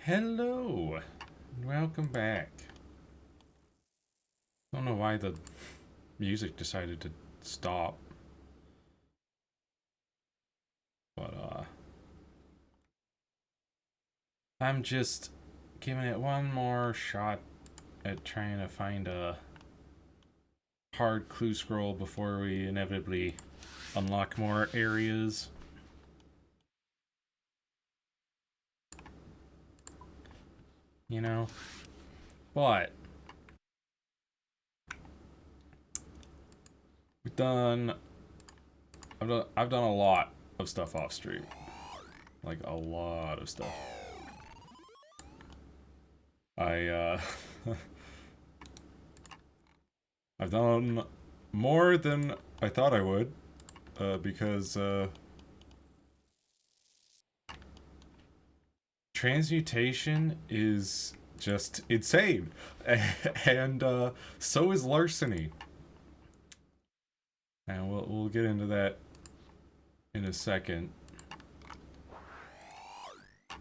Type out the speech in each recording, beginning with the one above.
Hello, welcome back. Don't know why the music decided to stop, but I'm just giving it one more shot at trying to find a hard clue scroll before we inevitably unlock more areas. You know, but we've done. I've done a lot of stuff off stream, like a lot of stuff. I I've done more than I thought I would, because transmutation is just insane, and so is larceny, and we'll get into that in a second.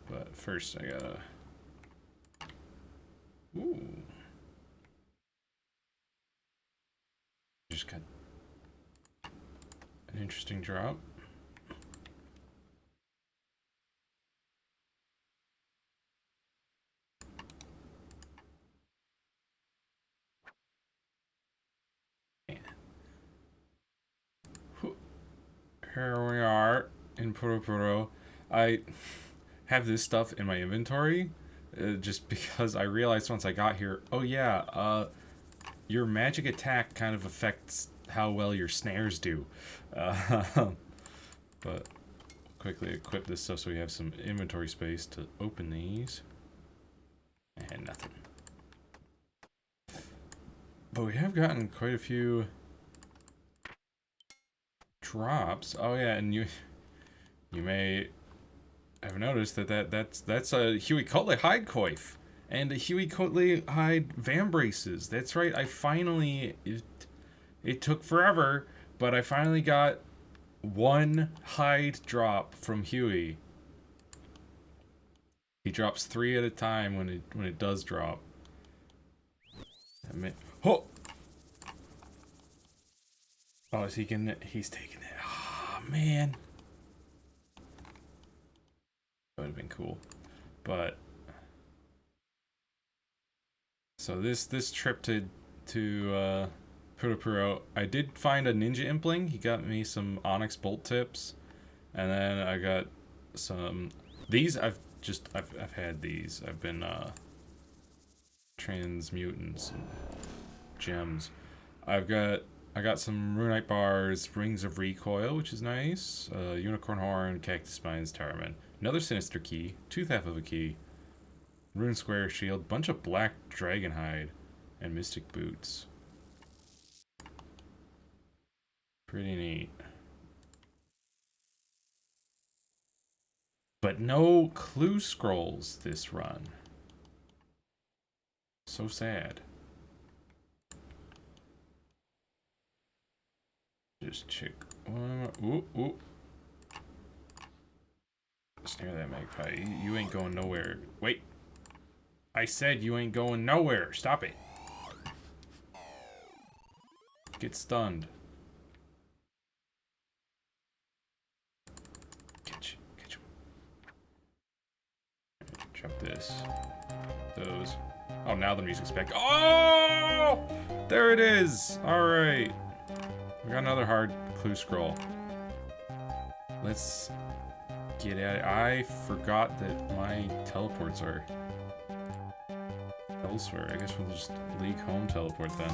But first, I gotta. Ooh. Just got an interesting drop. Here we are in Puro. I have this stuff in my inventory just because I realized once I got here, oh yeah, your magic attack kind of affects how well your snares do. But quickly equip this stuff so we have some inventory space to open these. And nothing. But we have gotten quite a few drops. Oh yeah, and you may have noticed that's a Huey Cotley hide coif and a Huey Cotley hide vambraces. That's right. I finally it took forever, but I finally got one hide drop from Huey. He drops 3 at a time when it does drop. Oh, oh, is he getting it? He's taking it. Oh man, that would have been cool, but so this trip to Puro, I did find a ninja impling. He got me some onyx bolt tips, and then I got some. These I've had these. I've been transmuting some gems. I got some runite bars, rings of recoil, which is nice. Unicorn horn, cactus spines, towerman. Another sinister key, tooth half of a key. Rune square shield, bunch of black dragon hide, and mystic boots. Pretty neat. But no clue scrolls this run. So sad. Just check. Ooh, ooh. Snare that magpie. You ain't going nowhere. Wait. I said you ain't going nowhere. Stop it. Get stunned. Catch him. Drop this. Those. Oh, now the music's back. Oh! There it is! Alright. We got another hard clue scroll. Let's get at it. I forgot that my teleports are elsewhere. I guess we'll just leak home teleport then.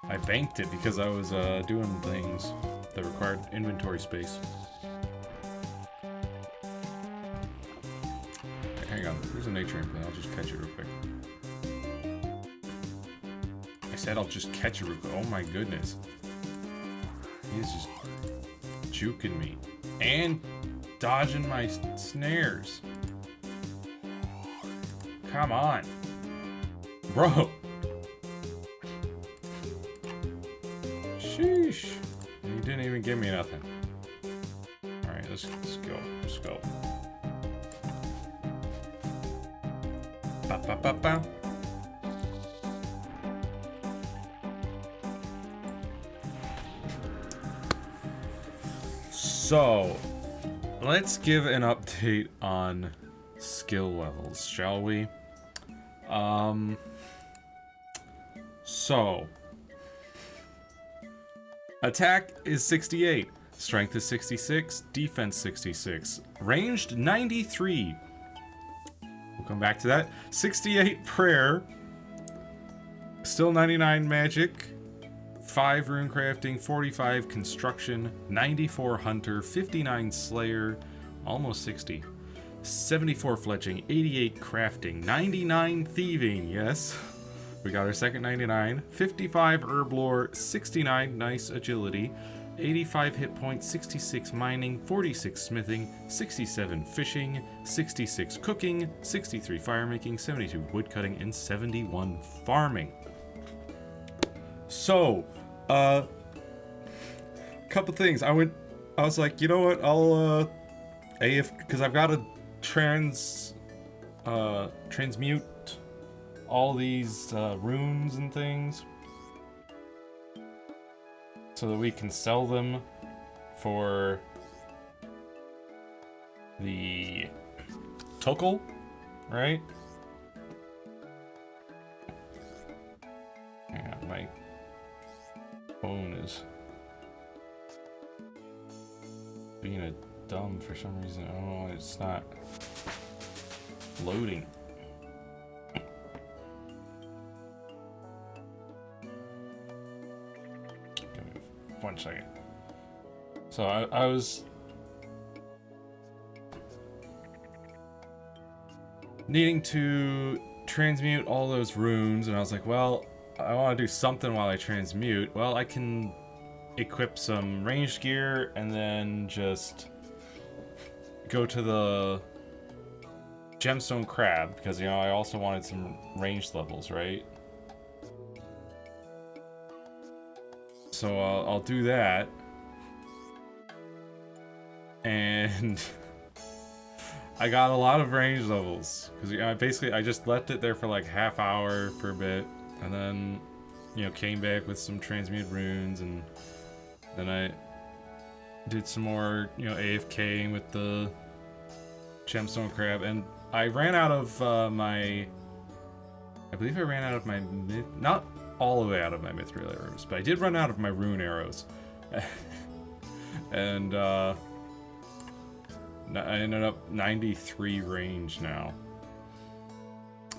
I banked it because I was doing things that required inventory space. Hang on, there's a nature implant. I'll just catch it real quick. said I'll just catch a Ruka. Oh my goodness. He's just juking me. And dodging my snares. Come on. Bro. Sheesh. You didn't even give me nothing. Alright, let's go. Let's go. Ba ba ba ba. So, let's give an update on skill levels, shall we? So, attack is 68, strength is 66, defense 66, ranged 93. We'll come back to that. 68 prayer, still 99 magic, 5 rune crafting, 45 construction, 94 hunter, 59 slayer, almost 60, 74 fletching, 88 crafting, 99 thieving, yes, we got our second 99, 55 herb lore, 69 nice agility, 85 hit points, 66 mining, 46 smithing, 67 fishing, 66 cooking, 63 firemaking, 72 woodcutting, and 71 farming. So, couple things. I was like, you know what? I'll because I've got to transmute all these runes and things so that we can sell them for the Tukul, right? Yeah, my phone is being a dumb for some reason. I don't know, it's not loading. Give me 1 second. So I was needing to transmute all those runes, and I was like, well, I want to do something while I transmute. Well, I can equip some ranged gear and then just go to the gemstone crab, because, you know, I also wanted some ranged levels, right? So I'll do that. And I got a lot of range levels, because, you know, I just left it there for like half hour for a bit, and then, you know, came back with some transmuted runes, and then I did some more, you know, AFKing with the gemstone crab, and I ran out of I believe I ran out of my not all the way out of my mithril arrows, but I did run out of my rune arrows. And I ended up 93 range now.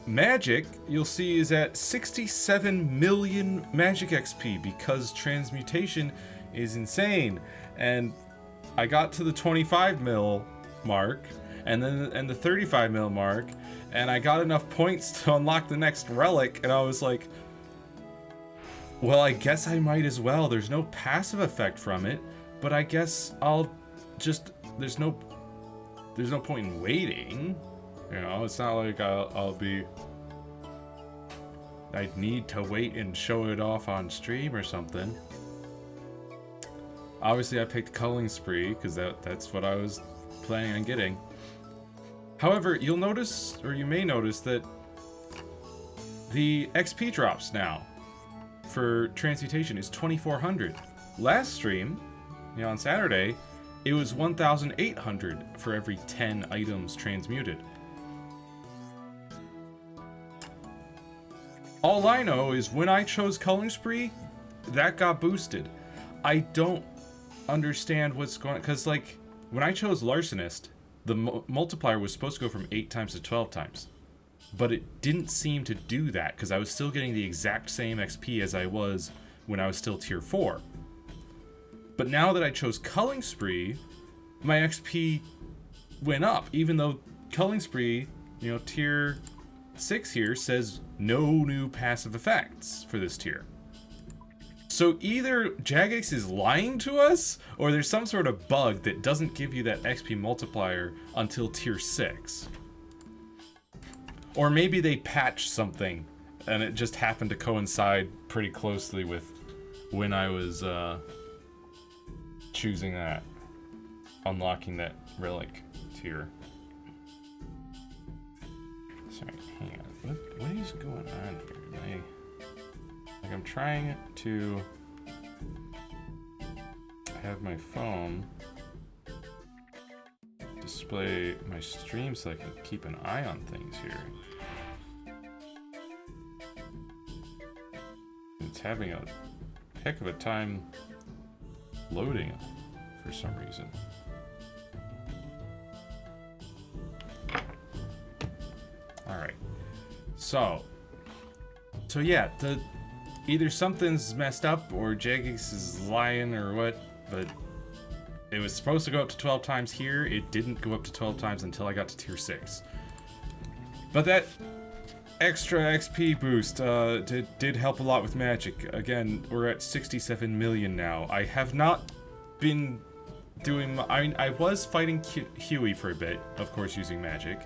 Magic, you'll see, is at 67 million magic XP because transmutation is insane. And I got to the 25 mil mark, and the 35 mil mark, and I got enough points to unlock the next relic, and I was like, well, I guess I might as well. There's no passive effect from it, but I guess I'll just, there's no point in waiting. You know, it's not like I'd need to wait and show it off on stream or something. Obviously, I picked Culling Spree because that's what I was planning on getting. However, you'll notice, or you may notice, that the XP drops now for transmutation is 2,400. Last stream, you know, on Saturday, it was 1,800 for every 10 items transmuted. All I know is when I chose Culling Spree, that got boosted. I don't understand what's going on, because, like, when I chose Larcenist, the multiplier was supposed to go from 8 times to 12 times. But it didn't seem to do that, because I was still getting the exact same XP as I was when I was still tier 4. But now that I chose Culling Spree, my XP went up, even though Culling Spree, you know, tier 6 here says no new passive effects for this tier. So either Jagex is lying to us, or there's some sort of bug that doesn't give you that XP multiplier until tier 6. Or maybe they patched something, and it just happened to coincide pretty closely with when I was choosing that, unlocking that relic tier. Sorry, hang on. What is going on here? I'm trying to have my phone display my stream so I can keep an eye on things here. It's having a heck of a time loading for some reason. Alright. So yeah, either something's messed up or Jagex is lying or what, but it was supposed to go up to 12 times here. It didn't go up to 12 times until I got to tier 6. But that extra XP boost did help a lot with magic. Again, we're at 67 million now. I have not been doing... I was fighting Huey for a bit, of course using magic.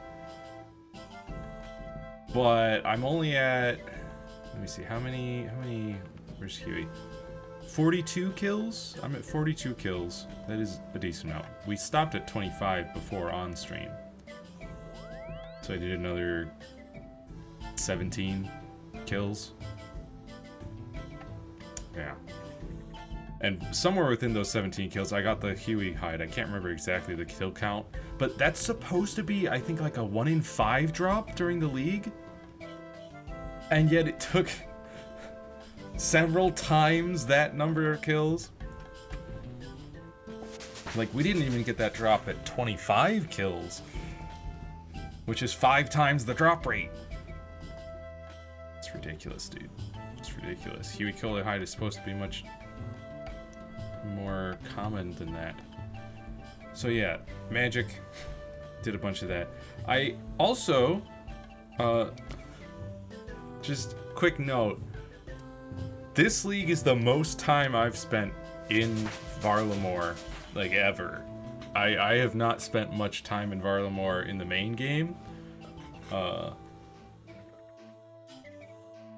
But I'm only at... Let me see, how many, where's Huey? 42 kills? I'm at 42 kills. That is a decent amount. We stopped at 25 before on stream. So I did another 17 kills. Yeah. And somewhere within those 17 kills, I got the Huey hide. I can't remember exactly the kill count, but that's supposed to be, I think, like a 1 in 5 drop during the league. And yet it took several times that number of kills. Like, we didn't even get that drop at 25 kills, which is 5 times the drop rate. It's ridiculous, dude. It's ridiculous. Huey Killer Hide is supposed to be much more common than that. So yeah, magic, did a bunch of that. I also, just quick note, this league is the most time I've spent in Varlamore, like, ever. I have not spent much time in Varlamore in the main game.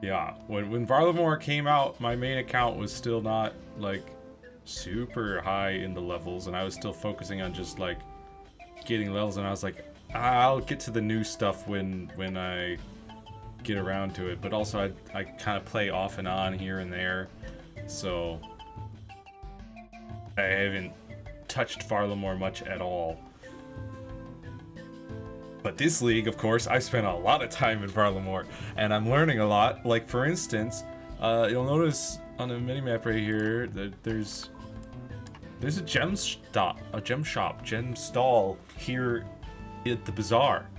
Yeah, when Varlamore came out, my main account was still not, like, super high in the levels, and I was still focusing on just, like, getting levels, and I was like, I'll get to the new stuff when I get around to it, but also I kind of play off and on here and there, so I haven't touched Varlamore much at all. But this league, of course, I spent a lot of time in Varlamore, and I'm learning a lot. Like, for instance, you'll notice on the minimap right here that there's a gem stall here at the bazaar,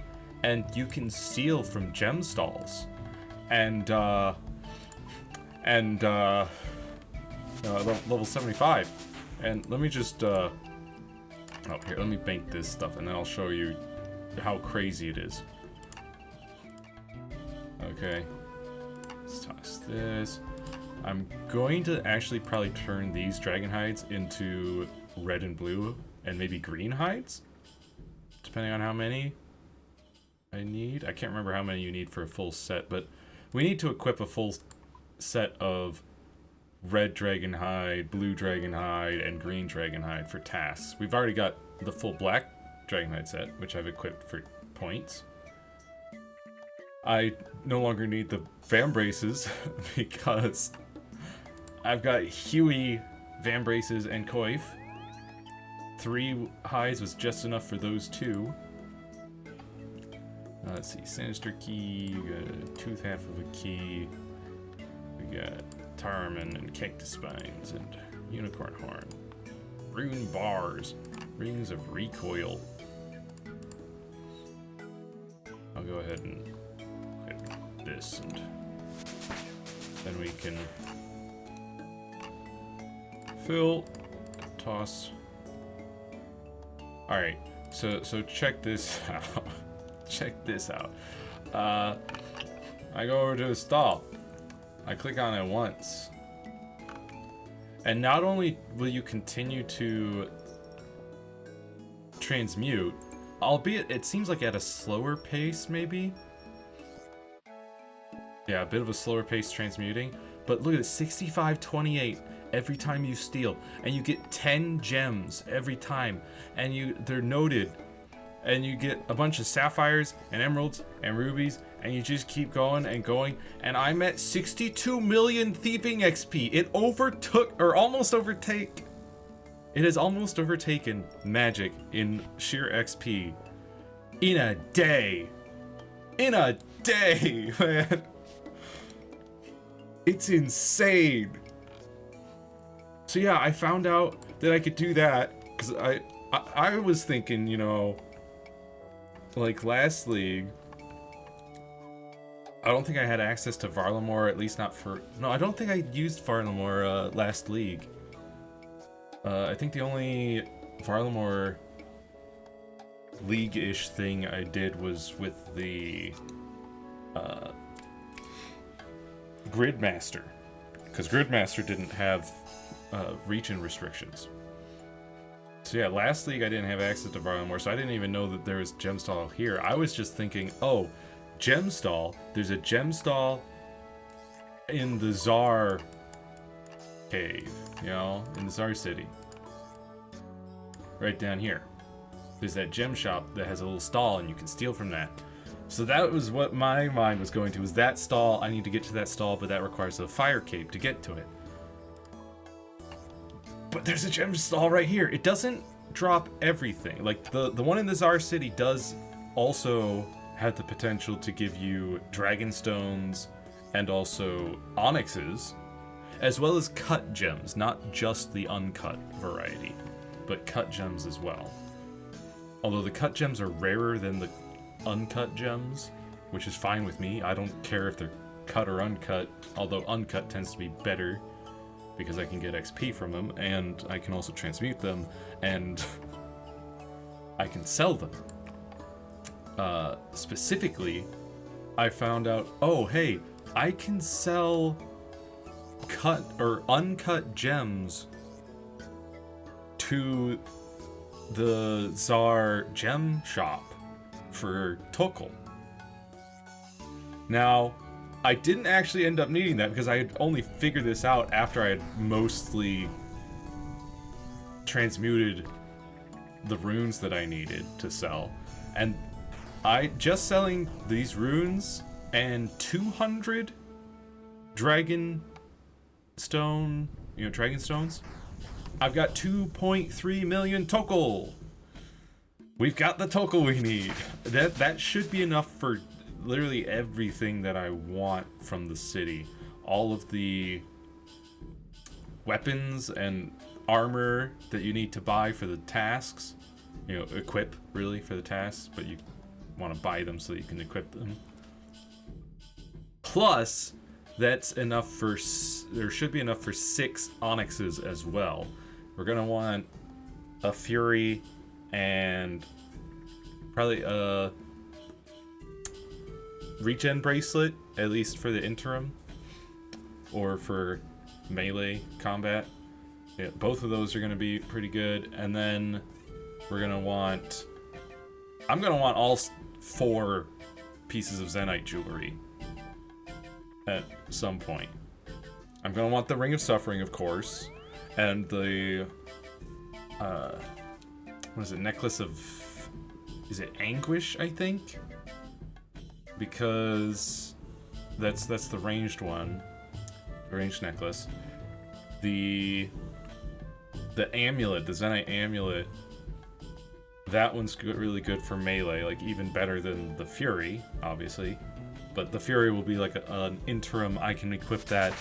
and you can steal from gem stalls, and level 75. And let me just oh, here, let me bank this stuff, and then I'll show you how crazy it is. Okay, let's toss this. I'm going to actually probably turn these dragon hides into red and blue and maybe green hides, depending on how many I need. I can't remember how many you need for a full set, but we need to equip a full set of red dragon hide, blue dragon hide, and green dragon hide for tasks. We've already got the full black dragon hide set, which I've equipped for points. I no longer need the Vambraces because I've got Huey, Vambraces, and Coif. 3 hides was just enough for those 2. Let's see, Sinister Key, we got a Tooth half of a key, we got Tarman and Cactus Spines and Unicorn Horn. Rune Bars, Rings of Recoil. I'll go ahead and equip this, and then we can fill, toss. Alright, so check this out. Check this out. I go over to the stall. I click on it once. And not only will you continue to transmute, albeit it seems like at a slower pace, maybe? Yeah, a bit of a slower pace transmuting. But look at it, 6528 every time you steal. And you get 10 gems every time. And they're noted. And you get a bunch of sapphires and emeralds and rubies. And you just keep going and going. And I'm at 62 million thieving XP. It has almost overtaken magic in sheer XP. In a day. Man. It's insane. So yeah, I found out that I could do that because I was thinking, you know, like last league, I don't think I had access to Varlamore, at least not for... No, I don't think I used Varlamore last league. I think the only Varlamore league-ish thing I did was with the Gridmaster, because Gridmaster didn't have region restrictions. So yeah, last league I didn't have access to Varlamore, so I didn't even know that there was Gemstall here. I was just thinking, oh, Gemstall, there's a Gemstall in the Czar cave, you know, in the Czar city. Right down here. There's that gem shop that has a little stall and you can steal from that. So that was what my mind was going to, was that stall. I need to get to that stall, but that requires a fire cape to get to it. But there's a gem stall right here. It doesn't drop everything. Like the one in the Czar city does also have the potential to give you dragon stones and also onyxes, as well as cut gems, not just the uncut variety, but cut gems as well. Although the cut gems are rarer than the uncut gems, which is fine with me. I don't care if they're cut or uncut, although uncut tends to be better because I can get XP from them, and I can also transmute them, and I can sell them. Specifically, I found out, oh hey, I can sell cut or uncut gems to the Czar gem shop for Tokul. Now, I didn't actually end up needing that because I had only figured this out after I had mostly transmuted the runes that I needed to sell. And just selling these runes and 200 dragon stones, I've got 2.3 million Tokul. We've got the Tokul we need. That should be enough for literally everything that I want from the city. All of the weapons and armor that you need to buy for the tasks. You know, equip, really, for the tasks, but you want to buy them so that you can equip them. Plus, that's enough for... There should be enough for 6 onyxes as well. We're going to want a Fury and probably a regen bracelet, at least for the interim, or for melee combat. Yeah, both of those are going to be pretty good. And then we're going to want... I'm going to want all 4 pieces of Zenyte jewelry at some point. I'm going to want the Ring of Suffering, of course, and the... what is it? Necklace of... Is it Anguish, I think? Because that's the ranged one. The ranged necklace. The amulet, the Zenyte amulet, that one's really good for melee, like even better than the Fury, obviously. But the Fury will be like an interim. I can equip that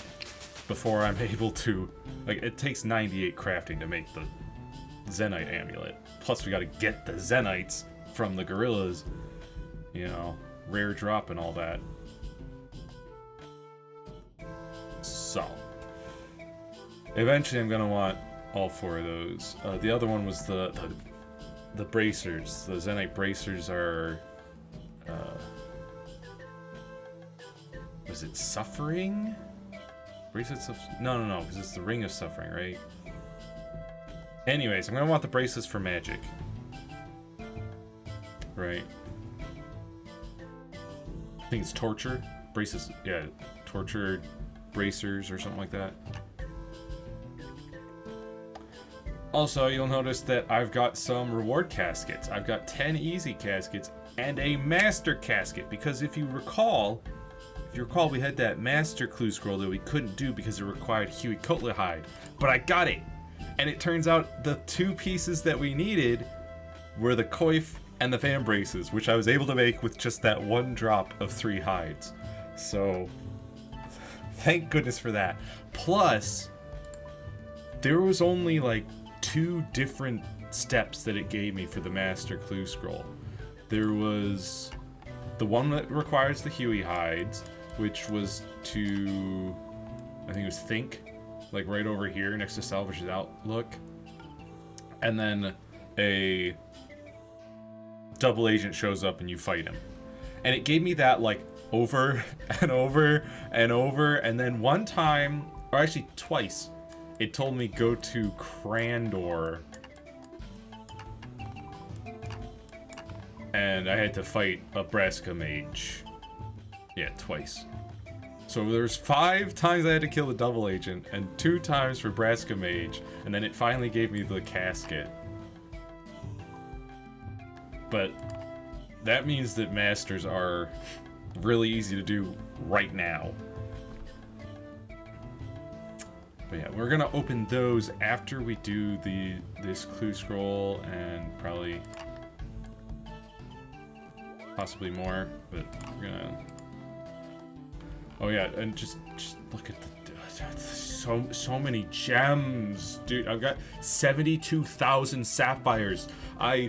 before I'm able to... Like, it takes 98 crafting to make the Zenyte amulet. Plus, we gotta get the Zenytes from the gorillas. You know, rare drop and all that. So, eventually I'm gonna want all 4 of those. The other one was the bracers. The Zenyte bracers are... was it Suffering? Bracelets of... No, because it's the Ring of Suffering, right? Anyways, I'm gonna want the bracelets for magic. Right. I think it's torture. Braces, yeah. Torture bracers or something like that. Also, you'll notice that I've got some reward caskets. I've got 10 easy caskets and a master casket, because if you recall, we had that master clue scroll that we couldn't do because it required Huey Cutlet hide, but I got it. And it turns out the 2 pieces that we needed were the coif and the fan braces, which I was able to make with just that 1 drop of 3 hides. So, thank goodness for that. Plus, there was only like 2 different steps that it gave me for the master clue scroll. There was the one that requires the Huey hides, which was to, I think it was think, like right over here next to Salvage's Outlook. And then a double agent shows up and you fight him. And it gave me that like over and over and over. And then one time, or actually twice, it told me go to Crandor. And I had to fight a Braska mage. Yeah, twice. So there's 5 times I had to kill the double agent, and 2 times for Braska mage, and then it finally gave me the casket. But that means that masters are really easy to do right now. But yeah, we're gonna open those after we do this clue scroll, and probably possibly more, but we're gonna... Oh yeah, and just look at the so many gems, dude. I've got 72,000 sapphires. I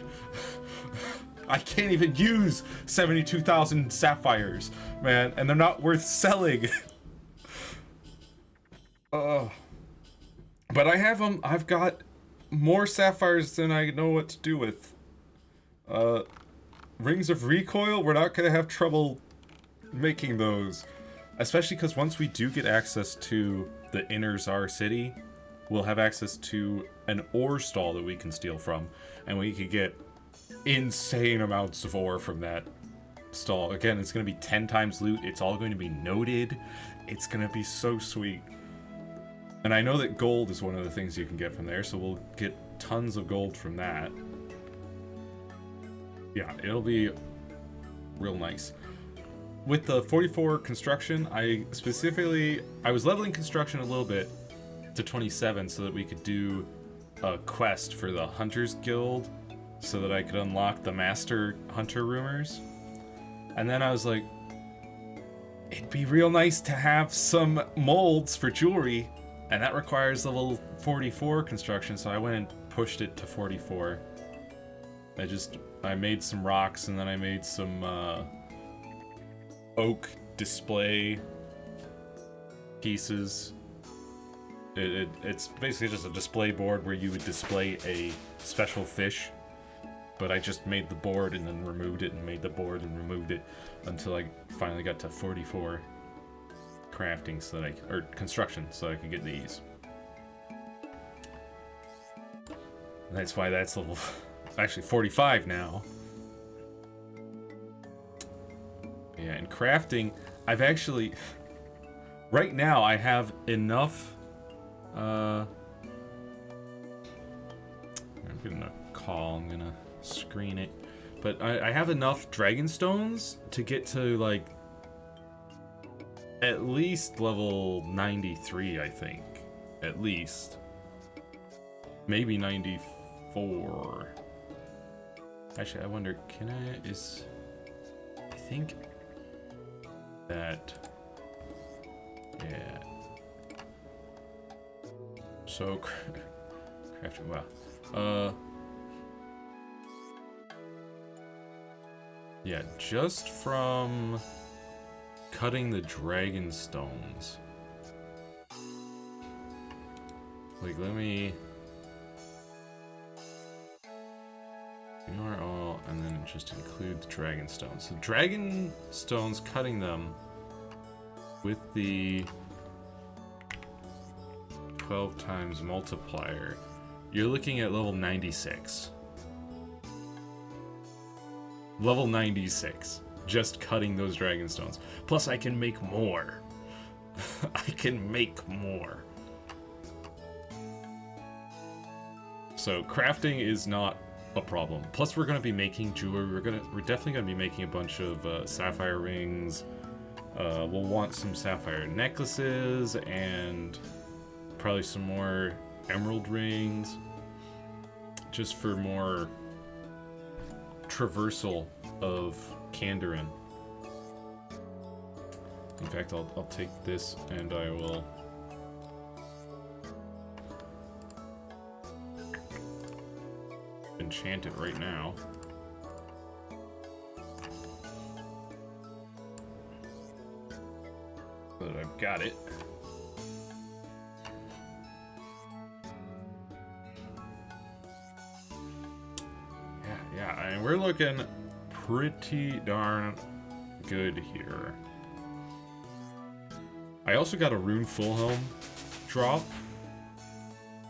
can't even use 72,000 sapphires, man, and they're not worth selling. But I have them. I've got more sapphires than I know what to do with. Rings of Recoil, we're not gonna have trouble making those. Especially because once we do get access to the inner Czar city, we'll have access to an ore stall that we can steal from. And we could get insane amounts of ore from that stall. Again, it's going to be 10 times loot. It's all going to be noted. It's going to be so sweet. And I know that gold is one of the things you can get from there, so we'll get tons of gold from that. Yeah, it'll be real nice. With the 44 construction, I was leveling construction a little bit to 27 so that we could do a quest for the Hunters Guild so that I could unlock the Master Hunter rumors. And then I was like, it'd be real nice to have some molds for jewelry, and that requires level 44 construction, so I went and pushed it to 44. I made some rocks, and then I made some oak display pieces. It's basically just a display board where you would display a special fish, but I just made the board and then removed it and made the board and removed it until I finally got to 44 crafting or construction so I could get these. And that's why that's level actually 45 now. Yeah, and crafting, I've actually... Right now, I have enough... I'm gonna screen it. But I have enough dragon stones to get to, like... at least level 93, I think. At least. Maybe 94. Actually, I wonder, can I... I think... that, yeah. So crafting, wow. Yeah, just from cutting the dragon stones. Like, let me. Ignore all, and then just include the dragon stones. So dragon stones, cutting them with the 12 times multiplier. You're looking at level 96. Level 96. Just cutting those dragon stones. Plus I can make more. I can make more. So crafting is not a problem. Plus we're gonna be making jewelry. We're definitely gonna be making a bunch of sapphire rings. We'll want some sapphire necklaces and probably some more emerald rings, just for more traversal of Kandarin. In fact, I'll take this and I will enchant it right now. So that I've got it. Yeah, and we're looking pretty darn good here. I also got a rune full helm drop.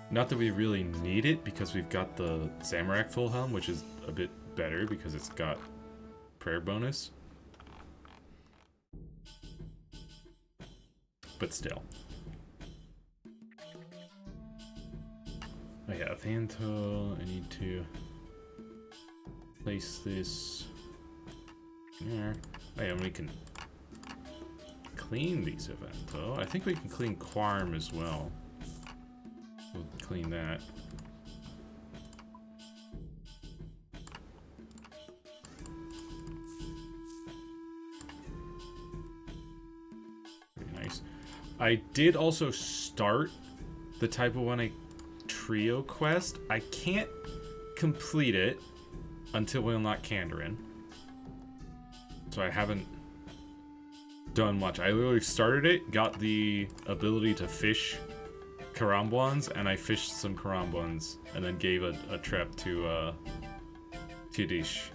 Not that we really need it because we've got the Zamorak full helm, which is a bit better because it's got prayer bonus. But still. Oh yeah, Thanto, I need to place this there. Oh yeah, we can clean these Evento. I think we can clean Quarm as well. We'll clean that. Very nice. I did also start the Type of 1A Trio quest. I can't complete it until we unlock Kandarin. So I haven't done much. I literally started it, got the ability to fish Karambwans, and I fished some Karambwans, and then gave a trap to Tidish.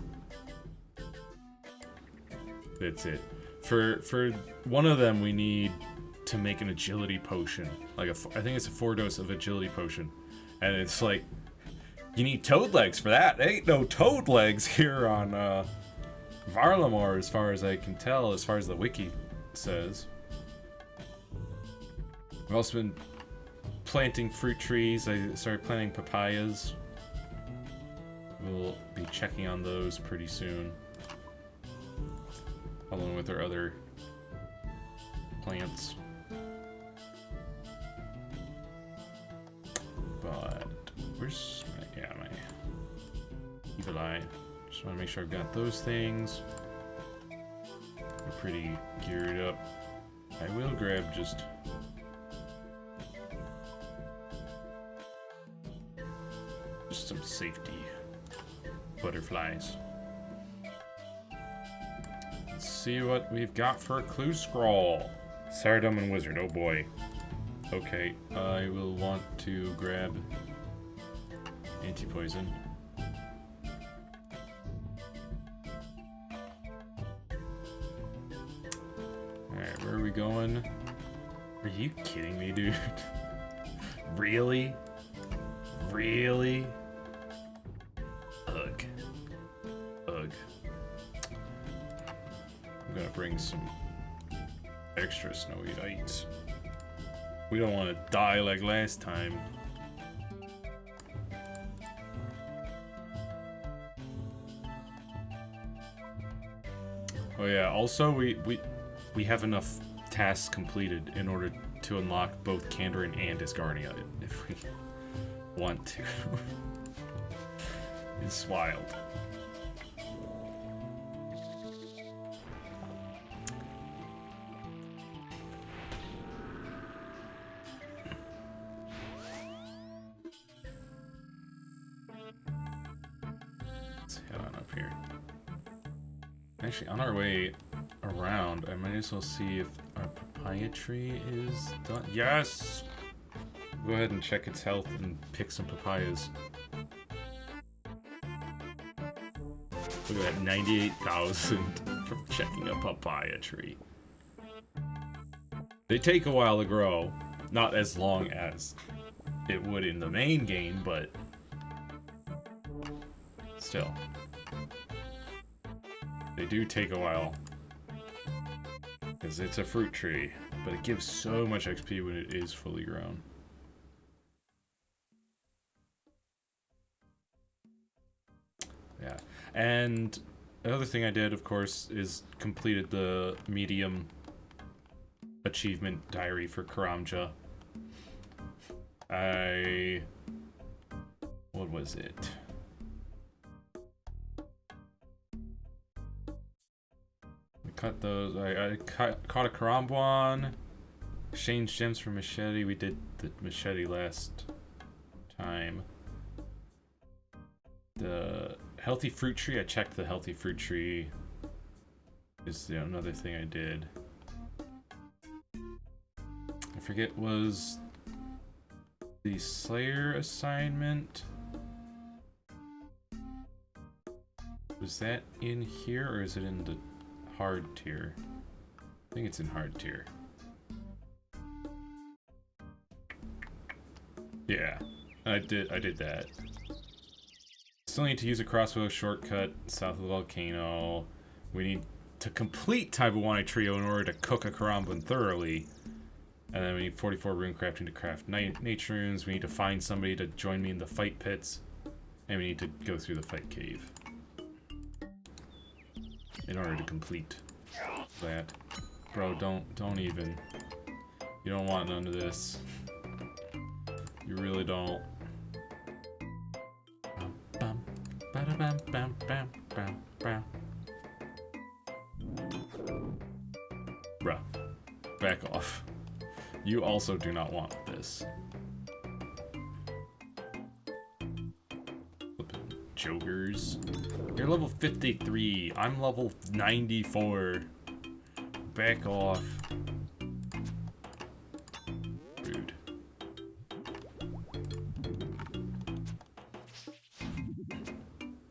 That's it. For one of them, we need to make an agility potion. Like I think it's a 4-dose of agility potion, and it's like you need toad legs for that. There ain't no toad legs here on Varlamore, as far as I can tell, as far as the wiki says. I've also been planting fruit trees. I started planting papayas. We'll be checking on those pretty soon, along with our other plants. But where's my evil eye? Just want to make sure I've got those things. We're pretty geared up. I will grab just some safety butterflies. Let's see what we've got for a clue scroll. Sardum and Wizard, oh boy. Okay, I will want to grab anti-poison. Alright, where are we going? Are you kidding me, dude? Really? Really? Ugh. Ugh. I'm gonna bring some extra snowy ice. We don't want to die like last time. Oh yeah, also we have enough tasks completed in order to unlock both Kandarin and Isgarnia if we want to. It's wild. Let's head on up here. Actually, on our way around, I might as well see if our papaya tree is done. Yes! Go ahead and check its health and pick some papayas. Look at that, 98,000 from checking a papaya tree. They take a while to grow. not as long as it would in the main game, but still. They do take a while. Because it's a fruit tree, but it gives so much XP when it is fully grown. Yeah, and another thing I did, of course, is completed the medium achievement diary for Karamja. What was it? I cut those. I caught a Karambwan. Exchanged gems for machete. We did the machete last time. The healthy fruit tree. I checked the healthy fruit tree. Is another thing I did. I forget, was the Slayer assignment, was that in here or is it in the hard tier? I think it's in hard tier. Yeah, I did that. Still need to use a crossbow shortcut south of the volcano. We need to complete Taibawane Trio in order to cook a Karambwan thoroughly. And then we need 44 rune crafting to craft nature runes. We need to find somebody to join me in the fight pits. And we need to go through the fight cave. In order to complete that. Bro, don't even. You don't want none of this. You really don't. Bruh. Back off. You also do not want this. Flippin' jokers. You're level 53. I'm level 94. Back off. Rude.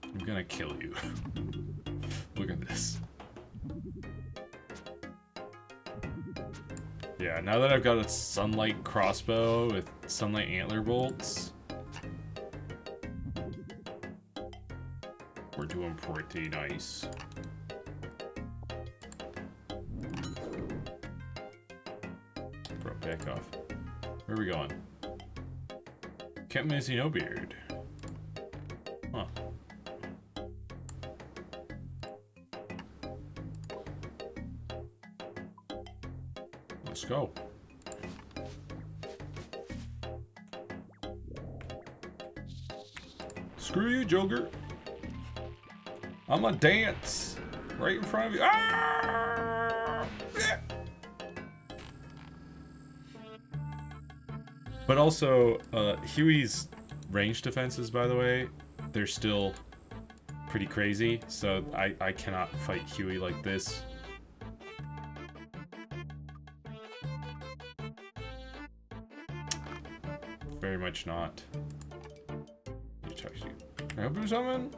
I'm gonna kill you. Look at this. Yeah, now that I've got a sunlight crossbow with sunlight antler bolts, we're doing pretty nice. Bro, back off. Where are we going? Captain Missy No Beard. Huh. Let's go. Screw you, Joker. I'm gonna dance right in front of you. Ah! Yeah. But also, Huey's range defenses, by the way, they're still pretty crazy. So I cannot fight Huey like this. Very much not. Can I help you with something?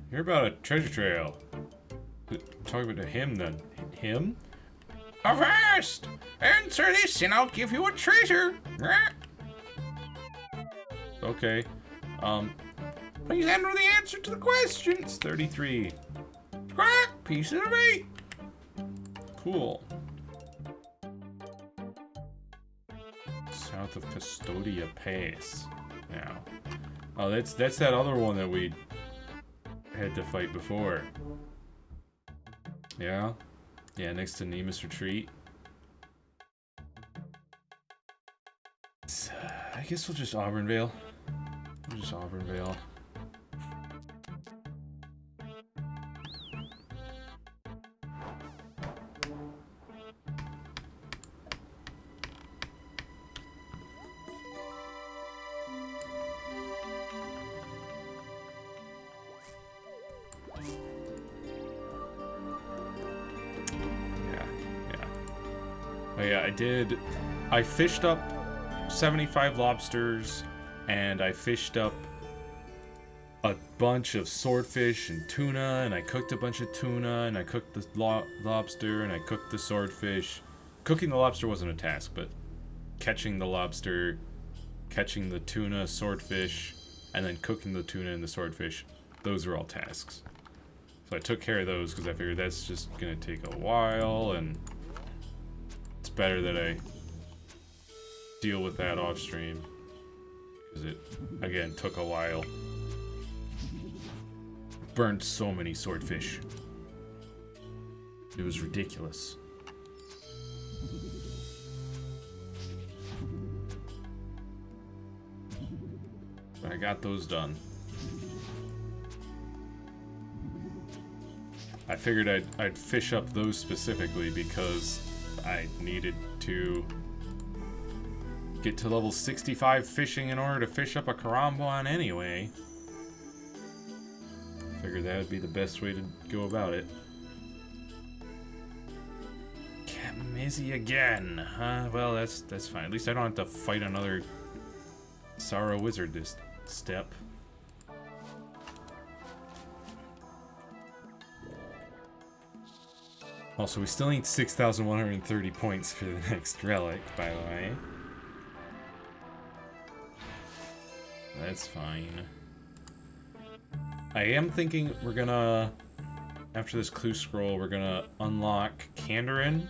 Hear about a treasure trail. Talk about him then. Him? Avast! Answer this and I'll give you a treasure! Okay. Please enter the answer to the question. It's 33. Quack! Pieces of 8! Cool. South of Custodia Pass. Now. Oh, that's that other one that we had to fight before. Yeah? Yeah, next to Nemus Retreat. So, I guess we'll just Auburnvale. We'll just Auburnvale. Oh yeah, I fished up 75 lobsters, and I fished up a bunch of swordfish and tuna, and I cooked a bunch of tuna, and I cooked the lobster, and I cooked the swordfish. Cooking the lobster wasn't a task, but catching the lobster, catching the tuna, swordfish, and then cooking the tuna and the swordfish. Those are all tasks. So I took care of those because I figured that's just gonna take a while, and it's better that I deal with that off stream because it, again, took a while. Burned so many swordfish. It was ridiculous. But I got those done. I figured I'd fish up those specifically because I needed to get to level 65 fishing in order to fish up a Karambwan anyway. Figured that would be the best way to go about it. Mizzy again, huh? Well, that's fine. At least I don't have to fight another Sorrow Wizard this step. Also, we still need 6,130 points for the next relic, by the way. That's fine. I am thinking we're gonna, after this clue scroll, we're gonna unlock Kandarin.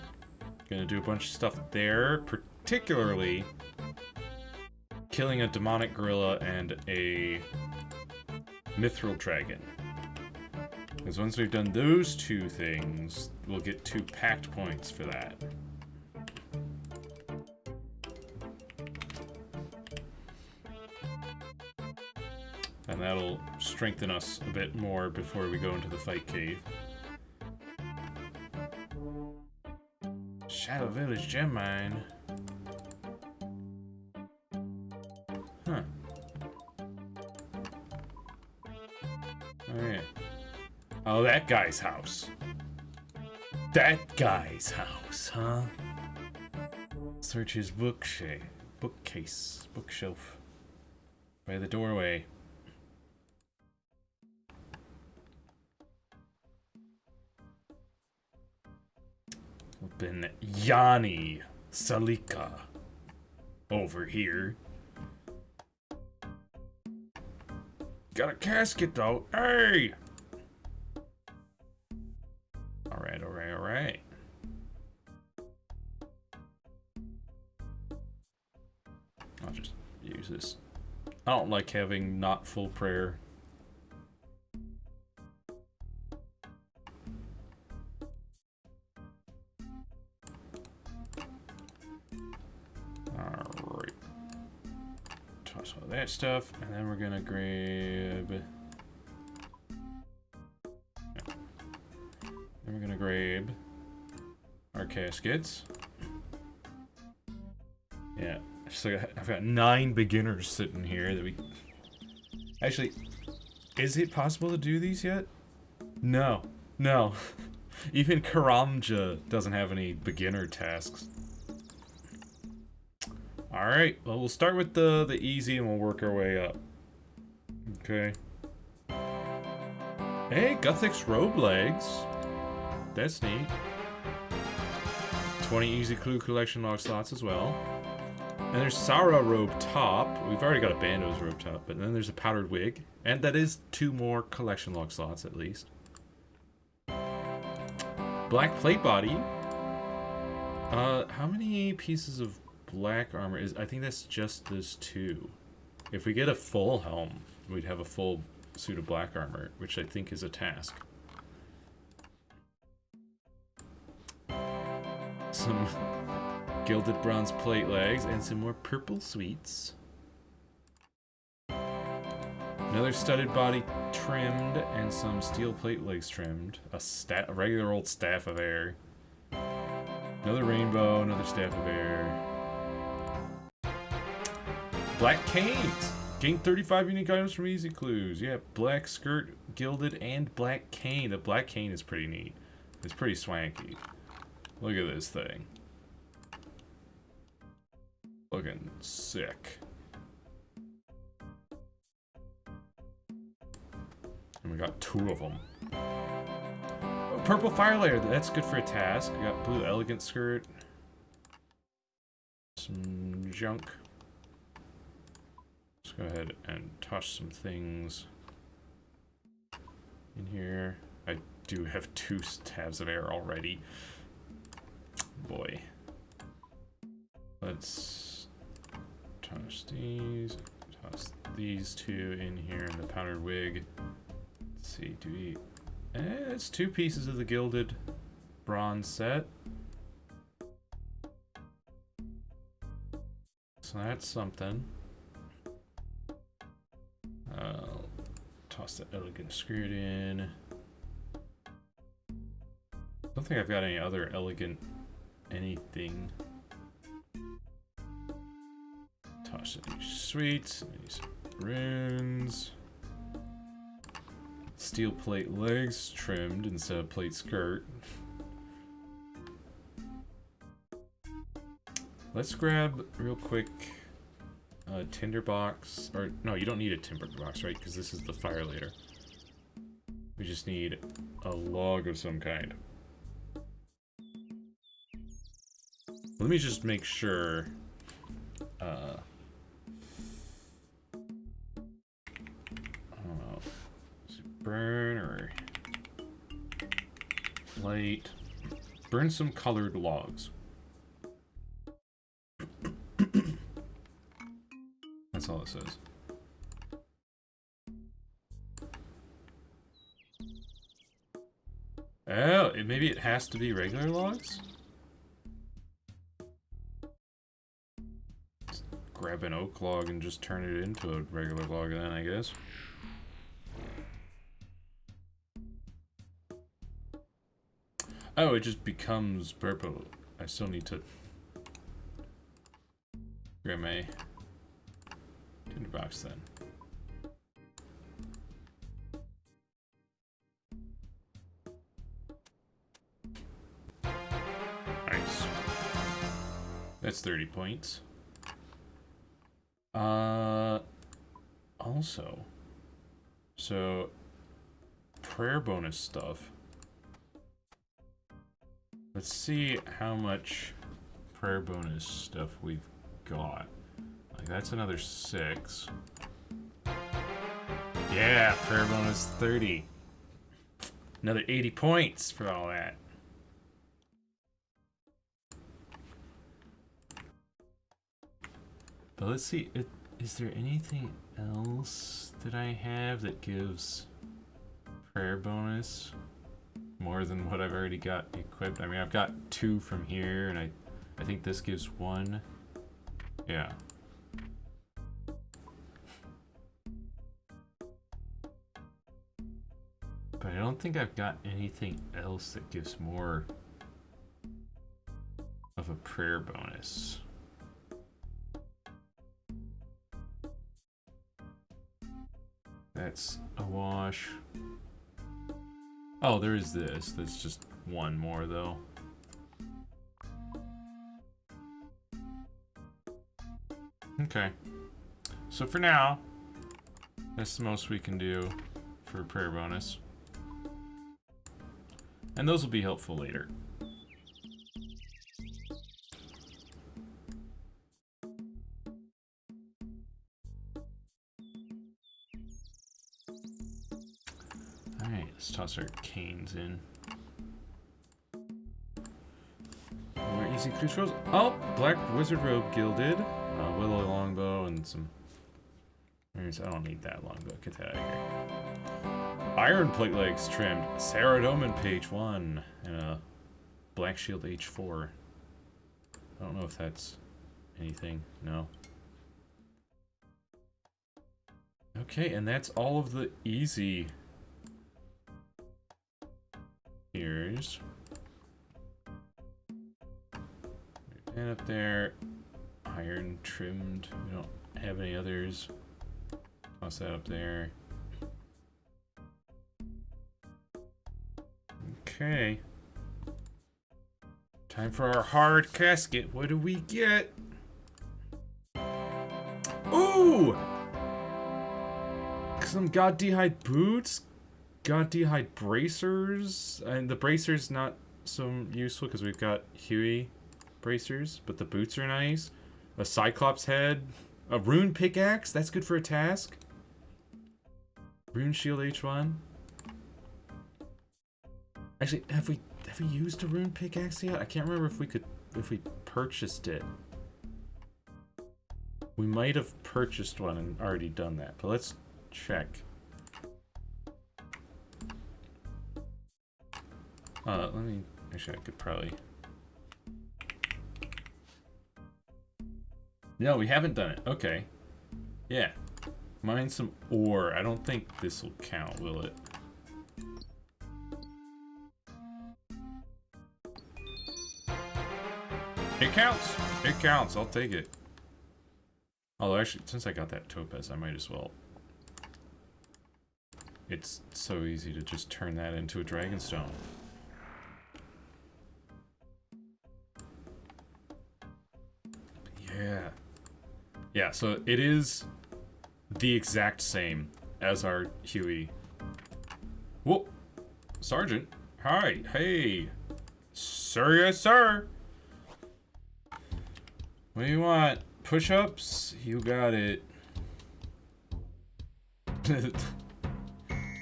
Gonna do a bunch of stuff there, particularly killing a demonic gorilla and a mithril dragon. Because once we've done those two things, we'll get 2 pact points for that. And that'll strengthen us a bit more before we go into the fight cave. Shadow Village gem mine. Huh. Oh yeah. Oh, that guy's house. That guy's house, huh? Search his bookshelf. By the doorway. Been Yanni Salika over here. Got a casket though. Hey! Alright. I'll just use this. I don't like having not full prayer. Alright. Toss all that stuff, and then we're gonna grab... Then we're gonna grab our caskets. Yeah, I've got 9 beginners sitting here that we... Actually, is it possible to do these yet? No. Even Karamja doesn't have any beginner tasks. Alright, well, we'll start with the easy and we'll work our way up. Okay. Hey, Guthix robe legs. That's neat. 20 easy clue collection log slots as well. And there's Sara robe top. We've already got a Bando's robe top, but then there's a powdered wig. And that is 2 more collection log slots at least. Black plate body. How many pieces of black armor is... I think that's just those 2. If we get a full helm, we'd have a full suit of black armor, which I think is a task. Some gilded bronze plate legs and some more purple sweets. Another studded body trimmed and some steel plate legs trimmed. A regular old staff of air. Another rainbow, another staff of air. Black canes! Gain 35 unique items from easy clues. Yeah, black skirt, gilded, and black cane. The black cane is pretty neat. It's pretty swanky. Look at this thing. Looking sick. And we got 2 of them. Oh, purple fire layer. That's good for a task. We got blue elegant skirt. Some junk. Let's go ahead and toss some things in here. I do have 2 tabs of air already. Boy. Let's toss these 2 in here in the powdered wig. Let's see, do we... it's 2 pieces of the gilded bronze set. So that's something. I'll toss the elegant skirt in. I don't think I've got any other elegant anything. Toss in these sweets, these runes. Steel plate legs trimmed instead of plate skirt. Let's grab real quick a tinder box, or no, you don't need a tinder box, right? Because this is the fire later. We just need a log of some kind. Let me just make sure. I don't know. Is it burn or light? Burn some colored logs. That's all it says. Oh, maybe it has to be regular logs? Let's grab an oak log and just turn it into a regular log then, I guess. Oh, it just becomes purple. I still need to grab my tinder box then. Nice. That's 30 points. Also, so prayer bonus stuff. Let's see how much prayer bonus stuff we've got. Like, that's another 6. Yeah, prayer bonus 30. Another 80 points for all that. But let's see, is there anything else that I have that gives prayer bonus more than what I've already got equipped? I mean, I've got 2 from here, and I think this gives 1. Yeah. But I don't think I've got anything else that gives more of a prayer bonus. That's a wash. Oh, there is this. That's just 1 more, though. Okay. So for now, that's the most we can do for a prayer bonus. And those will be helpful later. Alright, let's toss our canes in. More easy cruise rolls. Oh, black wizard robe gilded. Willow longbow and some... I don't need that longbow. Get that out of here. Iron plate legs trimmed. Saradomin page 1. And a black shield H4. I don't know if that's anything. No. Okay, and that's all of the easy ears. And up there, iron trimmed. We don't have any others. Toss that up there. Okay. Time for our hard casket. What do we get? Ooh! Some God D'hide boots. God D'hide bracers. And the bracers not so useful because we've got Huey bracers, but the boots are nice. A Cyclops head. A rune pickaxe. That's good for a task. Rune shield H1. Actually, have we used a rune pickaxe yet? I can't remember if we purchased it. We might have purchased one and already done that, but let's check. Let me, actually I could probably. No, we haven't done it. Okay. Yeah. Mine some ore. I don't think this will count, will it? It counts. It counts. I'll take it. Although, actually, since I got that topaz, I might as well. It's so easy to just turn that into a dragonstone. Yeah. Yeah, so it is the exact same as our Huey. Whoa! Sergeant. Hi. Hey. Sir, yes, sir. What do you want? Push-ups? You got it.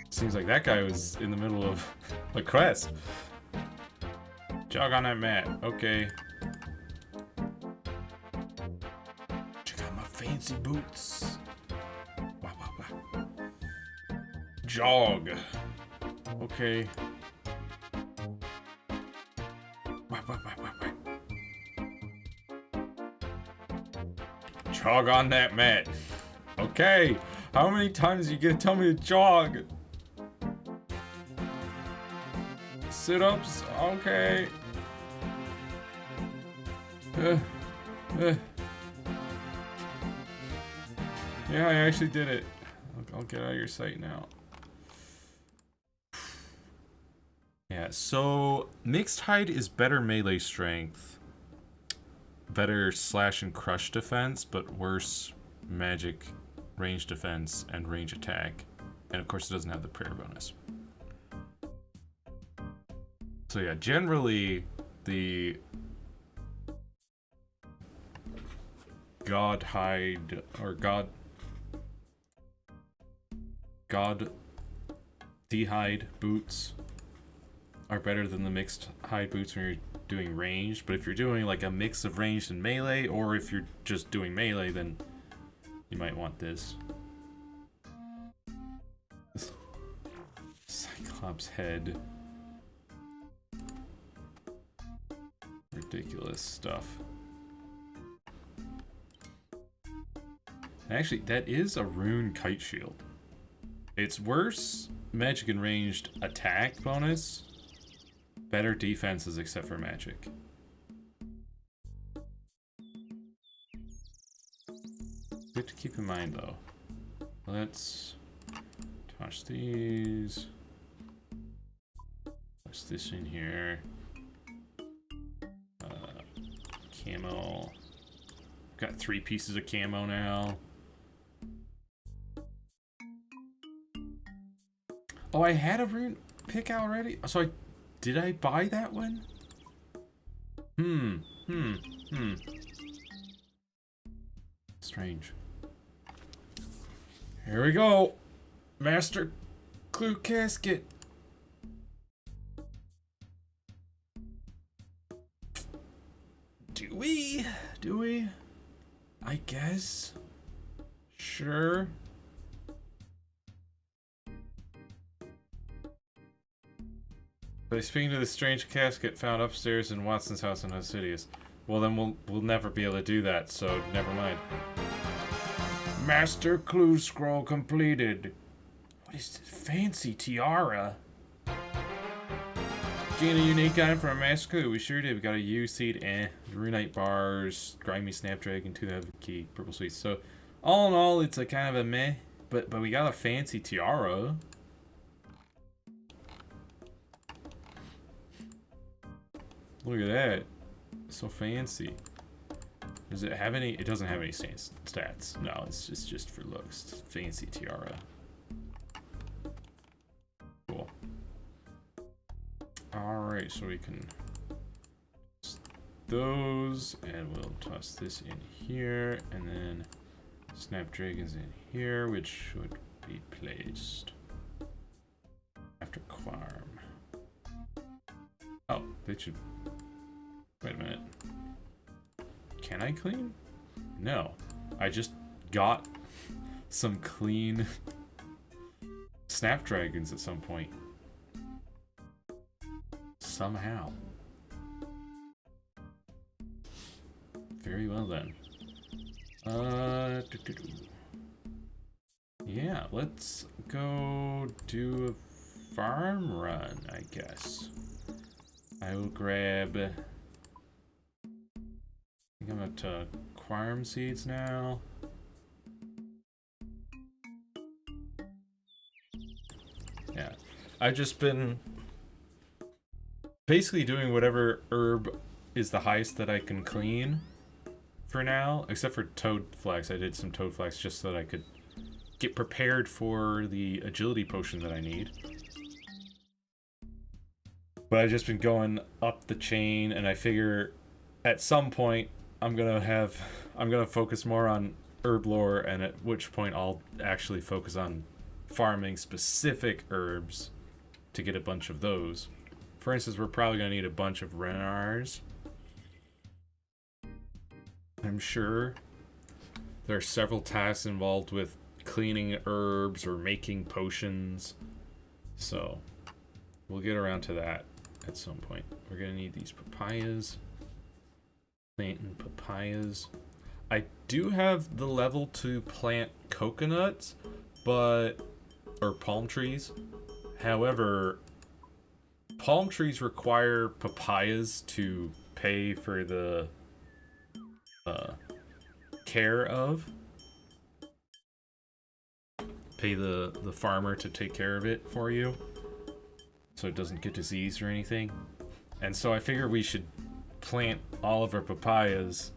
Seems like that guy was in the middle of a quest. Jog on that mat. Okay. Check out my fancy boots. Wow, wow, wow. Jog. Okay. Wow, wow, wow, wow, wow. Jog on that mat. Okay. How many times are you gonna tell me to jog? Sit-ups? Okay. Yeah, I actually did it. I'll get out of your sight now. Yeah, so mixed hide is better melee strength, better slash and crush defense, but worse magic range defense and range attack. And of course it doesn't have the prayer bonus. So yeah, generally the God hide or God D-hide boots are better than the mixed hide boots when you're doing ranged, but if you're doing like a mix of ranged and melee, or if you're just doing melee, then you might want this. Cyclops head. Ridiculous stuff. Actually, that is a rune kite shield. It's worse magic and ranged attack bonus, better defenses except for magic. Good to keep in mind though. Let's toss these. Toss this in here. Camo. Got 3 pieces of camo now. Oh, I had a rune pick already? So did I buy that one? Strange. Here we go. Master Clue Casket. Do we? I guess. Sure. By speaking to the strange casket found upstairs in Watson's house in Hosidius. Well, then we'll never be able to do that, so never mind. Master Clue Scroll completed. What is this fancy tiara? Gain a unique item from a Master Clue. We sure did. We got a U seed, Runite bars, grimy snapdragon, 2 heavy key, purple sweets. So, all in all, it's a kind of a meh. But we got a fancy tiara. Look at that. So fancy. Does it have any? It doesn't have any stats. No, it's just for looks. Fancy tiara. Cool. Alright, so we can those, and we'll toss this in here, and then snapdragons in here, which should be placed after Quarm. Oh, they should. Wait a minute. Can I clean? No. I just got some clean snapdragons at some point. Somehow. Very well then. Yeah, let's go do a farm run, I guess. I will grab... I think I'm up to Quarm seeds now. Yeah, I've just been basically doing whatever herb is the highest that I can clean for now, except for toad flax. I did some toad flax just so that I could get prepared for the agility potion that I need. But I've just been going up the chain, and I figure at some point I'm gonna focus more on herb lore, and at which point I'll actually focus on farming specific herbs to get a bunch of those. For instance, we're probably gonna need a bunch of renars. I'm sure there are several tasks involved with cleaning herbs or making potions, so we'll get around to that at some point. We're gonna need these papayas. Planting papayas. I do have the level to plant coconuts, or palm trees. However, palm trees require papayas to pay for the care of. Pay the farmer to take care of it for you, so it doesn't get diseased or anything. And so I figure we should plant all of our papayas,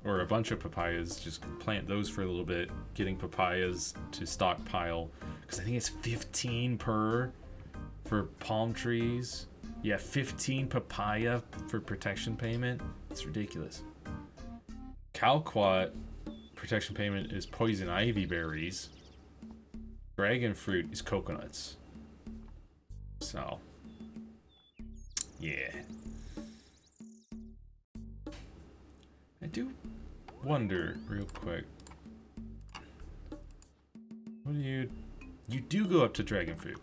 or a bunch of papayas, just plant those for a little bit, getting papayas to stockpile, because I think it's 15 per for palm trees. Yeah, 15 papaya for protection payment. It's ridiculous. Calquat protection payment is poison ivy berries. Dragon fruit is coconuts. So, yeah. I do wonder, real quick. What do you do go up to dragon fruit.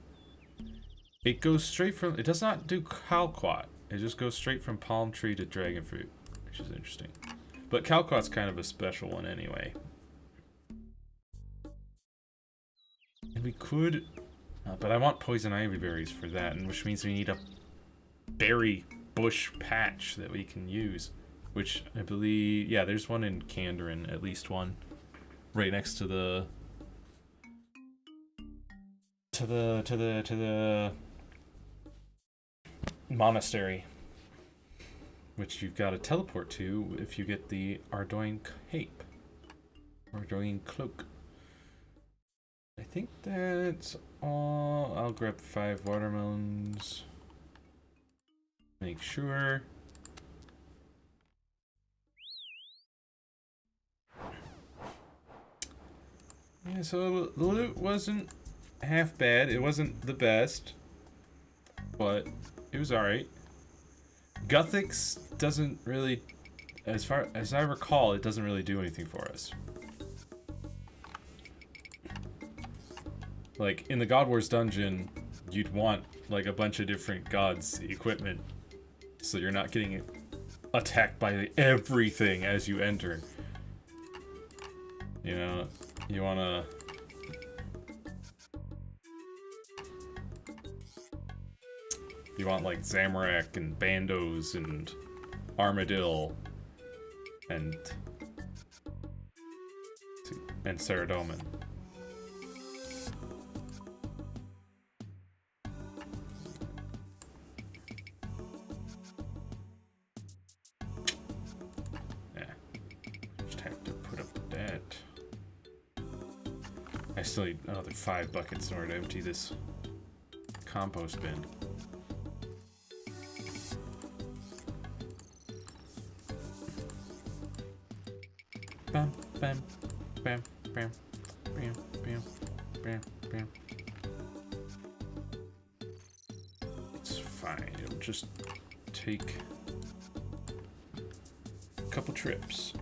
It goes straight from, it does not do calquat. It just goes straight from palm tree to dragon fruit, which is interesting. But calquat's kind of a special one anyway. And we could, but I want poison ivy berries for that, and which means we need a berry bush patch that we can use. Which I believe, yeah, there's one in Kandarin, at least one, right next to the monastery, which you've got to teleport to if you get the Ardoin cape, Ardoin cloak. I think that's all. I'll grab 5 watermelons. Make sure. Yeah, so the loot wasn't half bad. It wasn't the best, but it was alright. Guthix doesn't really, as far as I recall, it doesn't really do anything for us. Like, in the God Wars dungeon, you'd want, like, a bunch of different gods' equipment, so you're not getting attacked by everything as you enter. You know? You wanna... You want, like, Zamorak and Bandos and Armadil and Saradomin. Yeah. Just have to put up with that. I still need another 5 buckets in order to empty this compost bin. Bam, bam, bam, bam, bam, bam, bam. It's fine. It'll just take a couple trips.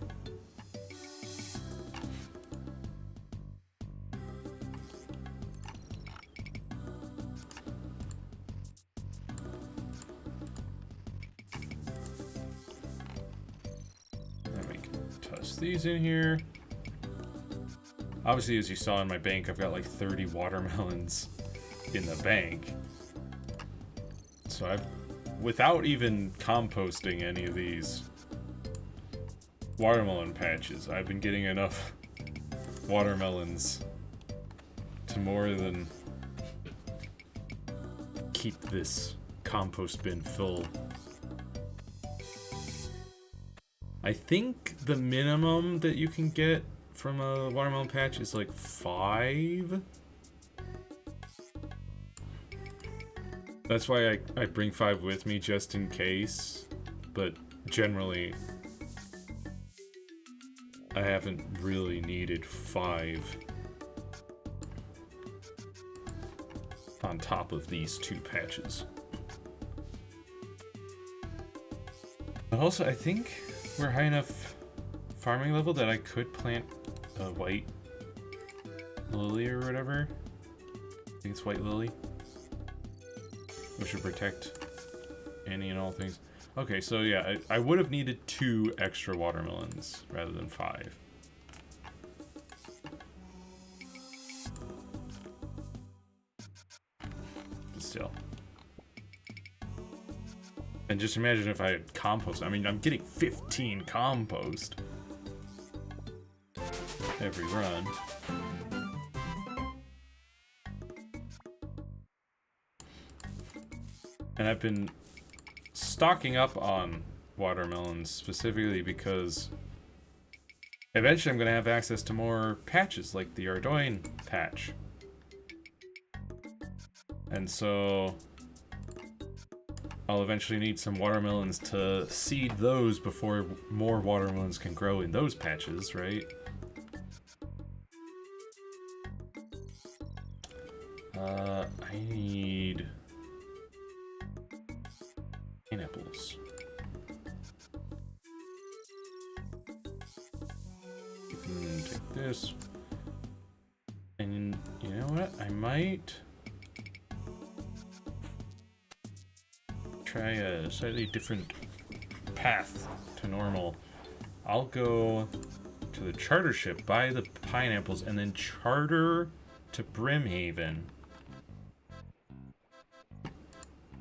These in here. Obviously, as you saw in my bank, I've got like 30 watermelons in the bank. So I've, without even composting any of these watermelon patches, I've been getting enough watermelons to more than keep this compost bin full. I think the minimum that you can get from a watermelon patch is like 5. That's why I bring 5 with me just in case, but generally I haven't really needed 5 on top of these 2 patches. But also, I think we're high enough farming level that I could plant a white lily or whatever. I think it's white lily. Which should protect any and all things. Okay, so yeah, I would have needed 2 extra watermelons rather than 5. But still. And just imagine if I had compost. I mean, I'm getting 15 compost every run. And I've been stocking up on watermelons specifically because eventually I'm going to have access to more patches like the Ardoin patch. And so I'll eventually need some watermelons to seed those before more watermelons can grow in those patches, right? I need pineapples. Take this. And you know what? I might try a slightly different path to normal. I'll go to the charter ship, buy the pineapples, and then charter to Brimhaven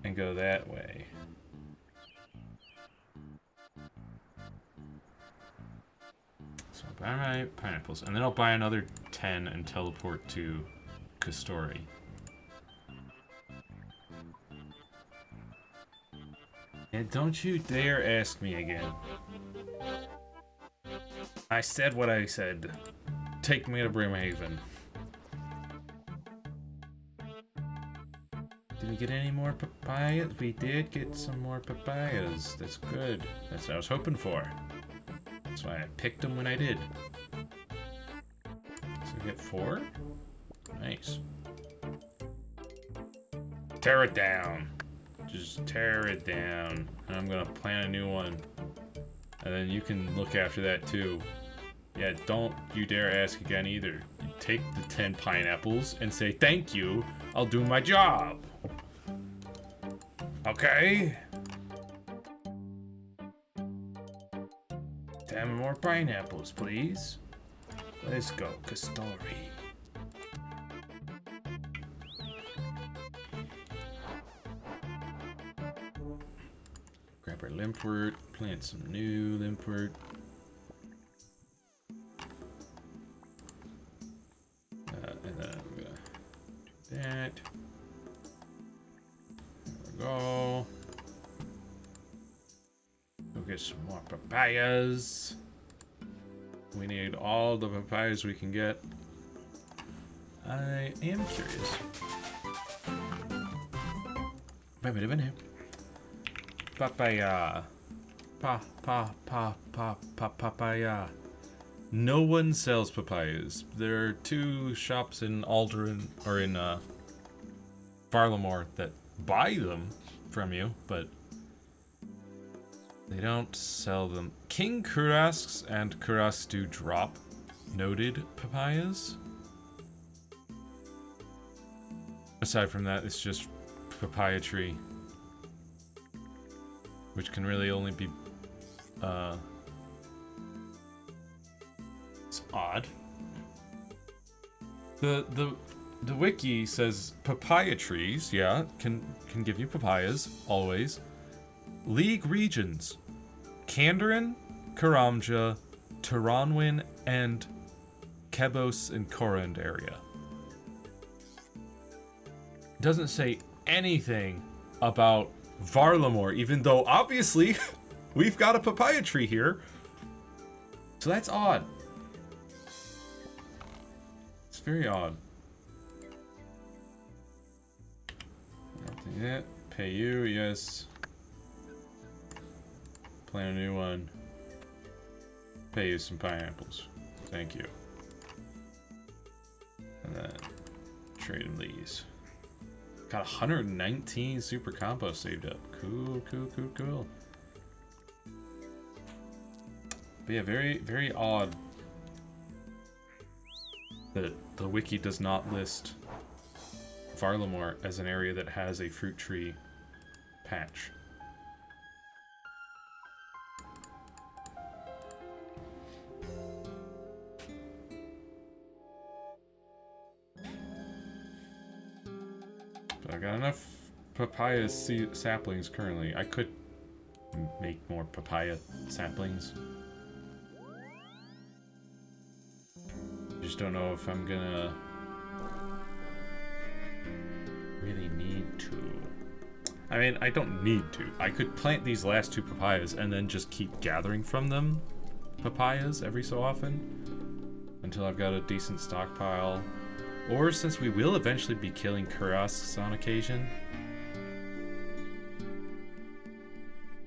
and go that way. So I'll buy my pineapples, and then I'll buy another 10 and teleport to Kastori. And don't you dare ask me again. I said what I said. Take me to Brimhaven. Did we get any more papayas? We did get some more papayas. That's good. That's what I was hoping for. That's why I picked them when I did. So we get 4? Nice. Tear it down. Just tear it down. And I'm gonna plant a new one. And then you can look after that too. Yeah, don't you dare ask again either. You take the 10 pineapples and say thank you. I'll do my job. Okay? 10 more pineapples, please. Let's go, Kastori. Grab our limpwort, plant some new limpwort. And then I'm gonna do that. There we go. Go get some more papayas. We need all the papayas we can get. I am curious. Papaya. Papaya. No one sells papayas. There are 2 shops in Aldrin, or in Varlamore, that buy them from you, but they don't sell them. King Kurasks and Kurask do drop noted papayas. Aside from that, it's just papaya tree, which can really only be it's odd. The wiki says papaya trees, yeah, can give you papayas always. League regions: Kandarin, Karamja, Taranwin, and Kebos and Korand area. Doesn't say anything about Varlamore, even though obviously we've got a papaya tree here. So that's odd. It's very odd. Nothing yet. Pay you, yes. Plant a new one. Pay you some pineapples. Thank you. And then trade him these. Got 119 super compost saved up. Cool, cool, cool, cool. But yeah, very, very odd that the wiki does not list Varlamore as an area that has a fruit tree patch. But I got enough papaya saplings currently. I could make more papaya saplings. Just don't know if I'm gonna really need to. I mean, I don't need to. I could plant these last 2 papayas and then just keep gathering from them papayas every so often until I've got a decent stockpile. Or since we will eventually be killing Kurasks on occasion,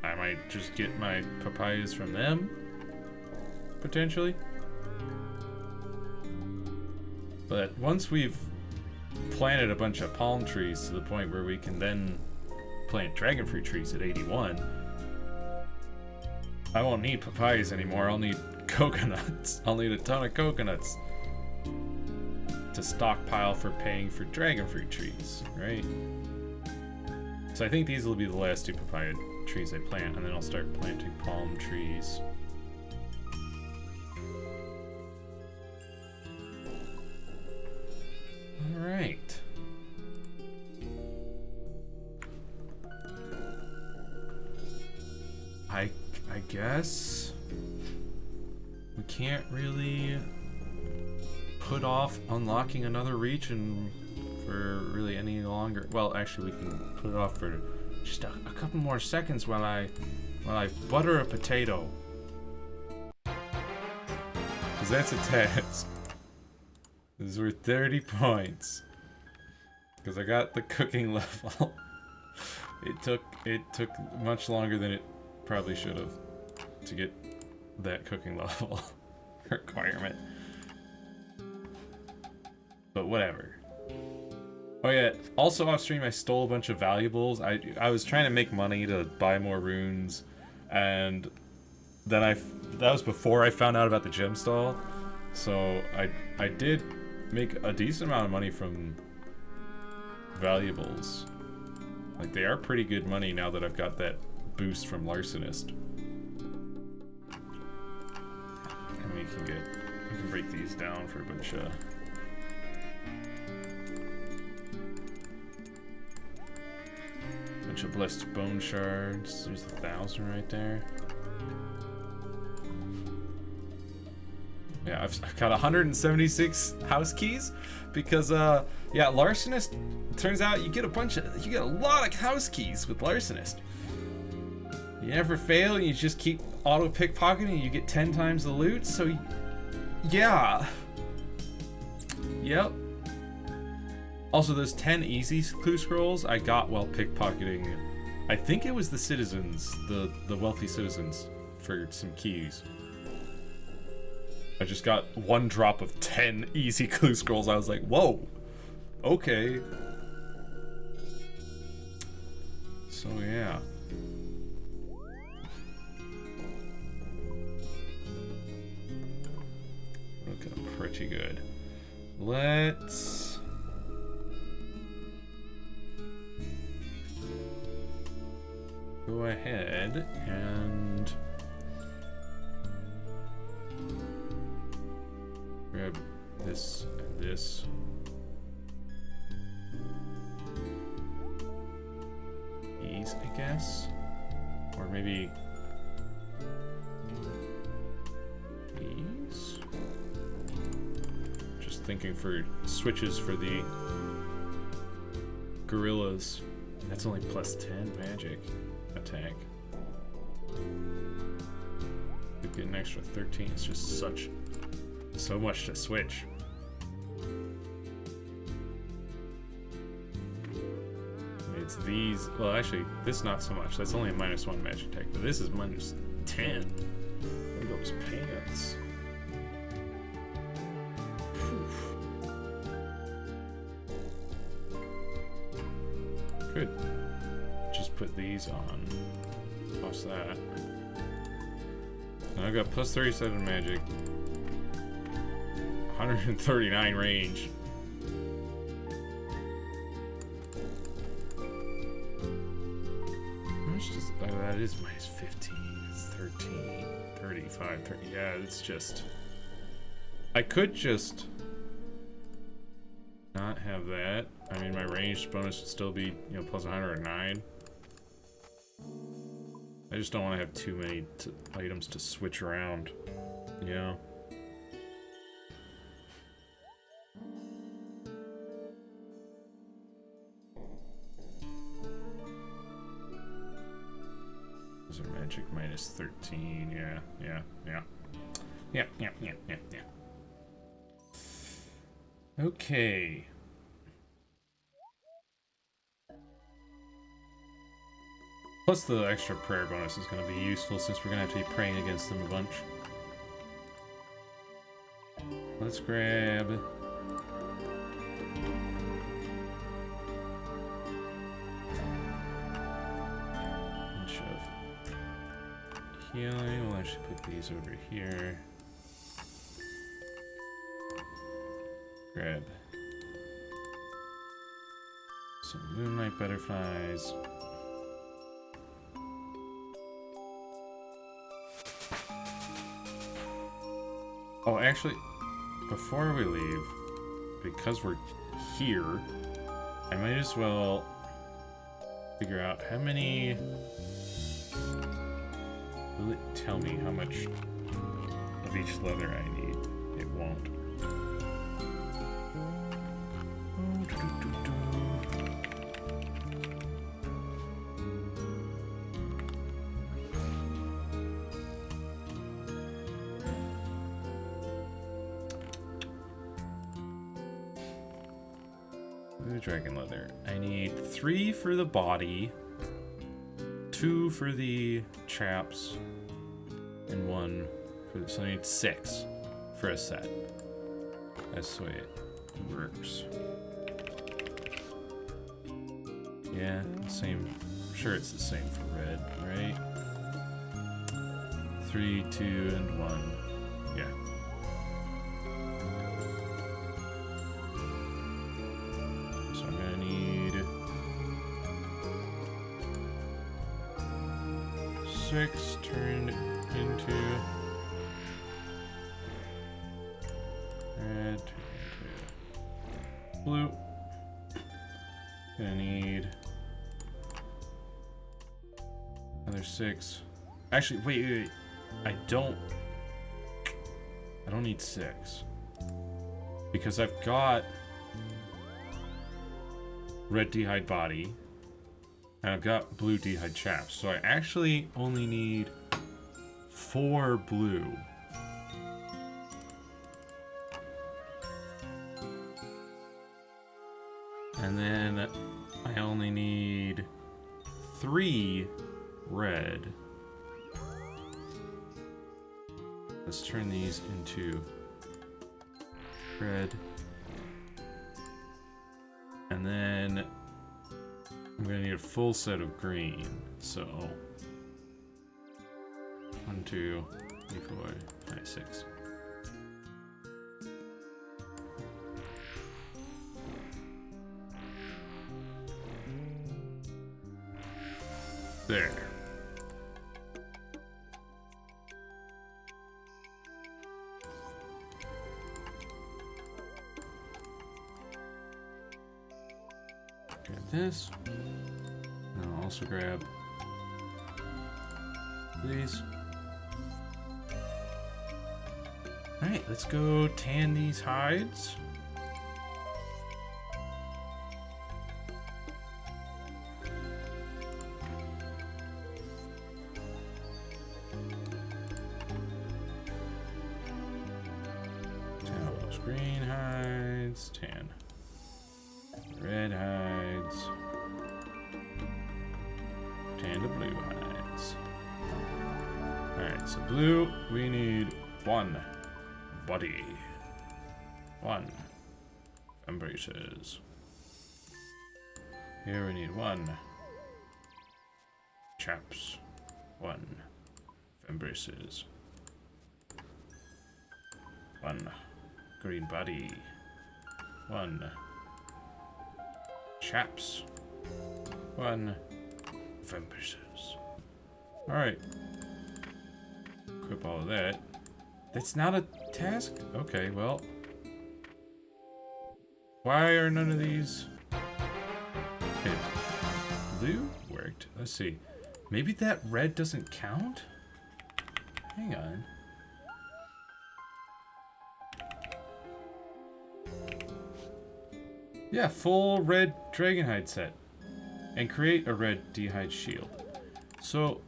I might just get my papayas from them, potentially. But once we've planted a bunch of palm trees to the point where we can then plant dragon fruit trees at 81, I won't need papayas anymore. I'll need coconuts. I'll need a ton of coconuts to stockpile for paying for dragon fruit trees, right? So I think these will be the last 2 papaya trees I plant, and then I'll start planting palm trees. Alright. I guess we can't really put off unlocking another region for really any longer. Well, actually, we can put it off for just a couple more seconds while I butter a potato. Because that's a task. This is worth 30 points. Because I got the cooking level. It took much longer than it probably should have to get that cooking level requirement. But whatever. Oh yeah, also off stream I stole a bunch of valuables. I was trying to make money to buy more runes, and then that was before I found out about the gem stall. So I did make a decent amount of money from valuables. Like, they are pretty good money now that I've got that boost from Larcenist. And we can break these down for a bunch of blessed bone shards. There's 1,000 right there. Yeah, I've got 176 house keys because yeah, Larcenist, turns out you get a lot of house keys with Larcenist. You never fail, you just keep auto pickpocketing and you get 10 times the loot, so yeah. Yep. Also, those 10 easy clue scrolls I got while pickpocketing, I think it was the citizens, the wealthy citizens, for some keys. I just got 1 drop of 10 easy clue scrolls. I was like, whoa, okay. So yeah. Looking pretty good. Let's go ahead and grab this and this. These, I guess. Or maybe these. Just thinking for switches for the gorillas. That's only plus 10 magic attack. Could get an extra 13. It's just so much to switch. It's these. Well, actually, this not so much. That's only a -1 magic attack, but this is -10. There goes pants. Could just put these on. Plus that. And I've got plus 37 magic, 139 range. Oh, that is -15. It's 13, 35, 30. Yeah, it's just. I could just not have that. I mean, my ranged bonus would still be, you know, plus 109. I just don't want to have too many items to switch around, you know? Those are magic -13, yeah. Okay. Plus the extra prayer bonus is going to be useful since we're going to have to be praying against them a bunch. Let's grab... bunch of healing. We'll actually put these over here. Grab some moonlight butterflies. Oh, actually, before we leave, because we're here, I might as well figure out how many... Will it tell me how much of each leather I need? It won't. Dragon leather. I need 3 for the body, 2 for the chaps, and 1 for the... So I need 6 for a set. That's the way it works. Yeah, same. I'm sure it's the same for red, right? 3, 2, and 1. Yeah. So I'm gonna need 6 turned into red, turned into blue. Gonna need another 6. Actually, wait. I don't need 6 because I've got red d'hide body and I've got blue d'hide chaps, so I actually only need 4 blue. And then I only need 3 red. Let's turn these into red. And then I'm gonna need a full set of green. So 1, 2, 3, 4, 5, 6. There. Grab this. And I'll also grab these. Alright, let's go tan these hides. Tan all those green hides, tan red hides, tan the blue hides. Alright, so blue, we need 1 body, 1 embraces. Here we need 1 chaps, 1 embraces, 1 green body, 1 chaps, 1 embraces. Alright. Equip all of that. That's not a task? Okay, well. Why are none of these? Okay, blue worked. Let's see. Maybe that red doesn't count? Hang on. Yeah, full red dragonhide set. And create a red d'hide shield. So,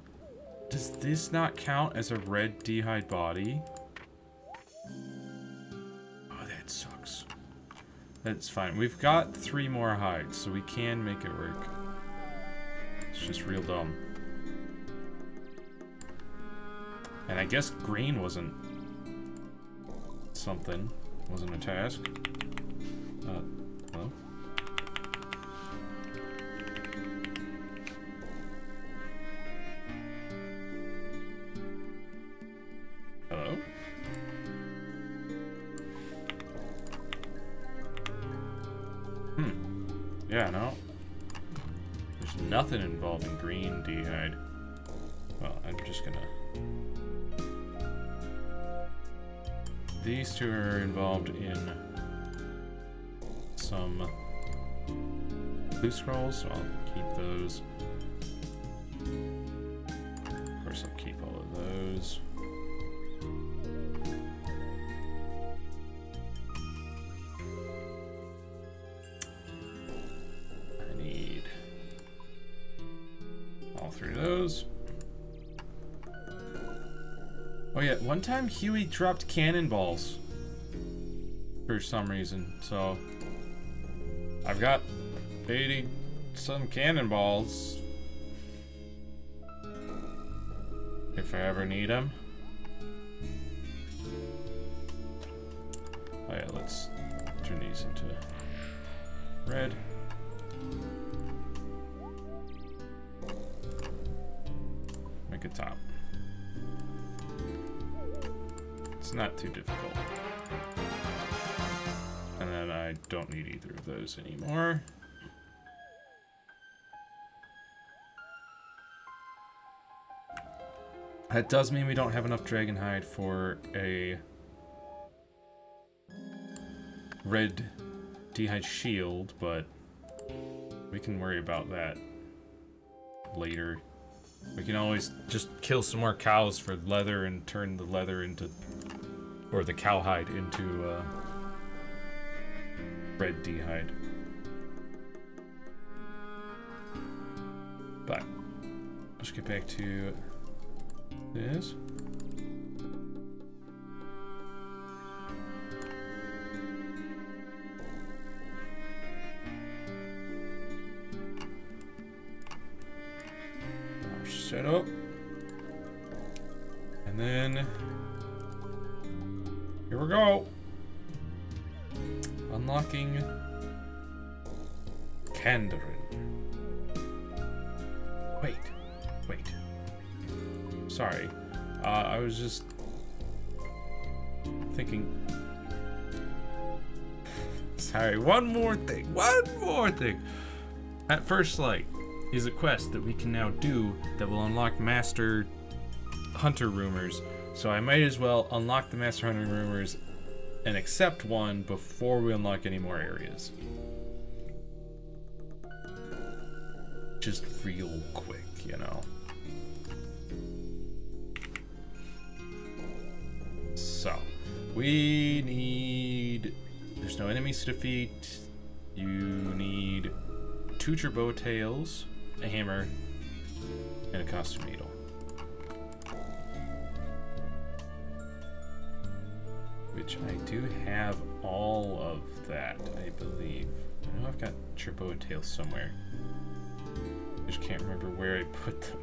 does this not count as a red d'hide body? Oh, that sucks. That's fine. We've got 3 more hides, so we can make it work. It's just real dumb. And I guess green wasn't something. Wasn't a task. Hello? Hello? Yeah, no. There's nothing involving green d'hide. Well, I'm just gonna... These 2 are involved in some blue scrolls, so I'll keep those. Of course, I'll keep all of those. I need all 3 of those. Oh yeah, one time Huey dropped cannonballs for some reason, so I've got 80 some cannonballs if I ever need them. Oh yeah, let's turn these into red. Make a top. It's not too difficult. And then I don't need either of those anymore. That does mean we don't have enough dragonhide for a red d'hide shield, but we can worry about that later. We can always just kill some more cows for leather and turn the leather into, or the cowhide into red d'hide. But let's get back to this. Set up, and then Here we go. Unlocking Kandarin. Wait. Sorry. I was just thinking. Sorry, one more thing. At First Light is a quest that we can now do that will unlock Master Hunter Rumors. So I might as well unlock the Master Hunter Rumors and accept one before we unlock any more areas. Just real quick, you know. So, we need... There's no enemies to defeat. You need 2 turbo tails, a hammer, and a costume needle. Which I do have all of that, I believe. I know I've got turbo tails somewhere. I just can't remember where I put them.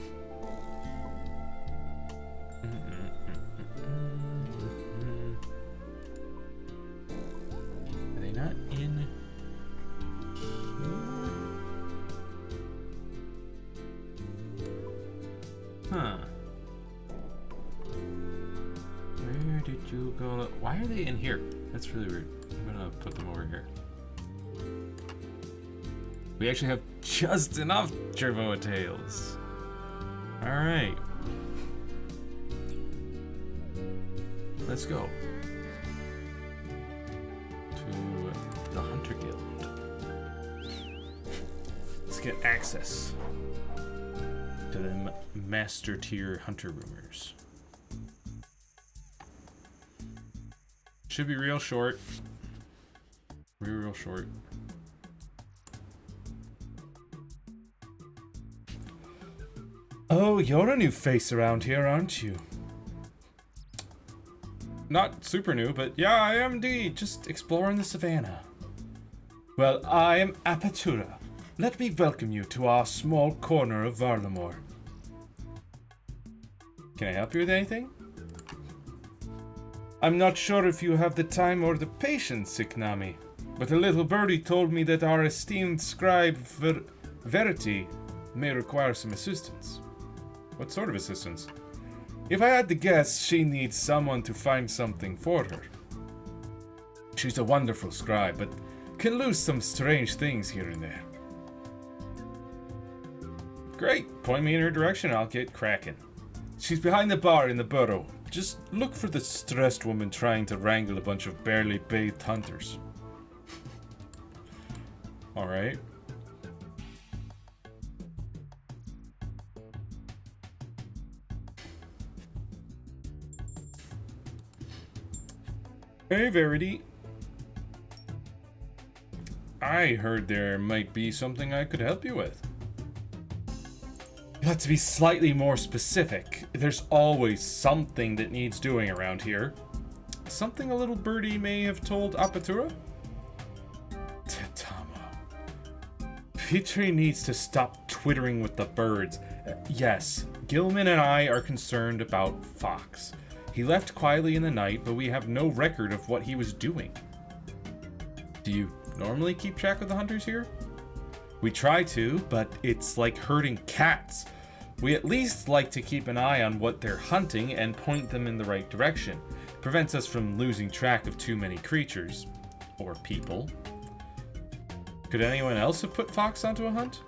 Are they not in here? Huh. Where did you go? Why are they in here? That's really weird. I'm gonna put them over here. We actually have just enough turbo tails. Alright. Let's go to the Hunter Guild. Let's get access to the Master Tier Hunter Rumors. Should be real short. Real short. Oh, you're a new face around here, aren't you? Not super new, but yeah, I am indeed. Just exploring the savannah. Well, I am Apatura. Let me welcome you to our small corner of Varlamore. Can I help you with anything? I'm not sure if you have the time or the patience, Iknami, but a little birdie told me that our esteemed scribe Verity may require some assistance. What sort of assistance? If I had to guess, she needs someone to find something for her. She's a wonderful scribe, but can lose some strange things here and there. Great, point me in her direction, I'll get cracking. She's behind the bar in the burrow. Just look for the stressed woman trying to wrangle a bunch of barely bathed hunters. Alright. Hey, Verity. I heard there might be something I could help you with. You have to be slightly more specific. There's always something that needs doing around here. Something a little birdie may have told Apatura? Tetama. Petrie needs to stop twittering with the birds. Yes, Gilman and I are concerned about Fox. He left quietly in the night, but we have no record of what he was doing. Do you normally keep track of the hunters here? We try to, but it's like herding cats. We at least like to keep an eye on what they're hunting and point them in the right direction. It prevents us from losing track of too many creatures. Or people. Could anyone else have put Fox onto a hunt?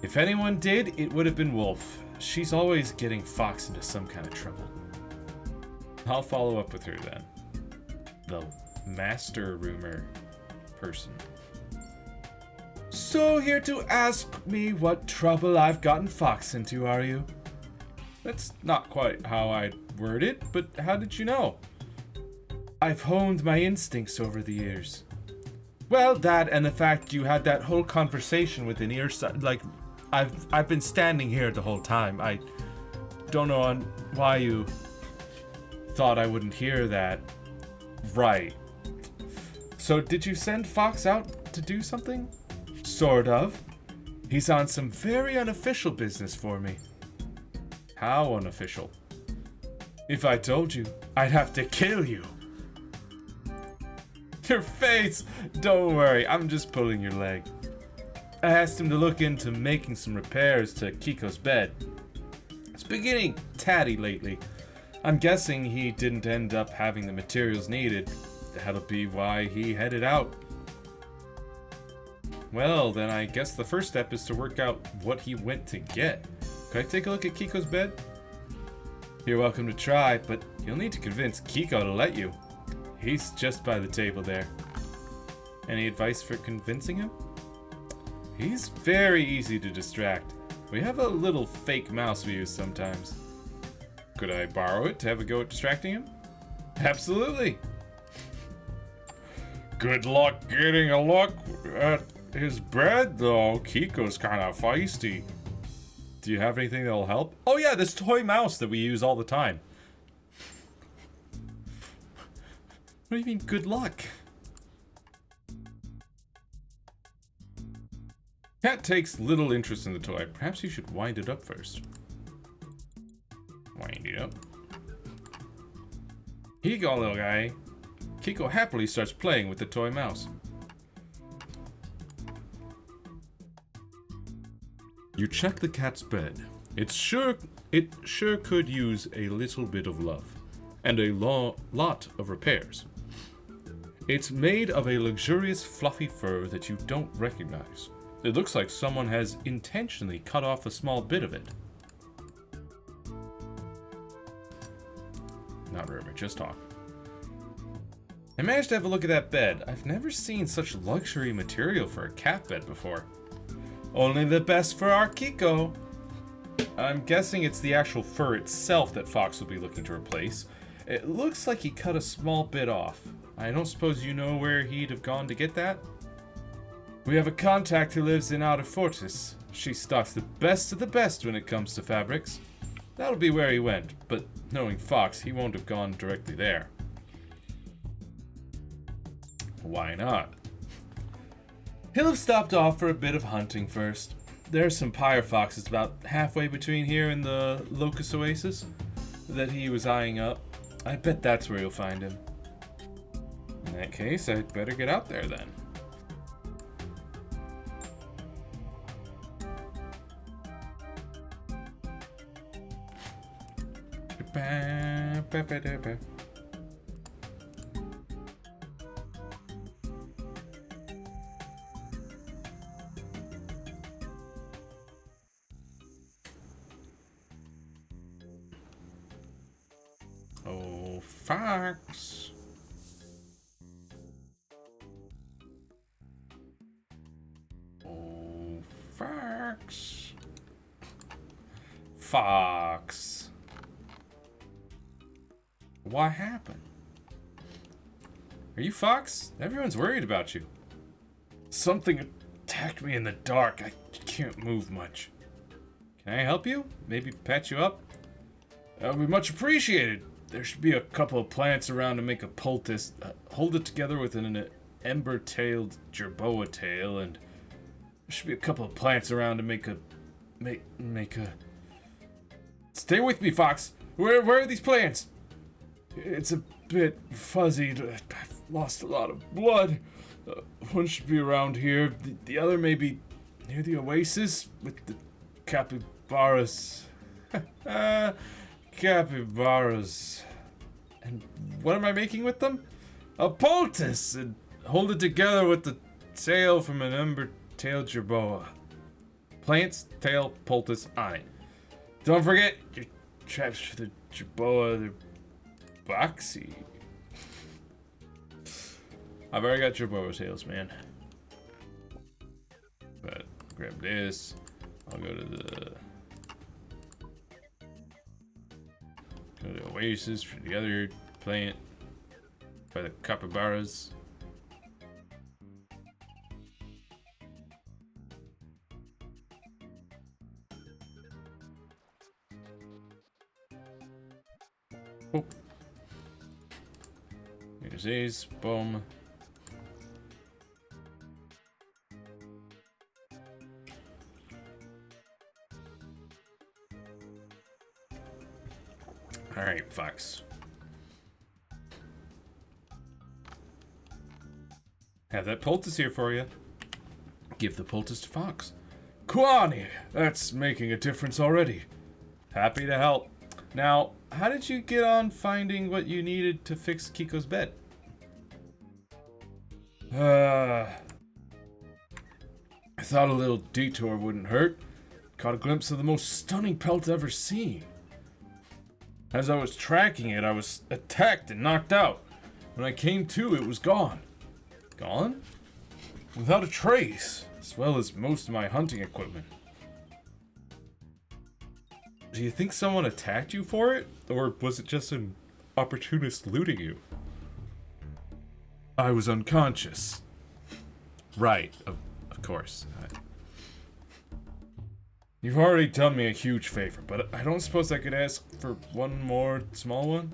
If anyone did, it would have been Wolf. She's always getting Fox into some kind of trouble. I'll follow up with her then. The Master Rumor person. So here to ask me what trouble I've gotten Fox into, are you? That's not quite how I'd word it, but how did you know? I've honed my instincts over the years. Well, that and the fact you had that whole conversation with an earshot, like, I've been standing here the whole time. I don't know on why you thought I wouldn't hear that. Right. So did you send Fox out to do something? Sort of. He's on some very unofficial business for me. How unofficial? If I told you, I'd have to kill you. Your face! Don't worry, I'm just pulling your leg. I asked him to look into making some repairs to Kiko's bed. It's beginning tatty lately. I'm guessing he didn't end up having the materials needed. That'll be why he headed out. Well, then I guess the first step is to work out what he went to get. Could I take a look at Kiko's bed? You're welcome to try, but you'll need to convince Kiko to let you. He's just by the table there. Any advice for convincing him? He's very easy to distract. We have a little fake mouse we use sometimes. Could I borrow it to have a go at distracting him? Absolutely. Good luck getting a look at his bed, though. Kiko's kind of feisty. Do you have anything that'll help? Oh yeah, this toy mouse that we use all the time. What do you mean, good luck? Cat takes little interest in the toy. Perhaps you should wind it up first. Wind it up. Here you go, little guy. Kiko happily starts playing with the toy mouse. You check the cat's bed. It sure could use a little bit of love. And a lot of repairs. It's made of a luxurious fluffy fur that you don't recognize. It looks like someone has intentionally cut off a small bit of it. Not rumor, just talk. I managed to have a look at that bed. I've never seen such luxury material for a cat bed before. Only the best for our Kiko. I'm guessing it's the actual fur itself that Fox will be looking to replace. It looks like he cut a small bit off. I don't suppose you know where he'd have gone to get that? We have a contact who lives in Outer Fortress. She stocks the best of the best when it comes to fabrics. That'll be where he went, but knowing Fox, he won't have gone directly there. Why not? He'll have stopped off for a bit of hunting first. There's some pyre foxes about halfway between here and the Locust Oasis that he was eyeing up. I bet that's where you'll find him. In that case, I'd better get out there then. Oh, Fox. Oh, Fox. Fox. What happened? Are you Fox? Everyone's worried about you. Something attacked me in the dark. I can't move much. Can I help you? Maybe patch you up? That would be much appreciated. There should be a couple of plants around to make a poultice. Hold it together with an ember-tailed jerboa tail, and there should be a couple of plants around to make a... Stay with me, Fox. Where are these plants? It's a bit fuzzy. I've lost a lot of blood. One should be around here. The other may be near the oasis with the capybaras. Capybaras. And what am I making with them? A poultice! And hold it together with the tail from an ember-tailed jerboa. Plants, tail, poultice on it. Don't forget your traps for the jerboa. They're boxy. I've already got jerboa tails, man. But grab this. I'll go to the oasis for the other plant by the capybaras. Oh. Here's these. Boom. Alright, Fox. Have that poultice here for you. Give the poultice to Fox. Kwani, that's making a difference already. Happy to help. Now, how did you get on finding what you needed to fix Kiko's bed? I thought a little detour wouldn't hurt. Caught a glimpse of the most stunning pelt ever seen. As I was tracking it, I was attacked and knocked out. When I came to, it was gone. Gone? Without a trace, as well as most of my hunting equipment. Do you think someone attacked you for it? Or was it just an opportunist looting you? I was unconscious. Right, of course. You've already done me a huge favor, but I don't suppose I could ask for one more small one?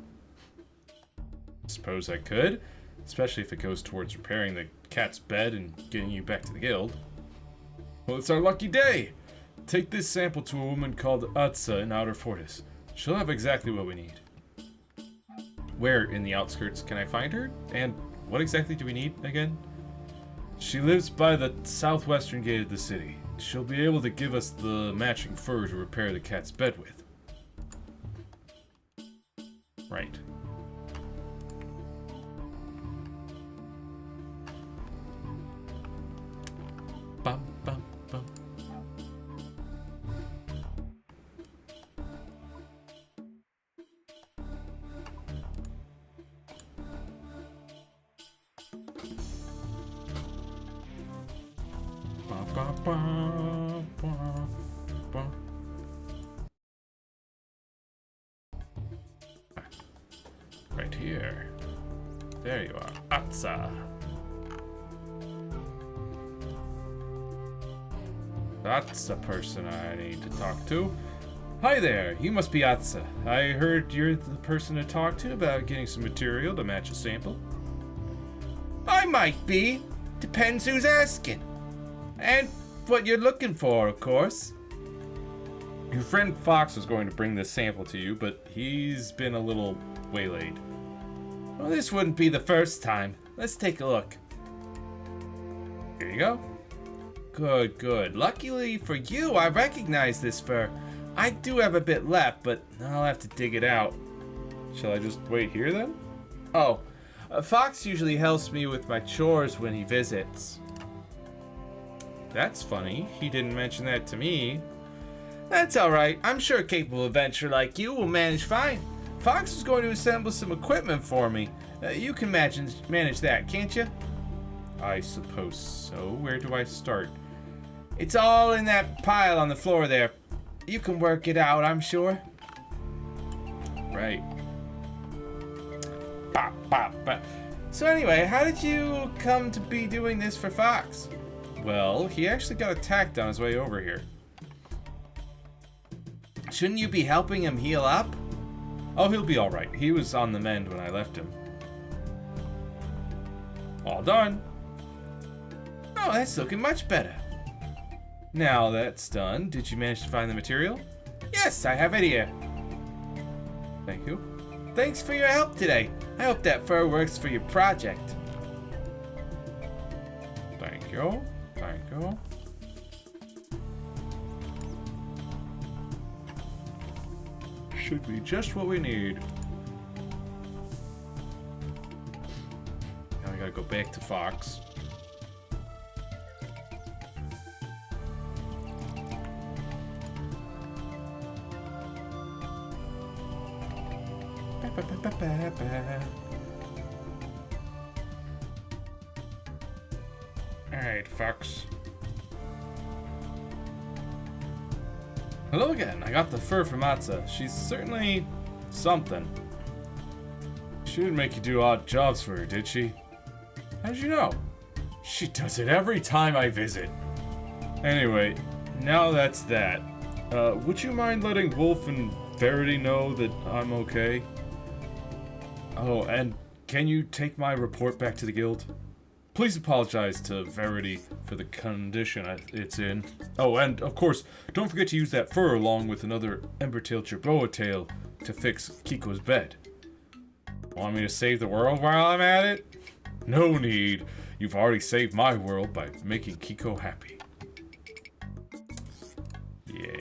Suppose I could, especially if it goes towards repairing the cat's bed and getting you back to the guild. Well, it's our lucky day! Take this sample to a woman called Atsa in Outer Fortis. She'll have exactly what we need. Where in the outskirts can I find her? And what exactly do we need again? She lives by the southwestern gate of the city. She'll be able to give us the matching fur to repair the cat's bed with. Right. Bum, bum, bum. Right here. There you are. Atsa. That's the person I need to talk to. Hi there, you must be Atsa. I heard you're the person to talk to about getting some material to match a sample. I might be. Depends who's asking. And what you're looking for, of course. Your friend Fox was going to bring this sample to you, but he's been a little waylaid. Well, this wouldn't be the first time. Let's take a look. Here you go. Good, good. Luckily for you, I recognize this fur. I do have a bit left, but I'll have to dig it out. Shall I just wait here then? Oh, Fox usually helps me with my chores when he visits. That's funny. He didn't mention that to me. That's alright. I'm sure a capable adventurer like you will manage fine. Fox is going to assemble some equipment for me. You can manage that, can't you? I suppose so. Where do I start? It's all in that pile on the floor there. You can work it out, I'm sure. Right. Bop, bop, bop. So anyway, how did you come to be doing this for Fox? Well, he actually got attacked on his way over here. Shouldn't you be helping him heal up? Oh, he'll be alright. He was on the mend when I left him. All done. Oh, that's looking much better. Now that's done, did you manage to find the material? Yes, I have it here. Thank you. Thanks for your help today. I hope that fur works for your project. Thank you. Thank you. Should be just what we need. Now we gotta go back to Fox. Alright, Fox. Hello again. I got the fur from Atsa. She's certainly something. She didn't make you do odd jobs for her, did she? How'd you know? She does it every time I visit. Anyway, now that's that. Would you mind letting Wolf and Verity know that I'm okay? Oh, and can you take my report back to the guild? Please apologize to Verity for the condition it's in. Oh, and of course, don't forget to use that fur along with another Embertail Jerboa tail to fix Kiko's bed. Want me to save the world while I'm at it? No need. You've already saved my world by making Kiko happy. Yeah.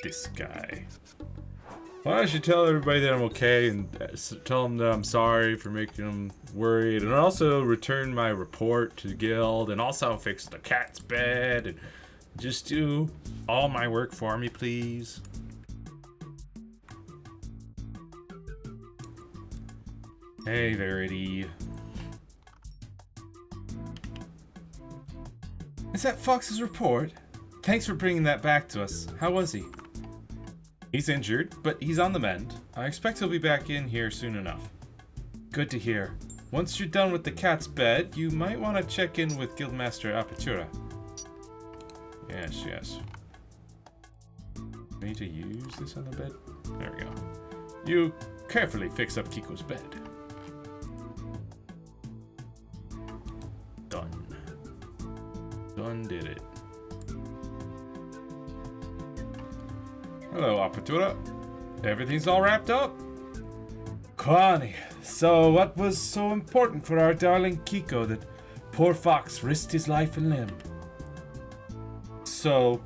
This guy. Why don't you tell everybody that I'm okay and tell them that I'm sorry for making them worried, and also return my report to the guild, and also fix the cat's bed, and just do all my work for me, please. Hey, Verity. Is that Fox's report? Thanks for bringing that back to us. How was he? He's injured, but he's on the mend. I expect he'll be back in here soon enough. Good to hear. Once you're done with the cat's bed, you might want to check in with Guildmaster Apertura. Yes. Need to use this on the bed? There we go. You carefully fix up Kiko's bed. Done did it. Hello, Apertura. Everything's all wrapped up? Connie, so what was so important for our darling Kiko that poor Fox risked his life and limb? So,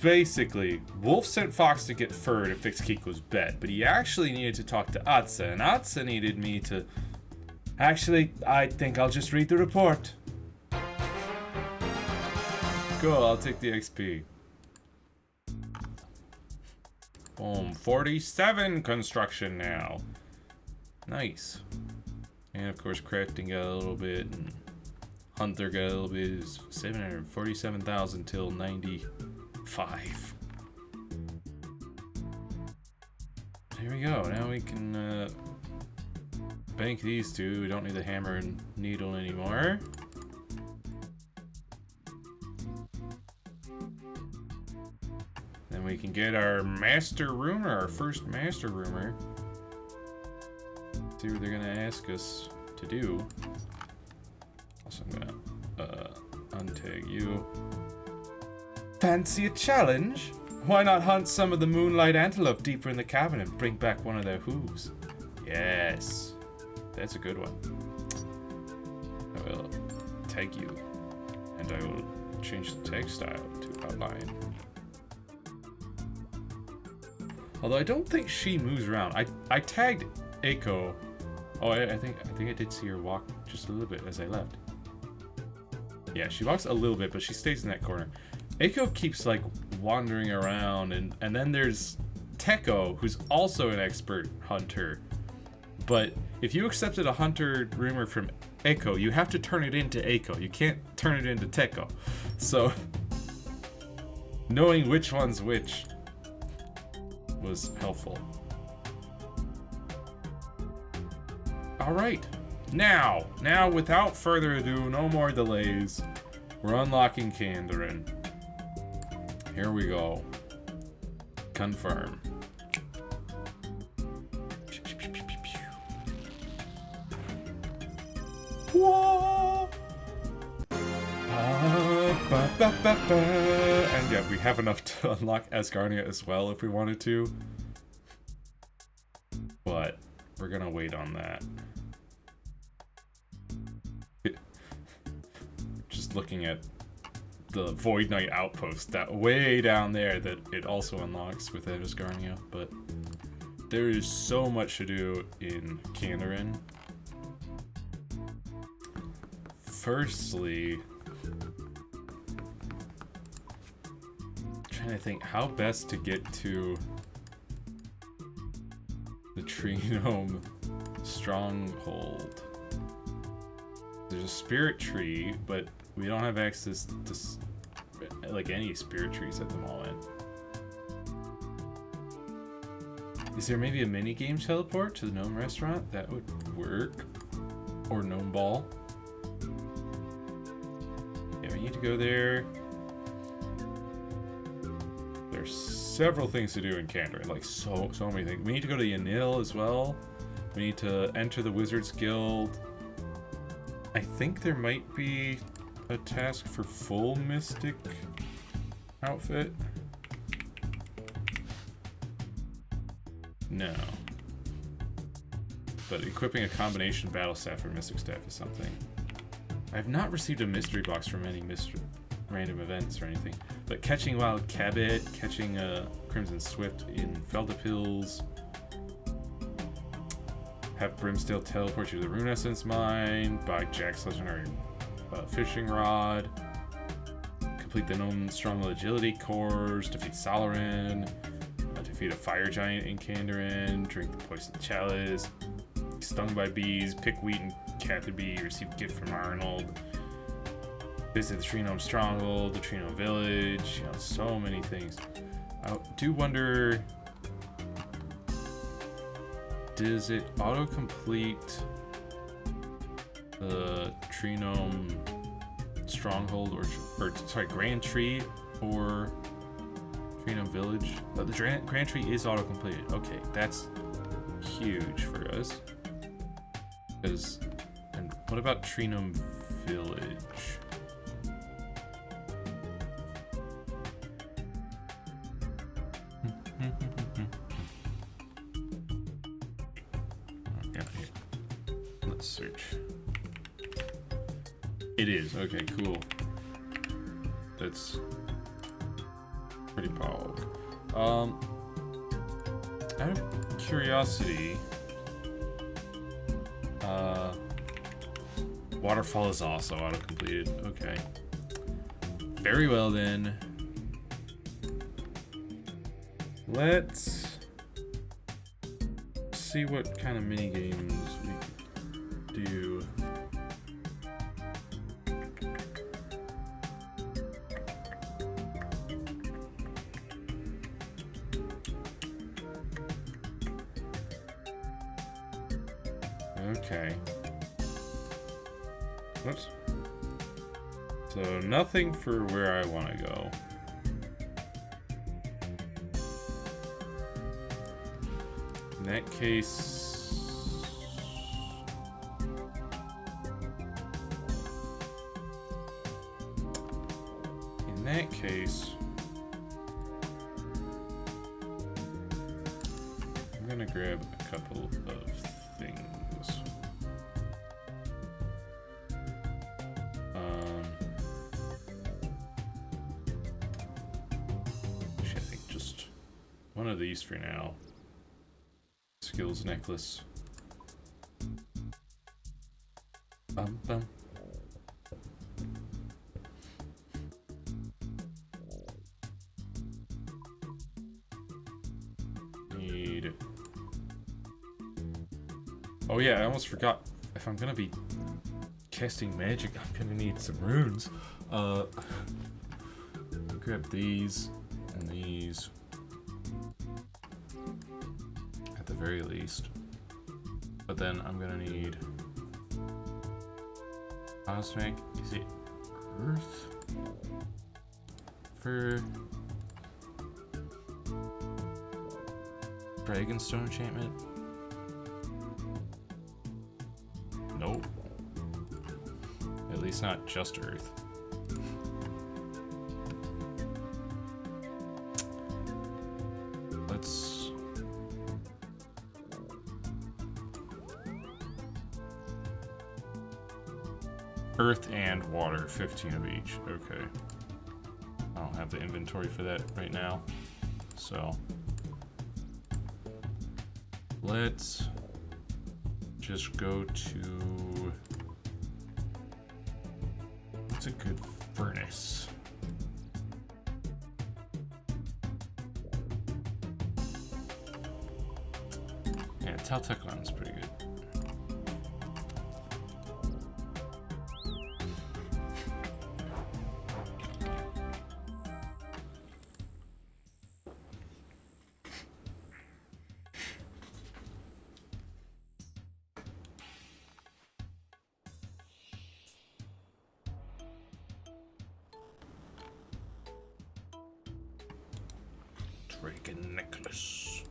basically, Wolf sent Fox to get fur to fix Kiko's bed, but he actually needed to talk to Atsa, and Atsa needed me to... Actually, I think I'll just read the report. Cool, I'll take the XP. Boom, 47 construction now. Nice. And of course, crafting got a little bit, and Hunter got a little bit. Is 747,000 till 95. Here we go. Now we can bank these two. We don't need the hammer and needle anymore. Then we can get our master roomer, our first master roomer. See what they're gonna ask us to do. Also, I'm gonna untag you. Fancy a challenge? Why not hunt some of the moonlight antelope deeper in the cavern and bring back one of their hooves? Yes, that's a good one. I will tag you, and I will change the tag style to outline. Although I don't think she moves around. I tagged Eiko. Oh, I think I did see her walk just a little bit as I left. Yeah, she walks a little bit, but she stays in that corner. Eiko keeps like wandering around, and then there's Teko, who's also an expert hunter. But if you accepted a hunter rumor from Eiko, you have to turn it into Eiko. You can't turn it into Teko. So knowing which one's which was helpful. Alright, now without further ado, no more delays, we're unlocking Kandarin. Here we go. Confirm. Whoa! And yeah, we have enough to unlock Asgarnia as well if we wanted to. But we're gonna wait on that. Just looking at the Void Knight outpost, that way down there that it also unlocks with Asgarnia, but there is so much to do in Kandarin. Firstly, trying to think how best to get to the Tree Gnome stronghold. There's a spirit tree, but we don't have access to like any spirit trees at the moment. Is there maybe a mini game teleport to the gnome restaurant? That would work. Or gnome ball. Yeah, we need to go there. There's several things to do in Kandarin, like so many things. We need to go to Yanil as well. We need to enter the Wizards Guild. I think there might be a task for full Mystic outfit. No. but equipping a combination battle staff or mystic staff is something. I have not received a mystery box from any random events or anything, but catching Wild Cabot, catching Crimson Swift in Feldapils, have Brimsteel teleport you to the Rune Essence Mine, buy Jack's Legendary Fishing Rod, complete the Gnome Stronghold Agility Cores, defeat Solarin, defeat a Fire Giant in Kandarin, drink the Poison Chalice, stung by bees, pick wheat and Catherby, receive gift from Arnold, visit the Tree Gnome Stronghold, the Tree Gnome Village, you know, so many things. I do wonder, does it autocomplete the Tree Gnome Stronghold or sorry, Grand Tree or Tree Gnome Village? The Grand Tree is autocompleted. Okay, that's huge for us. And what about Tree Gnome Village? Let's search. It is. Okay, cool. That's pretty powerful. Out of curiosity, Waterfall is also auto-completed. Okay. Very well then. Let's see what kind of mini games we do. Okay. Whoops. So nothing for where I want to go. In that case, I'm gonna grab a couple of things. I think just one of these for now. Skills necklace. Bum bum. Need. Oh yeah, I almost forgot. If I'm gonna be casting magic, I'm gonna need some runes. Grab these and these. At the very least. But then I'm gonna need Cosmic, is it Earth? For Dragonstone enchantment? Nope. At least not just Earth. Let's Earth and water, 15 of each. Okay. I don't have the inventory for that right now. So let's just go to, what's a good furnace? Yeah, Taltekwan's pretty good. Dragon necklace.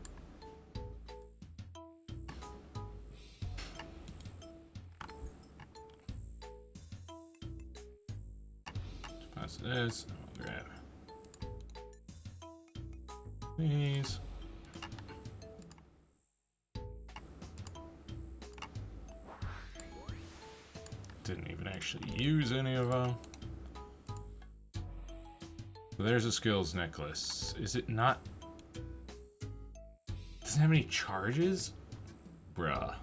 Pass this. I'll grab these. Didn't even actually use any of them. So there's a skills necklace. Is it not? Doesn't have any charges? Bruh.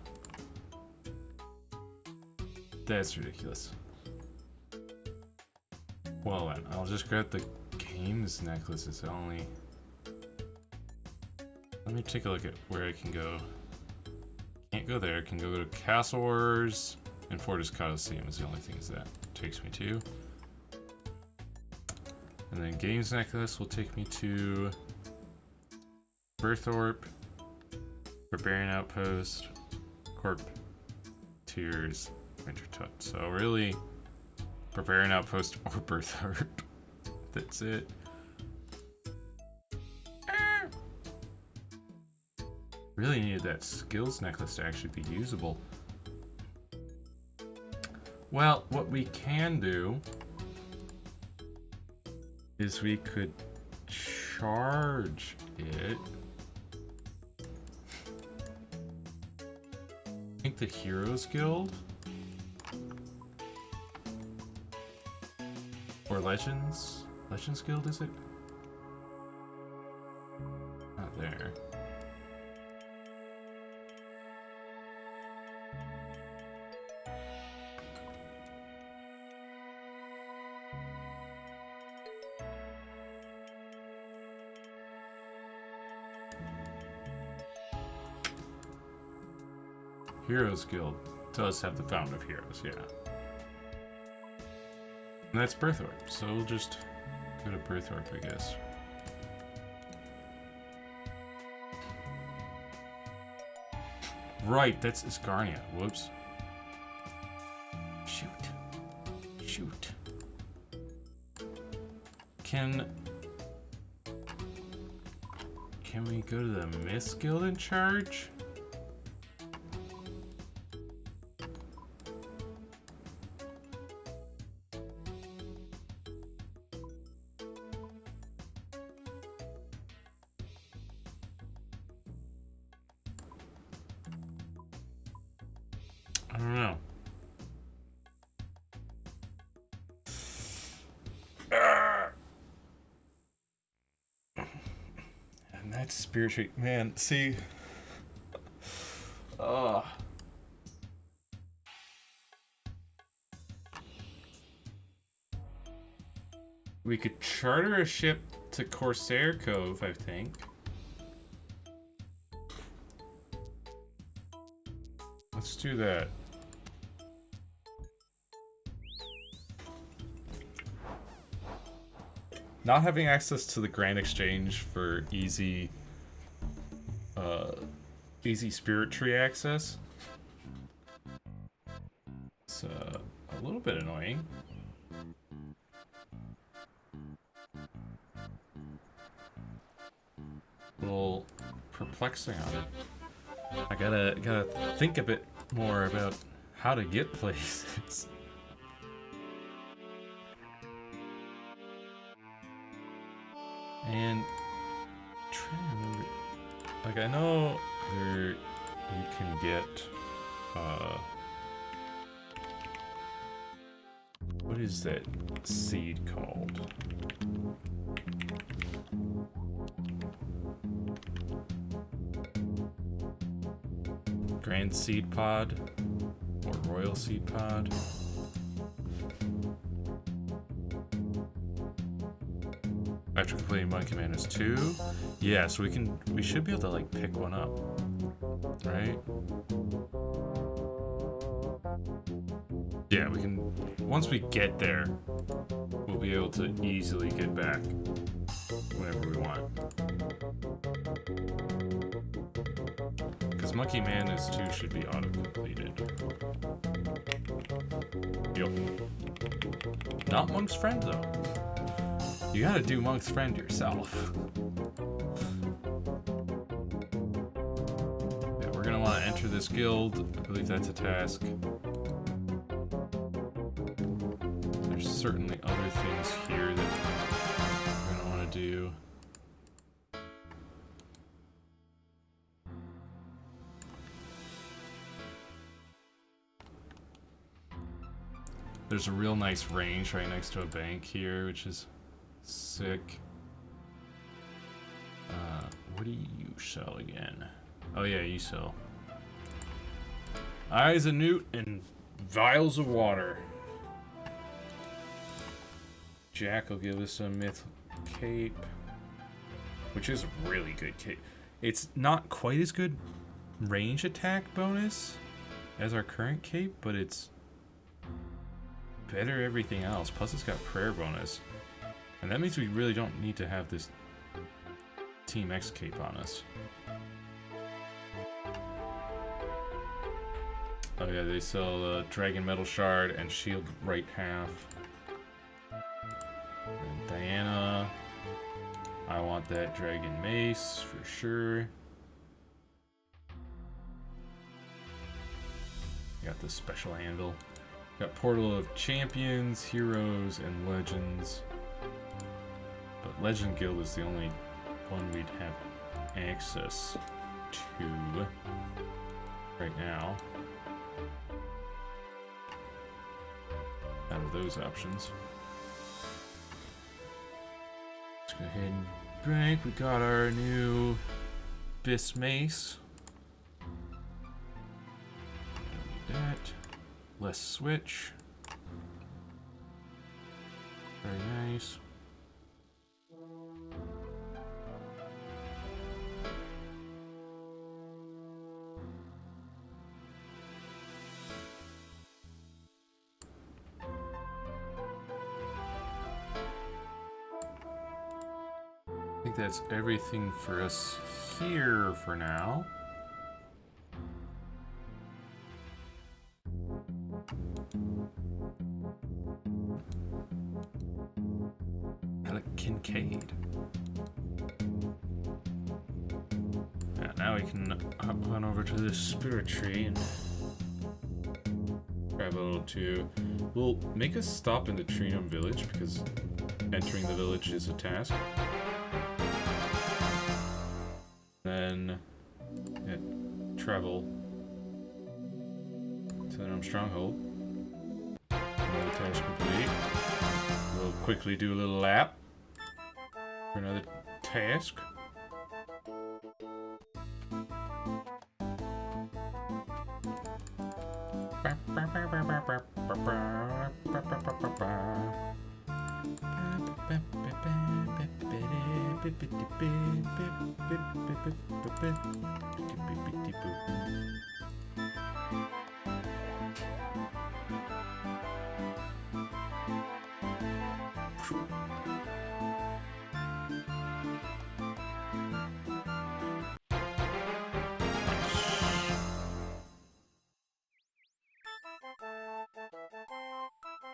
That's ridiculous. Well then, I'll just grab the games necklace. It's only... Let me take a look at where I can go. Can't go there. Can go to Castle Wars and Fortis Coliseum is the only things that takes me to. And then games necklace will take me to Berthorpe, Barbarian Outpost, Corp, Tears, Wintertut. So really, Barbarian Outpost or Berthorpe. That's it. Really needed that skills necklace to actually be usable. Well, what we can do is we could charge it. I think the Heroes Guild or Legends Guild, is it? Not there. Heroes Guild does have the Fountain of Heroes, yeah. And that's Berthorpe, so we'll just go to Berthorpe, I guess. Right, that's Iscarnia. Whoops. Shoot. Can we go to the Mist Guild and charge? I don't know. And that's spirit tree. Man, see. We could charter a ship to Corsair Cove, I think. Let's do that. Not having access to the Grand Exchange for easy spirit tree access. It's a little bit annoying. A little perplexing on it. I gotta think a bit more about how to get places. And trying to remember, like I know there you can get what is that seed called? Grand Seed Pod or Royal Seed Pod. After completing Monkey Madness 2, yeah, so we should be able to like pick one up, right? Yeah, we can. Once we get there, we'll be able to easily get back whenever we want. Because Monkey Madness 2 should be auto-completed. Yep. Not Monk's Friend, though. You gotta do Monk's Friend yourself. Yeah, we're gonna want to enter this guild. I believe that's a task. There's certainly other things here that we're gonna want to do. There's a real nice range right next to a bank here, which is sick. What do you sell again? Oh yeah, you sell eyes of newt and vials of water. Jack will give us a myth cape, which is a really good cape. It's not quite as good range attack bonus as our current cape, but it's better everything else. Plus it's got prayer bonus. And that means we really don't need to have this Team X cape on us. Oh yeah, they sell Dragon Metal Shard and Shield right half. And Diana, I want that Dragon Mace for sure. Got the special handle. Got Portal of Champions, Heroes, and Legends. But Legend Guild is the only one we'd have access to right now. Out of those options. Let's go ahead and break. We got our new Bis Mace. Don't need that. Less switch. Very nice. I think that's everything for us here for now. Kincaid. Yeah, now we can hop on over to this spirit tree and travel to. We'll make a stop in the Trinum village because entering the village is a task. Then travel to the Gnome Stronghold. Another task complete. We'll quickly do a little lap for another task.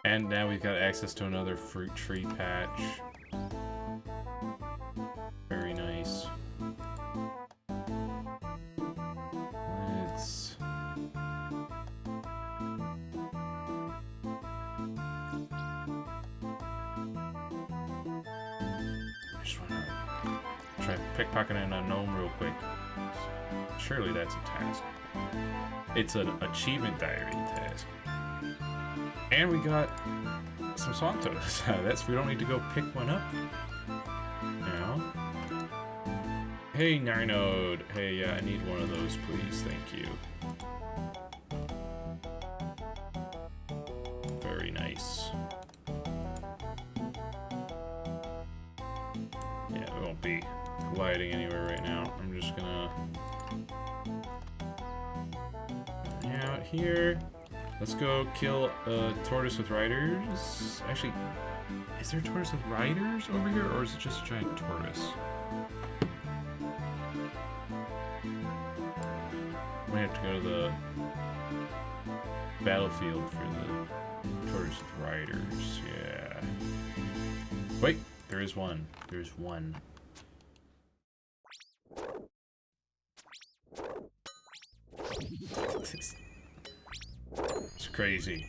And now we've got access to another fruit tree patch. Very nice. Let's... I just want to try pickpocketing a gnome real quick. Surely that's a task. It's an achievement diary task. And we got some swamp toads. We don't need to go pick one up now. Hey, Narnode. Hey, yeah, I need one of those, please. Thank you. Very nice. Yeah, we won't be gliding anywhere right now. I'm just gonna... out here. Let's go kill a tortoise with riders. Actually, is there a tortoise with riders over here, or is it just a giant tortoise? We have to go to the battlefield for the tortoise with riders. Yeah. Wait, there is one. There's one. It's crazy.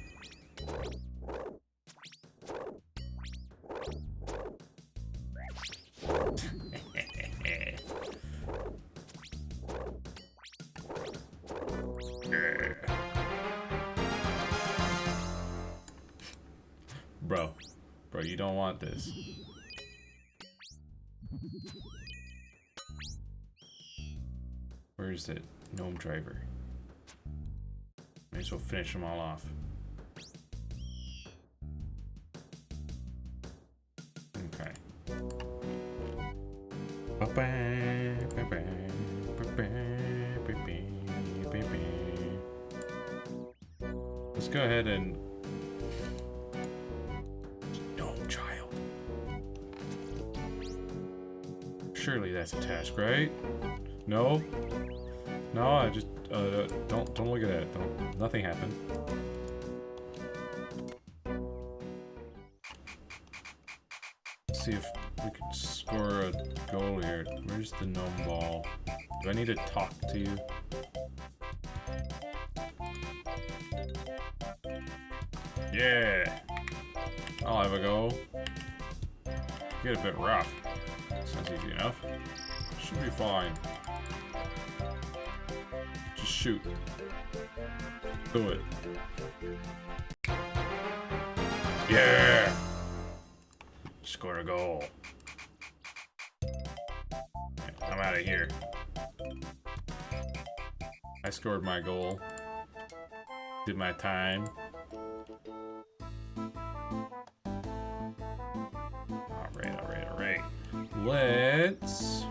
Bro, you don't want this. Where's that gnome driver? May as well finish them all off. Okay. Let's go ahead and... Gnome child. Surely that's a task, right? No? No, I just... don't look at that. Don't... Nothing happened. Let's see if we could score a goal here. Where's the gnome ball? Do I need to talk to you? Yeah! I'll have a go. Get a bit rough. Sounds easy enough. Should be fine. Just shoot. Do it. Yeah! Score a goal. I'm out of here. I scored my goal. Did my time. Alright. Let's...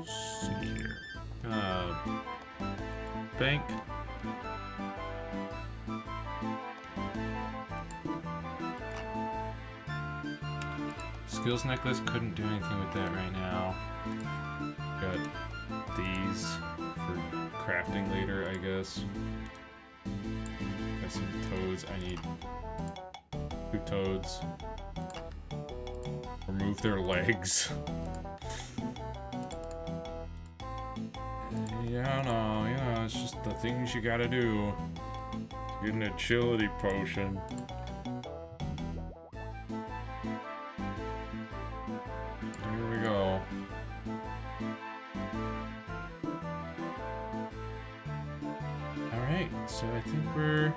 see here. Bank. Skills necklace, couldn't do anything with that right now. Got these for crafting later, I guess. Got some toads. I need 2 toads. Remove their legs. Yeah, no, you know, it's just the things you gotta do. Get an agility potion. Here we go. Alright, so I think we're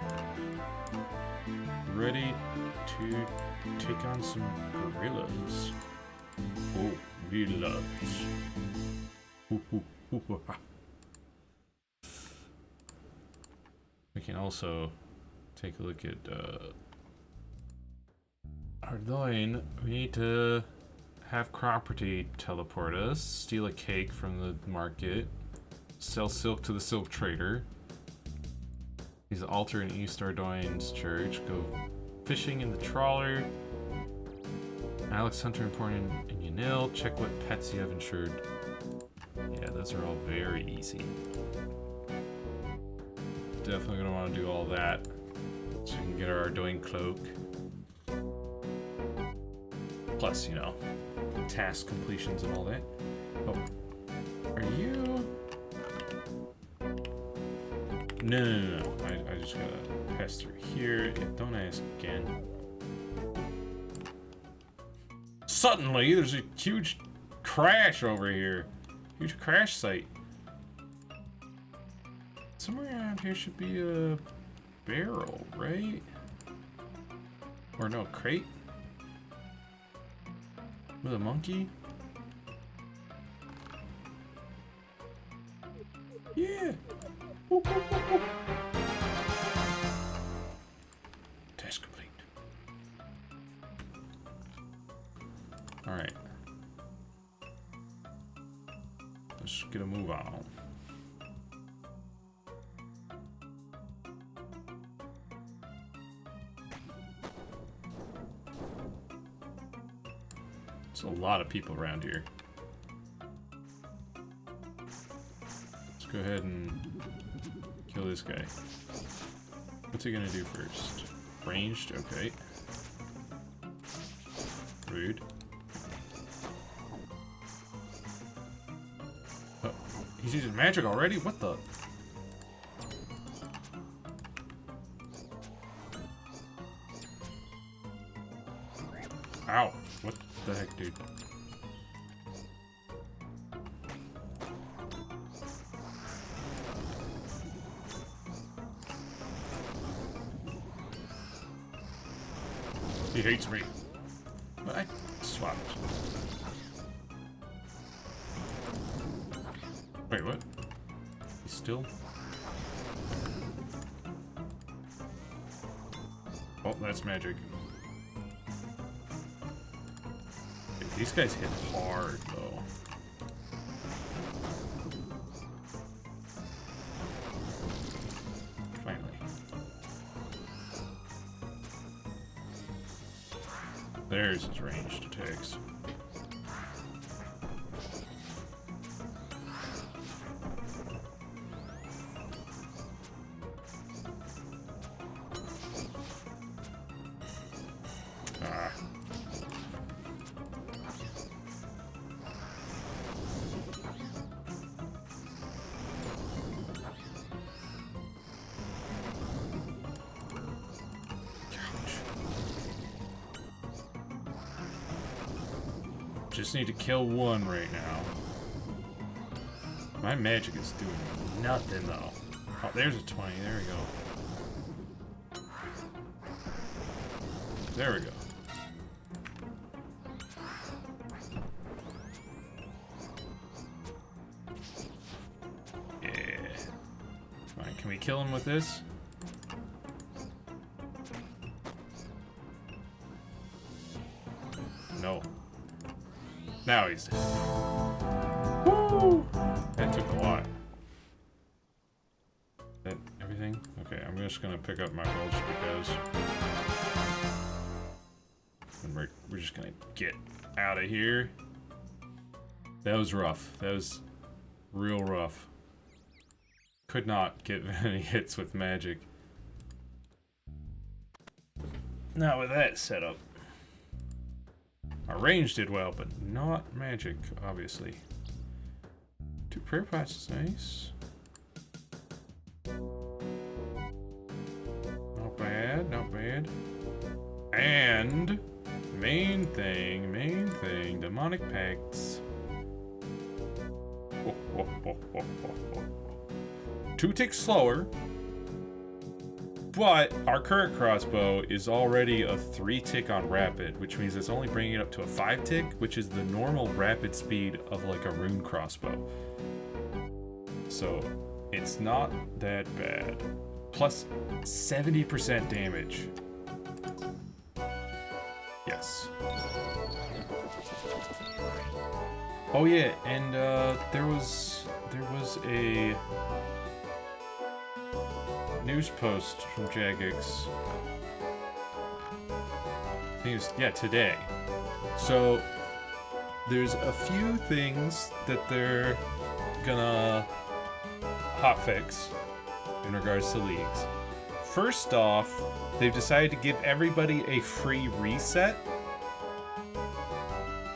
ready to take on some gorillas. Oh, gorillas. We can also take a look at Ardoin. We need to have Property teleport us, steal a cake from the market, sell silk to the silk trader. He's the altar in East Ardoin's church. Go fishing in the trawler. Alex Hunter important in Yanil. Check what pets you have insured. Yeah, those are all very easy. Definitely gonna want to do all that so we can get our Ardoin cloak. Plus, you know, task completions and all that. Oh, are you? No. I just gotta pass through here. Yeah, don't ask again. Suddenly, there's a huge crash over here. Huge crash site. Somewhere around here should be a barrel, right? Or no, crate? With a monkey? Yeah! Whoop, whoop, whoop, whoop. Task complete. Alright. Let's get a move on. There's a lot of people around here. Let's go ahead and kill this guy. What's he gonna do first? Ranged? Okay. Rude. Oh, he's using magic already? What the? Ow. What the heck, dude? He hates me. But I swapped. Wait, what? He's still... Oh, that's magic. These guys hit hard, though. Finally. There's his ranged attacks. Ah. Just need to kill one right now. My magic is doing nothing though. Oh, there's a 20. There we go. There we go. Yeah. Alright, can we kill him with this? No. Now he's dead. Woo! That took a lot. That everything? Okay, I'm just gonna pick up my bolts because and we're just gonna get out of here. That was rough. That was real rough. Could not get any hits with magic. Not with that setup. Our range did well, but not magic, obviously. 2 prayer pots is nice. Not bad, not bad. And main thing, demonic pacts. 2 ticks slower. But our current crossbow is already a 3 tick on rapid, which means it's only bringing it up to a 5 tick, which is the normal rapid speed of like a rune crossbow. So it's not that bad. Plus 70% damage. Yes. Oh yeah, and there was a news post from Jagex. I think it was, yeah, today. So there's a few things that they're gonna hotfix in regards to leagues. First off, they've decided to give everybody a free reset.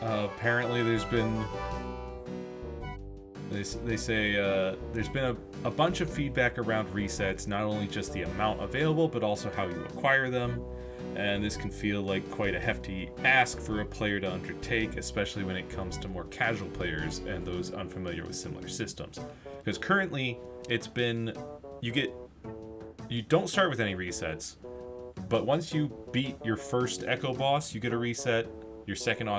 Apparently there's been They say there's been a bunch of feedback around resets, not only just the amount available, but also how you acquire them. And this can feel like quite a hefty ask for a player to undertake, especially when it comes to more casual players and those unfamiliar with similar systems. Because currently, it's been, you don't start with any resets, but once you beat your first Echo Boss, you get a reset, your second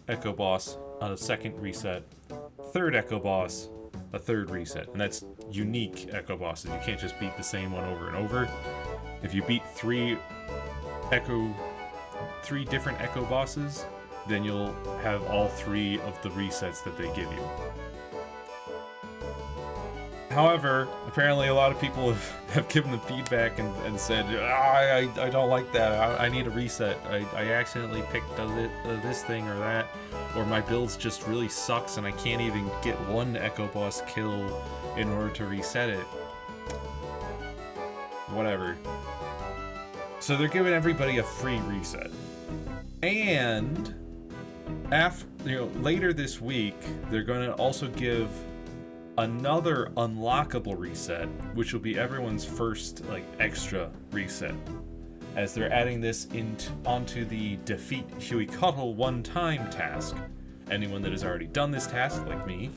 Echo Boss on a second reset, third Echo Boss, a third reset. And that's unique Echo Bosses. You can't just beat the same one over and over. If you beat three different Echo Bosses, then you'll have all 3 of the resets that they give you. However, apparently a lot of people have given them feedback and said, I don't like that, I need a reset, I accidentally picked this thing or that, or my build's just really sucks and I can't even get one Echo Boss kill in order to reset it. Whatever. So they're giving everybody a free reset. And later this week, they're going to also give another unlockable reset, which will be everyone's first extra reset, as they're adding this onto the defeat Huey Cuttle one-time task. Anyone that has already done this task, like me,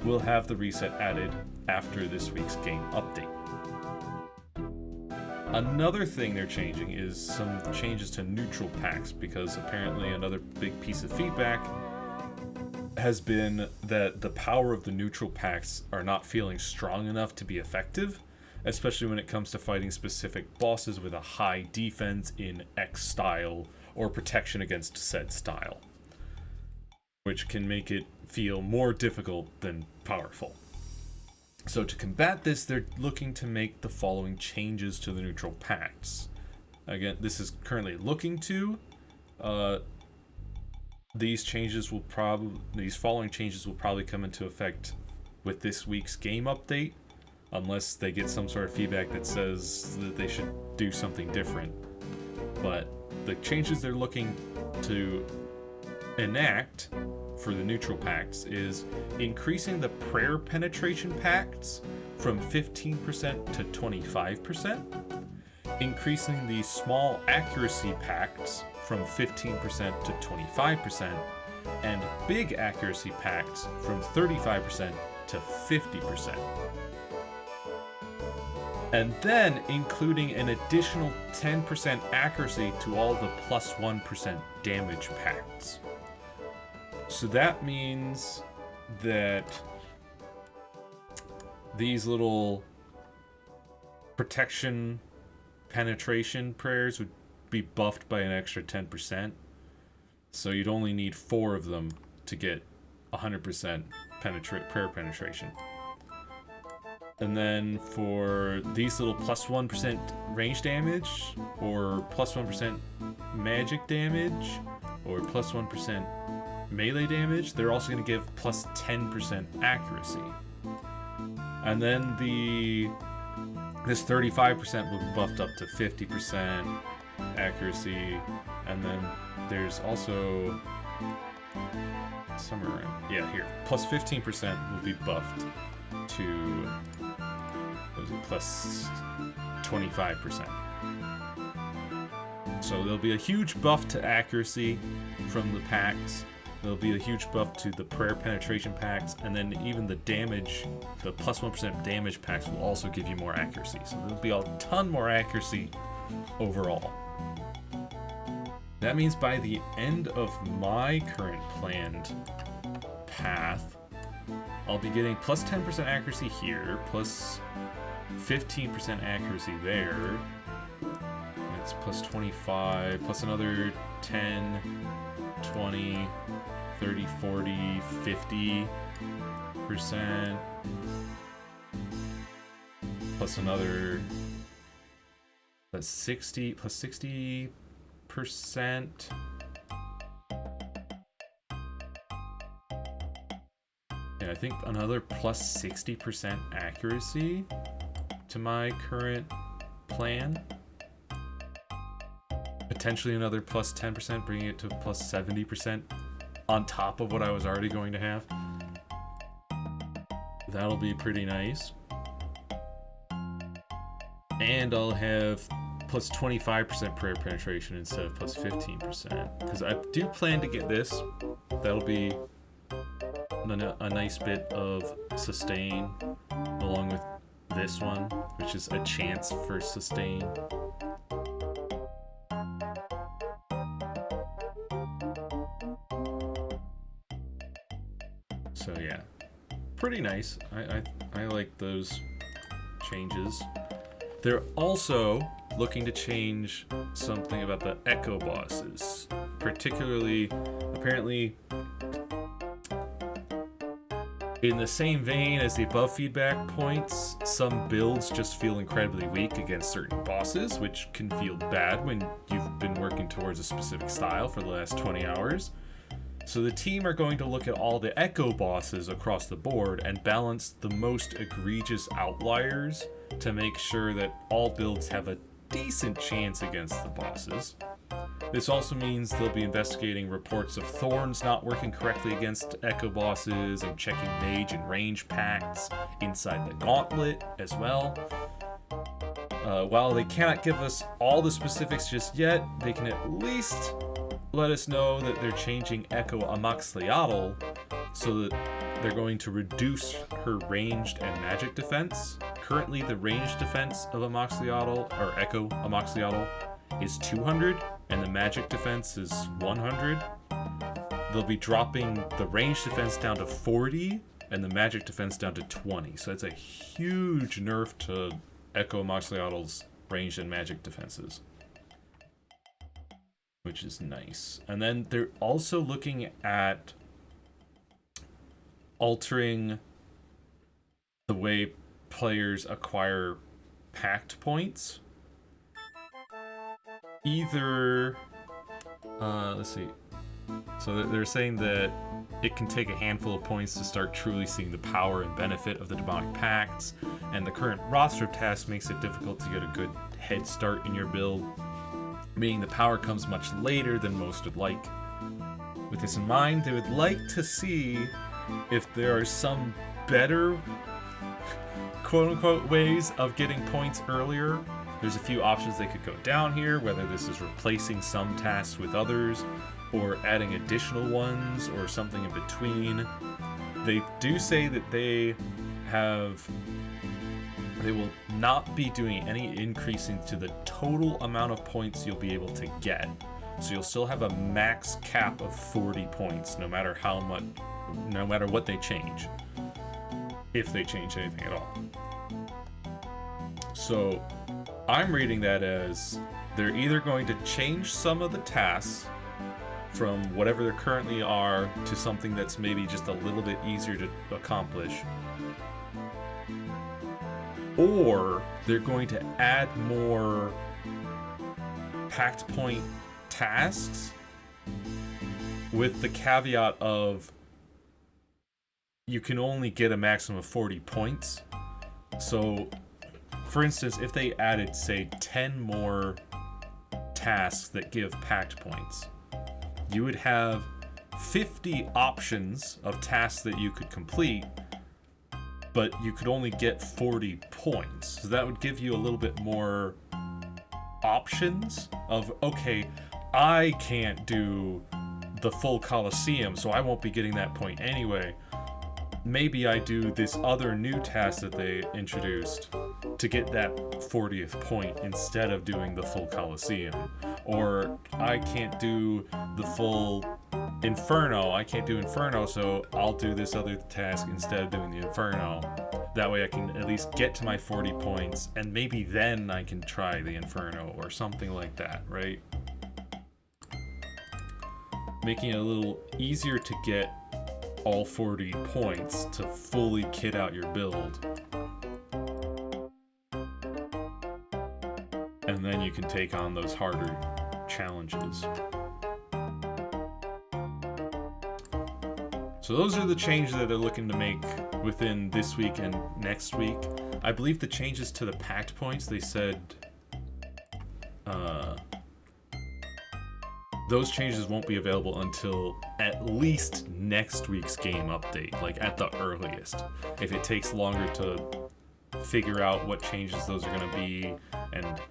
will have the reset added after this week's game update. Another thing they're changing is some changes to neutral packs, because apparently another big piece of feedback has been that the power of the neutral packs are not feeling strong enough to be effective, especially when it comes to fighting specific bosses with a high defense in X style or protection against said style, which can make it feel more difficult than powerful. So to combat this, they're looking to make the following changes to the neutral pacts. Again, this is currently looking to. These following changes will probably come into effect with this week's game update, unless they get some sort of feedback that says that they should do something different. But the changes they're looking to enact for the neutral pacts is increasing the prayer penetration pacts from 15% to 25%, increasing the small accuracy pacts from 15% to 25%, and big accuracy pacts from 35% to 50%. And then including an additional 10% accuracy to all the plus 1% damage pacts. So that means that these little protection penetration prayers would be buffed by an extra 10%. So you'd only need 4 of them to get 100% prayer penetration. And then for these little plus 1% range damage, or plus 1% magic damage, or plus 1% melee damage, they're also going to give plus 10% accuracy. And then this 35% will be buffed up to 50% accuracy, and then there's also somewhere around, here, plus 15% will be buffed to plus 25%. So there'll be a huge buff to accuracy from the packs. There'll be a huge buff to the prayer penetration packs, and then even the damage, the plus 1% damage packs will also give you more accuracy. So there'll be a ton more accuracy overall. That means by the end of my current planned path, I'll be getting plus 10% accuracy here, plus 15% accuracy there. It's plus 25, plus another 10, 20, 30, 40, 50%. Plus another plus 60%. I think another plus 60% accuracy to my current plan. Potentially another plus 10%, bringing it to plus 70% on top of what I was already going to have. That'll be pretty nice. And I'll have plus 25% prayer penetration instead of plus 15%. Because I do plan to get this. That'll be a nice bit of sustain along with this one, which is a chance for sustain. So yeah, pretty nice. I like those changes. They're also looking to change something about the Echo bosses, particularly apparently in the same vein as the above feedback points. Some builds just feel incredibly weak against certain bosses, which can feel bad when you've been working towards a specific style for the last 20 hours. So the team are going to look at all the Echo bosses across the board and balance the most egregious outliers to make sure that all builds have a decent chance against the bosses. This also means they'll be investigating reports of thorns not working correctly against Echo bosses and checking mage and range pacts inside the gauntlet as well. While they cannot give us all the specifics just yet, they can at least let us know that they're changing Echo Amaxliatl so that they're going to reduce her ranged and magic defense. currently the range defense of Amoxicillin, or Echo Amoxicillin, is 200, and the magic defense is 100. They'll be dropping the range defense down to 40, and the magic defense down to 20. So that's a huge nerf to Echo Amoxicillin's ranged and magic defenses, which is nice. And then they're also looking at altering the way players acquire pact points. Either, let's see. So they're saying that it can take a handful of points to start truly seeing the power and benefit of the demonic pacts, and the current roster of tasks makes it difficult to get a good head start in your build, meaning the power comes much later than most would like. With this in mind, they would like to see if there are some better quote-unquote ways of getting points earlier. There's a few options they could go down here, whether this is replacing some tasks with others, or adding additional ones, or something in between. They do say that they will not be doing any increasing to the total amount of points you'll be able to get. So you'll still have a max cap of 40 points, no matter what they change. If they change anything at all. So I'm reading that as they're either going to change some of the tasks from whatever they currently are to something that's maybe just a little bit easier to accomplish, or they're going to add more pact point tasks with the caveat of you can only get a maximum of 40 points. So, for instance, if they added, say, 10 more tasks that give pact points, you would have 50 options of tasks that you could complete, but you could only get 40 points. So that would give you a little bit more options of, okay, I can't do the full Colosseum, so I won't be getting that point anyway. Maybe I do this other new task that they introduced to get that 40th point instead of doing the full Colosseum. Or I can't do the full Inferno. I can't do Inferno, so I'll do this other task instead of doing the Inferno. That way I can at least get to my 40 points, and maybe then I can try the Inferno or something like that, right? Making it a little easier to get all 40 points to fully kit out your build. And then you can take on those harder challenges. So those are the changes that they're looking to make within this week and next week. I believe the changes to the pact points, they said those changes won't be available until at least next week's game update, like at the earliest. If it takes longer to figure out what changes those are going to be and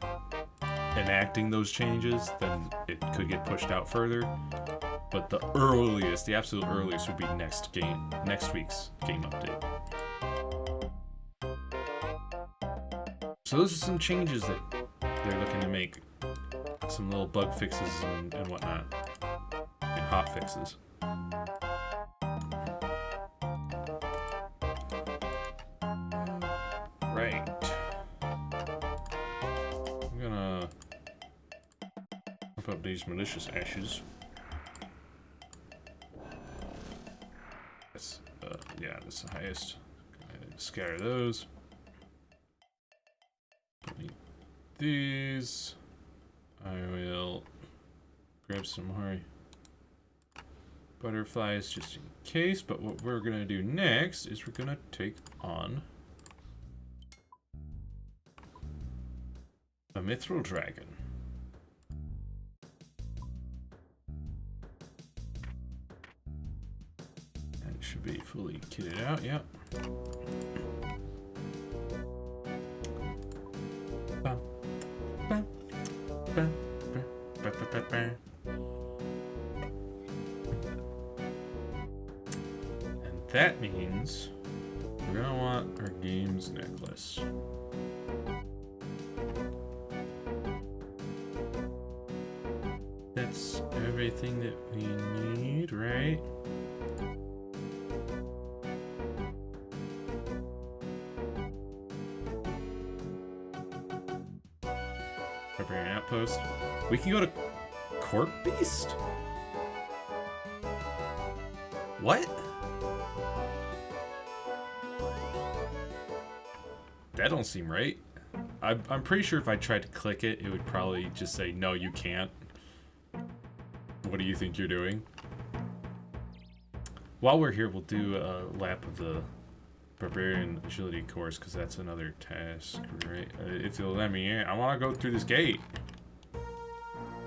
enacting those changes, then it could get pushed out further. But the earliest, the absolute earliest, would be next week's game update. So those are some changes that they're looking to make. Some little bug fixes and whatnot. And hot fixes. Right. I'm gonna pump up these malicious ashes. Yeah, that's the highest. Scatter those. Delete these. I will grab some more butterflies just in case, but what we're gonna do next is we're gonna take on a mithril dragon. That should be fully kitted out, yep. And that means We're gonna want our games necklace. That's everything that we need, right? Barbarian outpost. We can go to Court Beast? What? That don't seem right. I'm pretty sure if I tried to click it, it would probably just say, no, you can't. What do you think you're doing? While we're here, we'll do a lap of the Barbarian Agility course, because that's another task, right? If you'll let me in. I want to go through this gate.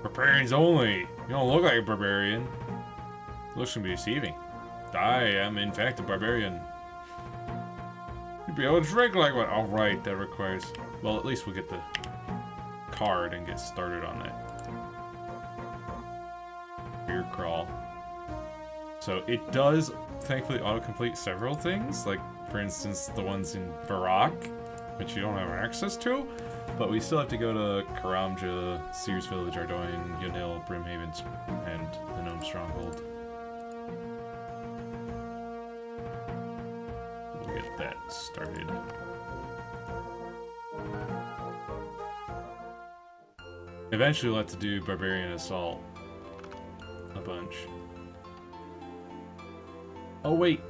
Barbarians only. You don't look like a barbarian. Looks can be deceiving. I am, in fact, a barbarian. You'd be able to drink like one. All right, that requires... Well, at least we'll get the card and get started on that. Beer crawl. So it does, thankfully, autocomplete several things. Like, for instance, the ones in Barak, which you don't have access to. But we still have to go to Karamja, Sears Village, Ardoin, Yunil, Brimhaven, and the Gnome Stronghold. We'll get that started. Eventually we'll have to do Barbarian Assault a bunch. Oh wait!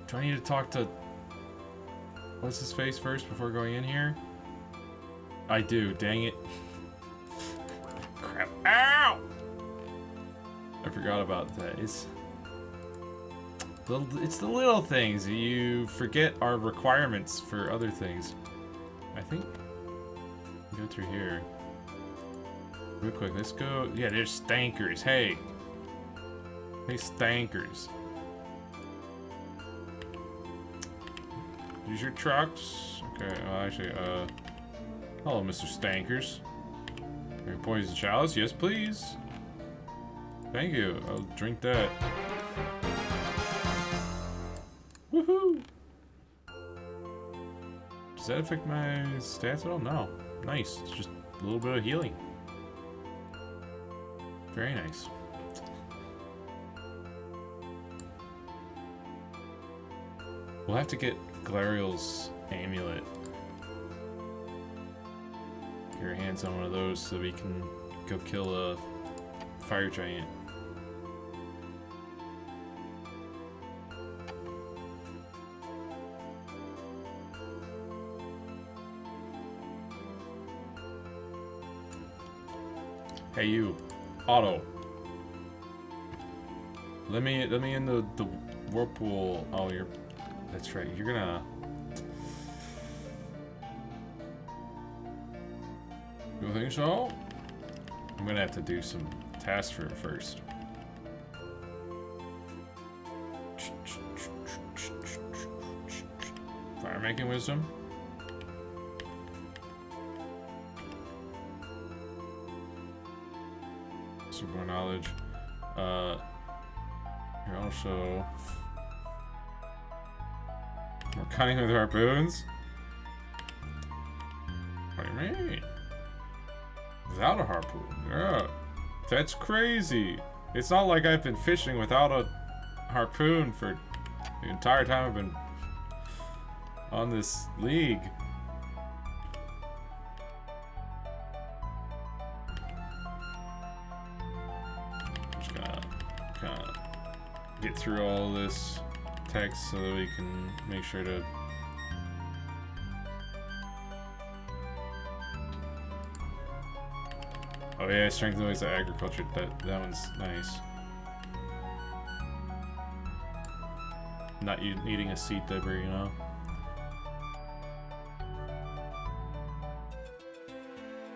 Do I need to talk to... What's his face first before going in here? I do, dang it. Crap. Ow! I forgot about that. It's the little things. You forget our requirements for other things. I think... Go through here. Real quick, let's go... Yeah, there's stankers. Hey! Hey, stankers. Use your trucks. Okay, well, actually, hello, Mr. Stankers. Your poison chalice? Yes, please. Thank you. I'll drink that. Woohoo! Does that affect my stats at all? No. Nice. It's just a little bit of healing. Very nice. We'll have to get Glariel's amulet. Get your hands on one of those so we can go kill a fire giant. Hey you, Otto. Let me in the whirlpool. Oh, that's right. You're gonna... You think so? I'm gonna have to do some tasks for it first. Fire making wisdom. Super knowledge. You're also... We're cutting with harpoons? What do you mean? Without a harpoon? Yeah. That's crazy. It's not like I've been fishing without a harpoon for the entire time I've been on this league. I'm just gonna kind of get through all this text so that we can make sure to oh yeah, strength and ways of agriculture. That one's nice. Not you needing a seed dibber, you know.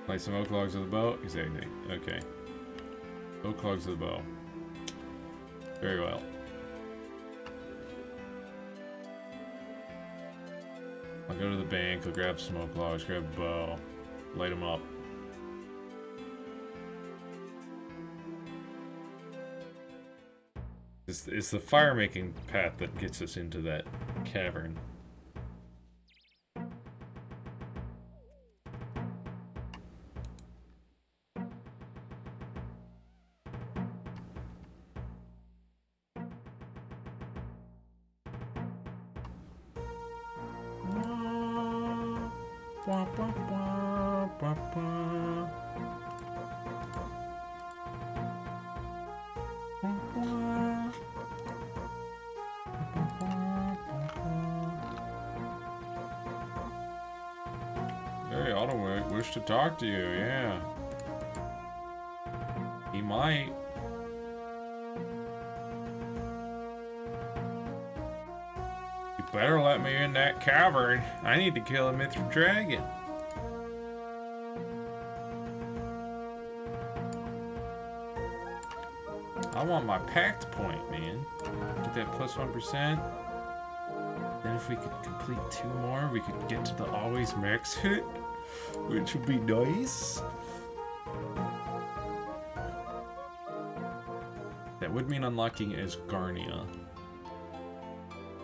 Light some oak logs with the bow. Exactly. Okay. Oak logs with the bow. Very well. I'll go to the bank, I'll grab some oak logs, grab a bow, light them up. It's the fire making path that gets us into that cavern. Wah, wah, wah, wah, wah. Hey, Otto, wish to talk to you, yeah. He might. You better let me in that cavern. I need to kill a Mithril dragon. I want my pact point, man. Get that plus 1%. Then if we could complete 2 more, we could get to the always max hit, which would be nice. That would mean unlocking Asgarnia,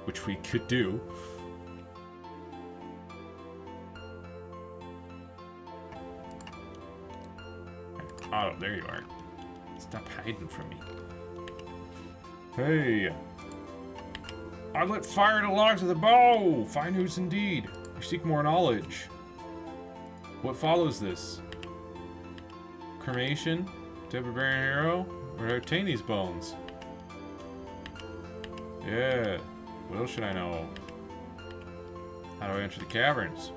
which we could do. Oh, there you are. Stop hiding from me. Hey! I lit fire to logs with a bow! Fine news indeed. You seek more knowledge. What follows this? Cremation? To a barren hero? Or to obtain these bones? Yeah. What else should I know? How do I enter the caverns?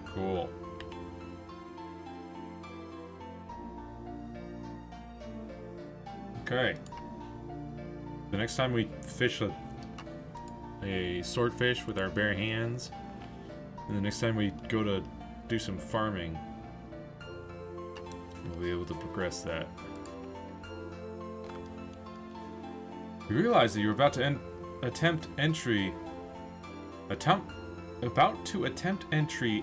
Cool. Okay. The next time we fish a swordfish with our bare hands, and the next time we go to do some farming, we'll be able to progress that. You realize that you're about to attempt entry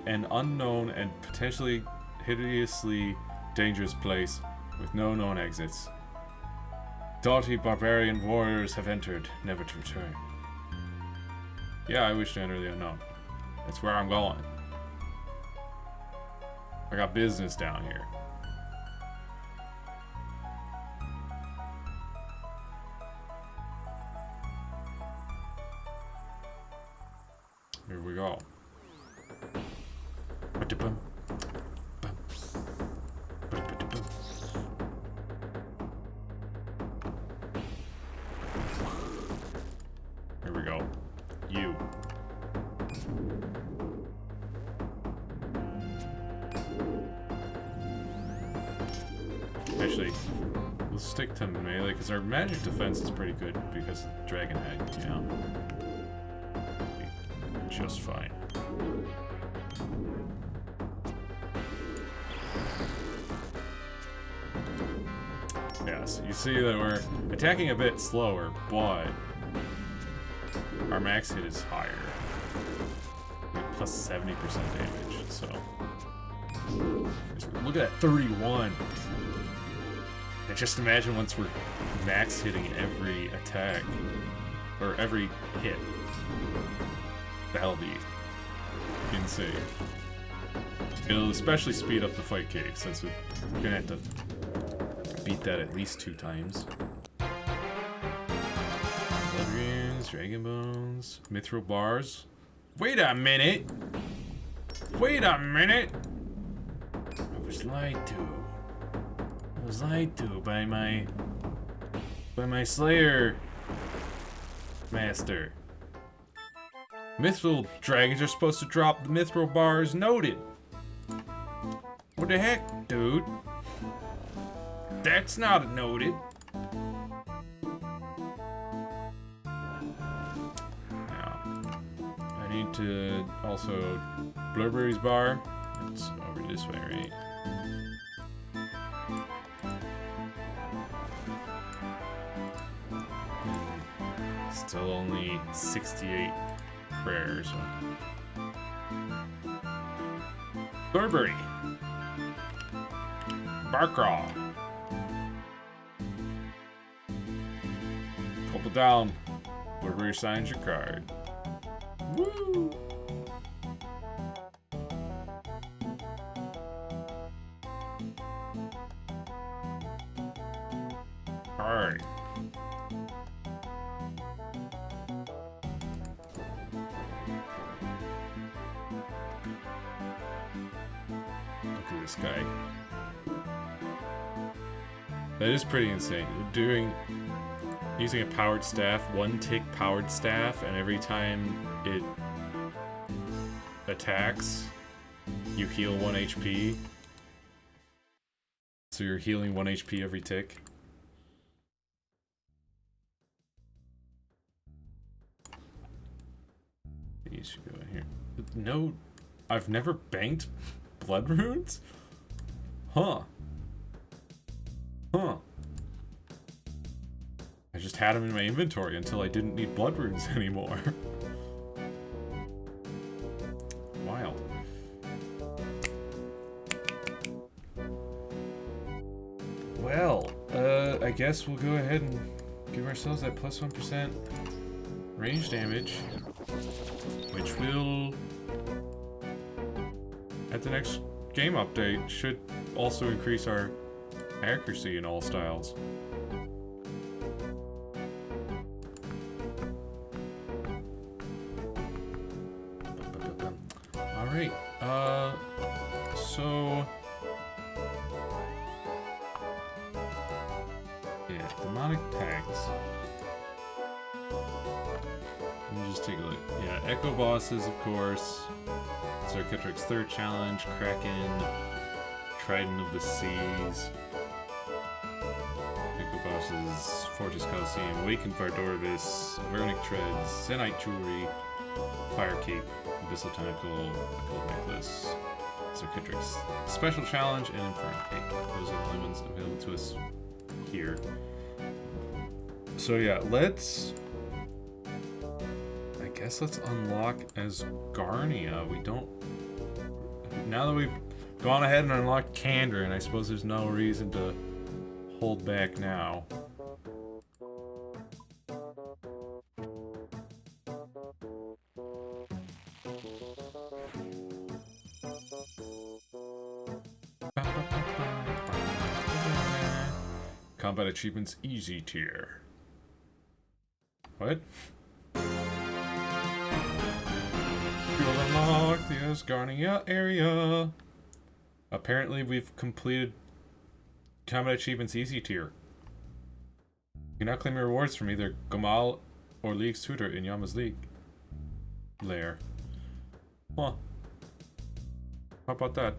an unknown and potentially hideously dangerous place with no known exits. Doughty barbarian warriors have entered, never to return. Yeah, I wish to enter the unknown. That's where I'm going. I got business down here. Here we go. Here we go. You. Actually, we'll stick to melee because our magic defense is pretty good because of the dragon head, you know? Just fine. Yes, you see that we're attacking a bit slower, but our max hit is higher. We have plus 70% damage, so. Look at that 31. And just imagine once we're max hitting every attack, or every hit. That'll be insane. It'll especially speed up the fight cave, since we're gonna have to beat that at least 2 times. Blood runes, dragon bones, mithril bars. Wait a minute! Wait a minute! I was lied to. I was lied to by my Slayer master. Mithril dragons are supposed to drop the mithril bars noted. What the heck, dude? That's not noted. Now, I need to also Blurberry's bar. It's over this way, right? Still only 68 prayers. Burberry. Barcraw. Couple down. Burberry signs your card. Woo! Alright. this guy. That is pretty insane. Using a powered staff, 1 tick powered staff, and every time it attacks, you heal 1 HP. So you're healing 1 HP every tick. These should go in here. No, I've never banked blood runes? Huh. Huh. I just had them in my inventory until I didn't need blood runes anymore. Wild. Well, I guess we'll go ahead and give ourselves that plus 1% range damage, which will, at the next game update, should also increase our accuracy in all styles. Alright, so... yeah, demonic tags. Let me just take a look. Yeah, Echo Bosses, of course. Sarkitric's third challenge, Kraken, Trident of the Seas. Echo Bosses, Fortress Coliseum, Awakened Vardorvis, Veronic Treads, Zenite Jewelry, Fire Cape, Abyssal Tentacle, Gold Necklace, Sarkitric's Special Challenge, and Inferno Cape. Those are the only ones available to us here. So yeah, let's unlock Asgarnia. We don't... now that we've gone ahead and unlocked Kandarin, I suppose there's no reason to hold back now. Combat achievements easy tier. What? You'll unlock the Asgarnia area. Apparently we've completed combat achievements easy tier. You can now claim your rewards from either Gamal or League's tutor in Yama's League lair. Huh. How about that?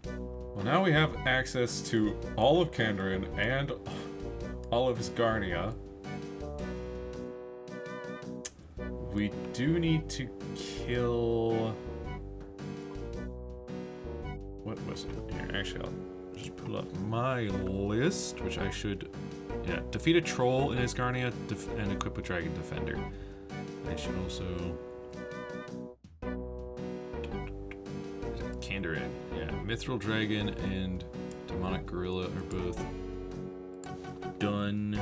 Well, now we have access to all of Kandarin and all of Asgarnia. We do need to kill... what was it? Here, actually, I'll just pull up my list, which I should... yeah, defeat a troll in Asgarnia and equip a dragon defender. I should also... Kandarin. Yeah, Mithril Dragon and Demonic Gorilla are both done.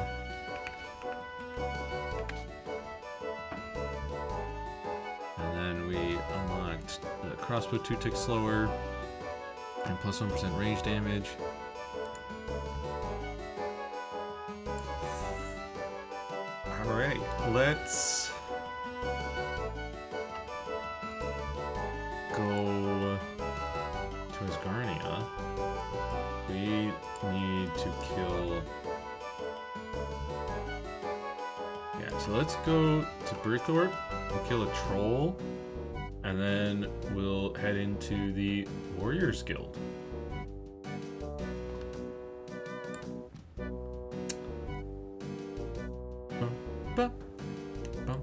And then we unlocked the crossbow 2 ticks slower and plus 1% range damage. Alright, let's go to Asgarnia. We need to kill... yeah, so let's go to Berthorpe and kill a troll, and then we'll head into the Warriors Guild. Bum, bum, bum,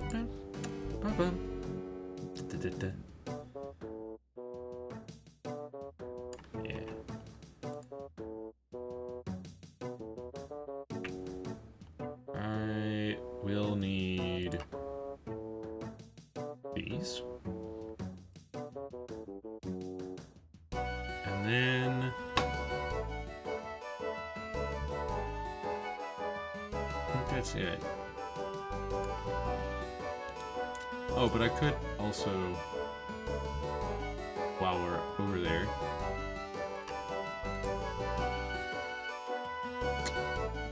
bum, bum, bum. Da-da-da. Yeah. I will need these. And then I think that's it. Oh, but I could also, while we're over there,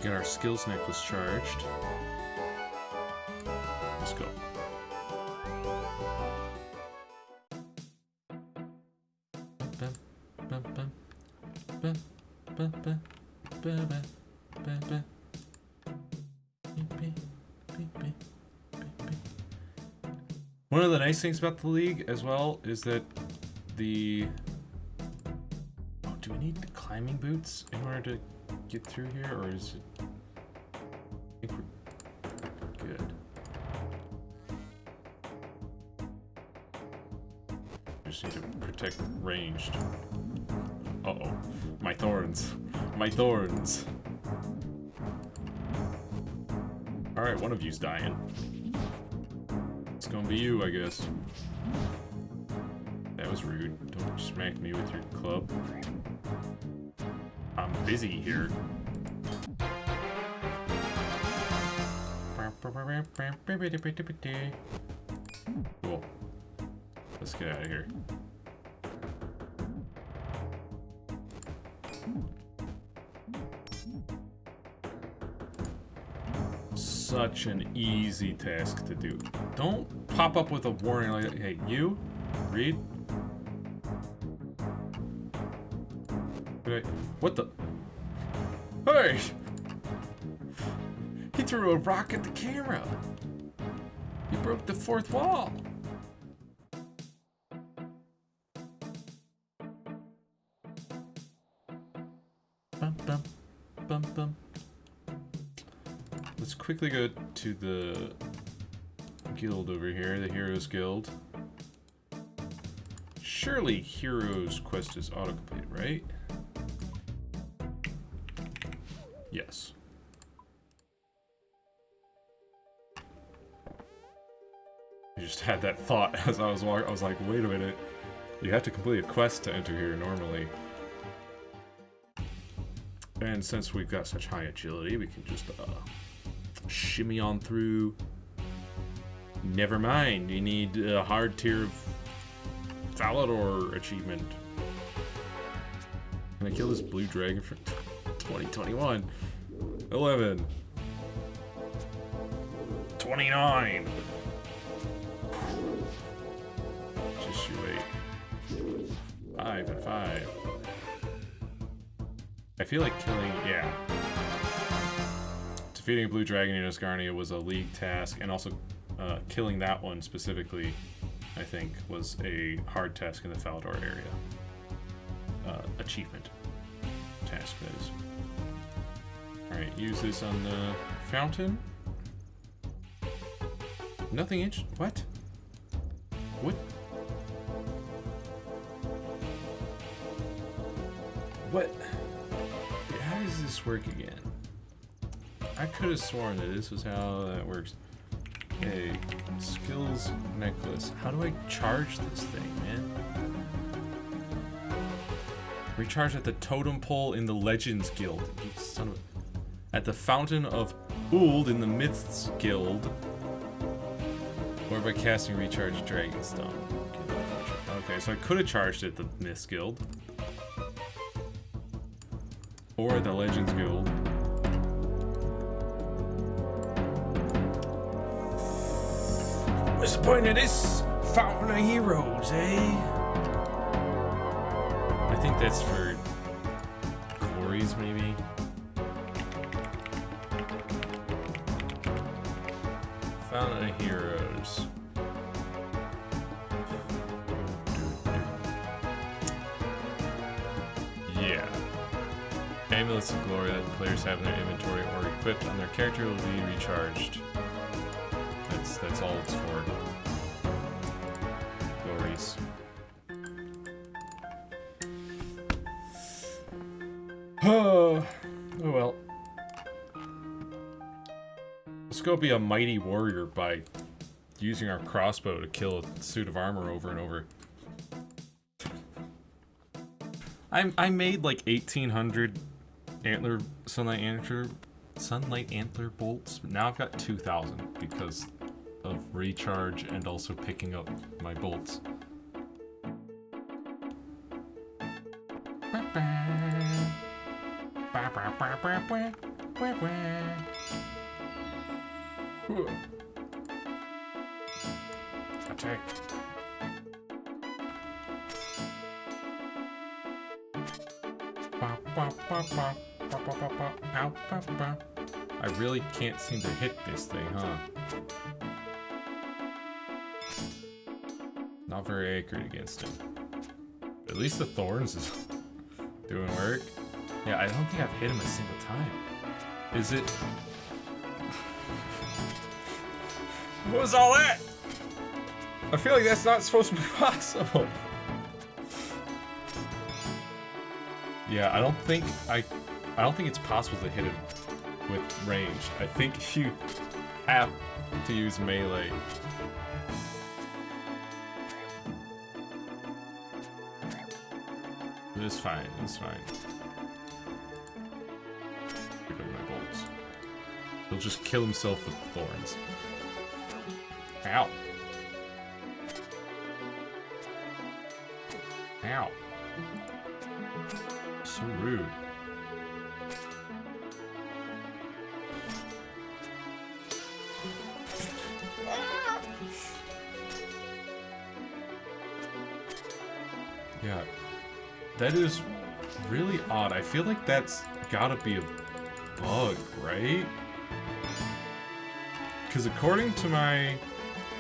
get our skills necklace charged. Let's go. One of the nice things about the League as well is that the... Oh, do we need the climbing boots in order to get through here, or is it... I think we're good. Just need to protect ranged. Uh-oh. My thorns. My thorns. Alright, one of you's dying. It's gonna be you, I guess. That was rude. Don't smack me with your club. I'm busy here. Cool. Let's get out of here. Such an easy task to do. Don't pop up with a warning like, hey, you? Read? What the? Hey! He threw a rock at the camera. He broke the fourth wall. Bum, bum, bum, bum. Let's quickly go to the guild over here, the Heroes Guild. Surely Heroes quest is autocomplete, right? Yes. I just had that thought as I was walking. I was like, wait a minute. You have to complete a quest to enter here normally. And since we've got such high agility, we can just shimmy on through. Never mind, you need a hard tier of Falador achievement. Can I kill this blue dragon for 2021? 11. 29. Just you wait. 5 and 5. I feel like killing, yeah. Defeating a blue dragon in Asgarnia was a League task, and also killing that one specifically, I think, was a hard task in the Falador area. Achievement task, that is. Alright, use this on the fountain. Nothing what? What? What? How does this work again? I could have sworn that this was how that works. Okay, skills necklace. How do I charge this thing, man? Recharge at the totem pole in the Legends Guild. You son of a... At the Fountain of Uld in the Myths Guild. Or by casting Recharge Dragonstone. Okay, so I could have charged it at the Myths Guild. Or at the Legends Guild. What's the point of this Fountain of Heroes, eh? I think that's for glories, maybe. Fountain of Heroes. Yeah. Amulets of glory that players have in their inventory or equipped on their character will be recharged. That's all it's for. Glories. Oh well. Let's go be a mighty warrior by using our crossbow to kill a suit of armor over and over. I made like 1,800 sunlight antler bolts, but now I've got 2,000 because of recharge and also picking up my bolts. Attack. Bop. I really can't seem to hit this thing, huh? Not very accurate against him. At least the thorns is doing work. Yeah, I don't think I've hit him a single time. Is it? What was all that? I feel like that's not supposed to be possible. Yeah, I don't think it's possible to hit him with range. I think you have to use melee. It's fine, it's fine. Give him my bolts. He'll just kill himself with thorns. Ow. Ow. So rude. Yeah. That is really odd. I feel like that's gotta be a bug, right? Because according to my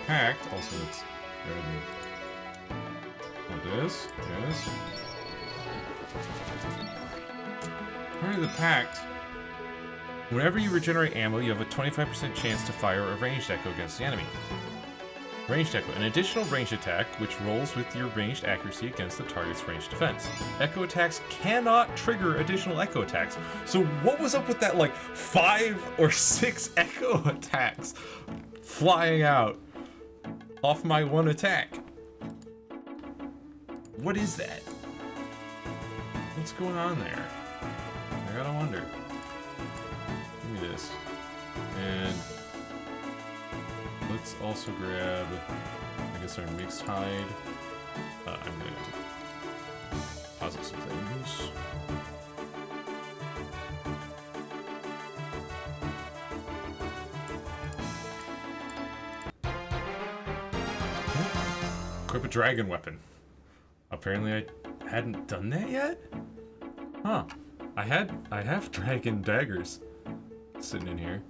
pact, also it's this, yes. According to the pact, whenever you regenerate ammo, you have a 25% chance to fire a ranged echo against the enemy. Ranged echo, an additional ranged attack which rolls with your ranged accuracy against the target's ranged defense. Echo attacks cannot trigger additional echo attacks. So what was up with that like 5 or 6 echo attacks flying out off my one attack? What is that? What's going on there? I gotta wonder. Give me this. And let's also grab, I guess, our mixed hide. I'm going to deposit some things. Equip a dragon weapon. Apparently I hadn't done that yet? Huh. I have dragon daggers sitting in here.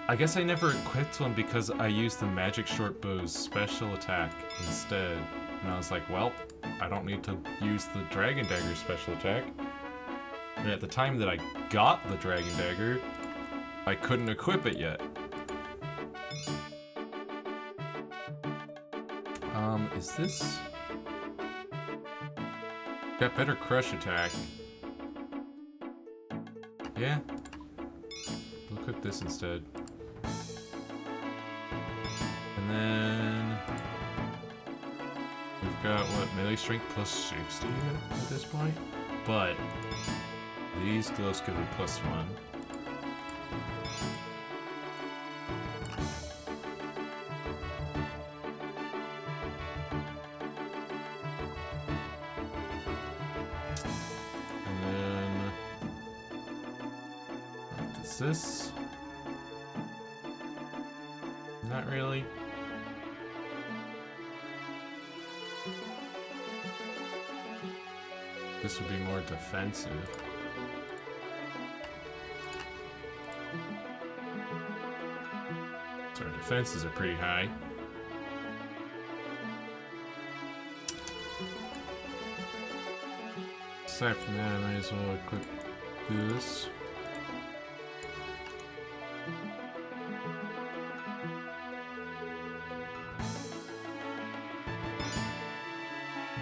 I guess I never equipped one because I used the magic short bow's special attack instead. And I was like, well, I don't need to use the dragon dagger special attack. And at the time that I got the dragon dagger, I couldn't equip it yet. Is this... Got better crush attack. Yeah. We'll equip this instead. And then... We've got, what, melee strength plus 60 at this point? But... These glows give it plus 1. This? Not really. This would be more defensive. So our defenses are pretty high. Aside from that, I might as well equip this.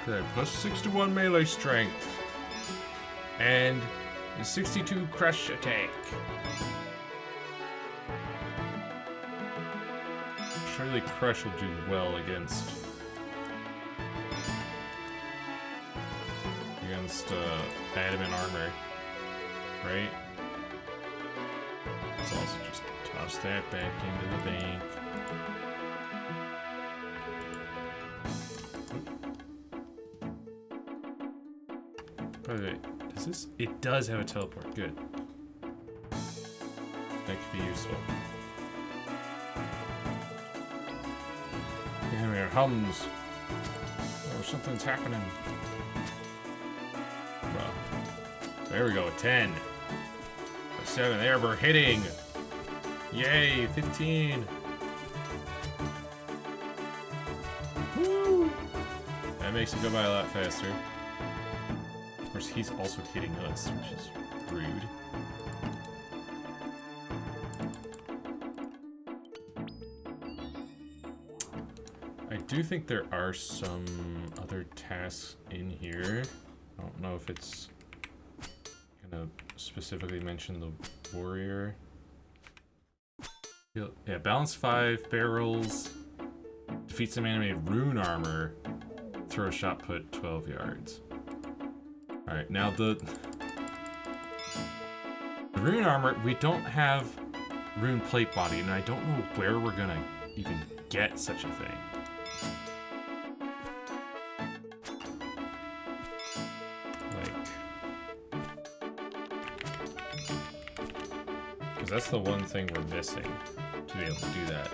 Okay, plus 61 melee strength. And 62 crush attack. Surely crush will do well against adamant armor, right? Let's also just toss that back into the bank. By the way, does this? It does have a teleport. Good. That could be useful. Damn, it hums. Oh, something's happening. Bruh. There we go, 10. 7, there, we're hitting. Yay, 15. Woo! That makes it go by a lot faster. Of course, he's also hitting us, which is rude. I do think there are some other tasks in here. I don't know if it's gonna specifically mention the warrior. Yeah, balance 5 barrels, defeat some animated rune armor, throw a shot put 12 yards. Alright, now the rune armor, we don't have rune plate body, and I don't know where we're gonna even get such a thing. Because that's the one thing we're missing to be able to do that.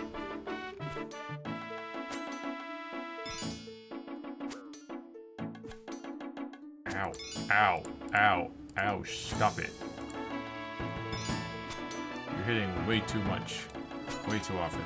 Ow, ow, ow, ow, stop it. You're hitting way too much, way too often.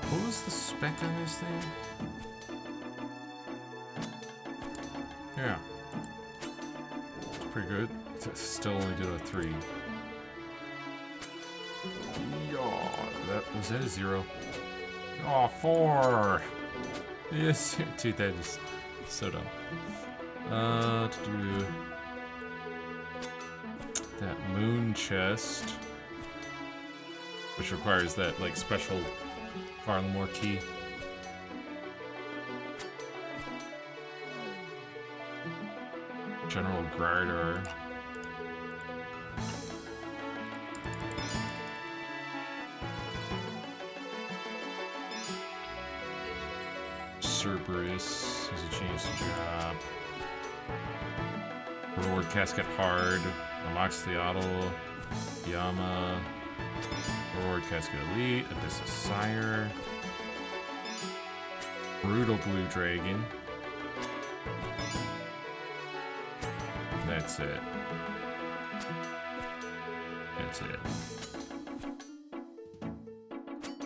What was the spec on this thing? Yeah. It's pretty good. It's still only did a 3. Was that a 0? Oh, 4! Yes, dude, that is so dumb. To do that moon chest, which requires that, like, special Farlamore key. General Grider. Cerberus has a chance to drop. Reward Casket Hard. Amoxicillado. Yama. Reward Casket Elite. Abyssal Sire. Brutal Blue Dragon. That's it. That's it.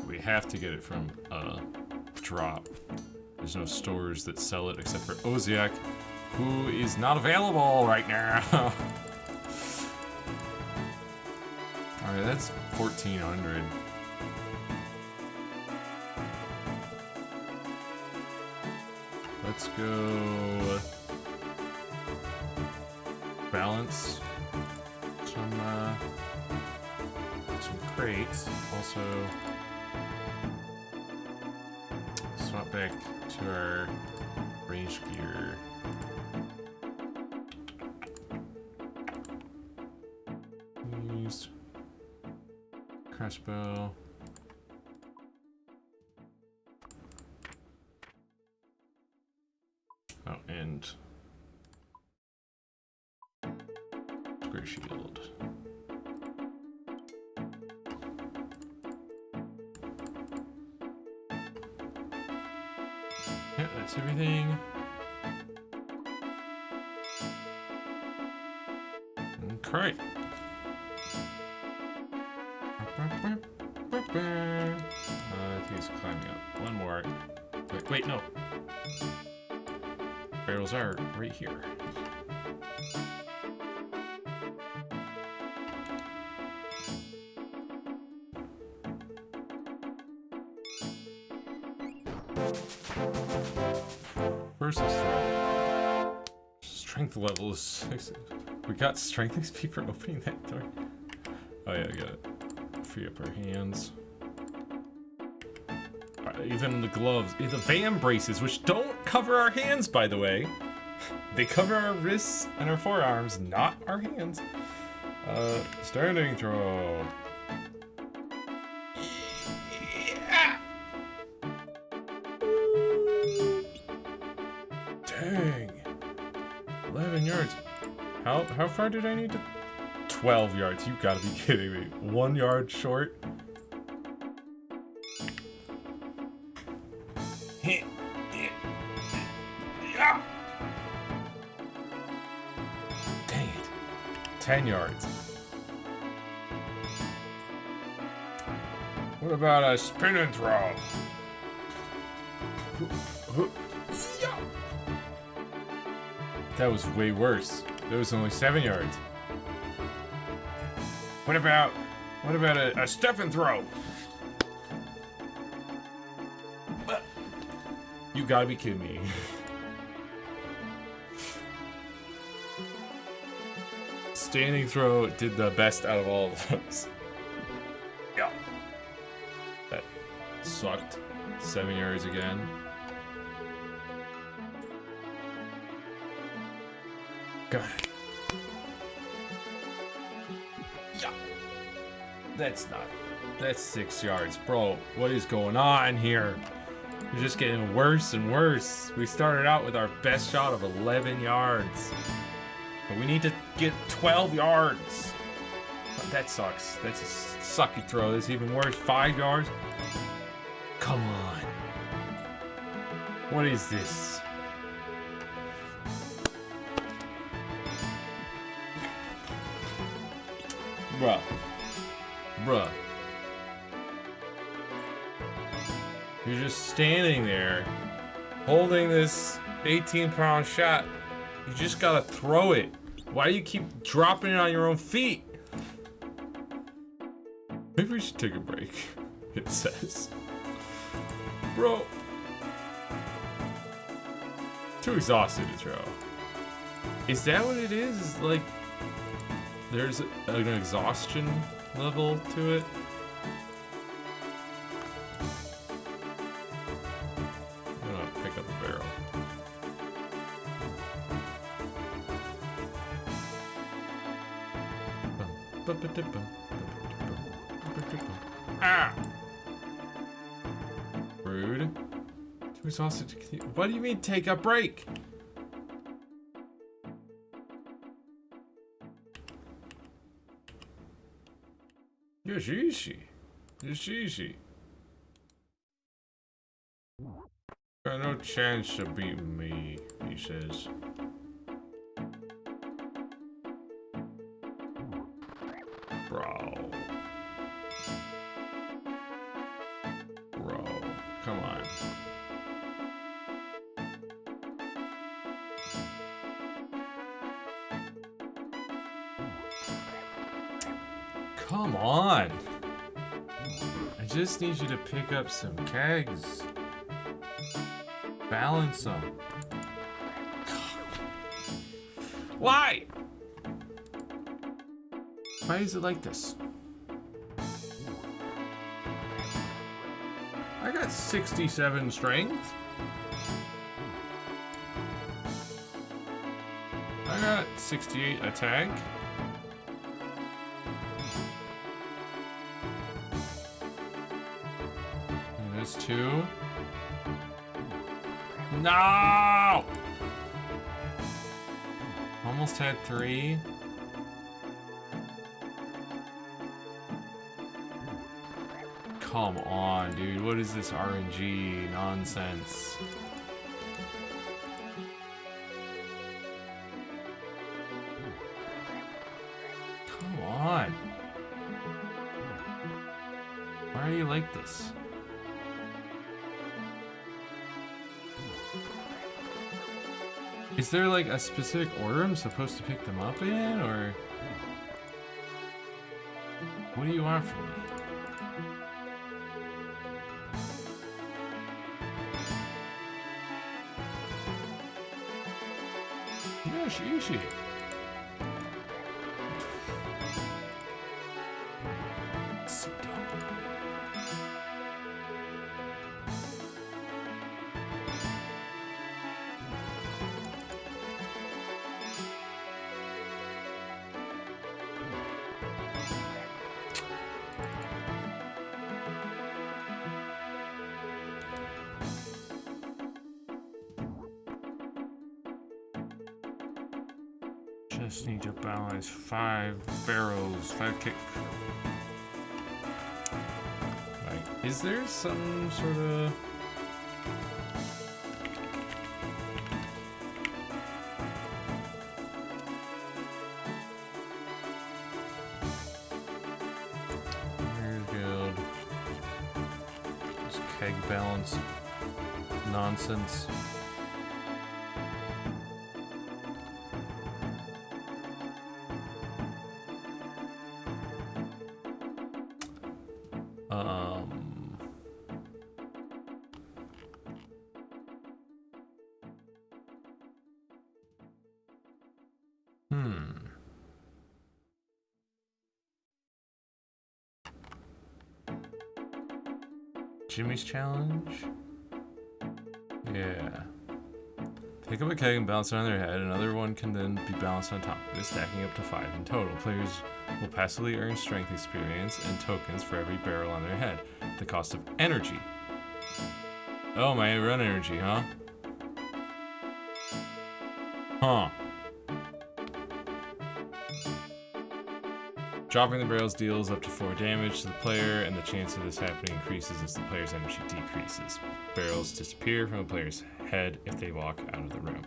We have to get it from a drop. There's no stores that sell it except for Oziak, who is not available right now. Alright, that's 1,400. Let's go balance some crates. Also swap back to our range gear. Used crossbow. Oh, and square shield. Yeah, that's everything. Okay. I think it's climbing up. One more. Wait, no. Barrels are right here. First, let's throw. Strength level is 6. We got strength XP for opening that door. Oh yeah, I got it. Free up our hands. Even the gloves, the Vam braces, which don't cover our hands, by the way. They cover our wrists and our forearms, not our hands. Standing throw. Yeah. Dang. 11. yards. How far did I need to? 12 yards. You gotta be kidding me. 1 yard short. Dang it. 10 yards. What about a spin and throw? That was way worse. That was only 7 yards. What about a step and throw? You gotta be kidding me. Standing throw did the best out of all of those. Yeah. That sucked. 7 yards again. God. Yeah. That's 6 yards. Bro, what is going on here? We're just getting worse and worse. We started out with our best shot of 11 yards. But we need to get 12 yards. That sucks. That's a sucky throw. That's even worse. 5 yards? Come on. What is this? Bruh. You're just standing there, holding this 18-pound shot. You just gotta throw it. Why do you keep dropping it on your own feet? Maybe we should take a break, it says. Bro. Too exhausted to throw. Is that what it is? Is like, there's an exhaustion level to it? I'm gonna pick up a barrel. Ah! Rude. Too exhausted to continue. What do you mean take a break? Yoshishi. Got no chance to beat me, he says. Bro, come on. Come on. I just need you to pick up some kegs. Balance them. Why? Why is it like this? I got 67 strength. I got 68 attack. And there's 2. No! Almost had 3. Come on, dude. What is this RNG nonsense? Come on. Why are you like this? Is there like a specific order I'm supposed to pick them up in, or what do you want from me? Yoshi. So dumb. Just need to balance 5 barrels, 5 kick. Right. Is there some sort of... Guild. Just keg balance nonsense. Jimmy's challenge? Yeah. Pick up a keg and balance it on their head. Another one can then be balanced on top of it, stacking up to 5 in total. Players will passively earn strength experience and tokens for every barrel on their head. The cost of energy. Oh, my run energy, huh? Huh. Dropping the barrels deals up to 4 damage to the player, and the chance of this happening increases as the player's energy decreases. Barrels disappear from the player's head if they walk out of the room.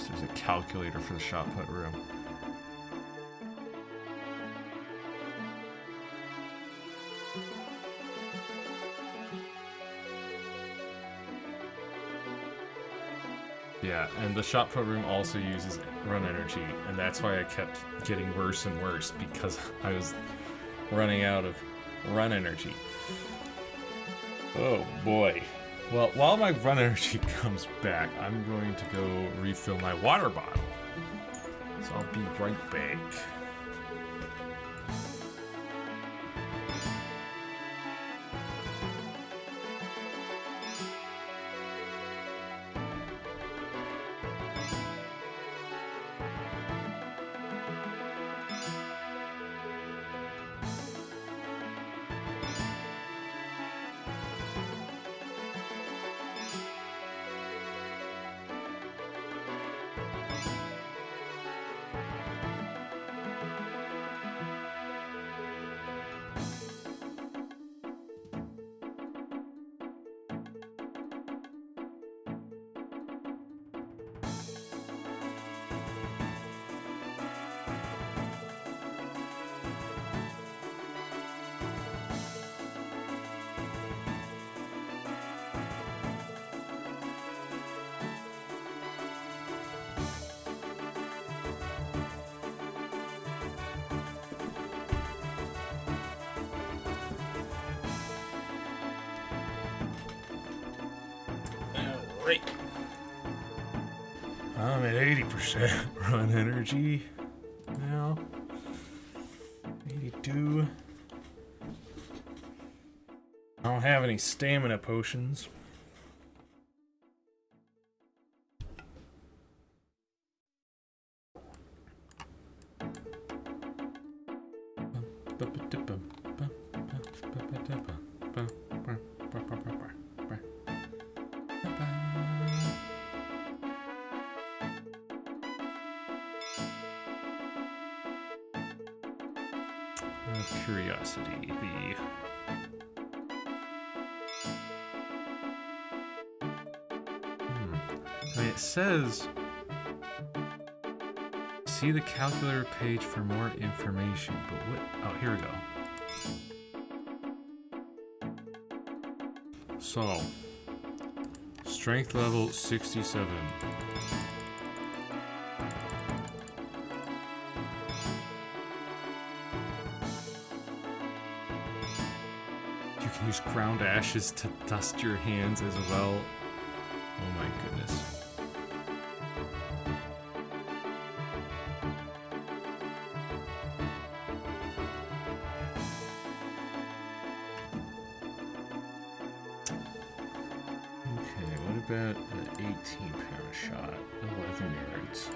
There's a calculator for the shot put room. Yeah, and the shot put room also uses run energy, and that's why I kept getting worse and worse, because I was running out of run energy. Oh boy. Well, while my run energy comes back, I'm going to go refill my water bottle. So I'll be right back. Right. I'm at 80% run energy now. 82. I don't have any stamina potions. Curiosity, I mean, it says, see the calculator page for more information, but what? Oh, here we go. So, strength level 67. You can use ground ashes to dust your hands as well. Oh my goodness. about an 18-pound shot? 11 yards.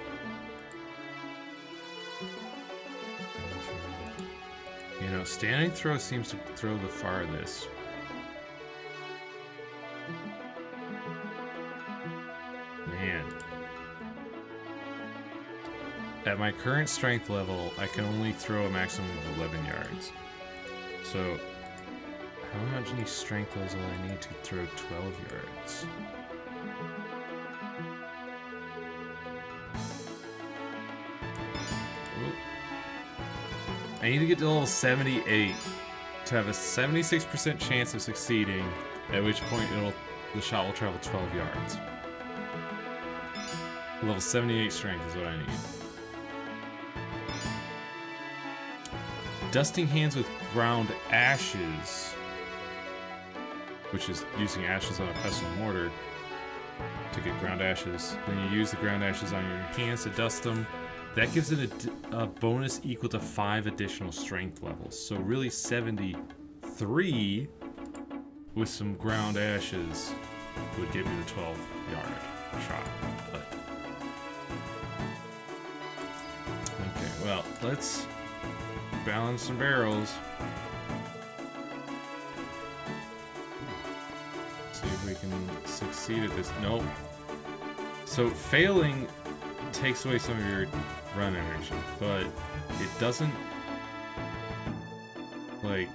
You know, standing throw seems to throw the farthest. Man. At my current strength level, I can only throw a maximum of 11 yards. So, how many strength levels will I need to throw 12 yards? Ooh. I need to get to level 78 to have a 76% chance of succeeding, at which point the shot will travel 12 yards. Level 78 strength is what I need. Dusting hands with ground ashes, which is using ashes on a pestle and mortar to get ground ashes. Then you use the ground ashes on your hands to dust them. That gives it a bonus equal to 5 additional strength levels. So really 73 with some ground ashes would give me the 12-yard shot. But okay, well, let's balance some barrels. See if we can succeed at this. Nope. So failing takes away some of your run energy, but it doesn't, like,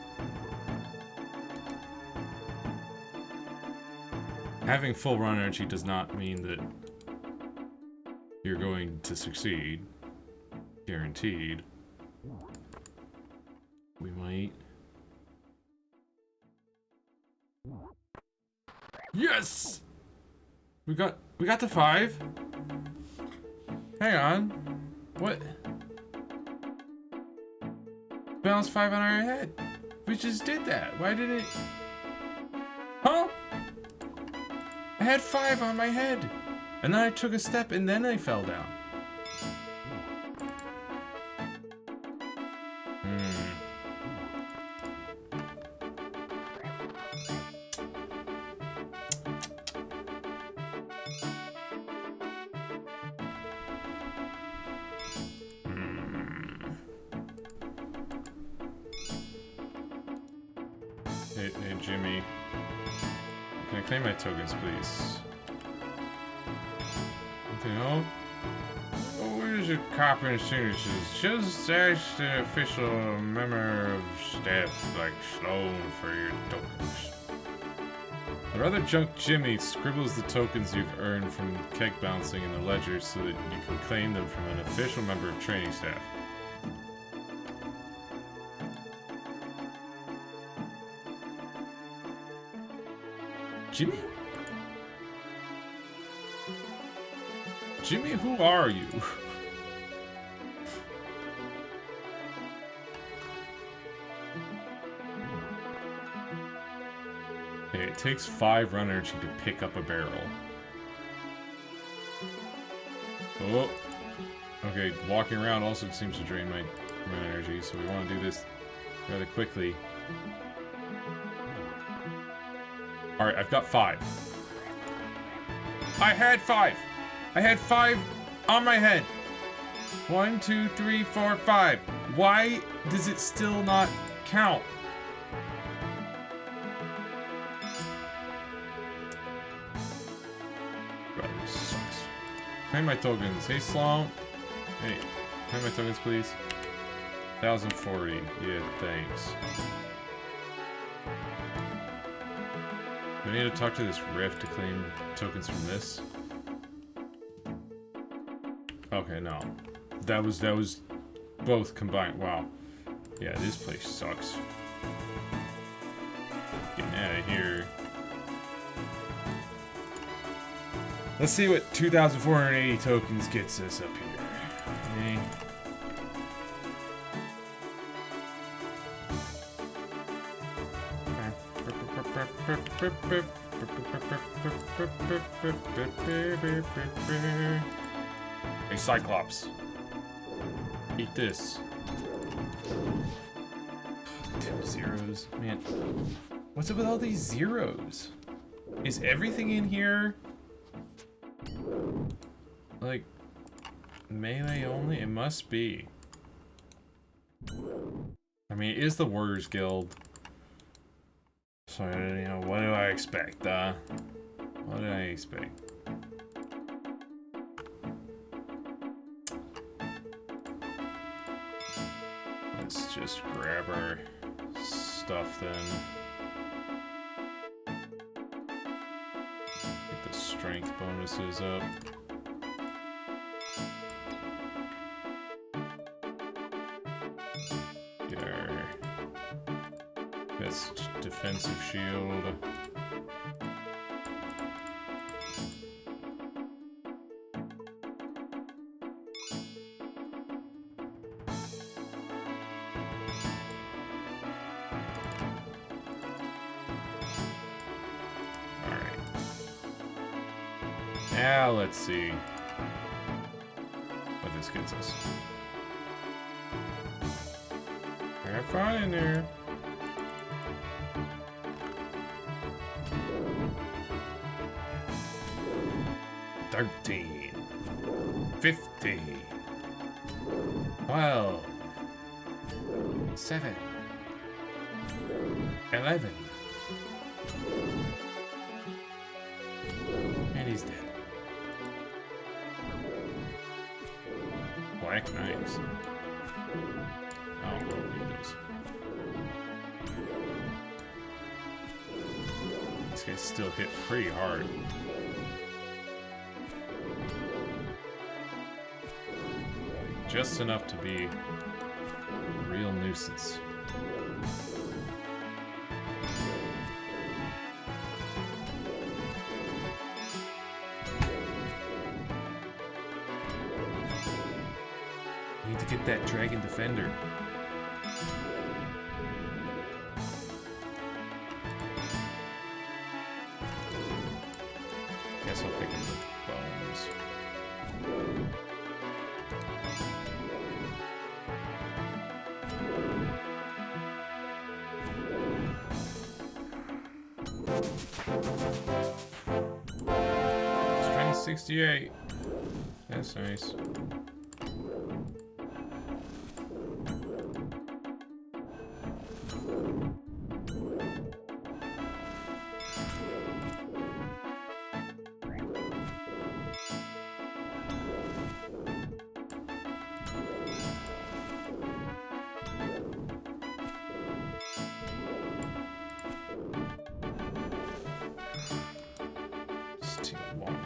having full run energy does not mean that you're going to succeed. Guaranteed. We might. Yes! We got to 5. Hang on. What? Balance 5 on our head. We just did that. Why did it? Huh? I had 5 on my head. And then I took a step and then I fell down. Hey, Jimmy. Can I claim my tokens, please? Anything else? Oh, where's your copy and signatures? Just ask the official member of staff like Sloan for your tokens. The rather junk Jimmy scribbles the tokens you've earned from keg bouncing in the ledger so that you can claim them from an official member of training staff. Jimmy? Jimmy, who are you? Okay, it takes 5 run energy to pick up a barrel. Oh. Okay, walking around also seems to drain my run energy, so we want to do this rather quickly. Alright, I've got 5. I had 5! I had 5 on my head. 1, 2, 3, 4, 5. Why does it still not count? Brother, this sucks. Claim my tokens. Hey, Sloan. Hey, claim my tokens, please. 1,040. Yeah, thanks. Do I need to talk to this rift to claim tokens from this? Okay, no. That was both combined. Wow. Yeah, this place sucks. Getting out of here. Let's see what 2,480 tokens gets us up here. Okay. Hey, Cyclops. Eat this. 2 zeros. Man, what's up with all these zeros? Is everything in here like melee only? It must be. I mean, it is the Warriors Guild. So, you know, what do I expect, What do I expect? Let's just grab our stuff then. Get the strength bonuses up. Get our best defensive shield. Now let's see what this gets us. Have fun in there. $13, $50, $12, $7, $11. And he's dead. Black knives. Oh, we'll need those. These guys still hit pretty hard. Just enough to be a real nuisance. Need to get that Dragon Defender. Guess I'll pick up the bones. Strength 68. That's nice.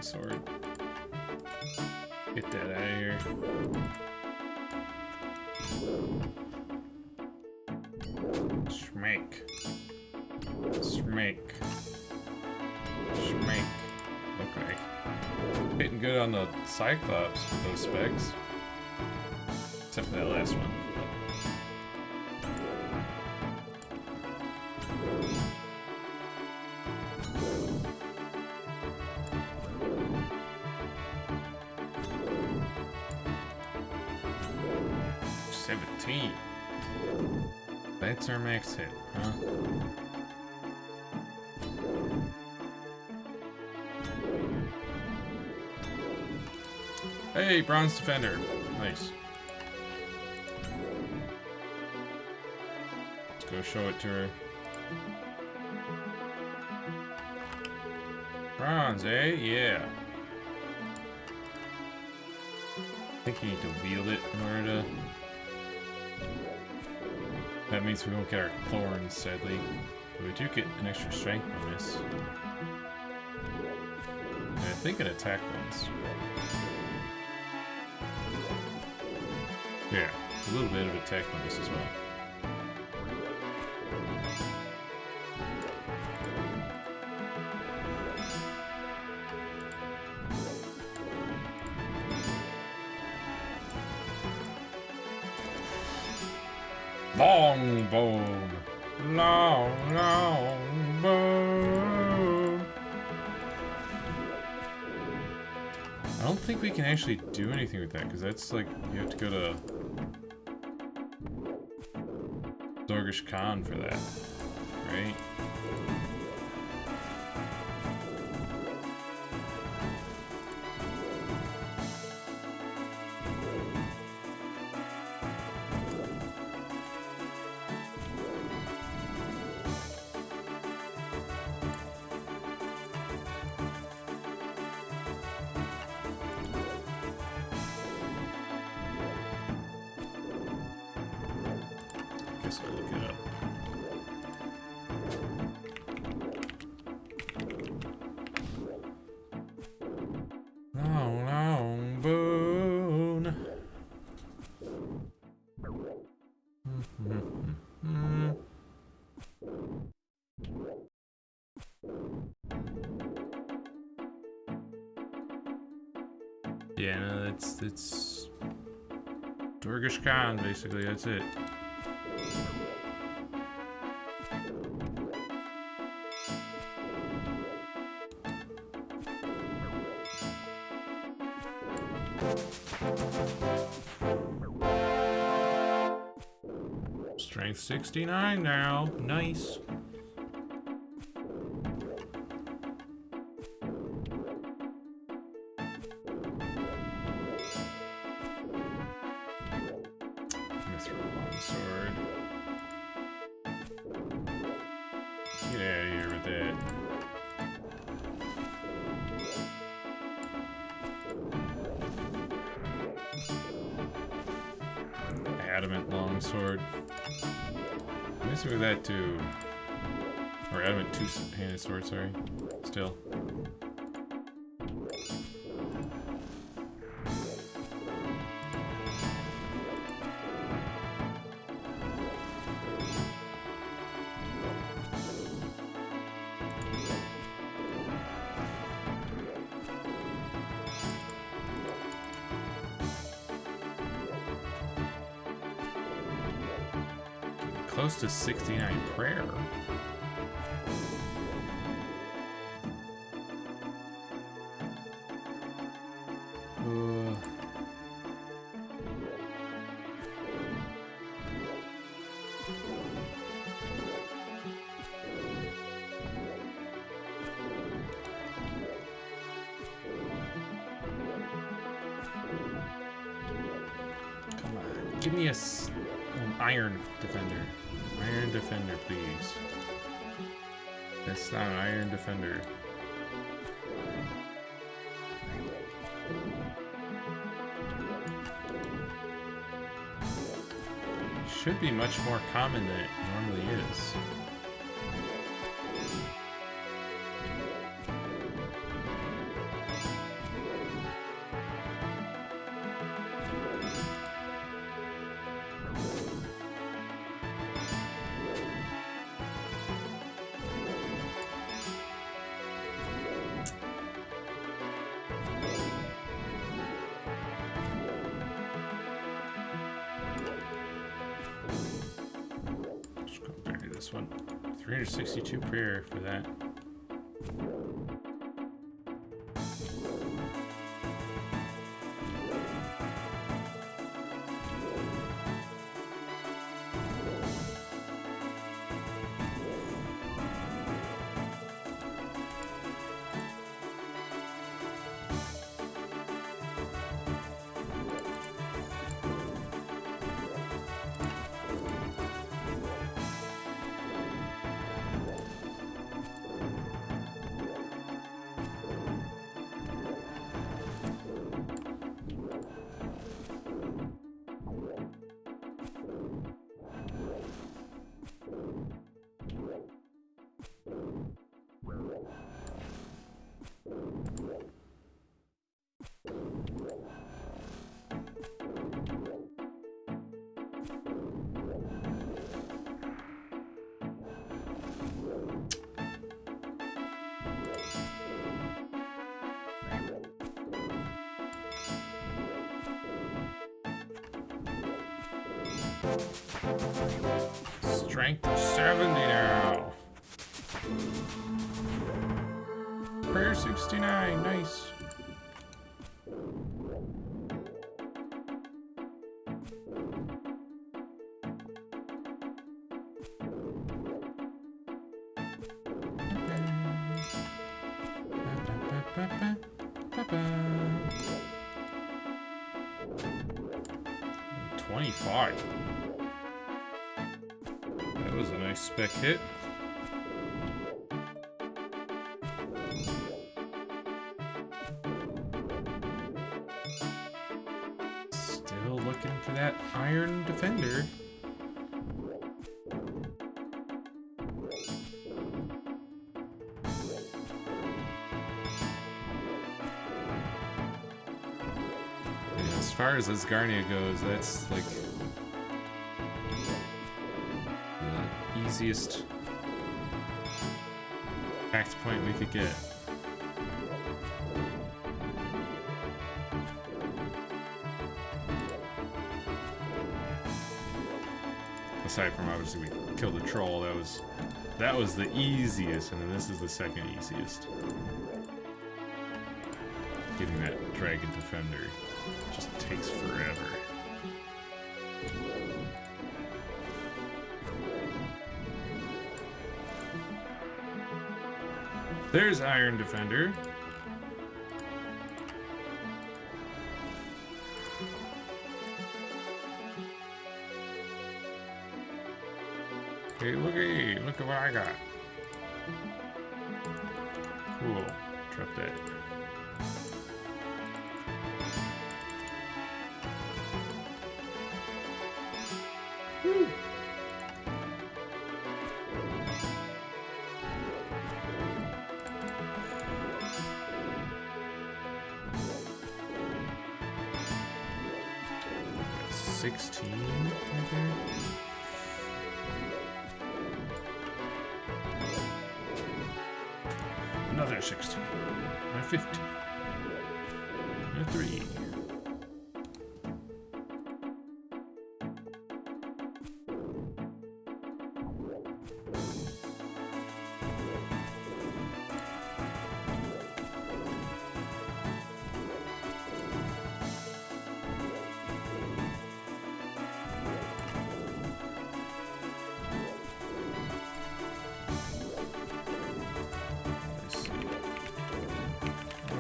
Sword. Get that out of here. Schmake. Schmake. Schmake. Okay. Hitting good on the Cyclops with those specs. Except for that last one. 17. That's our max hit, huh? Hey, Bronze Defender. Nice. Let's go show it to her. Bronze, eh? Yeah. I think you need to wield it in order to... That means we won't get our thorns, sadly. But we do get an extra strength bonus. And I think an attack bonus. Yeah, a little bit of attack bonus as well. Long bone, long bone. I don't think we can actually do anything with that because that's like you have to go to Zorgish Khan for that, right? guess I'll look it up. Long, long boon. Yeah, no, it's Durgish Khan, basically, that's it. Strength 69 now. Nice. Sword. Get out of here with that. Adamant longsword. Miss me with that too. Or adamant two-handed sword, sorry. Still. Close to 69 prayer. Come on, give me an iron defender. Iron defender, please. That's not an iron defender. Should be much more common than it normally is. This one. 362 prayer for that. Strength of 70 now. Prayer 69, nice. That was a nice spec hit. Still looking for that iron defender. as far as Asgarnia goes, that's like the easiest act point we could get. Aside from obviously we killed the troll, that was the easiest, and then this is the second easiest. Getting that dragon defender just takes forever. There's Iron Defender. Hey, look at what I got. Cool. Drop that. Woo. That's 16 right there. Another 16. And a 15. And a 3.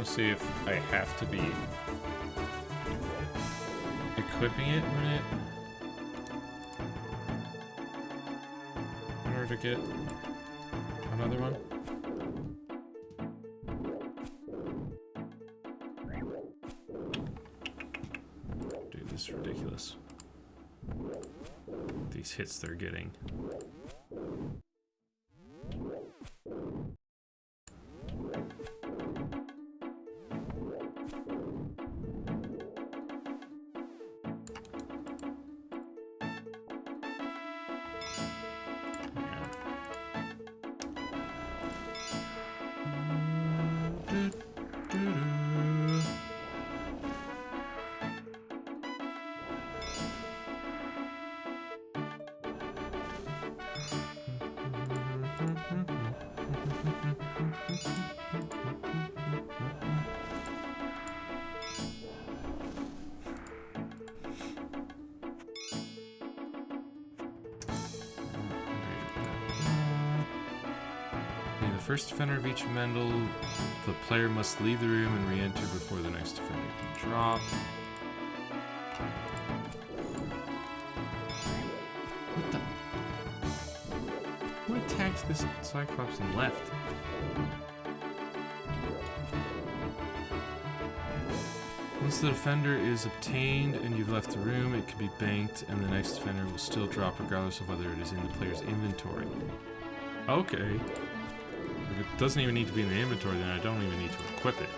See if I have to be equipping it in order to get another one. Dude, this is ridiculous. These hits they're getting. First defender of each medal, the player must leave the room and re-enter before the next defender can drop. What the? Who attacked this Cyclops and left? Once the defender is obtained and you've left the room, it can be banked and the next defender will still drop regardless of whether it is in the player's inventory. Okay. If it doesn't even need to be in the inventory, then I don't even need to equip it.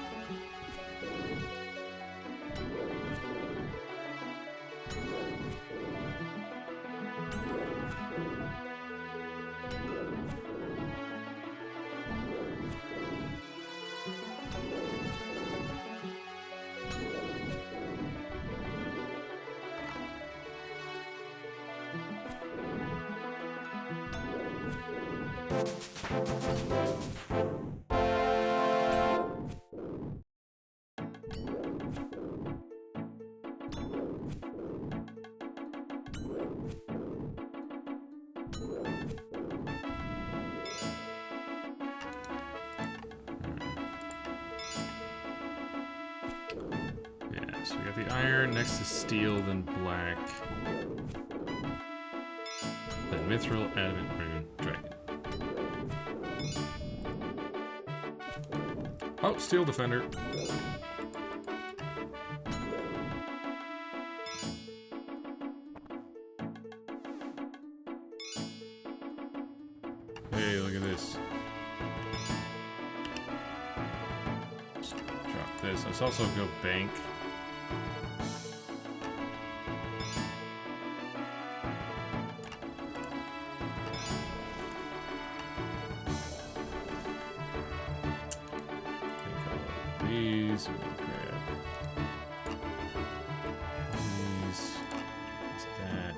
So we got the iron, next is steel, then black, then mithril, adamant, iron, dragon. Oh, steel defender. Hey, look at this. Let's drop this. Let's also go bank. these. We'll grab these. What's that?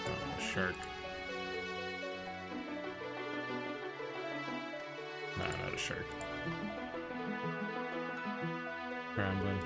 Oh, shark. No, not a shark. Rambling.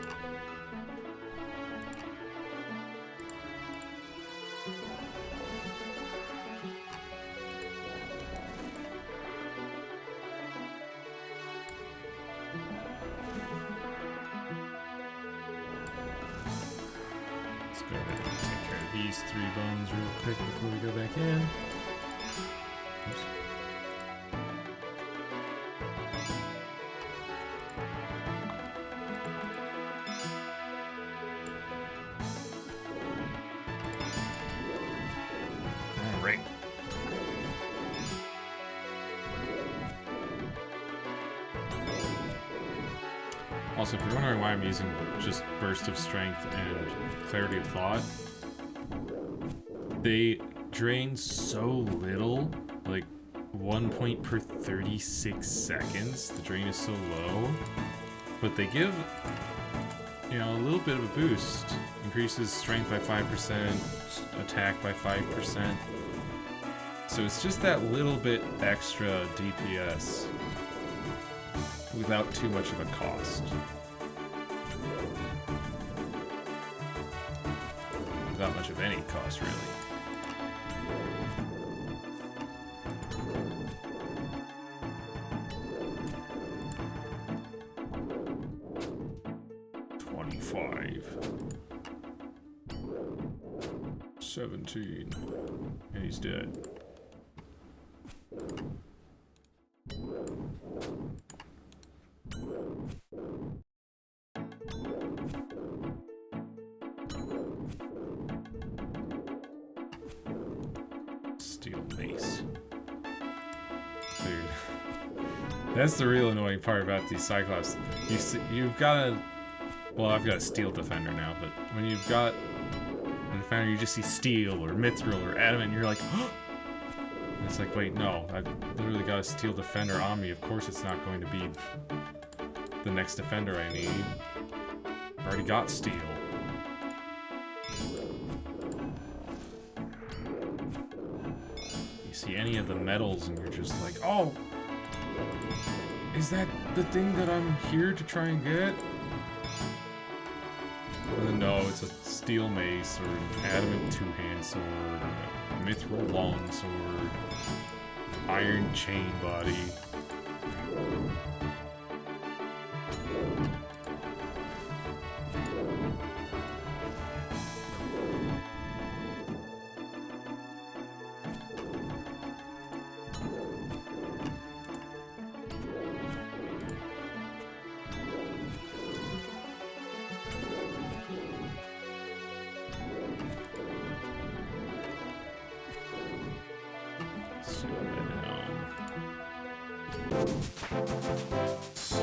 Let's go ahead and take care of these 3 bones real quick before we go back in. Oops. Alright. Also, if you're wondering why I'm using just Burst of Strength and Clarity of Thought, they drain so little, like 1 point per 36 seconds. The drain is so low, but they give, you know, a little bit of a boost. Increases strength by 5%, attack by 5%. So it's just that little bit extra DPS without too much of a cost. Without much of any cost, really. $25. 17. And he's dead. Steel mace. Dude. That's the real annoying part about these Cyclops. You've got a... Well, I've got a steel defender now, but when you've got a defender, you just see steel or mithril or adamant, and you're like, oh! And it's like, wait, no, I've literally got a steel defender on me. Of course it's not going to be the next defender I need. I've already got steel. You see any of the metals and you're just like, oh! Is that the thing that I'm here to try and get? And then no, it's a steel mace or an adamant two-hand sword, a mithril longsword, iron chain body.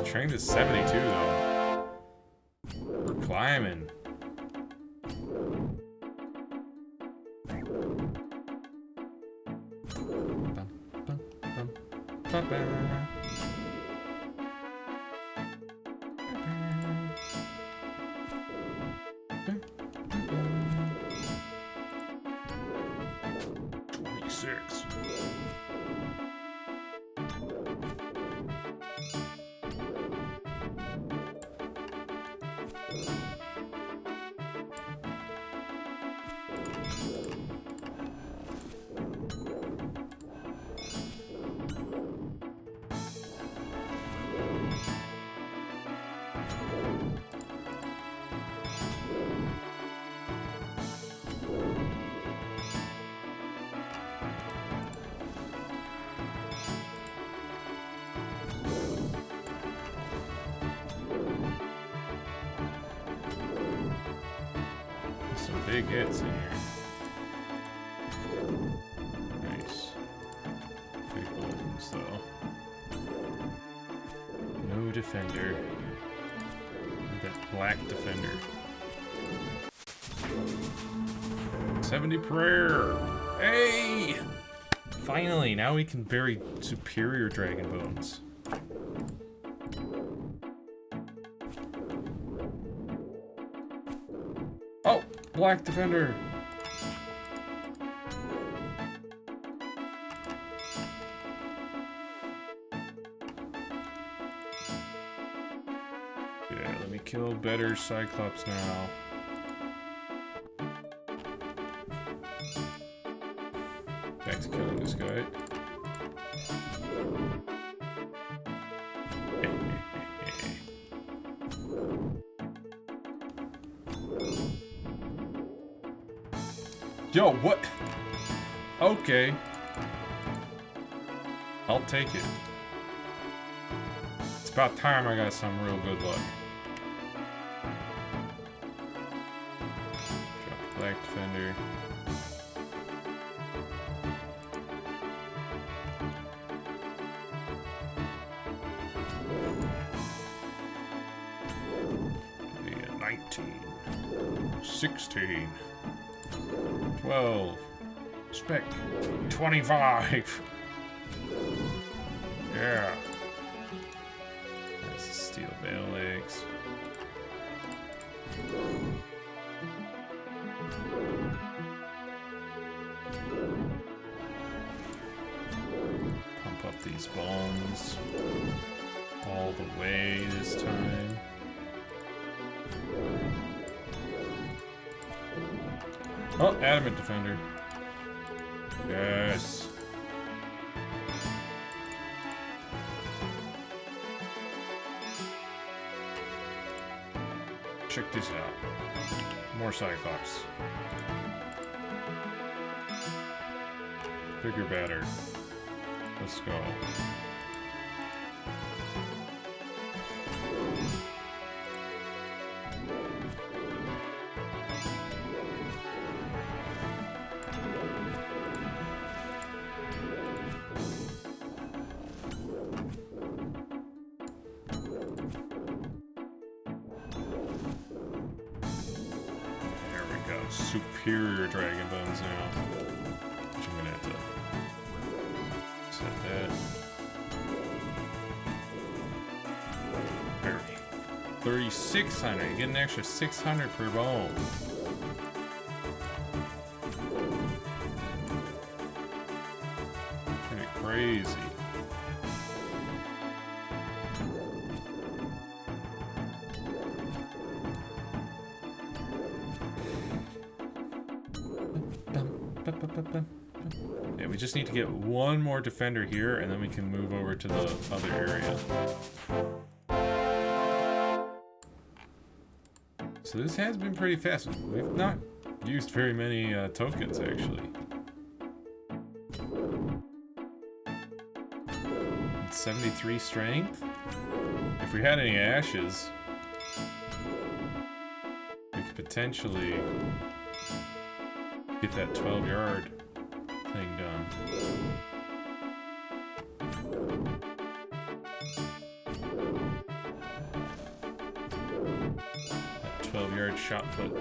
Strength is 72 though. We're climbing. Some big hits in here. Nice. Big bones though. No defender. That black defender. 70 prayer. Hey! Finally, now we can bury superior dragon bones. Oh, black defender. Yeah, let me kill better Cyclops now. Back to killing this guy. Yo, what? Okay. I'll take it. It's about time I got some real good luck. Drop the black defender. Yeah, 19. 16. 12. Spec. 25. Yeah. That's the steel bale legs. Pump up these bones all the way this time. Oh, adamant defender. Yes. Check this out. More Cyclops. Bigger, better. Let's go. Superior dragon bones now. Which I'm gonna have to set that. Very. 3,600. You get an extra 600 per bone. Pretty crazy. Yeah, we just need to get one more defender here, and then we can move over to the other area. So this has been pretty fast. We've not used very many tokens, actually. It's 73 strength. If we had any ashes, we could potentially get that 12-yard thing done. That 12-yard shot put.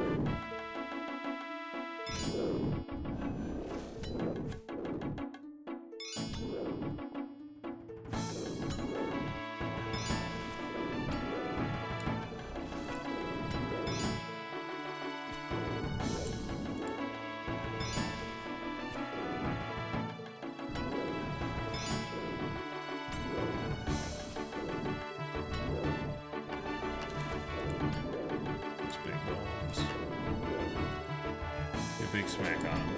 Big smack on him.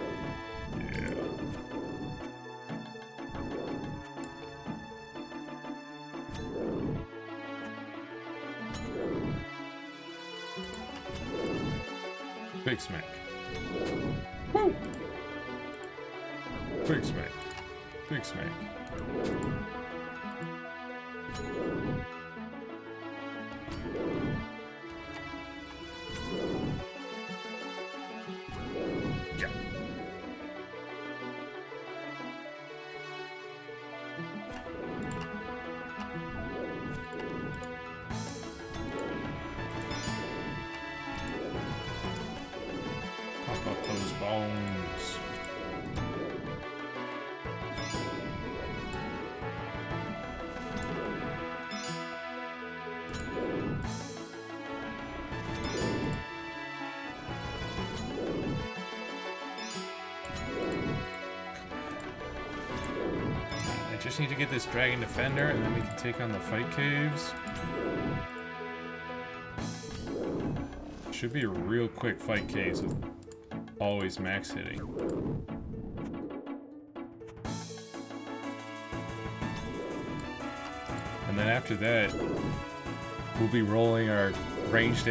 Yeah. Big smack. Woo! Big smack. Big smack. Pump up those bones. I just need to get this Dragon Defender, and then we can take on the Fight Caves. Should be a real quick Fight Caves with always max hitting. And then after that, we'll be rolling our ranged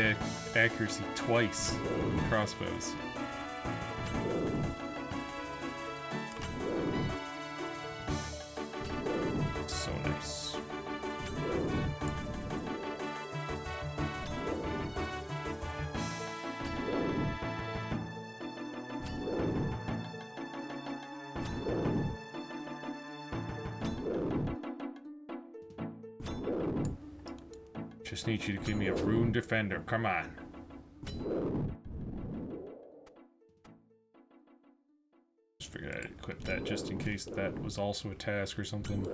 accuracy twice with crossbows. So nice. Just need you to give me a Rune Defender. Come on. Just figured I'd equip that just in case that was also a task or something.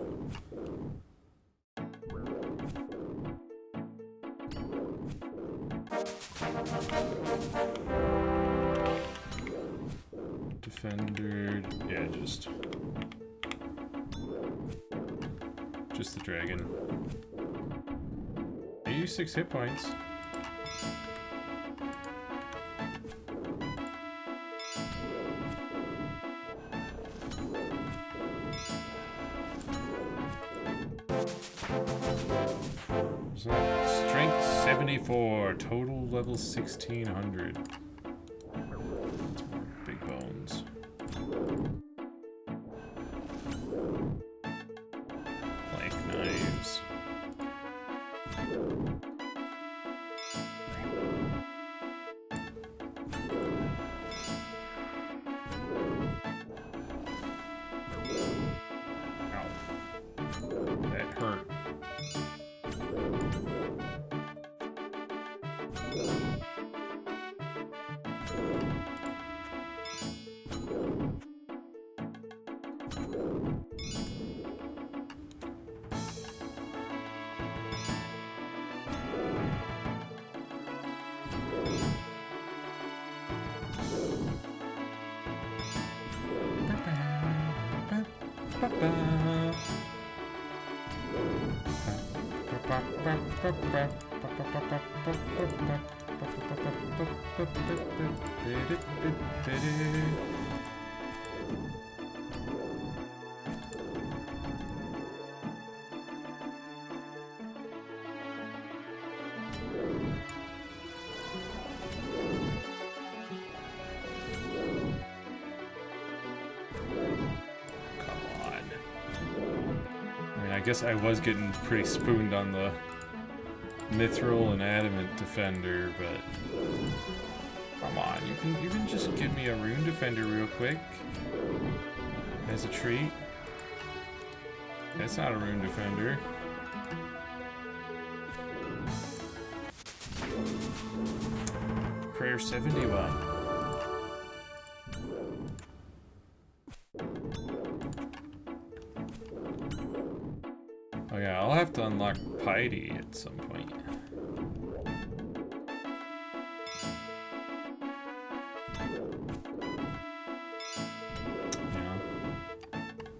Defender. Yeah, just the dragon. 86 hit points. So, strength 74, total level 1600. Big bones. Plank knives. I guess I was getting pretty spooned on the mithril and adamant defender, but come on, you can just give me a rune defender real quick as a treat. That's not a rune defender. Prayer 71. Oh yeah, I'll have to unlock Piety at some point. Yeah.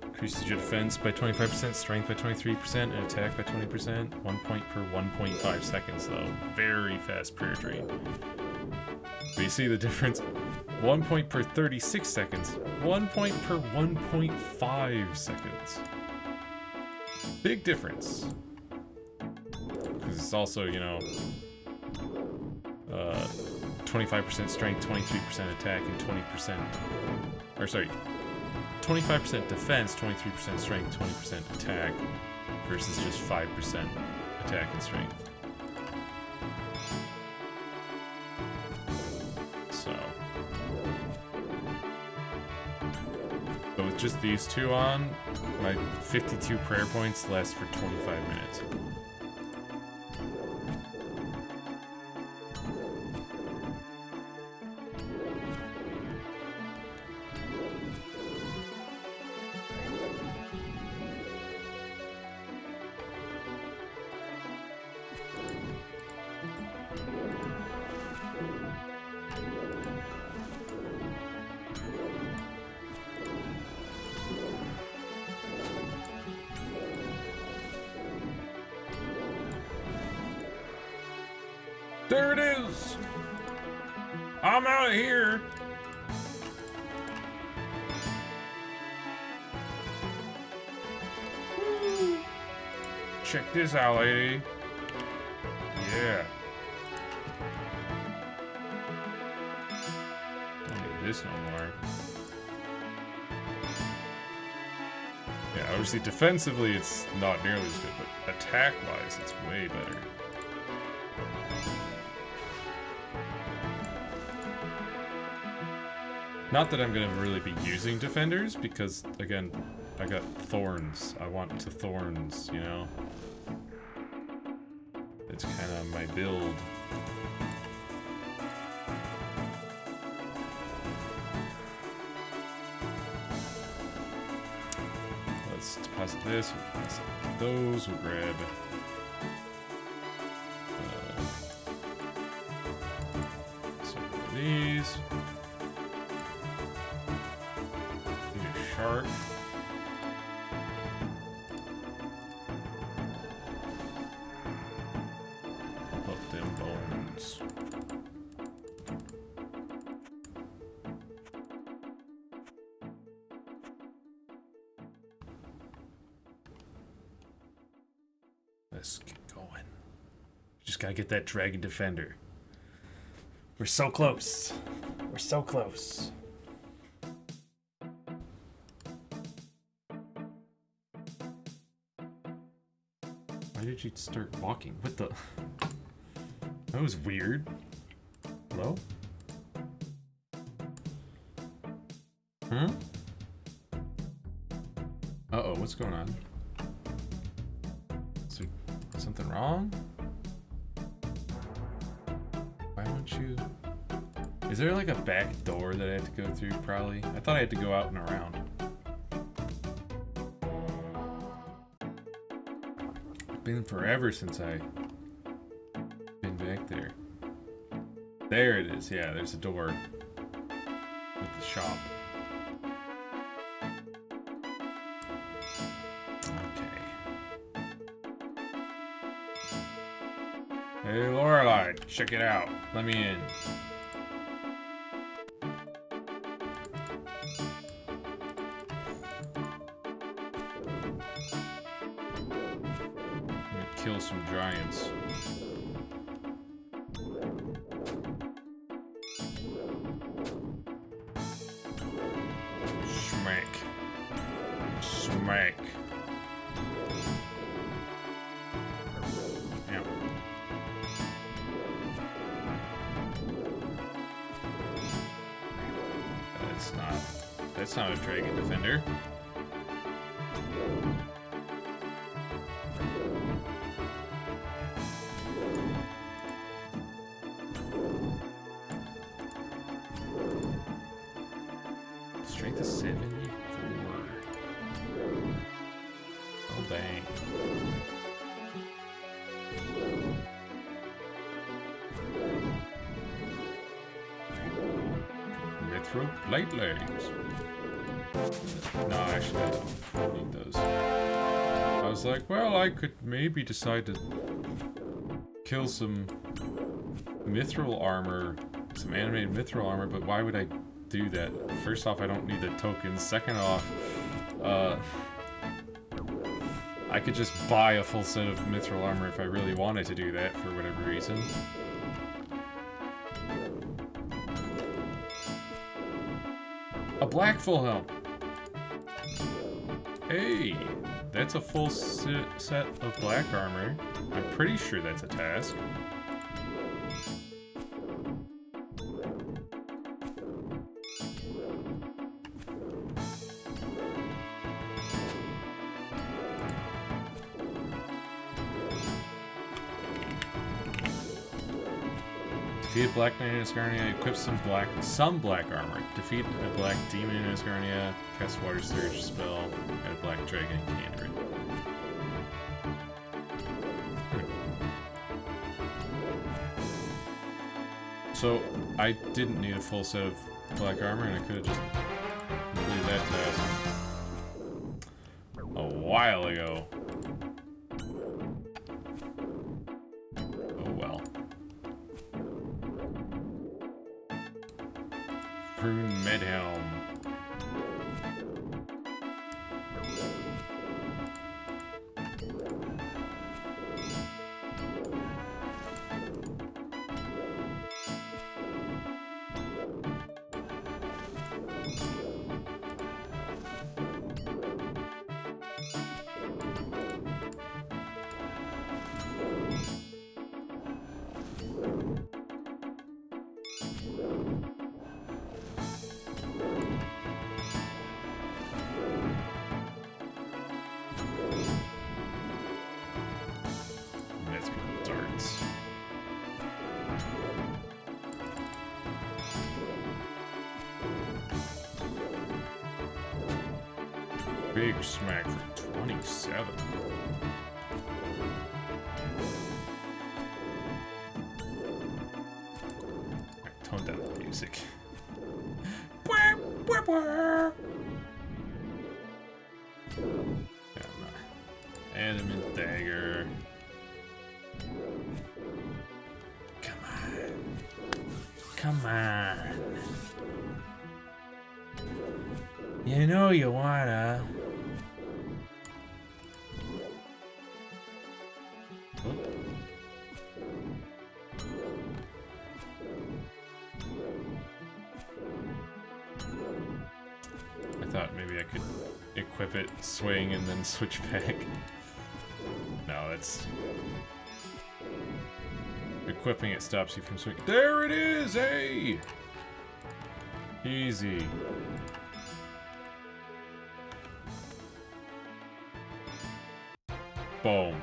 Increases your defense by 25%, strength by 23%, and attack by 20%. 1 point per 1.5 seconds though. Very fast prayer drain. But you see the difference? 1 point per 36 seconds. 1 point per 1.5 seconds. Big difference. Because it's also, you know, 25% strength, 23% attack, and 20%. Or sorry, 25% defense, 23% strength, 20% attack, versus just 5% attack and strength. So with just these two on, my 52 prayer points last for 25 minutes. There it is! I'm out of here! Woo. Check this out, lady. Yeah. Don't need this no more. Yeah, obviously defensively it's not nearly as good, but attack-wise it's way better. Not that I'm gonna really be using defenders, because again, I got thorns. I want to thorns, you know? It's kind of my build. Let's deposit this, we'll deposit those, we'll grab some of these. Need a shark. Pump up them bones. Let's get going. Just gotta get that dragon defender. We're so close. We're so close. Why did you start walking? What the? That was weird. Hello? Huh? Uh-oh, what's going on? Is there something wrong? Why won't you... Is there like a back door that I have to go through, probably? I thought I had to go out and around. It's been forever since I... been back there. There it is, yeah, there's a door. With the shop. Hey, Lorelai, check it out. Let me in. I'm gonna kill some giants. Smack. Smack. That's not a dragon defender. Strength is 74. Oh dang. Retro light legs. No, actually, I don't need those. I was like, well, I could maybe decide to kill some mithril armor, some animated mithril armor, but why would I do that? First off, I don't need the tokens. Second off, I could just buy a full set of mithril armor if I really wanted to do that for whatever reason. A black full helm. Hey, that's a full set of black armor. I'm pretty sure that's a task. Defeat a black knight in Asgardia, equip some black armor. Defeat a black demon in Asgardia, cast water surge spell, and a black dragon in Kandarin. So I didn't need a full set of black armor, and I could have just completed that task a while ago. Harpoon Medhelm. Darts. Big smack for 27. I toned down the music. Adamant dagger. Come on. You know you wanna. I thought maybe I could equip it, swing, and then switch back. No, that's... Equipping it stops you from swinging. There it is! Hey! Easy. Boom.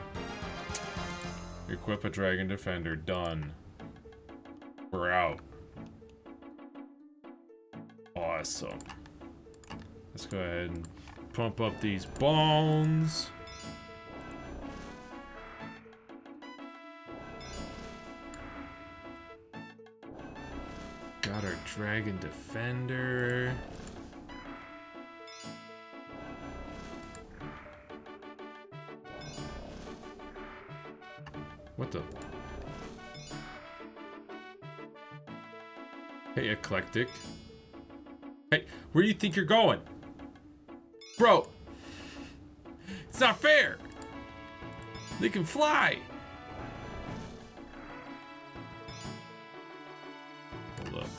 Equip a Dragon Defender. Done. We're out. Awesome. Let's go ahead and pump up these bones. Got our Dragon Defender. What the? Hey, Eclectic. Hey, where do you think you're going? Bro! It's not fair! They can fly! Hold up.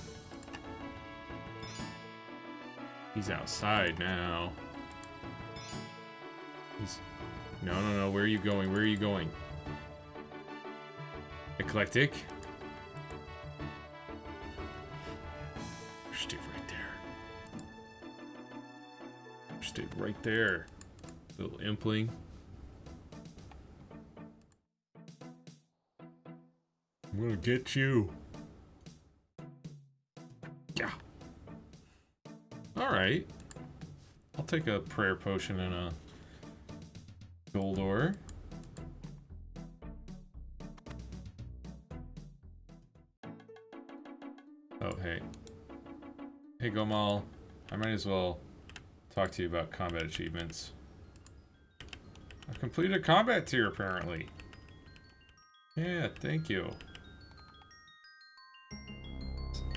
He's outside now. He's... No, where are you going? Where are you going? Eclectic? Stay right there. Stay right there. Little impling. I'm gonna get you. Yeah. Alright. I'll take a prayer potion and a gold ore. Oh, hey. Hey, Gomal. I might as well talk to you about combat achievements. I've completed a combat tier, apparently. Yeah, thank you.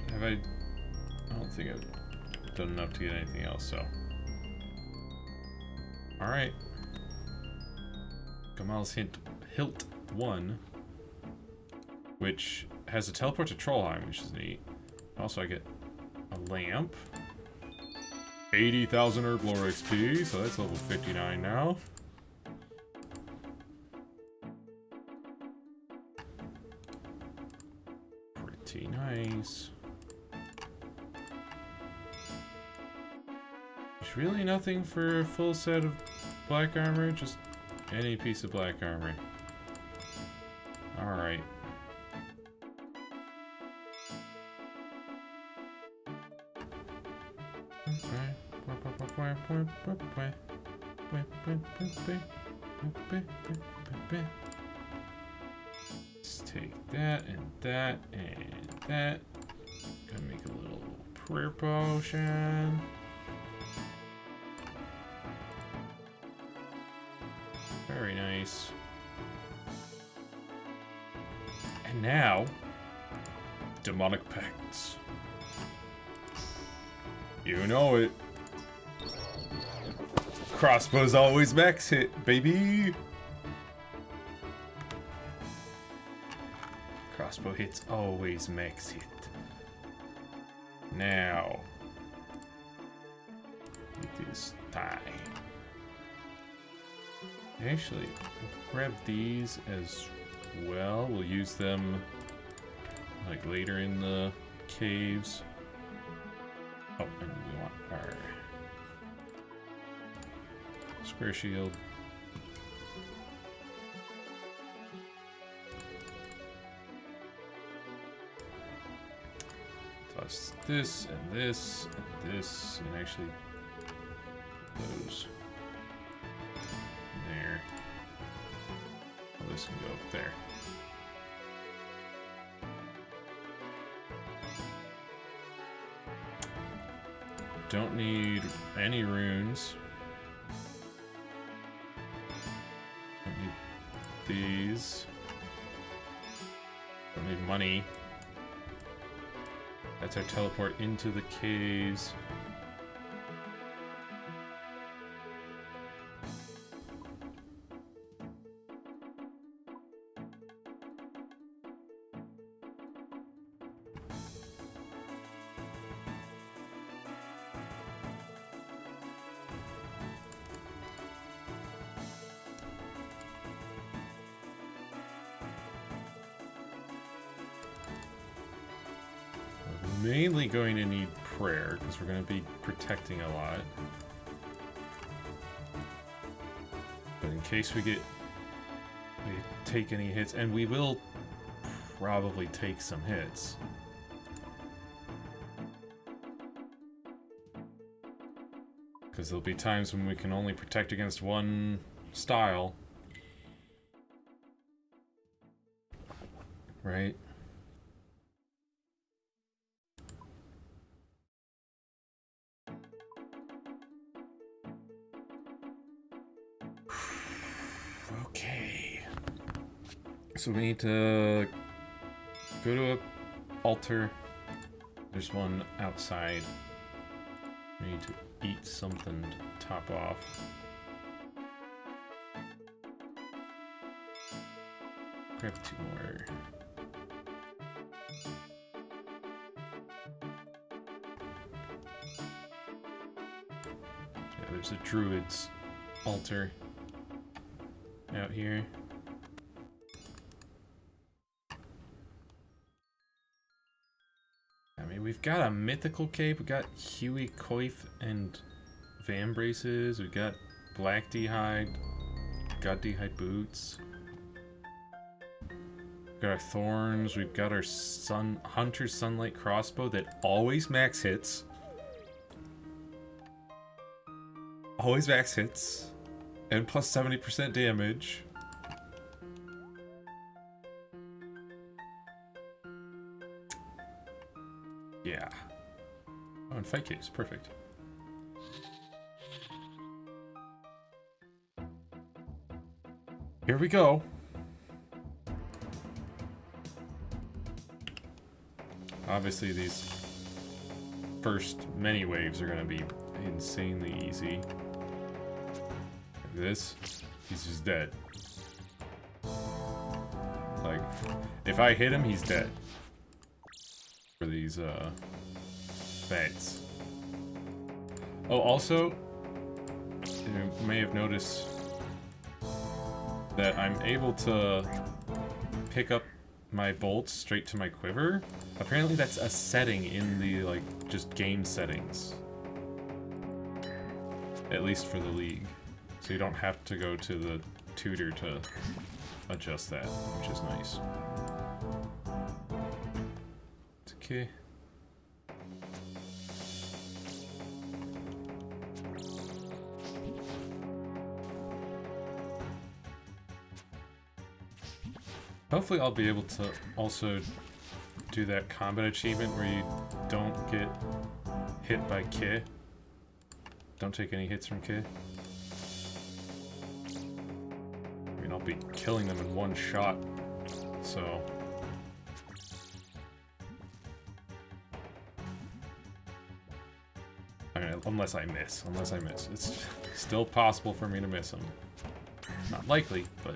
Have I don't think I've done enough to get anything else, so. Alright. Gomal's Hilt 1, which has a teleport to Trollheim, which is neat. Also, I get a lamp. 80,000 Herblore XP, so that's level 59 now. Pretty nice. There's really nothing for a full set of black armor, just any piece of black armor. Alright. Let's take that and that and that. Gonna make a little prayer potion. Very nice. And now, demonic pacts. You know it. Crossbow's always max hit, baby. Crossbow hits always max hit. Now it is time. Actually, grab these as well. We'll use them like later in the caves. Oh, and we want our square shield. Plus this and this and this, and actually put those there. Oh, this can go up there. Don't need any runes. Don't need these. Don't need money. That's our teleport into the caves. Mainly going to need prayer because we're going to be protecting a lot. But in case we take any hits, and we will probably take some hits. Because there'll be times when we can only protect against one style. Right? Okay. So we need to go to a altar. There's one outside. We need to eat something to top off. Grab 2 more. Yeah, there's a druid's altar out here. I mean, we've got a mythical cape, we got Huey Coif and Vambraces, we got Black D'hide, God D'hide boots. We've got our thorns, we've got our Hunter's Sunlight crossbow that always max hits. Always max hits. And plus 70% damage. Yeah. Oh, and fight case. Perfect. Here we go. Obviously, these first many waves are going to be insanely easy. This, he's just dead. Like, if I hit him, he's dead. For these, bats. Oh, also, you may have noticed that I'm able to pick up my bolts straight to my quiver. Apparently that's a setting in the, like, just game settings. At least for the League. So you don't have to go to the tutor to adjust that, which is nice. It's okay. Hopefully I'll be able to also do that combat achievement where you don't get hit by Ki. Don't take any hits from Ki. I mean, I'll be killing them in one shot, so... I mean, unless I miss. It's still possible for me to miss them. Not likely, but...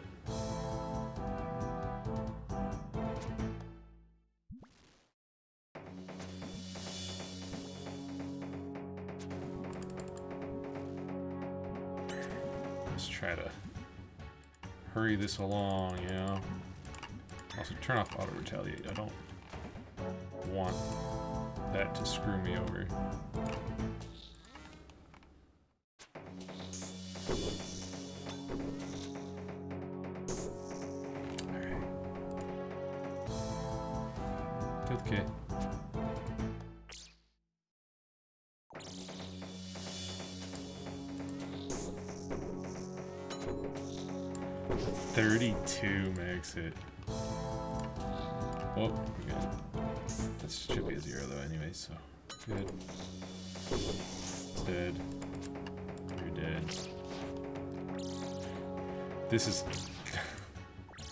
Let's try to hurry this along, you know? Also, turn off auto retaliate. I don't want that to screw me over. Alright. Okay. $32 makes it. Oh, we got it. That should be a 0 though anyway, so good. It's dead. You're dead. This is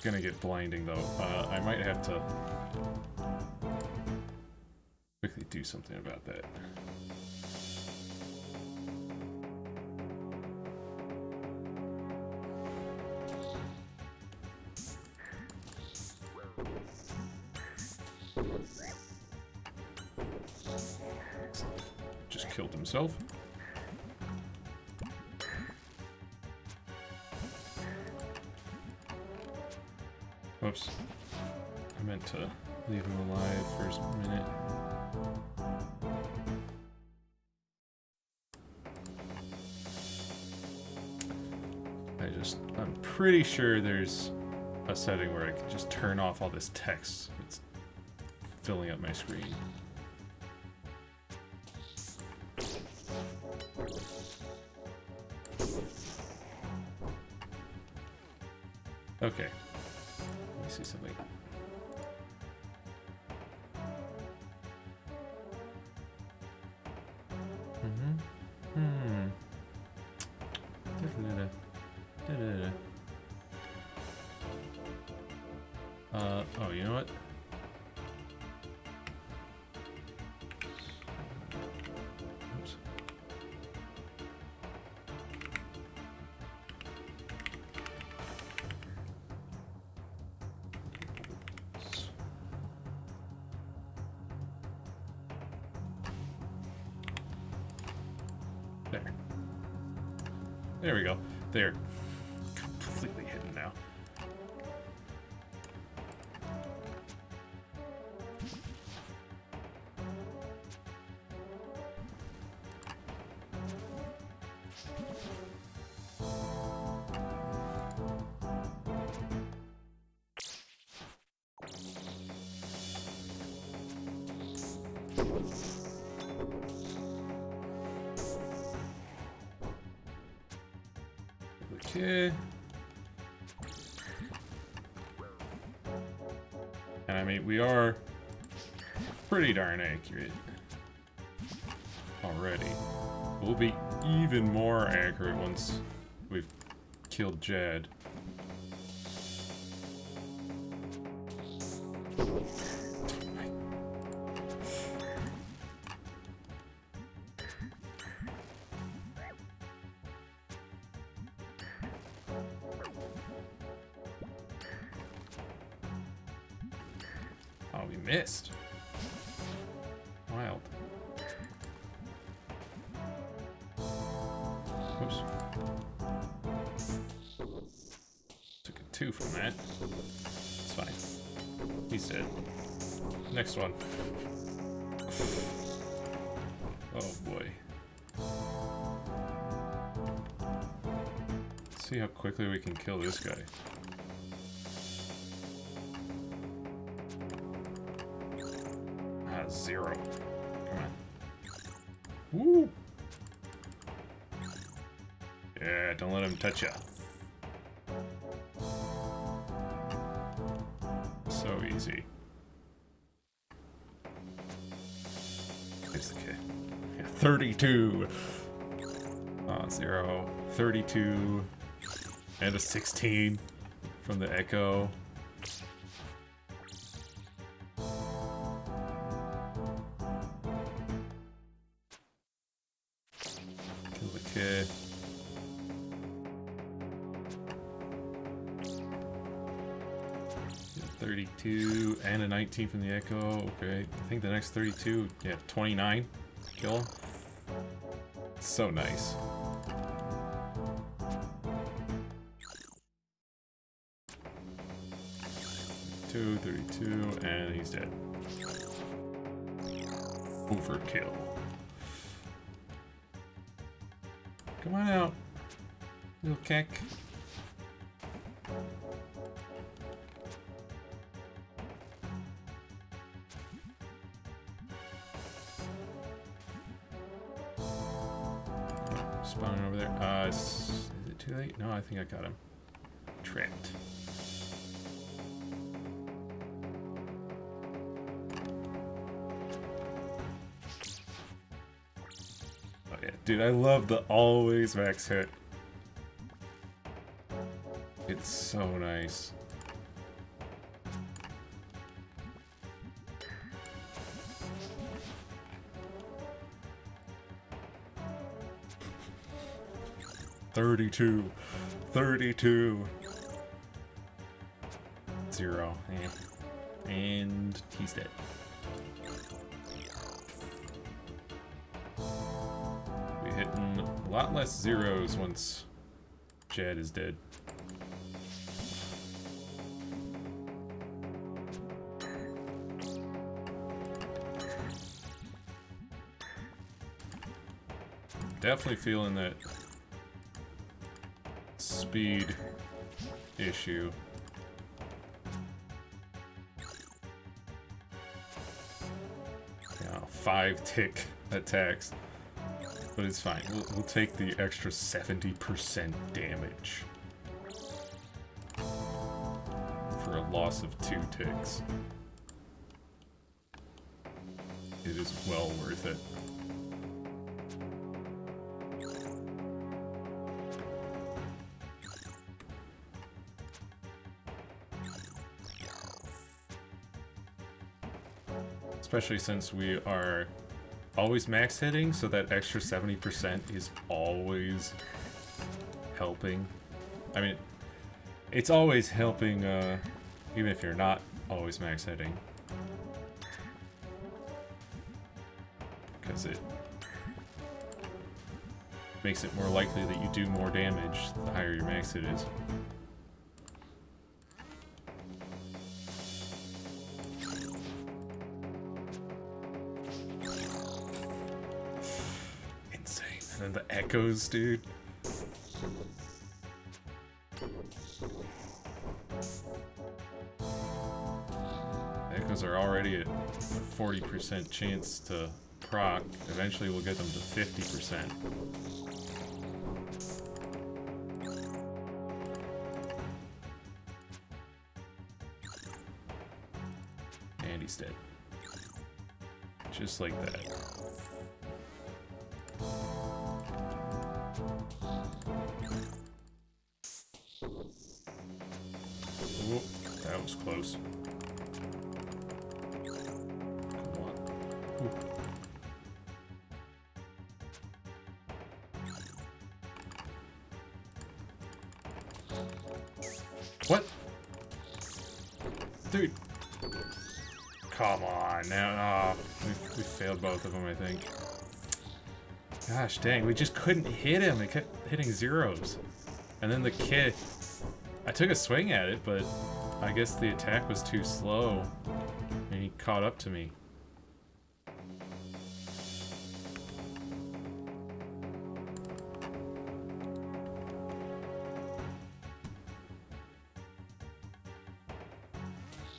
gonna get blinding though. I might have to quickly do something about that. Just killed himself. Whoops. I meant to leave him alive for a minute. I'm pretty sure there's a setting where I can just turn off all this text. It's filling up my screen. Okay. Let me see something. Oh, you know what? Oops. There. There we go. They're completely hidden now. Okay. And I mean, we are pretty darn accurate already. We'll be even more accurate once we've killed Jad. Oh, we missed. Wild. Oops. Took a 2 from that. It's fine. He's dead. Next one. Oh boy. Let's see how quickly we can kill this guy. Ah, 0. Come on. Woo! Yeah, don't let him touch you. So easy. Here's the kid. Yeah, 32. 0, 32, and a 16 from the Echo. Okay. $32 and a 19 from the Echo. Okay, I think the next 32, yeah, 29. Kill him. So nice. Two, 32, and he's dead. Overkill. Come on out, little keck. Spawning over there. Is it too late? No, I think I got him. Trapped. Oh yeah, dude, I love the always max hit. It's so nice. $32. 0. Eh. And he's dead. We're hitting a lot less zeros once Jad is dead. Definitely feeling that speed issue. Yeah, 5-tick attacks. But it's fine. We'll take the extra 70% damage for a loss of 2 ticks. It is well worth it. Especially since we are always max hitting, so that extra 70% is always helping. I mean, it's always helping, even if you're not always max hitting. Because it makes it more likely that you do more damage the higher your max hit is. And the echoes, dude. Echoes are already at a 40% chance to proc. Eventually we'll get them to 50%. And he's dead. Just like that. Ooh, that was close. Come on. Ooh. What? Dude. Come on. Now, we failed both of them, I think. Gosh dang, we just couldn't hit him. It kept hitting zeros. And then the kid... I took a swing at it, but I guess the attack was too slow. And he caught up to me.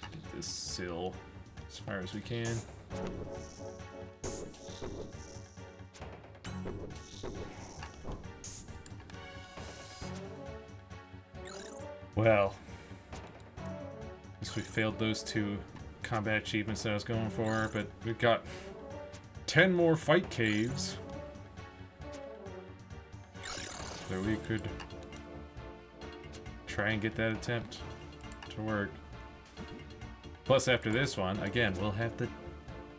Get this sill as far as we can. Well, I guess we failed those 2 combat achievements that I was going for, but we've got 10 more fight caves. So we could try and get that attempt to work. Plus, after this one, again, we'll have the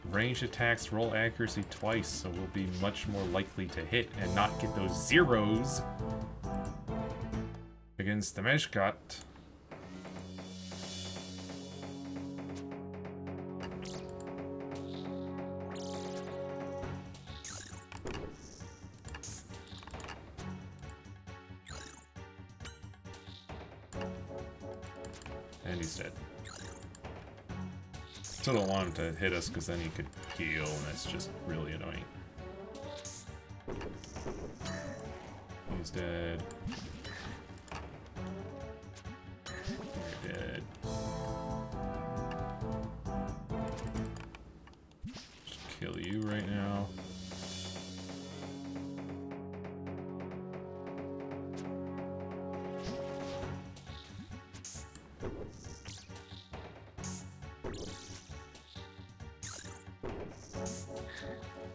Ranged attacks roll accuracy twice, so we'll be much more likely to hit and not get those zeros against the Meshkat. And he's dead. Still don't want him to hit us because then he could heal, and that's just really annoying. He's dead. You're dead. Just kill you right now.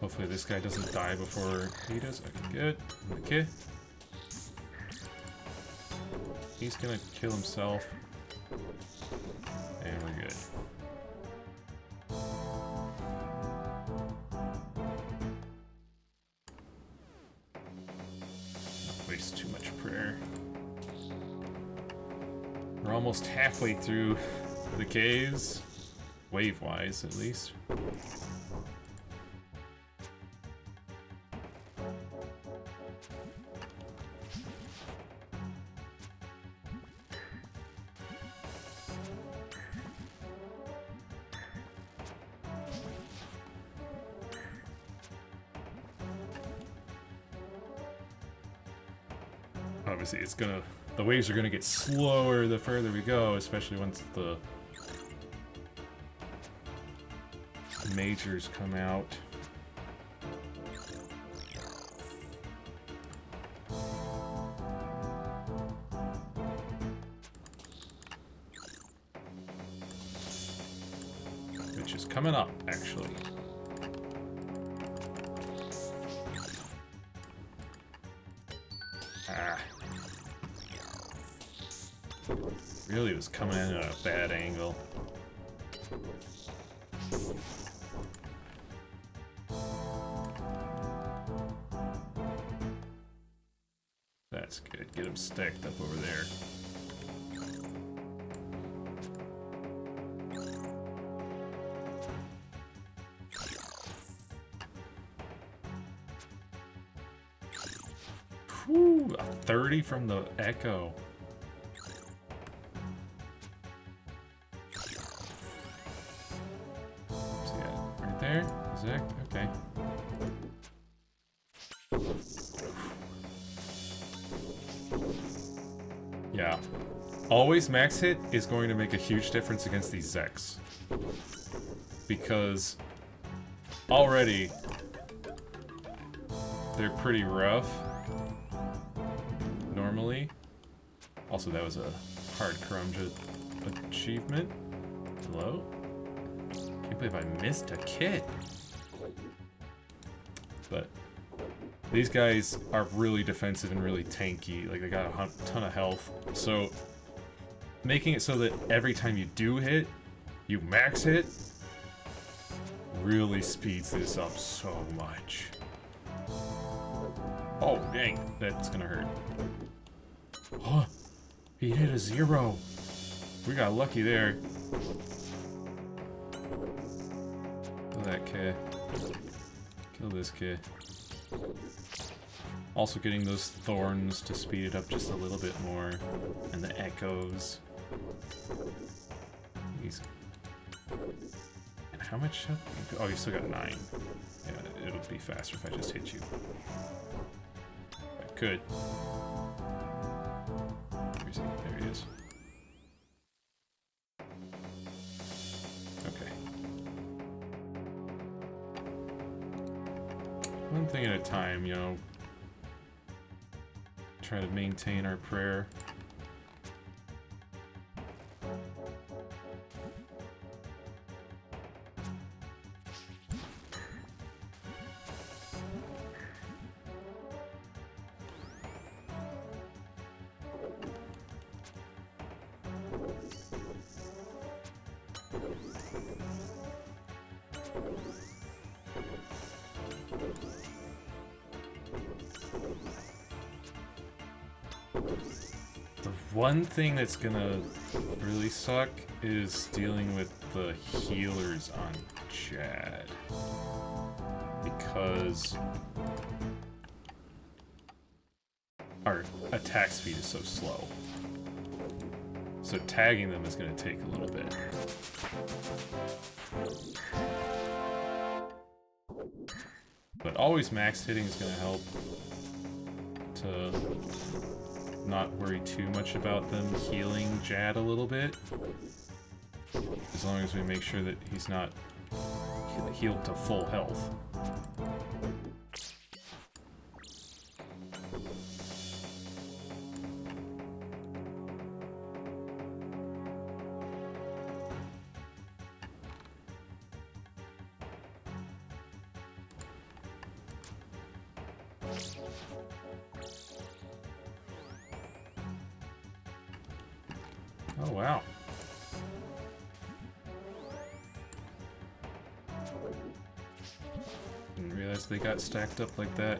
Hopefully this guy doesn't die before he does. Okay, good. Okay. He's gonna kill himself. And we're good. Not waste too much prayer. We're almost halfway through the caves. Wave-wise, at least. Obviously, the waves are gonna get slower the further we go, especially once the majors come out. Which is coming up, actually. Ah. Really was coming in at a bad angle. That's good. Get him stacked up over there. Whew, a 30 from the Echo. See it right there? Zach? Okay. Yeah. Always max hit is going to make a huge difference against these Zeks. Because already they're pretty rough normally. Also, that was a hard Karumja achievement. Hello? Can't believe I missed a kid. But these guys are really defensive and really tanky. Like, they got a ton of health. So making it so that every time you do hit, you max hit, really speeds this up so much. Oh, dang. That's gonna hurt. Oh, he hit a 0. We got lucky there. Kill that kid. Kill this kid. Also getting those thorns to speed it up just a little bit more. And the echoes. He's... And how much health? Oh, you still got 9. Yeah, it'll be faster if I just hit you. I could. Where is he? There he is. Okay. One thing at a time, you know. Try to maintain our prayer. One thing that's gonna really suck is dealing with the healers on Chad. Because our attack speed is so slow. So tagging them is gonna take a little bit. But always max hitting is gonna help to not worry too much about them healing Jad a little bit. As long as we make sure that he's not healed to full health. Oh, wow. Didn't realize they got stacked up like that.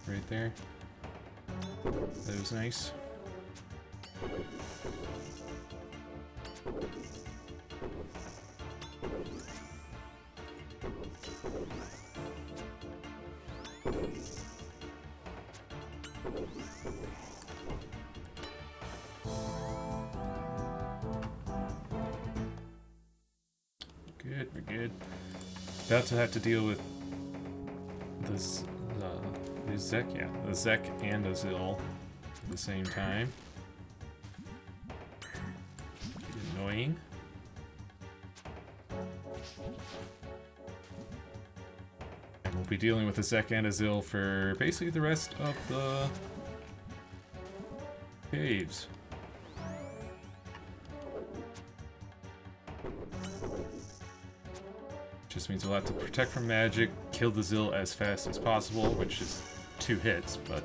Right there. That was nice. Good, we're good. About to have to deal with this, the Zek, yeah, the Zek and Azil at the same time. Annoying. And we'll be dealing with the Zek and Azil for basically the rest of the caves. Just means we'll have to protect from magic, kill the Zil as fast as possible, which is 2 hits, but...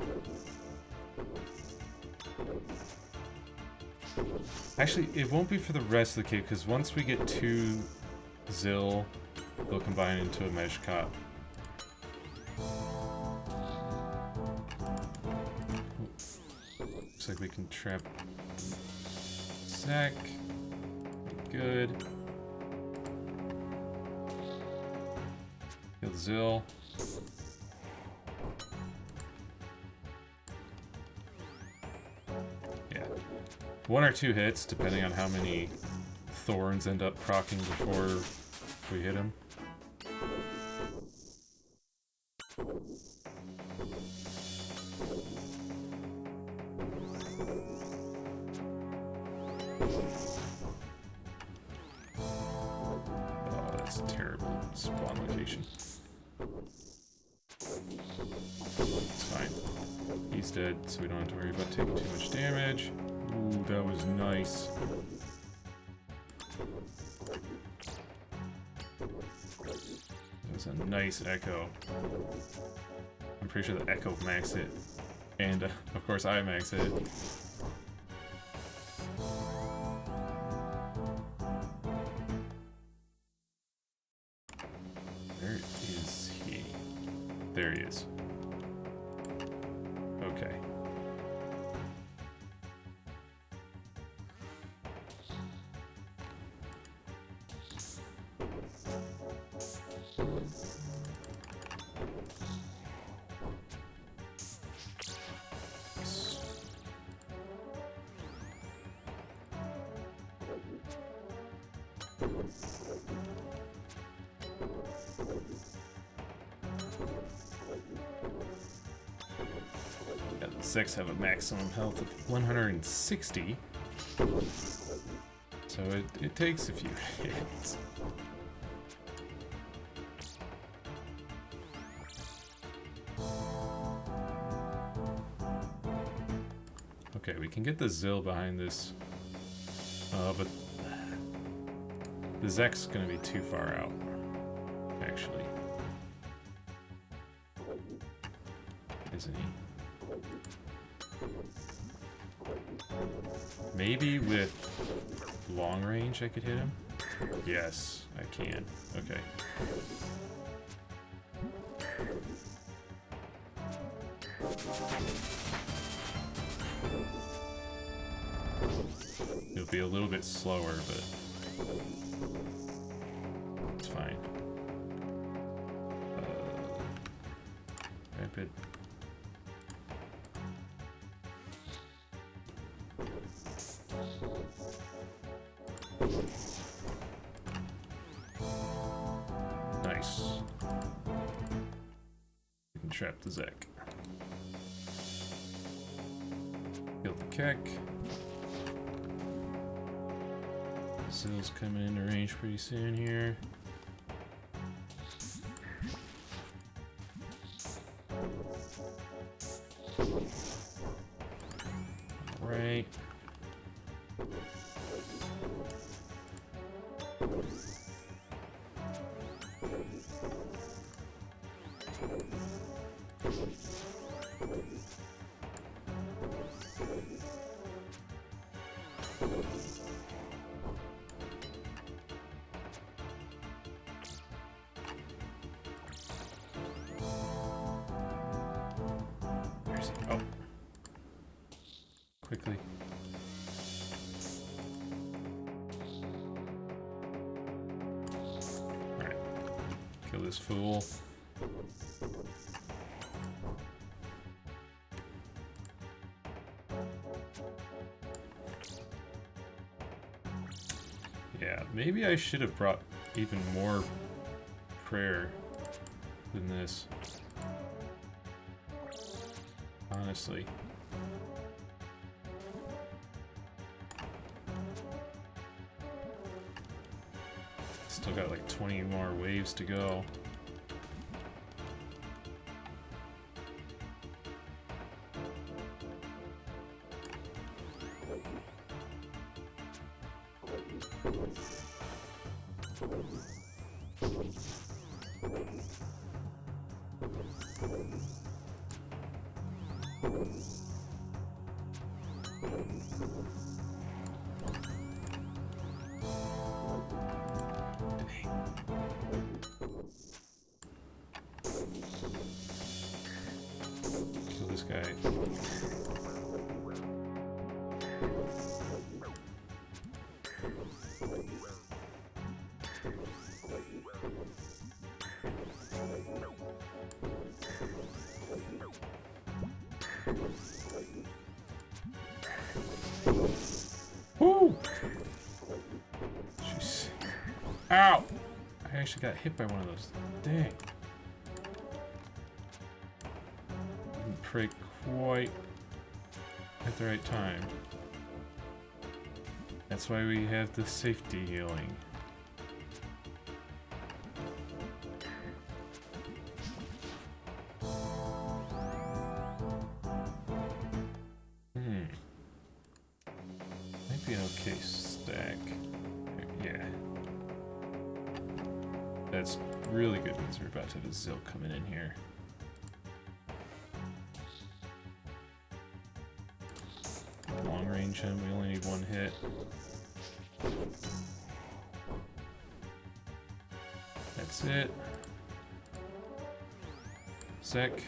Actually, it won't be for the rest of the cave, because once we get 2 Zil, they'll combine into a Mesh Cop. Looks like we can trap Zek. Good. Kill Zil. Yeah. 1 or 2 hits, depending on how many thorns end up proccing before we hit him. Oh, that's a terrible spawn location. It's fine. He's dead, so we don't have to worry about taking too much damage. Ooh, that was nice. That was a nice echo. I'm pretty sure the echo maxed it. And, of course, I maxed it. Where is he? There he is. Okay. Yeah, the Zeks have a maximum health of 160. So it takes a few hits. Okay, we can get the Zil behind this, but the Zek's gonna be too far out, actually. Isn't he? Maybe with long range I could hit him? Yes, I can. Okay. would be a little bit slower, but it's fine. Rapid. Nice. You can trap the Zek. Kill the Keck. Zill's coming into range pretty soon here. Right. Where's he? Oh. Quickly. Alright. Kill this fool. Yeah, maybe I should have brought even more prayer than this. Honestly. Still got like 20 more waves to go. Kill this guy. Woo! Jeez. Ow! I actually got hit by one of those. Dang. Didn't pray quite at the right time. That's why we have the safety healing. Might be an okay stack. Yeah. That's really good because we're about to have a Zill coming in here. Long range him, we only need one hit. That's it. Zek.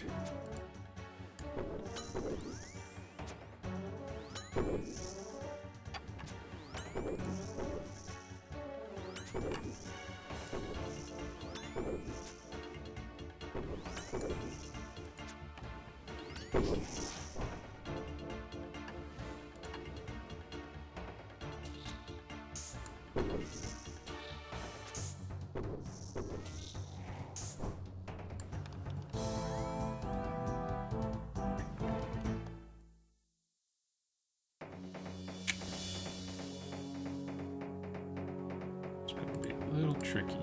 It's gonna be a little tricky.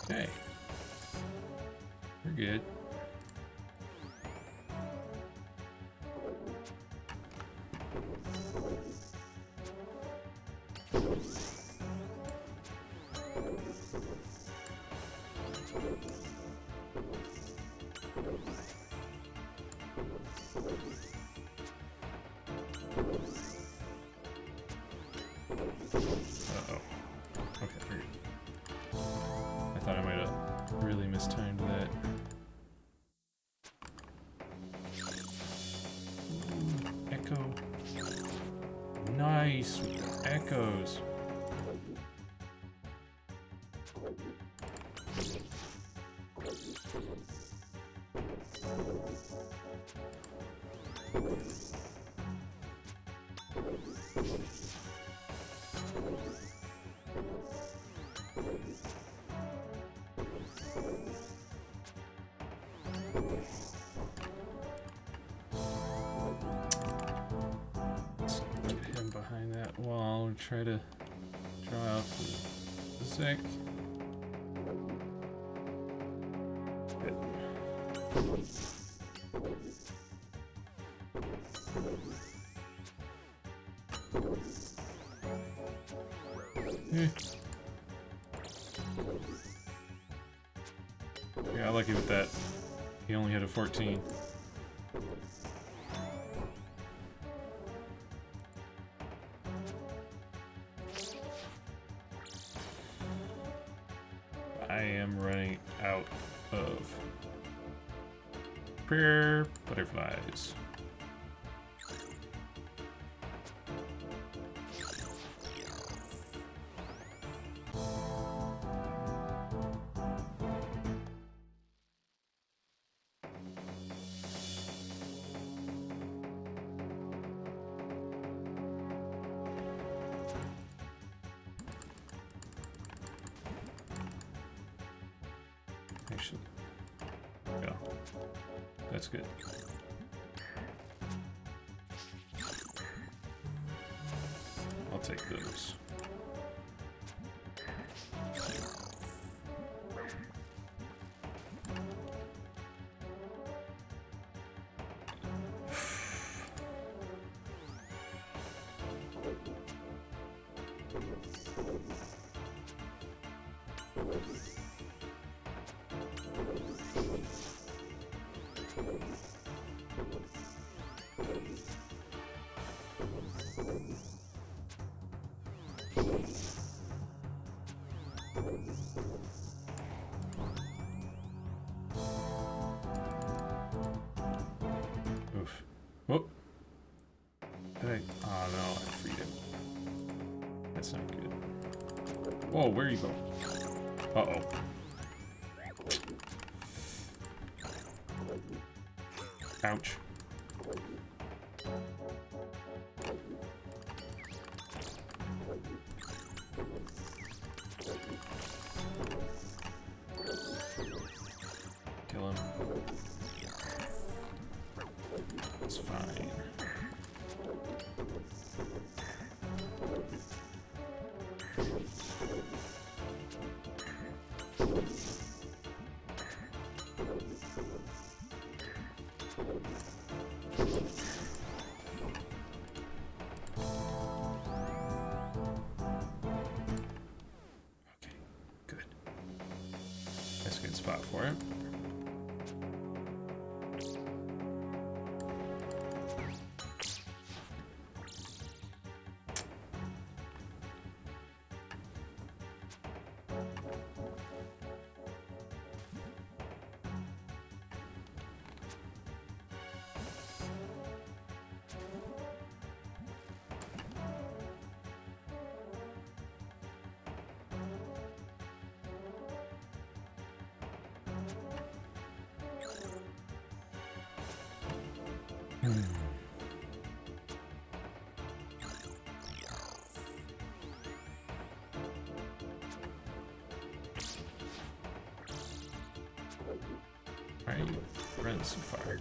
Okay. We're good. Uh-oh. time to that. Ooh, echo. Nice with the echoes. Get him behind that wall and try to draw out the Zick. Good. Yeah, lucky with that. He only hit a 14. I am running out of prayer butterflies. Actually, yeah, that's good. I'll take those. Oof. Whoop. Did I? Oh no, I freed him. That's not good. Whoa, where are you going? Uh-oh. Ouch. Kill him. It's fine. Okay, good. That's a good spot for it. Alright, run so far.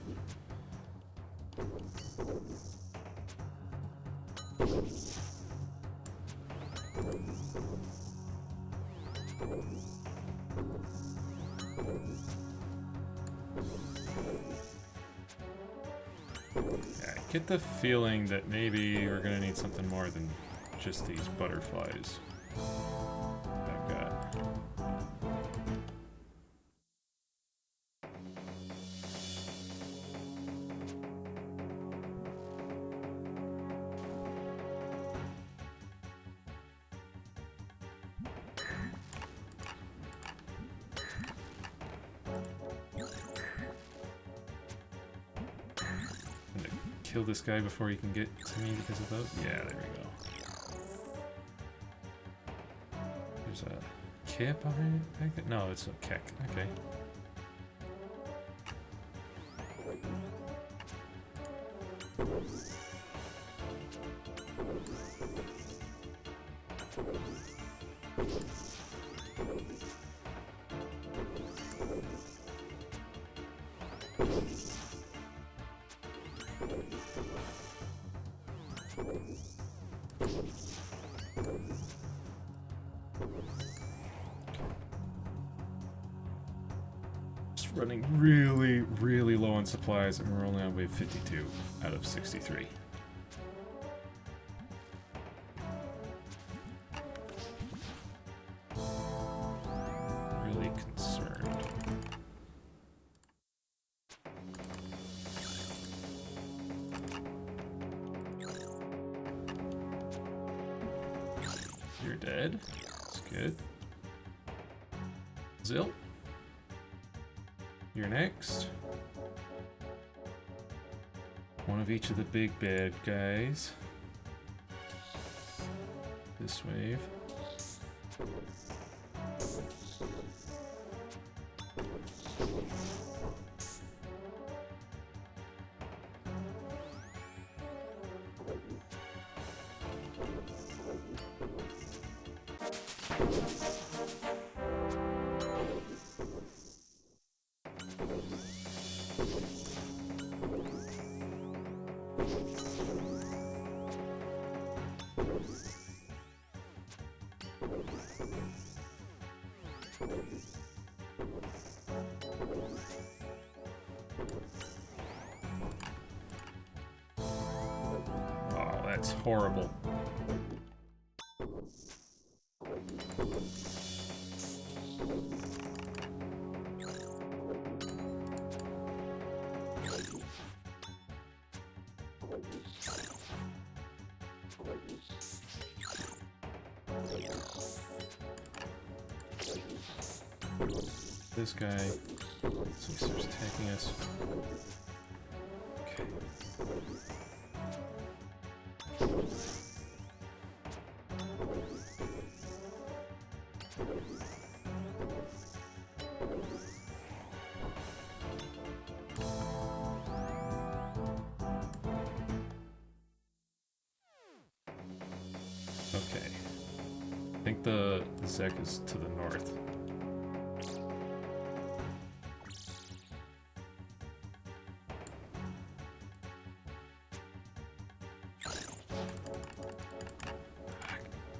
Yeah, I get the feeling that maybe we're gonna need something more than just these butterflies I've got. kill this guy before he can get to me because of those? Yeah, there we go. There's a kip behind it? No, it's a keck. Okay. Just running really, really low on supplies, and we're only on wave 52 out of 63. Really concerned. You're dead. That's good. Zil. You're next. One of each of the big bad guys. This wave. Oh, that's horrible. This guy, so he starts attacking us. Okay. Okay. I think the Zek is to the north.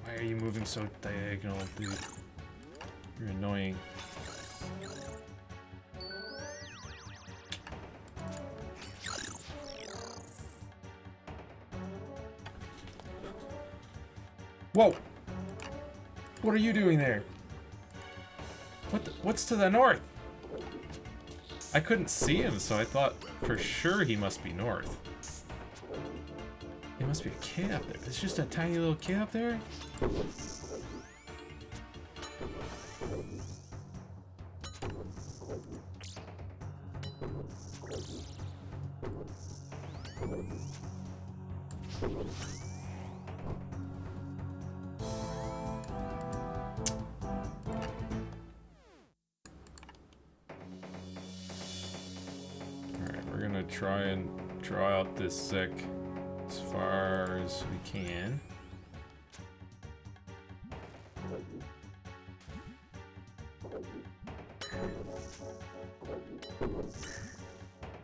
Why are you moving so diagonal, dude? You're annoying. Whoa! What are you doing there? What's to the north? I couldn't see him, so I thought for sure he must be north. It must be a kid up there. It's just a tiny little kid up there? Alright, we're gonna try and draw out this Zek as far as we can.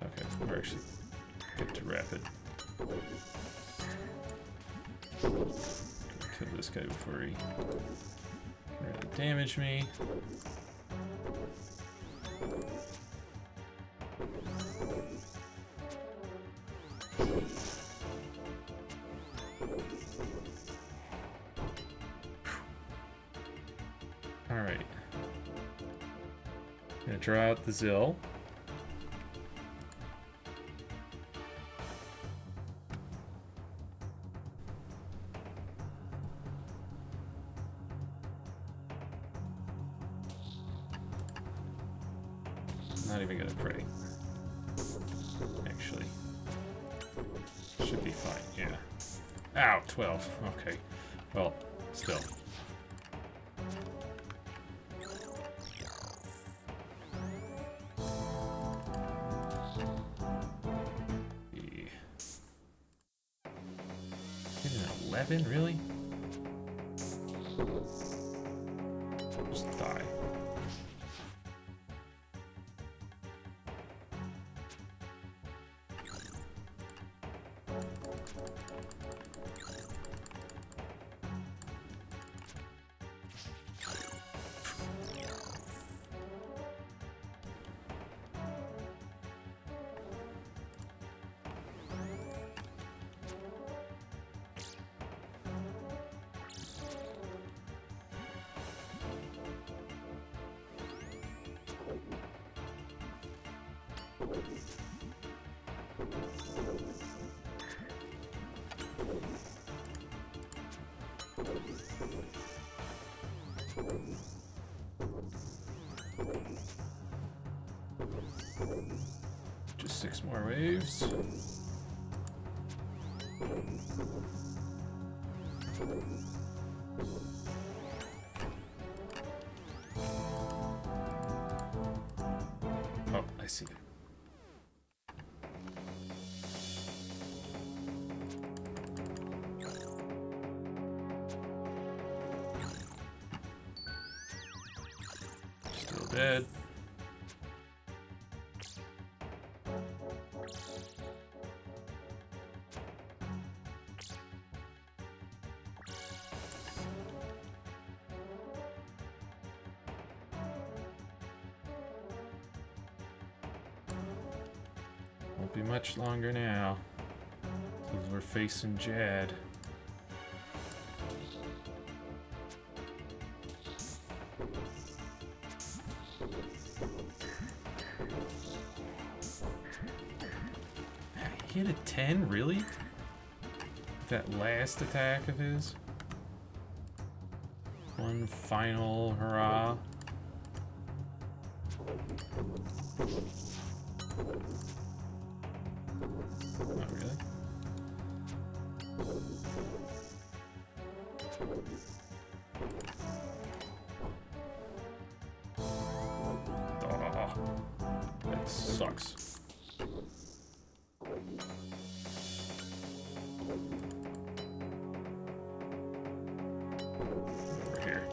Okay, we're actually get to rapid. Kill this guy before he can really damage me. Alright. Gonna draw out the Zil. Not even gonna pray. Actually. Should be fine, yeah. Ow, 12. Okay. Well, still. Get an 11, really? Just die. Just 6 more waves. Oh, I see. Still dead. Won't be much longer now, because we're facing Jad. He hit a 10, really? That last attack of his? One final hurrah. Not really. Oh, that sucks. Over here.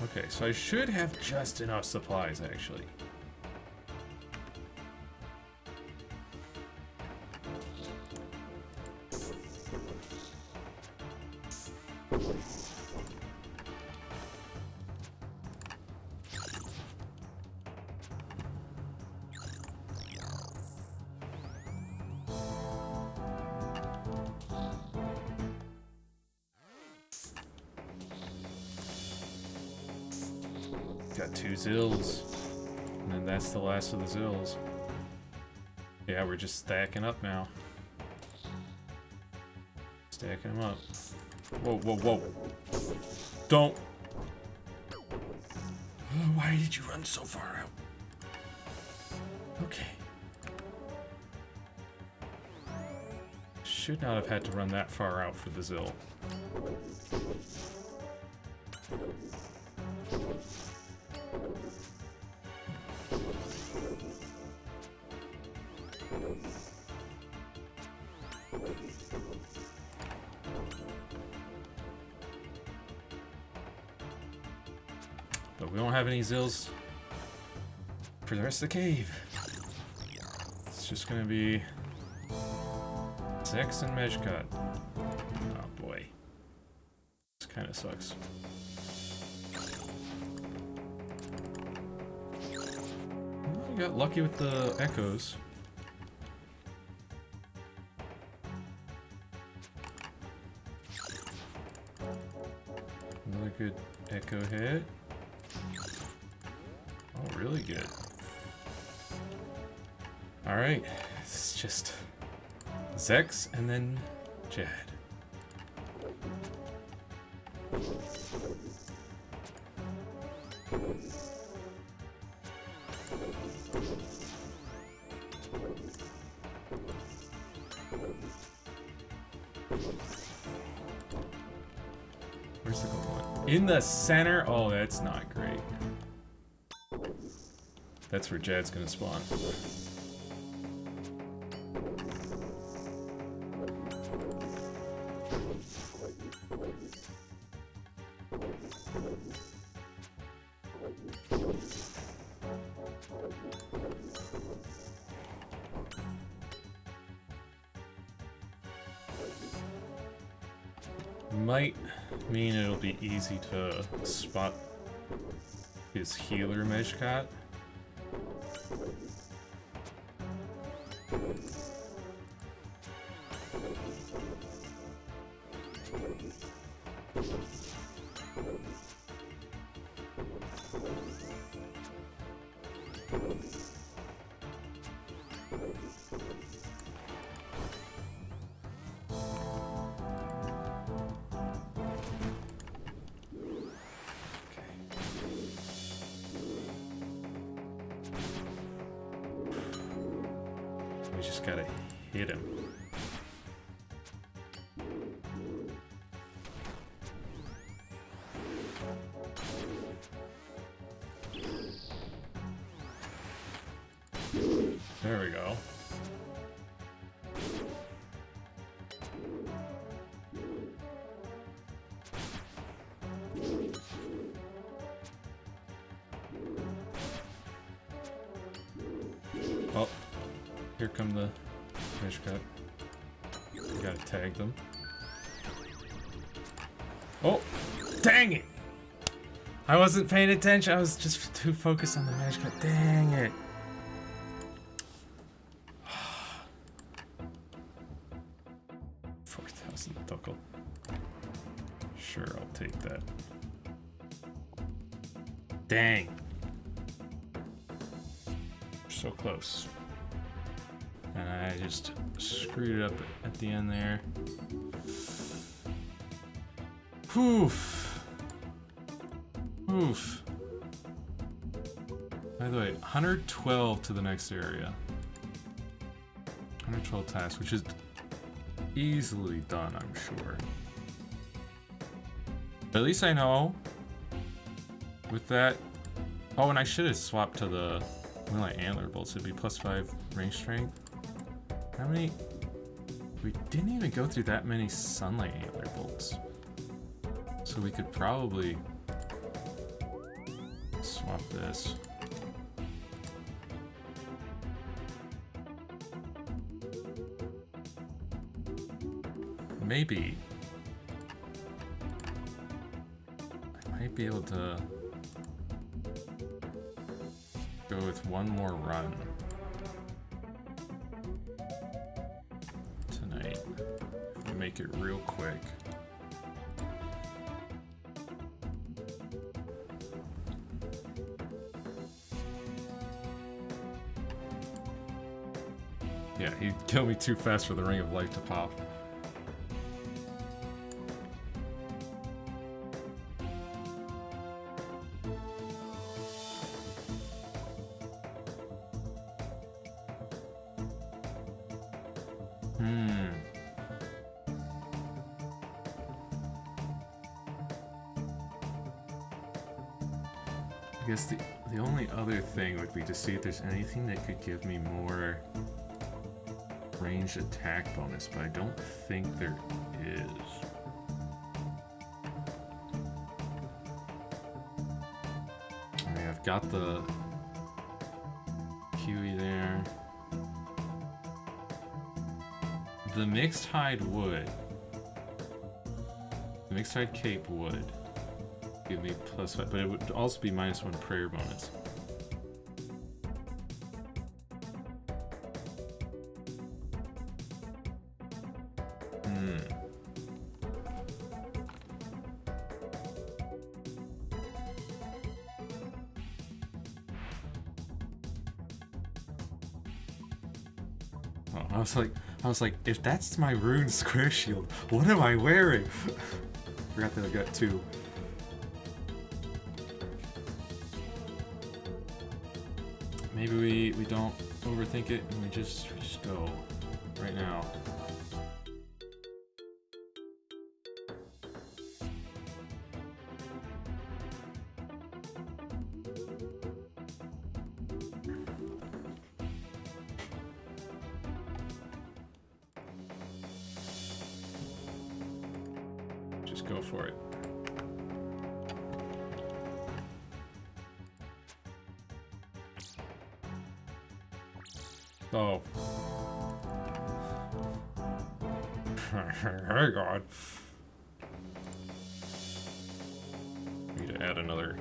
Okay, so I should have just enough supplies, actually. Got 2 zills. And then that's the last of the zills. Yeah, we're just stacking up now. Stacking them up. Whoa, whoa, whoa. Don't. Why did you run so far out? Okay. Should not have had to run that far out for the zill. But we don't have any zills for the rest of the cave. It's just gonna be Sex and Mejcut. Oh boy. This kinda sucks. Well, we got lucky with the echoes. Another good echo hit. Oh, really good. Alright, it's just Zex and then Jad. Where's the gold one? In the center? Oh, that's not great. That's where Jad's gonna spawn. Might mean it'll be easy to spot his healer Meshkat. We just gotta hit him. There we go. Oh. Here come the fish cut. You gotta tag them. Oh! Dang it! I wasn't paying attention. I was just too focused on the mesh cut. Dang it. $4,000 Sure, I'll take that. Dang. So close. And I just screwed it up at the end there. Oof. Oof. By the way, 112 to the next area. 112 tasks, which is easily done, I'm sure. But at least I know with that. Oh, and I should have swapped to the Moonlight Antler Bolts. It'd be +5 range strength. How many? We didn't even go through that many Sunlight Antler Bolts. So we could probably swap this. Maybe I might be able to go with one more run tonight. Make it real quick. Yeah, he'd kill me too fast for the Ring of Life to pop. I guess the only other thing would be to see if there's anything that could give me more ranged attack bonus, but I don't think there is. I mean, I've got the Huey there. The mixed hide would. The mixed hide cape would give me +5, but it would also be -1 prayer bonus. I was like, if that's my rune square shield, what am I wearing? Forgot that I got two. Maybe we don't overthink it and we just go right now. Just go for it. Oh. Hey God. Need to add another.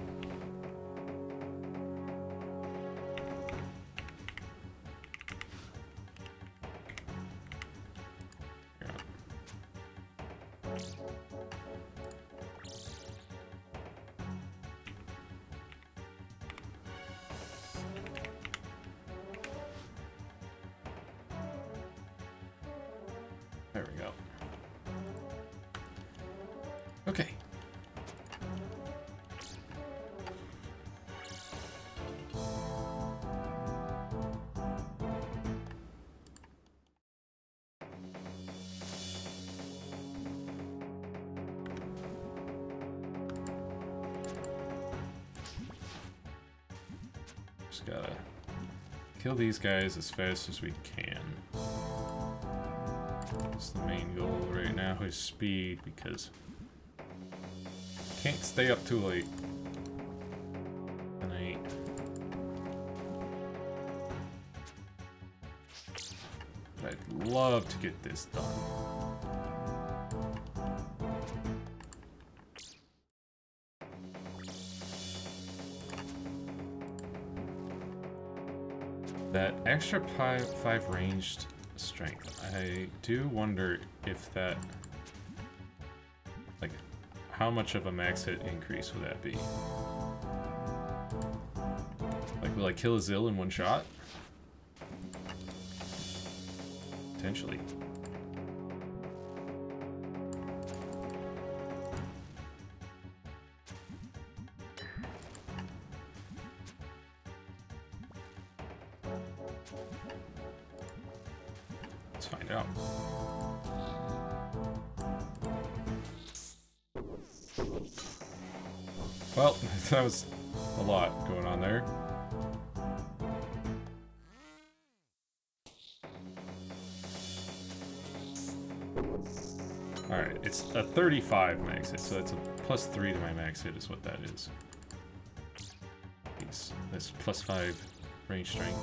Yeah. There we go. Okay. Just gotta kill these guys as fast as we can. That's the main goal right now, is speed, because can't stay up too late tonight. I'd love to get this done. That extra 5 ranged strength, I do wonder if that, like, how much of a max hit increase would that be? Like, will I kill a Zill in one shot? Potentially. Let's find out. Well, that was a lot going on there. Alright, it's a 35 max hit, so that's a +3 to my max hit is what that is. That's +5 range strength.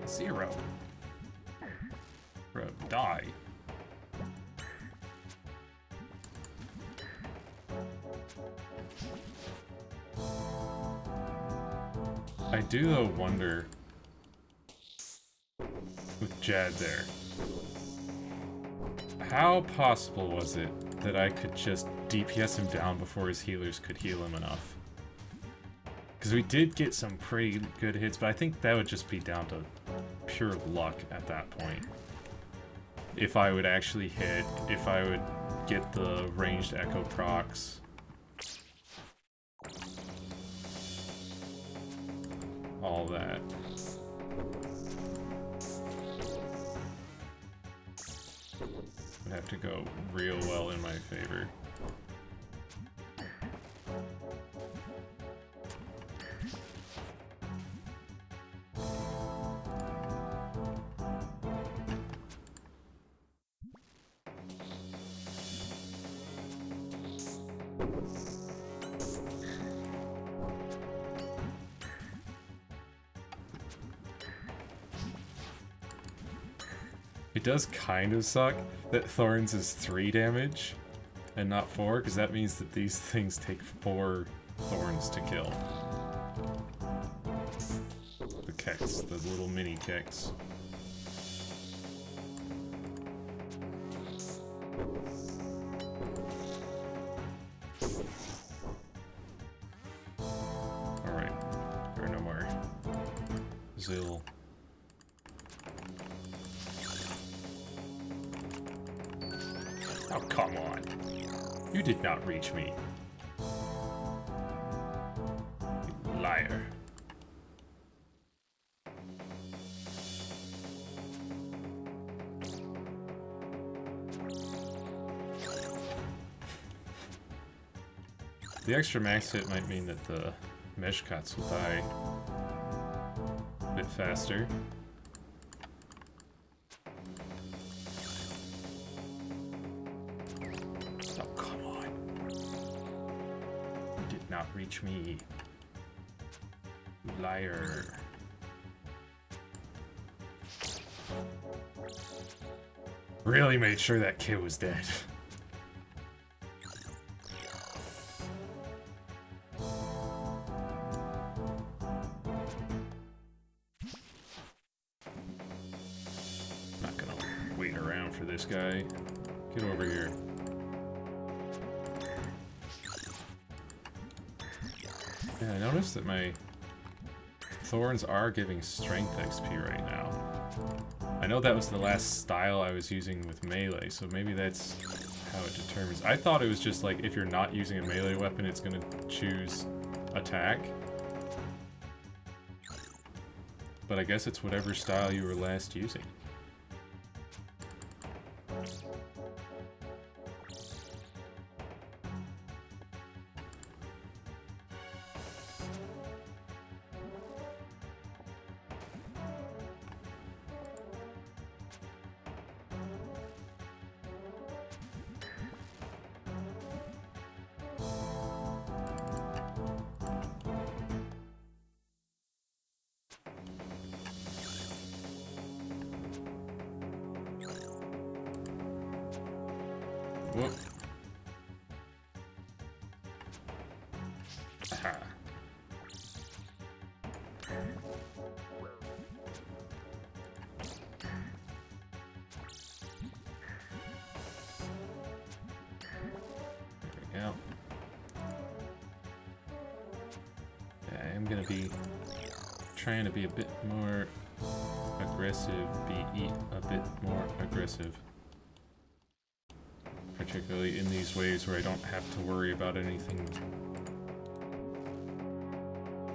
Zero. Bro, die. I do though wonder with Jad there, how possible was it that I could just DPS him down before his healers could heal him enough? Because we did get some pretty good hits, but I think that would just be down to pure luck at that point. If I would actually hit, if I would get the ranged echo procs. All that. Would have to go real well in my favor. It does kind of suck that Thorns is 3 damage and not 4, because that means that these things take 4 thorns to kill. The keks, the little mini keks. Alright, there are no more Zill. Oh, come on. You did not reach me. You liar. The extra max hit might mean that the mesh cuts will die a bit faster. Oh, come on. You did not reach me. You liar. Really made sure that kid was dead. Not gonna wait around for this guy. Get over here. Yeah, I noticed that my thorns are giving strength XP right now. I know that was the last style I was using with melee, so maybe that's how it determines. I thought it was just like if you're not using a melee weapon, it's gonna choose attack. But I guess it's whatever style you were last using. Whoop. Aha. There we go. Yeah, I am gonna be trying to be a bit more aggressive, be a bit more aggressive. Particularly in these waves where I don't have to worry about anything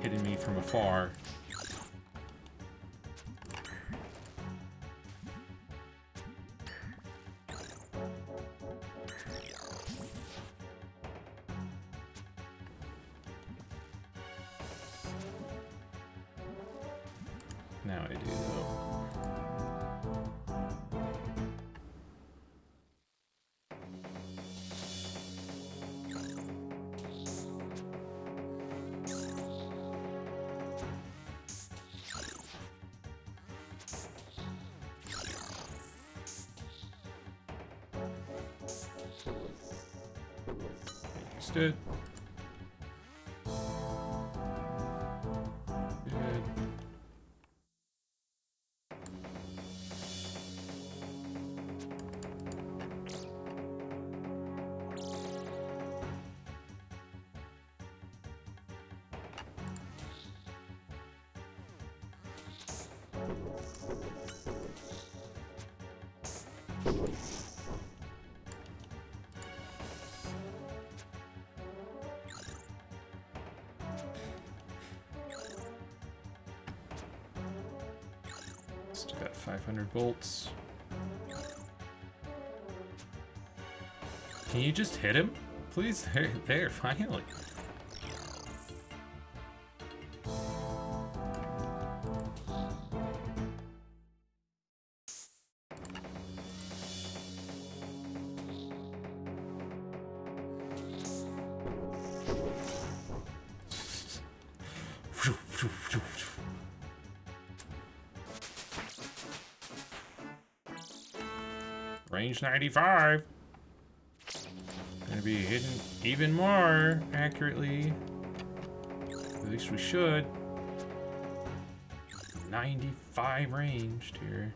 hitting me from afar. Now I do though. Understood. Good. Still got 500 bolts. Can you just hit him? Please, there, finally. range 95. Gonna be hitting even more accurately. At least we should. 95 ranged here.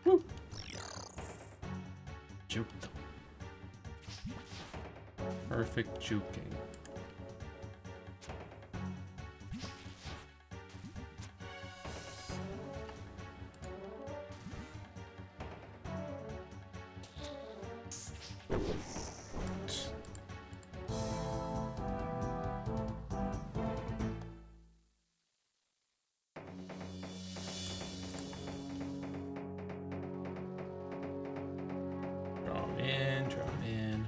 Woo. Juked. Perfect juking. Draw him in.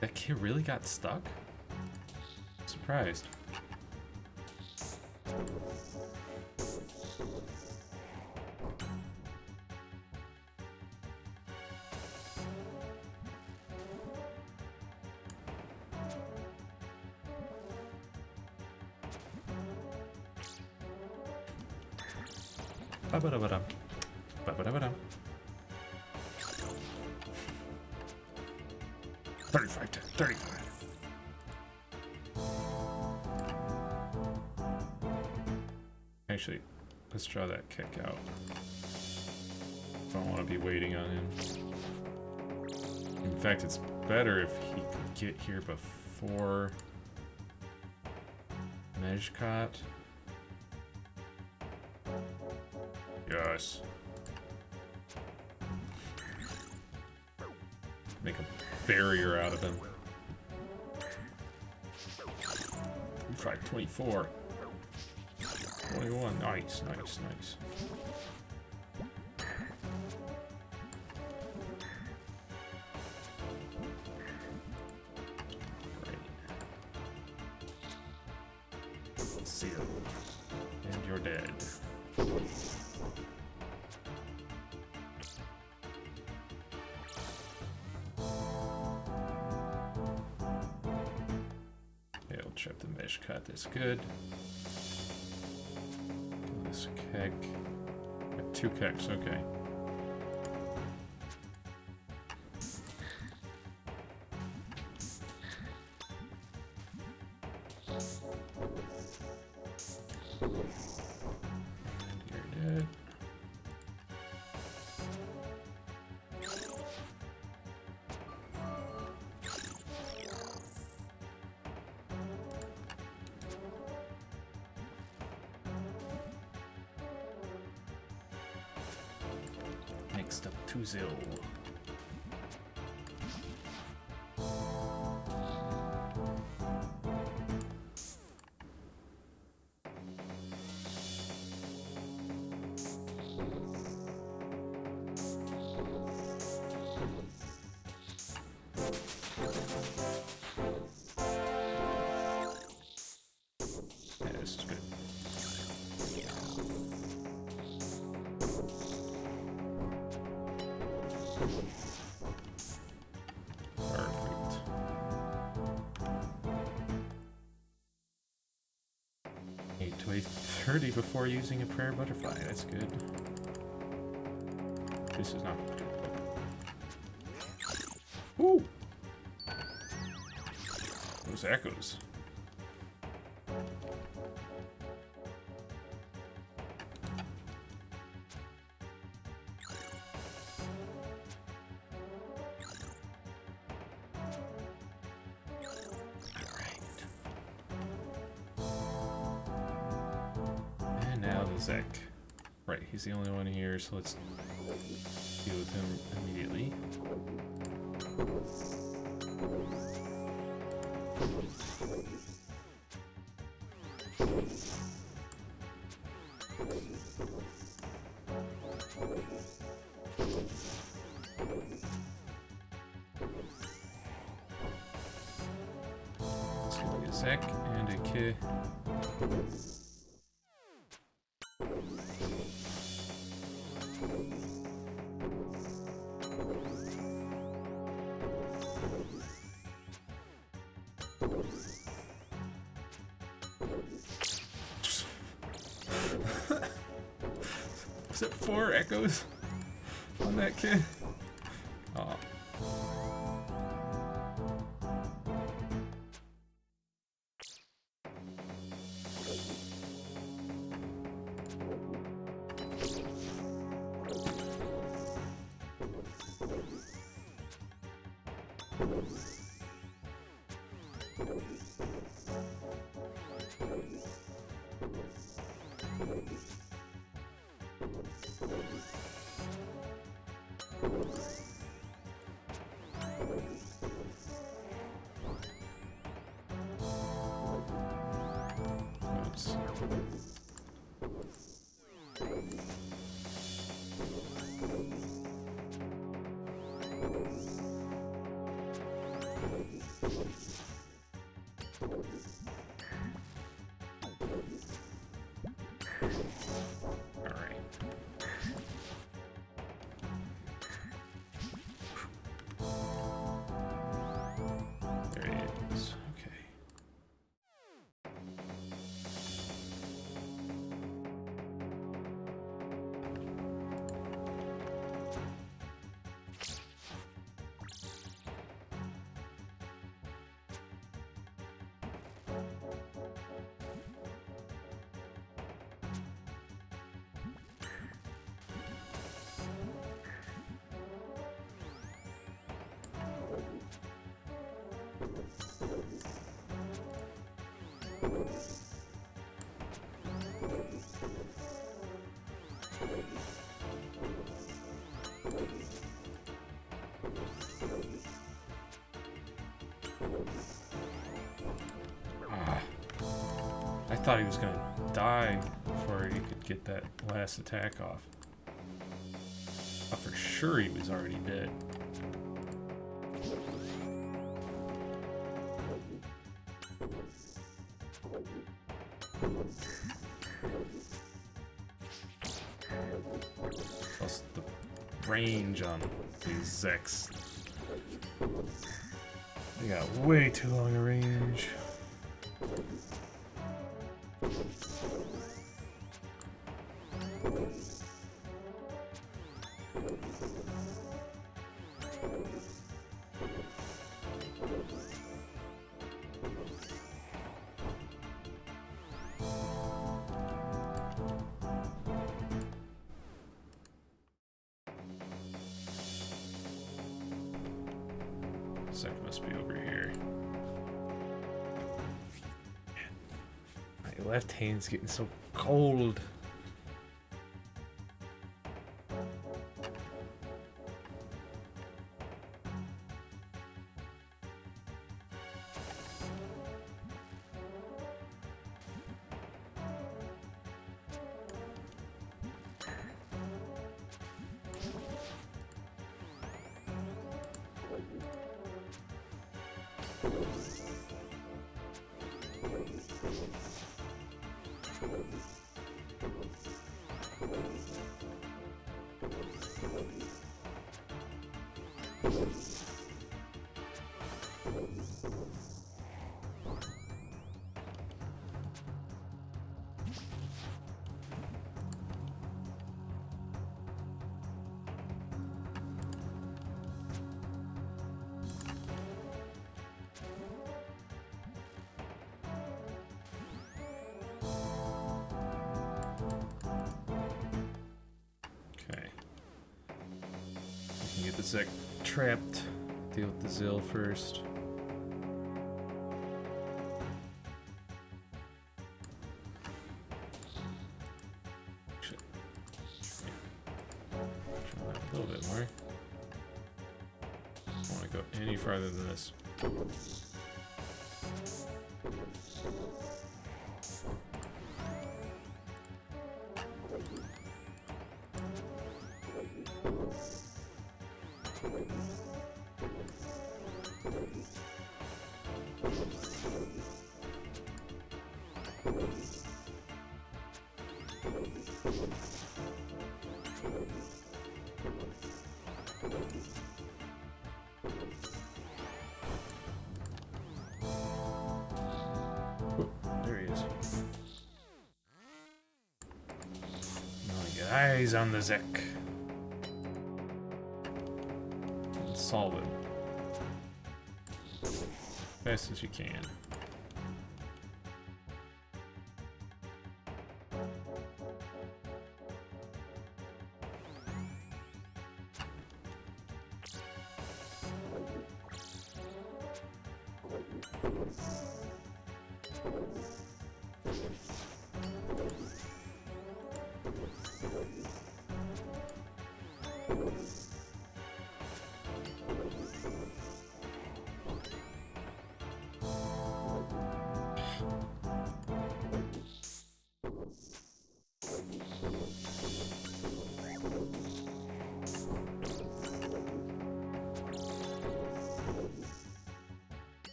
That kid really got stuck? Surprised. Ba-ba-da-ba-dum. Ba-ba-da-ba-dum. 35 to 35. Actually, let's draw that kick out. Don't want to be waiting on him. In fact, it's better if he could get here before Mejcot. Yes. Make a barrier out of him. 524. 21. Nice, nice, nice. Right. Seal. And you're dead. It'll trip the mesh cut. That's good. This keg. Got 2 kegs, okay. And you're dead. Next up, 2-0. Yeah, this is good. Perfect. Need to wait 30 before using a prayer butterfly. That's good. This is not good. Woo! Those echoes. Zek. Right, he's the only one here, so let's deal with him immediately. Let's get a Zek and a K. Was it 4 echoes on that kid? Oh. Oops. There he is. Okay. I thought he was gonna die before he could get that last attack off. I thought for sure he was already dead. Plus the range on these Zeks. They got way too long a range. Zek must be over here. My left hand's getting so cold. Get the Zek trapped. Deal with the Zill first. Shit. Try that a little bit more. I don't want to go any farther than this. There he is. Now I get Eyes on the Zek. And solve it. Fast as you can.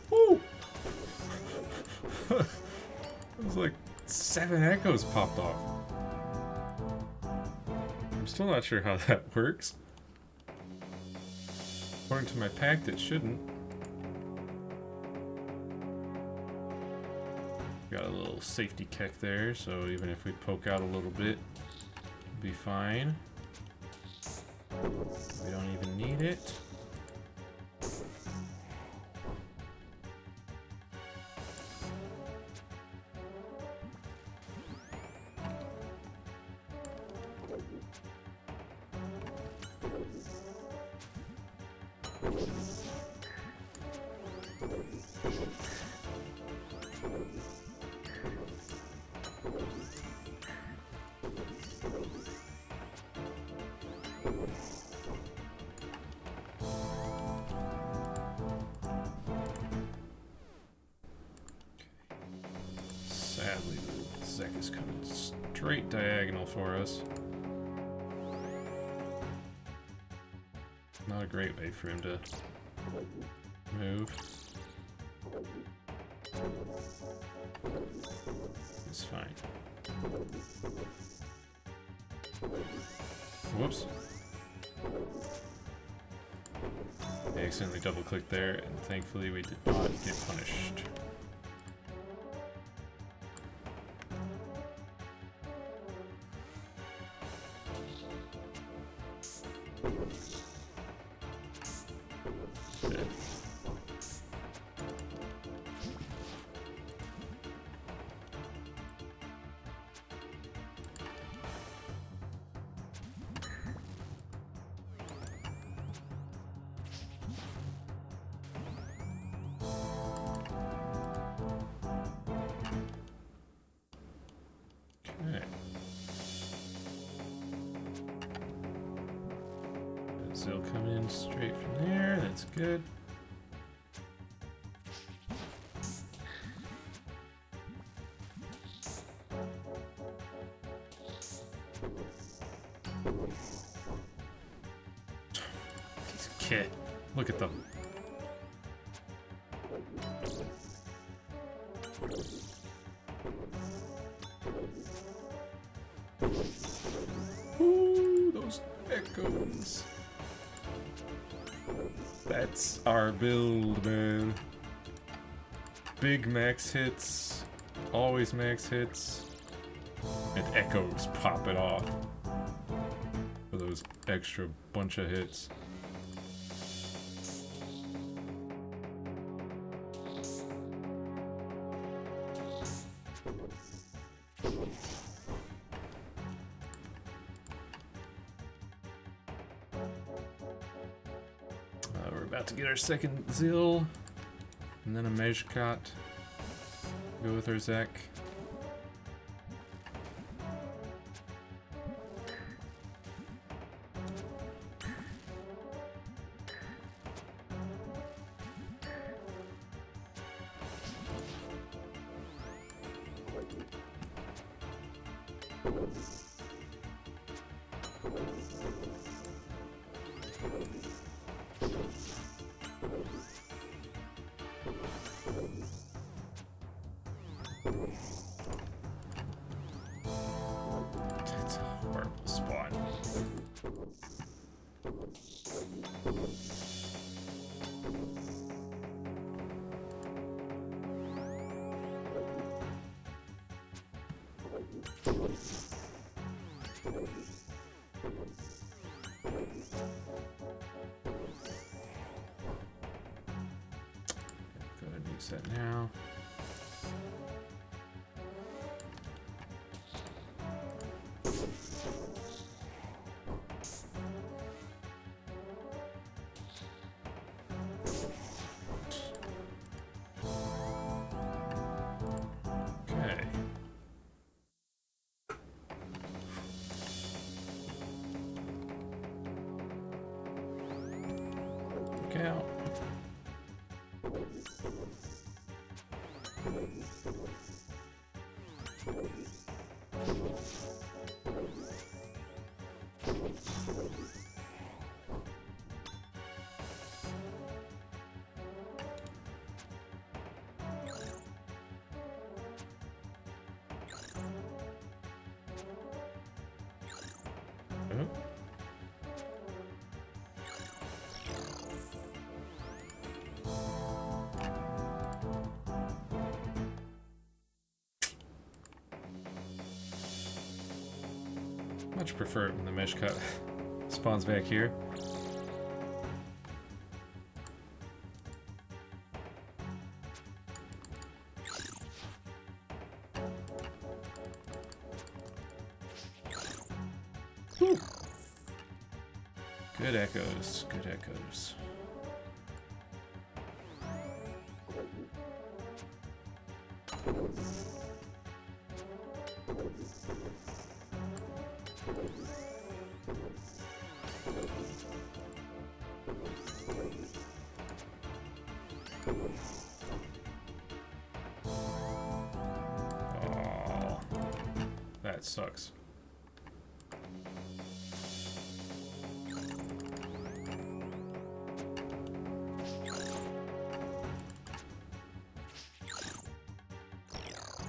Woo! It was like 7 echoes popped off. I'm still not sure how that works. According to my pact, it shouldn't. Got a little safety keck there, so even if we poke out a little bit, it'll be fine. We don't even need it. Sadly, the Zek is coming straight diagonal for us. Not a great way for him to move. It's fine. Whoops. I accidentally double-clicked there, and thankfully we did not get punished. Dead. Okay. Zil coming in straight from there, that's good. Piece of kit. Look at them. Ooh, those echoes. That's our build, man. Big max hits, always max hits, and echoes pop it off for those extra bunch of hits. We're about to get our second Zil, and then a Mejkat. Go with our Zek. That's a horrible spot. Go ahead and use that now. Okay. Look out. Oh. Much prefer it when the mesh cut spawns back here. Whew. Good echoes, good echoes. Oh, that sucks.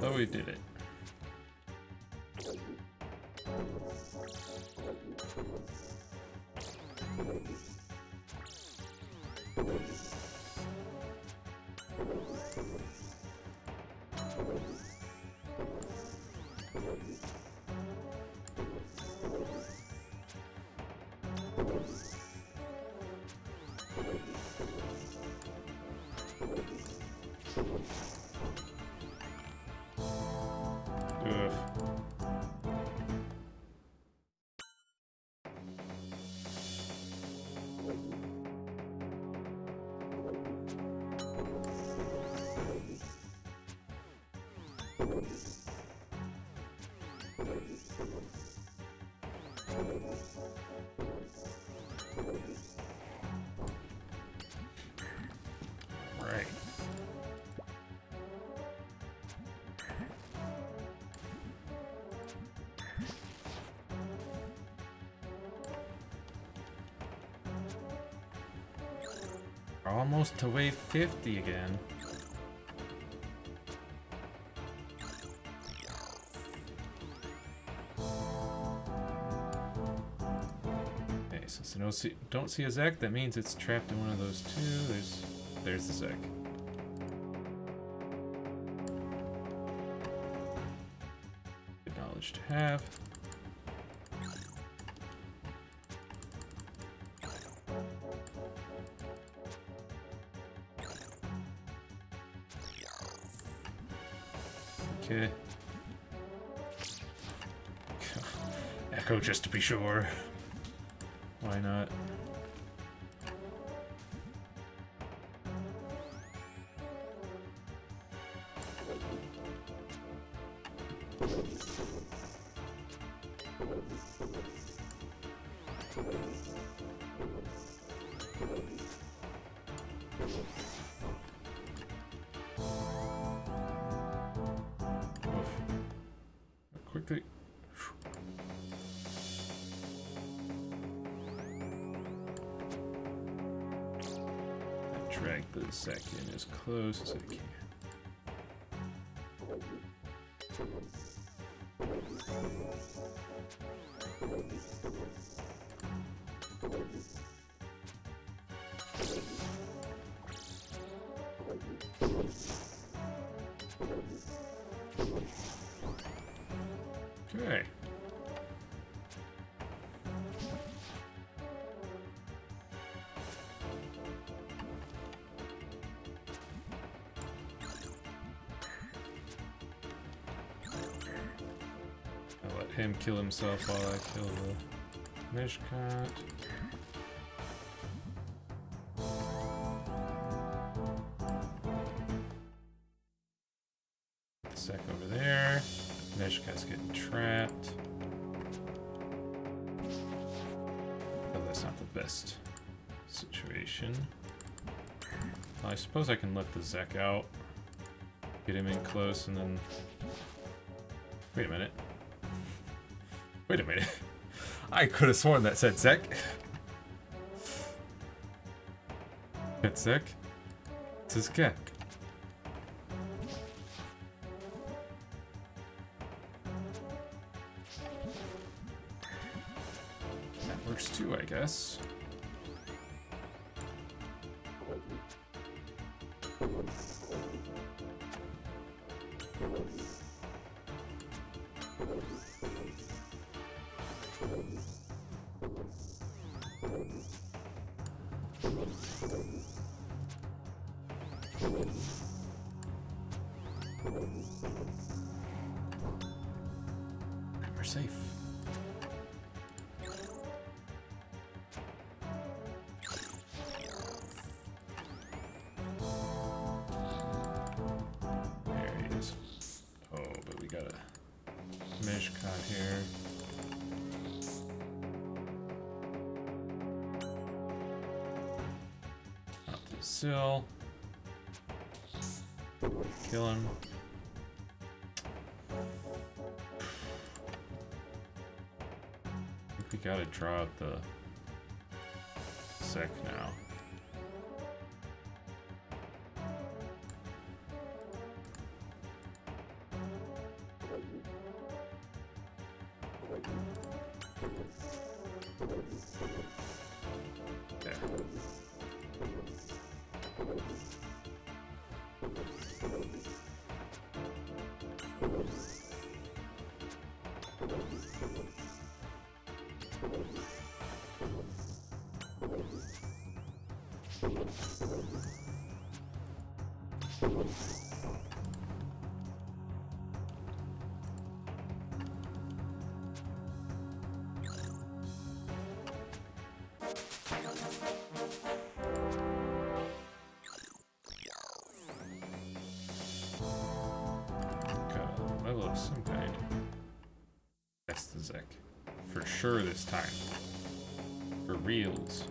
But we did it. Ugh. Right. Almost to wave 50 again. Okay, since I don't see a Zek, that means it's trapped in one of those two. There's the Zek. Good knowledge to have. Okay. Echo just to be sure. Why not? Quickly. Drag the Zek in as close as I can. Okay. I'll let him kill himself while I kill the Mishkat. Sec over there. Mishkat's getting trapped. Oh, that's not the best situation. Well, I suppose I can let the Zek out. Get him in close and then... Wait a minute. Wait a minute. I could have sworn that said Zek. It's Zek. It's his cat. That works too, I guess. We're safe. There he is. Oh, but we got a Mishkat here. Up the sill. Kill him. I think we gotta draw out the Sec now. Yeah. Got a level of some kind. That's the Zek. For sure this time. For reals.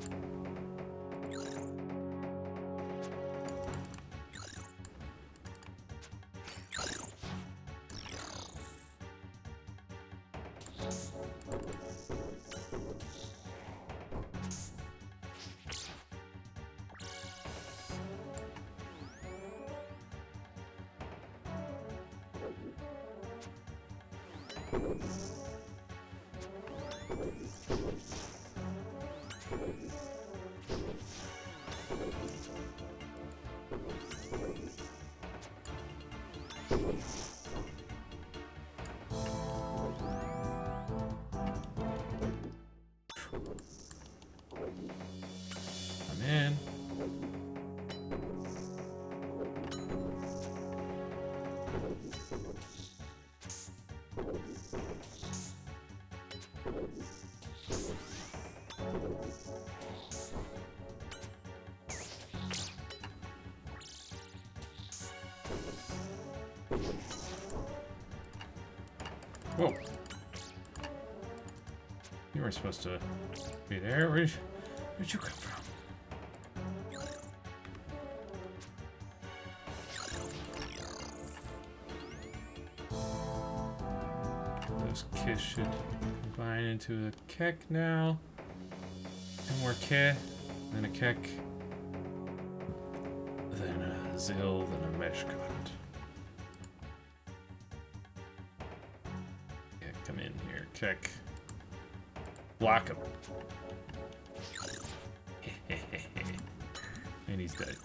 I'm in. Whoa. You weren't supposed to be there. Where'd you come from? Those Kiss should combine into a Kek now. Two more Ke, then a Kek, then a Zil, then a Meshkot. Yeah, come in here, Kek. Block him. And he's dead.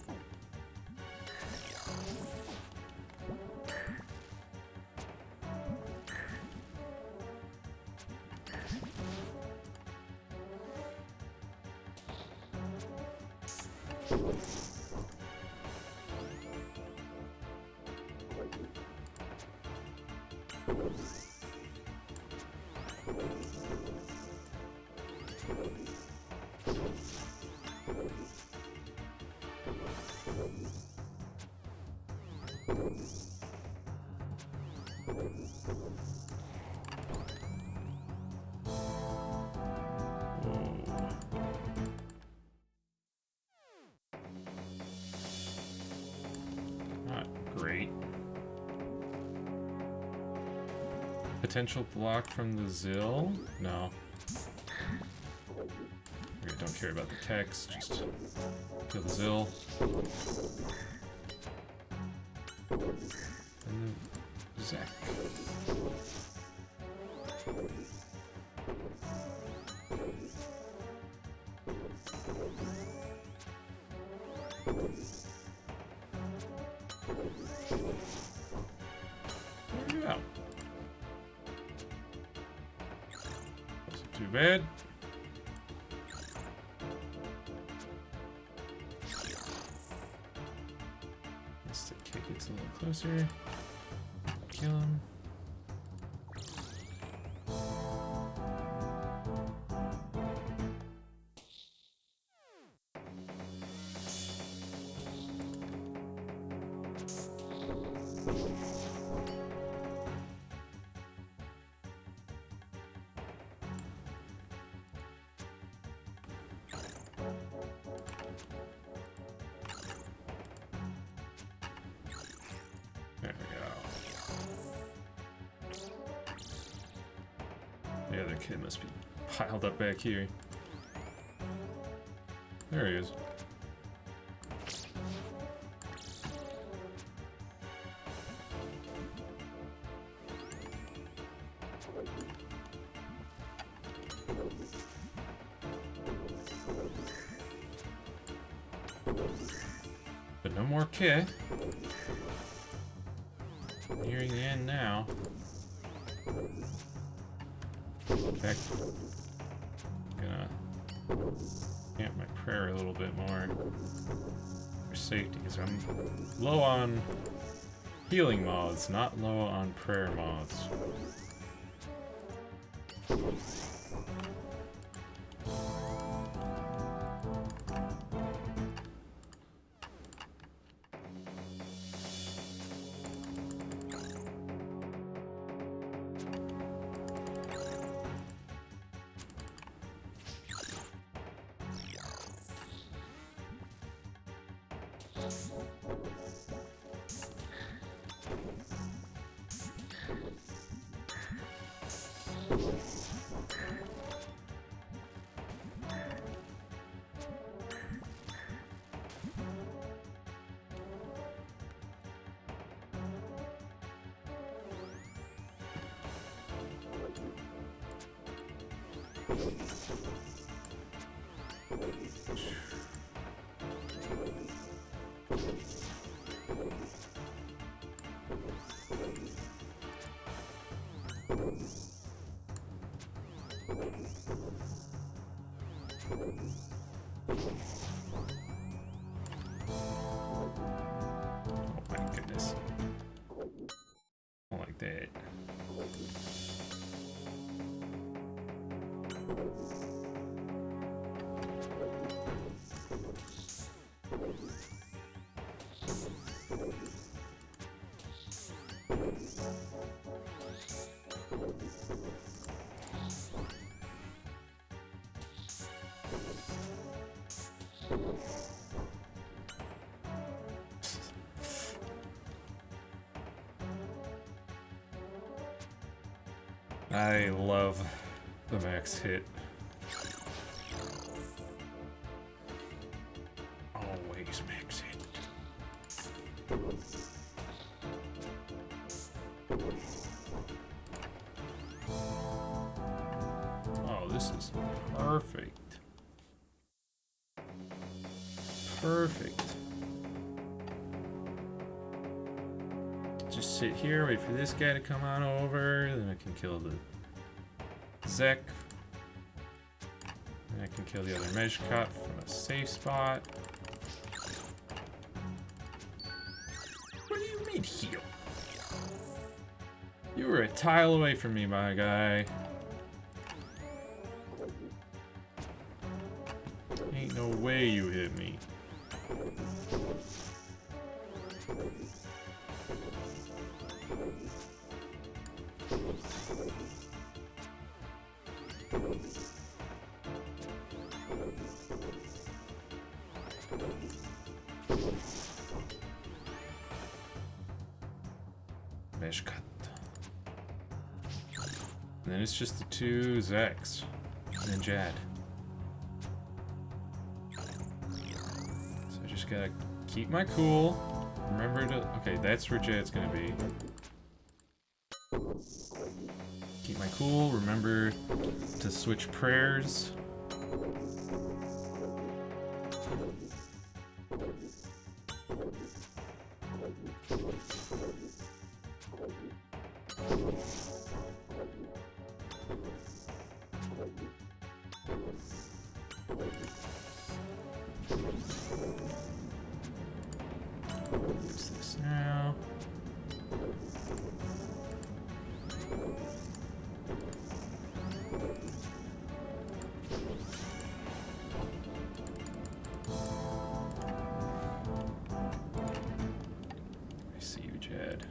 Not great. Potential block from the Zill? No. Okay, don't care about the text, just kill the Zill. And then Zack. There you go. Wasn't too bad. Let's kick it a little closer. Kill him. There we go. The other kid must be piled up back here. There he is. But no more kid. Nearing the end now. In fact, I'm gonna camp my prayer a little bit more for safety, because I'm low on healing mods, not low on prayer mods. Oh my goodness. Not like that. I love the max hit. Always max hit. Oh, this is perfect. Perfect. Just sit here, wait for this guy to come on over, then I can kill the Zek. Then I can kill the other Meshkot from a safe spot. speed heal. You were a tile away from me, my guy. Ain't no way you hit me. Mesh cut. And then it's just the two Zeks. And then Jad. So I just gotta keep my cool. Remember to... Okay, that's where Jad's gonna be. Keep my cool. Remember to switch prayers. What's this now? I see you, Jed.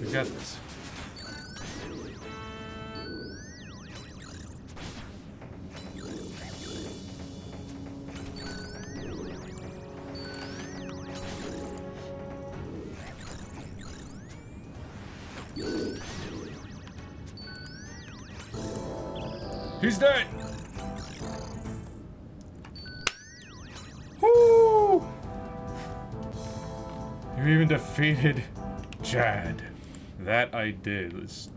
We got this. He's dead! Woo! You even defeated Jad. That I did. Let's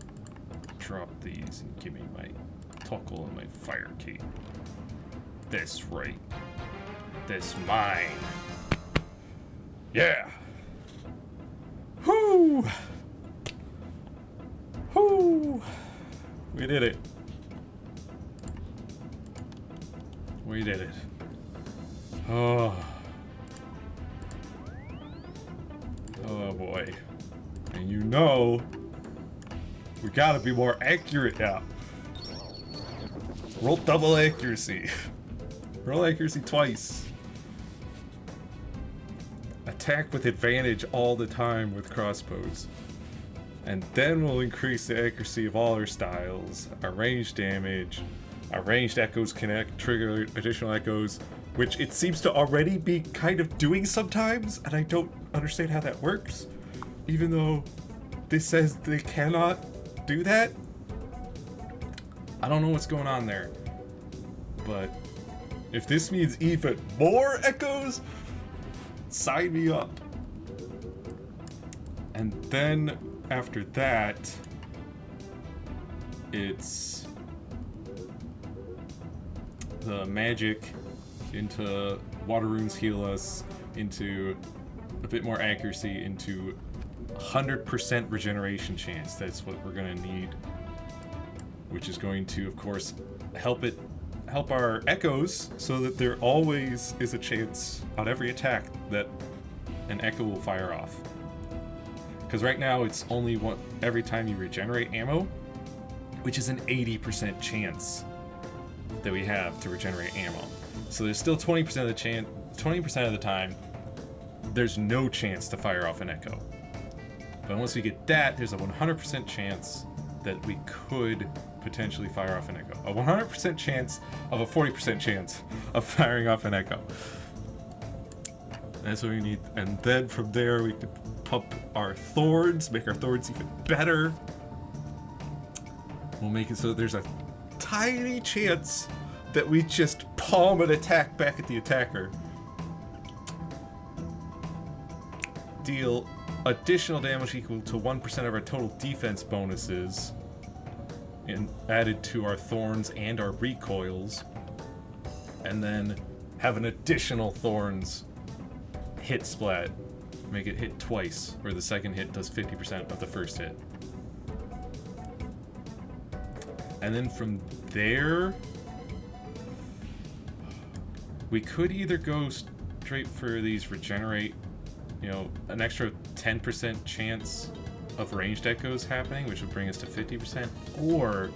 drop these and give me my Tuckle and my fire key. This right. This mine. Yeah! Whoo! Whoo! We did it. We did it. Oh. Oh boy. And you know, we gotta be more accurate now. Roll double accuracy. Roll accuracy twice. Attack with advantage all the time with crossbows. And then we'll increase the accuracy of all our styles. Our range damage. Our ranged echoes can trigger additional echoes, which it seems to already be kind of doing sometimes, and I don't understand how that works. Even though this says they cannot do that. I don't know what's going on there. But if this means even more echoes, sign me up. And then after that, it's the magic into water runes heal us, into a bit more accuracy, into 100% regeneration chance. That's what we're gonna need, which is going to, of course, help our echoes so that there always is a chance on every attack that an echo will fire off. Because right now it's only one every time you regenerate ammo, which is an 80% chance that we have to regenerate ammo. So there's still 20% of the chance, 20% of the time, there's no chance to fire off an echo. But once we get that, there's a 100% chance that we could potentially fire off an echo. A 100% chance of a 40% chance of firing off an echo. That's what we need. And then from there, we could pump our thorns, make our thorns even better. We'll make it so there's a tiny chance that we just palm an attack back at the attacker. Deal additional damage equal to 1% of our total defense bonuses, and added to our thorns and our recoils. And then have an additional thorns hit splat. Make it hit twice, where the second hit does 50% of the first hit. And then from there, we could either go straight for these regenerate, you know, an extra 10% chance of ranged echoes happening, which would bring us to 50%, or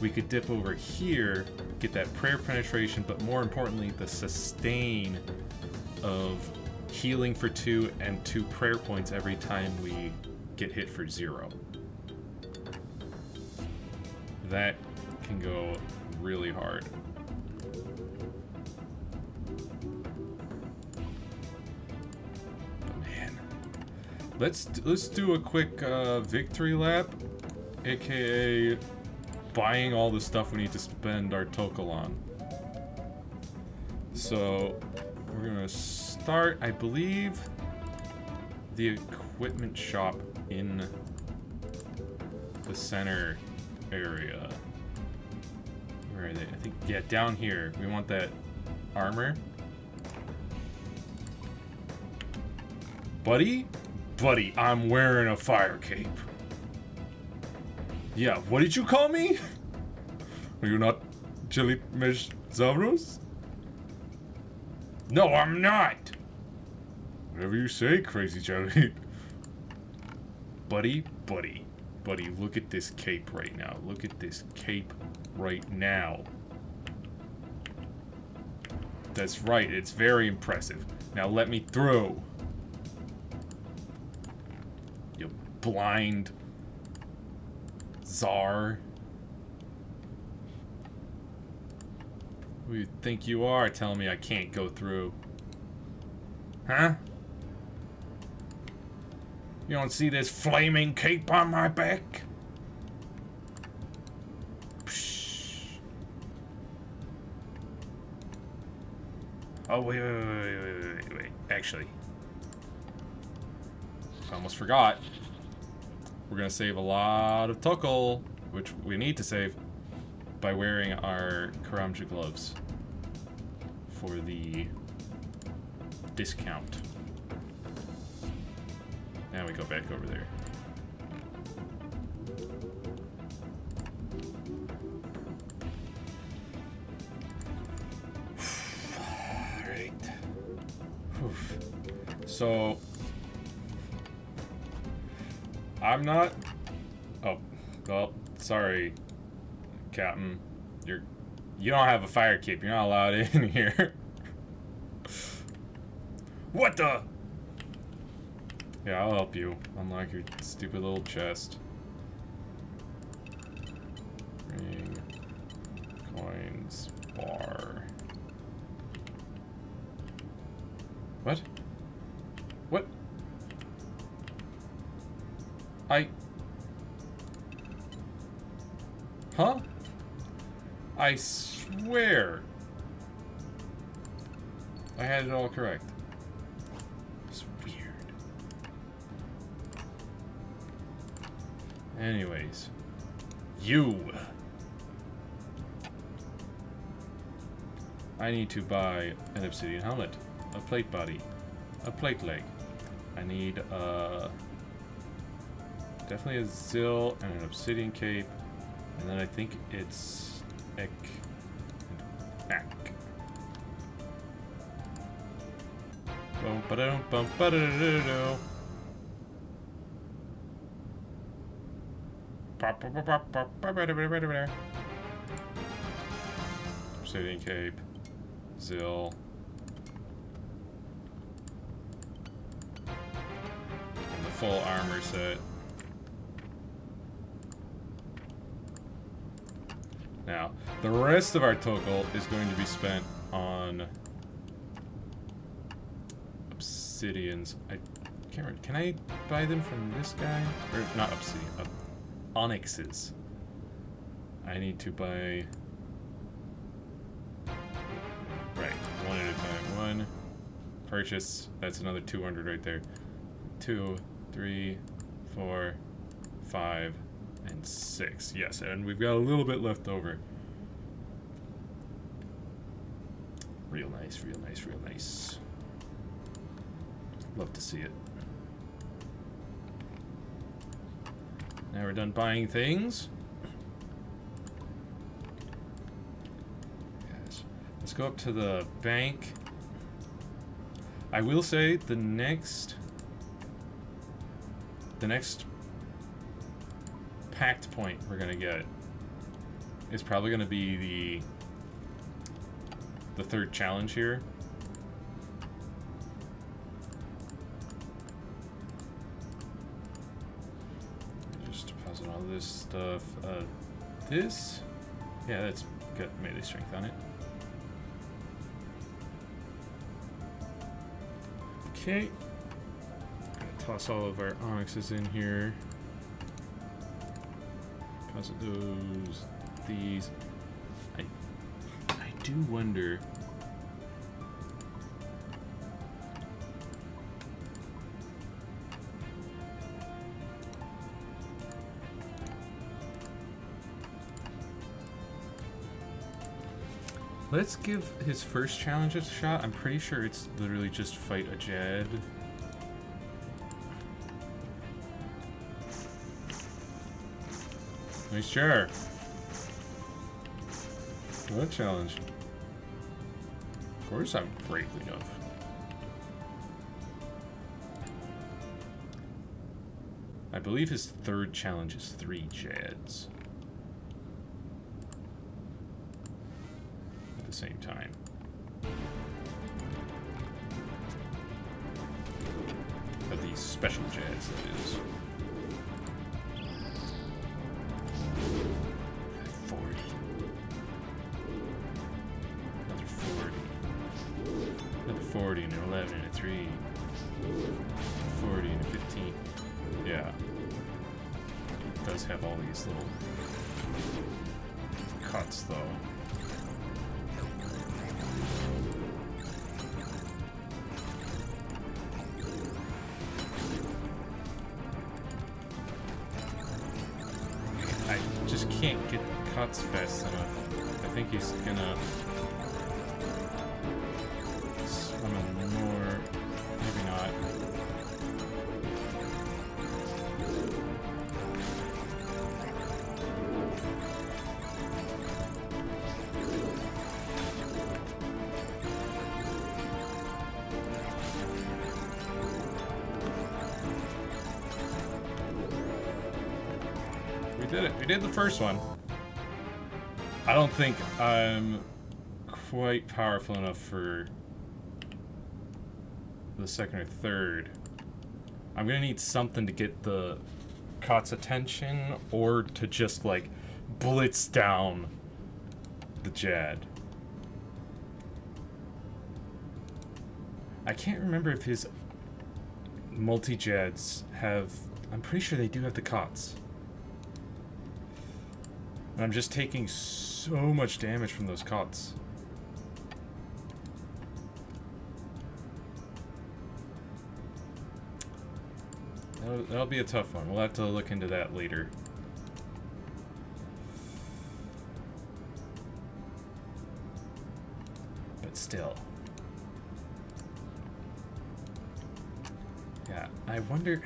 we could dip over here, get that prayer penetration, but more importantly, the sustain of healing for 2 and 2 prayer points every time we get hit for 0. That can go really hard. But man, let's do a quick victory lap, aka buying all the stuff we need to spend our Tokal on. So we're gonna start, I believe, the equipment shop in the center area. Where are they? I think, yeah, down here. We want that armor. Buddy? Buddy, I'm wearing a fire cape. Yeah, what did you call me? Are you not Jelly Mesh Zavros? No, I'm not! Whatever you say, Crazy Jelly. Buddy, buddy. Buddy, look at this cape right now. Look at this cape right now. That's right, it's very impressive. Now let me through. You blind czar. Who do you think you are telling me I can't go through? Huh? You don't see this flaming cape on my back? Psh. Oh, wait. Actually, I almost forgot. We're gonna save a lot of Tokal, which we need to save, by wearing our Karamja gloves for the discount. Now we go back over there. Alright. So I'm not. Oh, well, sorry, Captain. You don't have a fire cape. You're not allowed in here. What the? Yeah, I'll help you unlock your stupid little chest. Ring, coins, bar. What? What? Huh? I swear I had it all correct. It's weird. Anyways, I need to buy an obsidian helmet, a plate body, a plate leg. I need definitely a Zill and an obsidian cape, and then I think it's Ek and Ak. Bum ba dum bum ba da da da do. Obsidian cape, Zill, and the full armor set. Now, the rest of our Tokal is going to be spent on obsidians. I can't remember. Can I buy them from this guy? Or not obsidian, onyxes. I need to buy... Right, one at a time. One, purchase. That's another 200 right there. 2, 3, 4, 5, and 6. Yes, and we've got a little bit left over. Real nice, real nice, real nice. Love to see it. Now we're done buying things. Yes. Let's go up to the bank. I will say the next pact point we're gonna get is probably gonna be the third challenge here. Just deposit all this stuff. This, yeah, that's got melee strength on it. Okay. Gonna toss all of our onyxes in here. Deposit those. These. I do wonder. Let's give his first challenge a shot. I'm pretty sure it's literally just fight a Jad. Nice chair. What challenge? Of course I'm brave enough. I believe his third challenge is 3 Jads. At the same time. Of these special Jads, that is. 40. Another 40. Another 40 and an 11 and a 3. 40 and a 15. Yeah. It does have all these little cuts, though. I just can't get the cuts fast enough. I think he's gonna summon more. Maybe not. We did it. We did the first one. I don't think I'm quite powerful enough for the second or third. I'm gonna need something to get the Kot's attention, or to just like blitz down the Jad. I can't remember if his multi-Jads have... I'm pretty sure they do have the Kots. And I'm just taking so much damage from those Kots. That'll be a tough one. We'll have to look into that later. But still. Yeah, I wonder...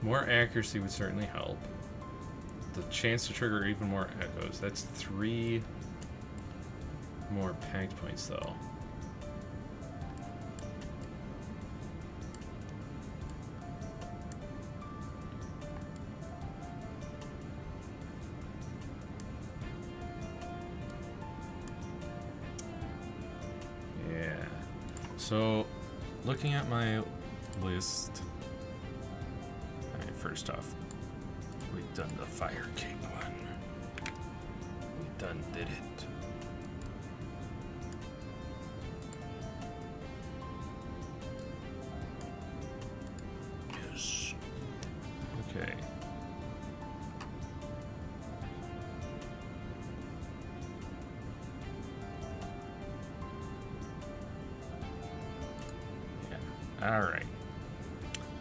More accuracy would certainly help. The chance to trigger even more echoes. That's 3 more pact points, though. Yeah. So, looking at my list... First off, we've done the fire king one. We done did it. Alright.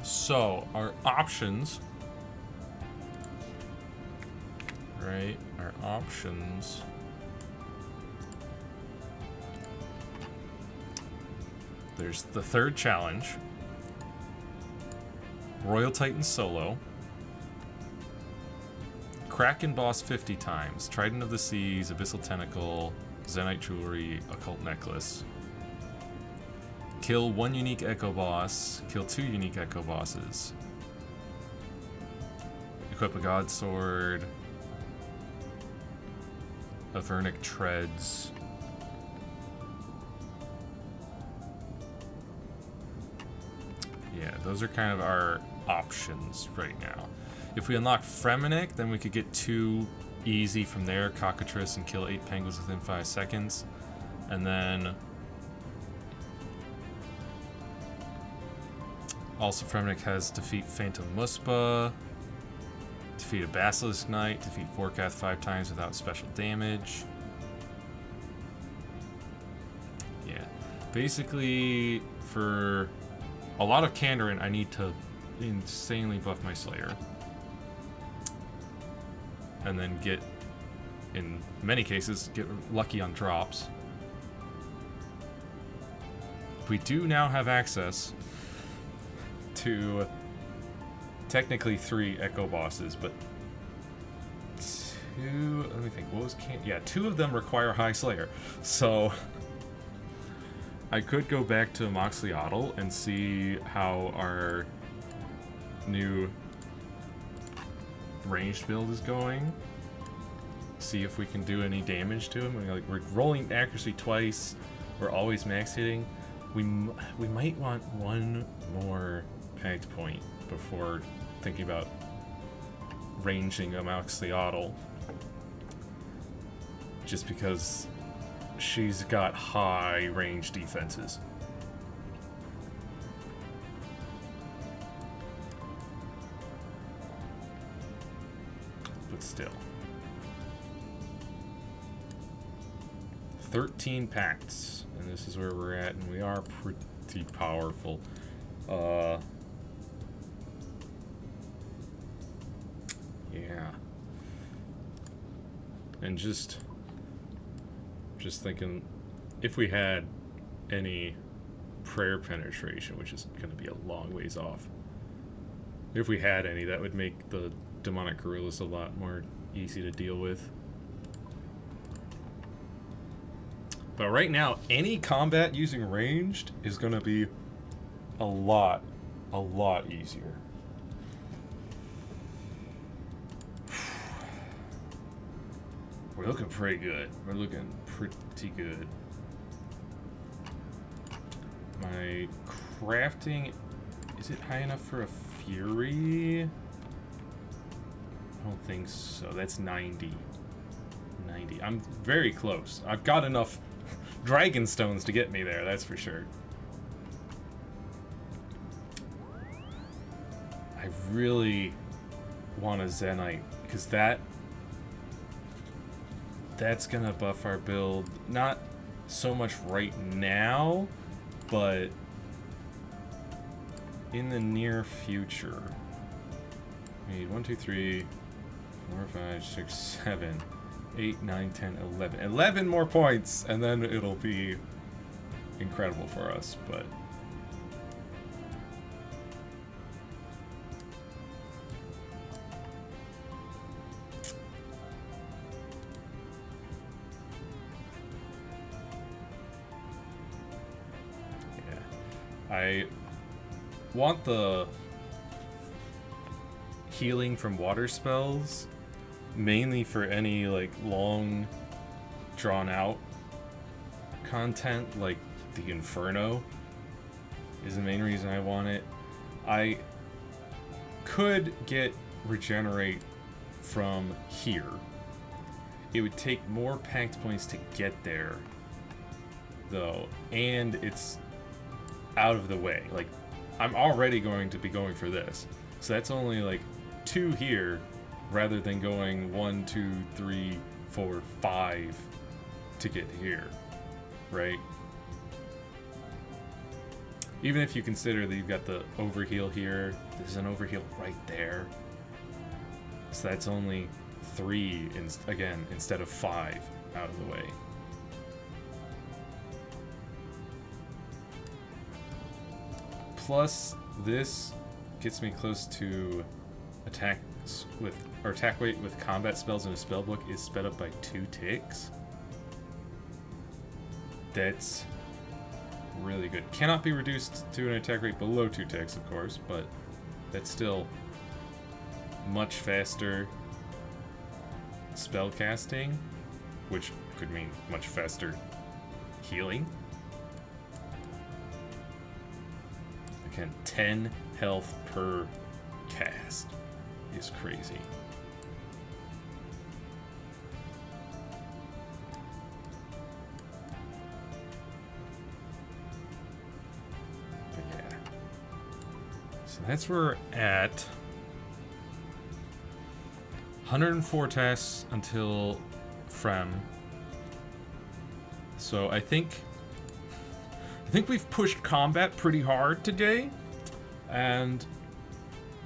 So, our options. Right? Our options. There's the third challenge. Royal Titan solo. Kraken boss 50 times. Trident of the Seas, Abyssal Tentacle, Zenite Jewelry, Occult Necklace. Kill 1 unique Echo Boss. Kill 2 unique Echo Bosses. Equip a God Sword. Avernic Treads. Yeah, those are kind of our options right now. If we unlock Fremenic, then we could get 2 easy from there. Cockatrice and kill 8 penguins within 5 seconds. And then... Also, Fremenic has defeat Phantom Muspa, defeat a Basilisk Knight, defeat Vorkath 5 times without special damage. Yeah. Basically, for a lot of Kandarin, I need to insanely buff my Slayer. And then get, in many cases, get lucky on drops. We do now have access to technically 3 Echo Bosses, but 2, let me think, what was yeah, 2 of them require High Slayer. So I could go back to Moxliotl and see how our new ranged build is going. See if we can do any damage to him. We're rolling accuracy twice. We're always max hitting. We might want 1 more pact point before thinking about ranging a Moxliotl. Just because she's got high range defenses. But still. 13 pacts. And this is where we're at, and we are pretty powerful. Yeah. And just thinking, if we had any prayer penetration, which is going to be a long ways off. If we had any, that would make the demonic gorillas a lot more easy to deal with. But right now, any combat using ranged is going to be a lot easier. We're looking pretty good. We're looking pretty good. My crafting, is it high enough for a Fury? I don't think so. That's 90. 90. I'm very close. I've got enough Dragon Stones to get me there, that's for sure. I really want a Zenite, because that's gonna buff our build. Not so much right now, but in the near future. We need 1, 2, 3, 4, 5, 6, 7, 8, 9, 10, 11. 11 more points, and then it'll be incredible for us, but... I want the healing from water spells mainly for any like long drawn out content, like the Inferno is the main reason I want it. I could get regenerate from here. It would take more pact points to get there though, and it's out of the way. Like, I'm already going to be going for this, so that's only like 2 here rather than going 1, 2, 3, 4, 5 to get here, right? Even if you consider that you've got the overheal here, there's an overheal right there. So that's only 3, again, instead of 5 out of the way. Plus, this gets me close to attacks with, or attack weight with combat spells in a spellbook is sped up by 2 ticks. That's really good. Cannot be reduced to an attack rate below 2 ticks, of course, but that's still much faster spell casting, which could mean much faster healing. Again, 10 health per cast is crazy. But yeah. So that's where we're at. 104 tasks until Frem. So I think we've pushed combat pretty hard today, and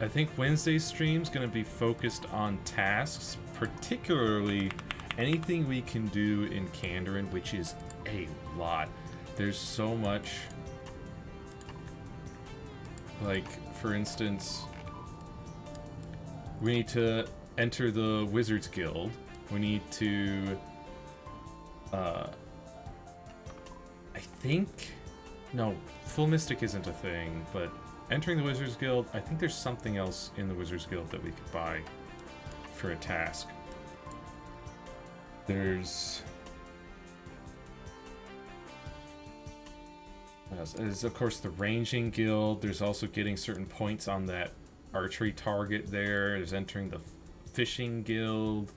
I think Wednesday's stream's gonna be focused on tasks, particularly anything we can do in Kandarin, which is a lot. There's so much. Like, for instance, we need to enter the Wizards Guild. We need to, I think, no, Full Mystic isn't a thing, but entering the Wizards Guild, I think there's something else in the Wizards Guild that we could buy for a task. There's of course the Ranging Guild. There's also getting certain points on that archery target there. There's entering the Fishing Guild.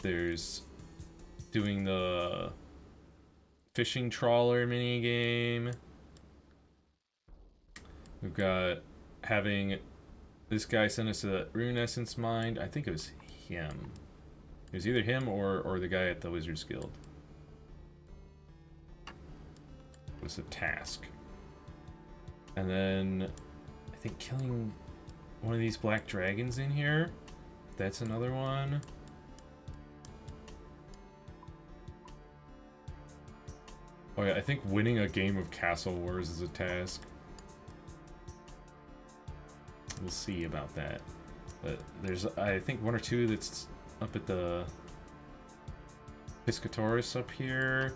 There's doing the fishing trawler minigame. We've got having this guy send us a Rune Essence Mine. I think it was him. It was either him or the guy at the Wizards Guild. It was a task. And then I think killing one of these black dragons in here. That's another one. Oh yeah, I think winning a game of Castle Wars is a task. We'll see about that. But there's, I think, 1 or 2 that's up at the Piscatoris up here.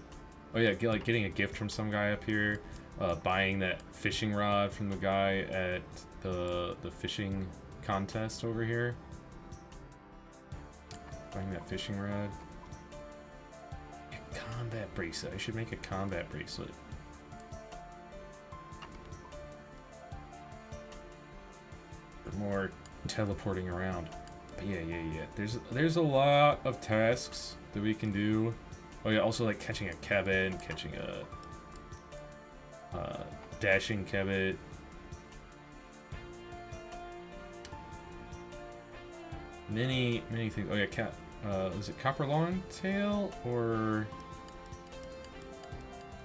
Oh yeah, like getting a gift from some guy up here. Buying that fishing rod from the guy at the fishing contest over here. Buying that fishing rod. A combat bracelet. I should make a combat bracelet. For more teleporting around. But yeah. There's a lot of tasks that we can do. Oh yeah, also like catching a Kevin, catching a dashing Kebbit. Many things. Oh yeah, was it Copper Longtail or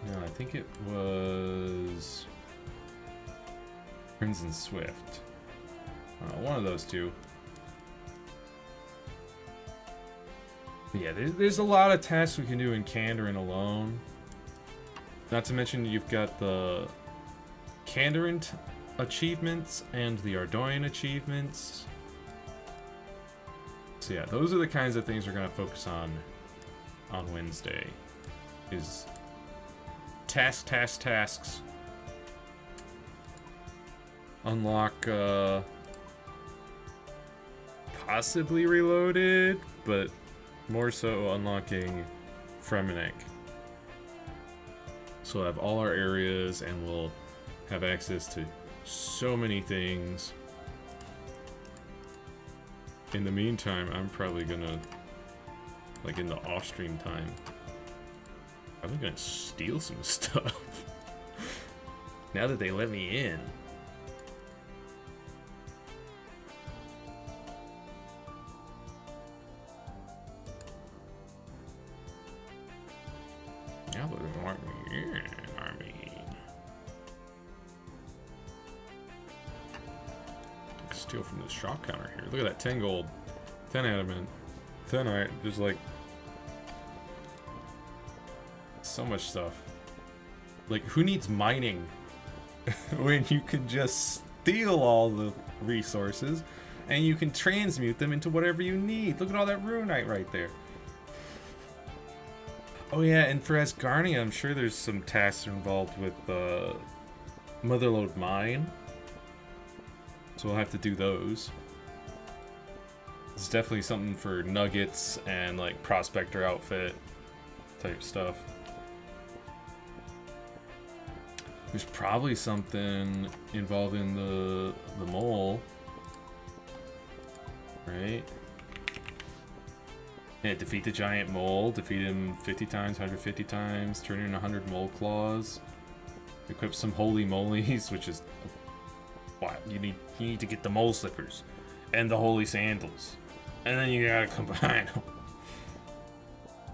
no? I think it was Crimson Swift. One of those two. But yeah, there's a lot of tasks we can do in Kandarin alone. Not to mention you've got the Kandarin achievements and the Ardorian achievements. So yeah, those are the kinds of things we're going to focus on Wednesday. Is tasks. Unlock possibly Reloaded, but more so unlocking Fremennik. So we'll have all our areas and we'll have access to so many things. In the meantime, I'm probably gonna, like in the off-stream time, I'm gonna steal some stuff. Now that they let me in. Now that they let me in, I mean. steal from the shop counter here. Look at that, 10 gold, 10 adamant, 10 iron, just like so much stuff. Like, who needs mining when you can just steal all the resources and you can transmute them into whatever you need? Look at all that runite right there. Oh yeah, and for Asgarnia, I'm sure there's some tasks involved with Motherlode Mine. So we'll have to do those. It's definitely something for nuggets and like prospector outfit type stuff. There's probably something involving the mole, right? Yeah, defeat the giant mole. Defeat him 50 times, 150 times. Turn in 100 mole claws. Equip some holy molies, which is what you need to get the mole slippers and the holy sandals, and then you gotta combine them.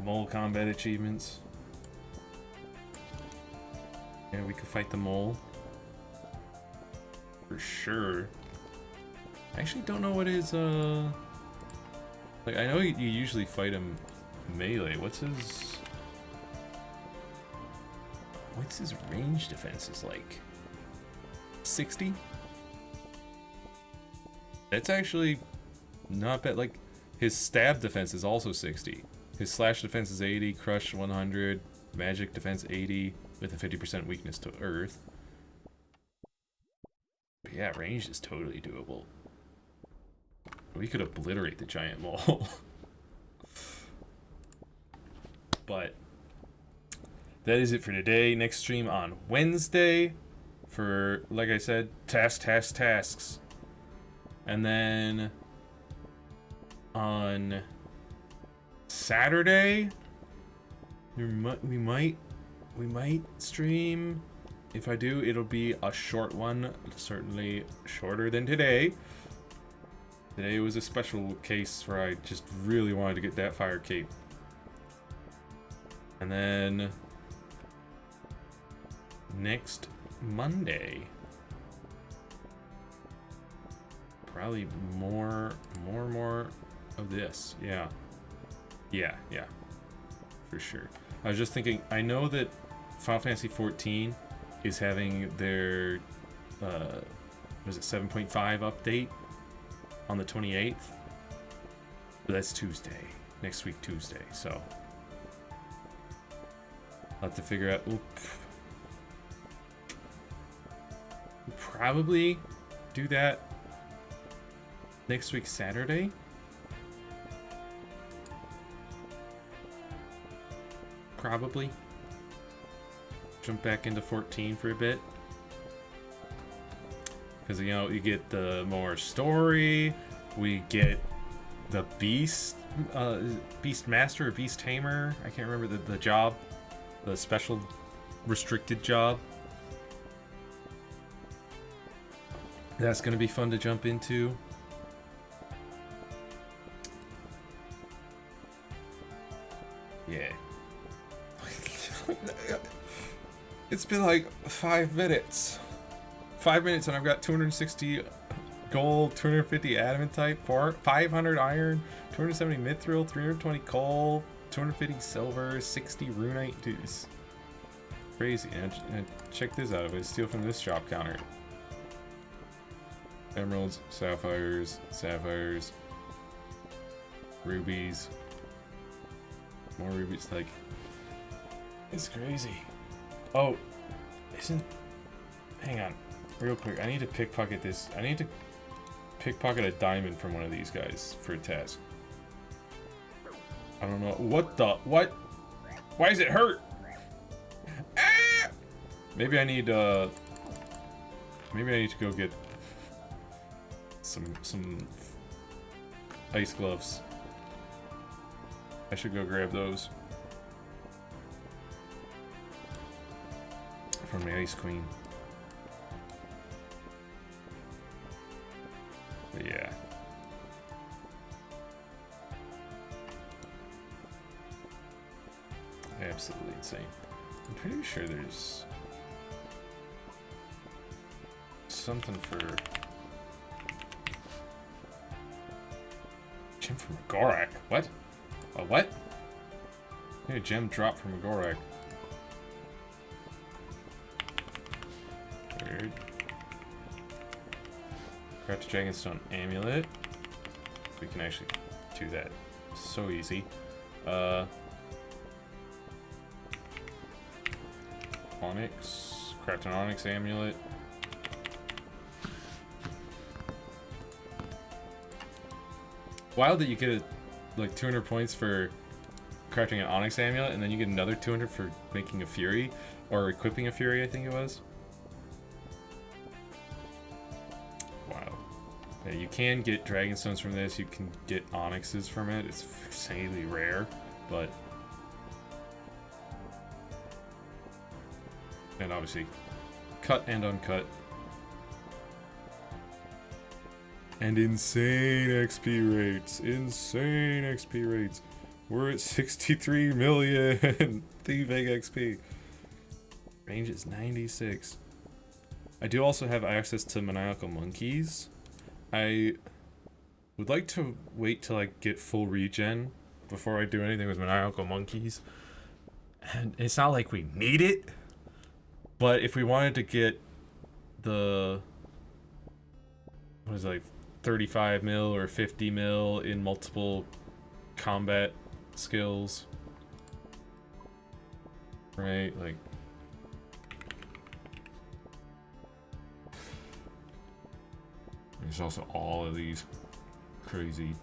Mole combat achievements. Yeah, we could fight the mole for sure. I actually don't know what his like, I know you usually fight him melee. What's his range defenses like? 60? That's actually not bad. Like, his stab defense is also 60. His slash defense is 80, crush 100, magic defense 80 with a 50% weakness to earth. But yeah, range is totally doable. We could obliterate the giant mole. But that is it for today. Next stream on Wednesday for, like I said, tasks. And then on Saturday, we might stream. If I do, it'll be a short one, certainly shorter than today. Today was a special case where I just really wanted to get that fire cape. And then next Monday, probably more of this. Yeah, for sure. I was just thinking, I know that Final Fantasy 14 is having their was it 7.5 update on the 28th. But that's Tuesday, next week Tuesday, so I'll have to figure out. Probably do that next week Saturday. Probably jump back into 14 for a bit, because you know, you get the more story, we get the beast master or beast tamer, I can't remember the job, the special restricted job. That's gonna be fun to jump into. Yeah. It's been like 5 minutes. 5 minutes and I've got 260 gold, 250 adamant type, 500 iron, 270 mithril, 320 coal, 250 silver, 60 runite. Dude, it's crazy. And check this out. If I steal from this shop counter. Emeralds, sapphires, rubies, more rubies. Like, it's crazy. Oh, hang on, real quick. I need to pickpocket this. I need to pickpocket a diamond from one of these guys for a task. I don't know what. Why does it hurt? Ah! Maybe I need to go get some ice gloves. I should go grab those from the Ice Queen. But yeah. Absolutely insane. I'm pretty sure there's something for Gem from Gorak. What? A what? A gem drop from a Gorak. Weird. Craft a Dragonstone Amulet. We can actually do that. So easy. Onyx. Craft an Onyx Amulet. Wild that you get like 200 points for crafting an Onyx Amulet, and then you get another 200 for making a Fury, or equipping a Fury, I think it was. Wow. Yeah, you can get Dragonstones from this, you can get Onyxes from it. It's insanely rare, but... And obviously, cut and uncut. And insane XP rates. Insane XP rates. We're at 63 million thieving XP. Range is 96. I do also have access to maniacal monkeys. I would like to wait till I get full regen before I do anything with maniacal monkeys. And it's not like we need it, but if we wanted to get the... What is it, like 35 mil or 50 mil in multiple combat skills, right? Like, there's also all of these crazy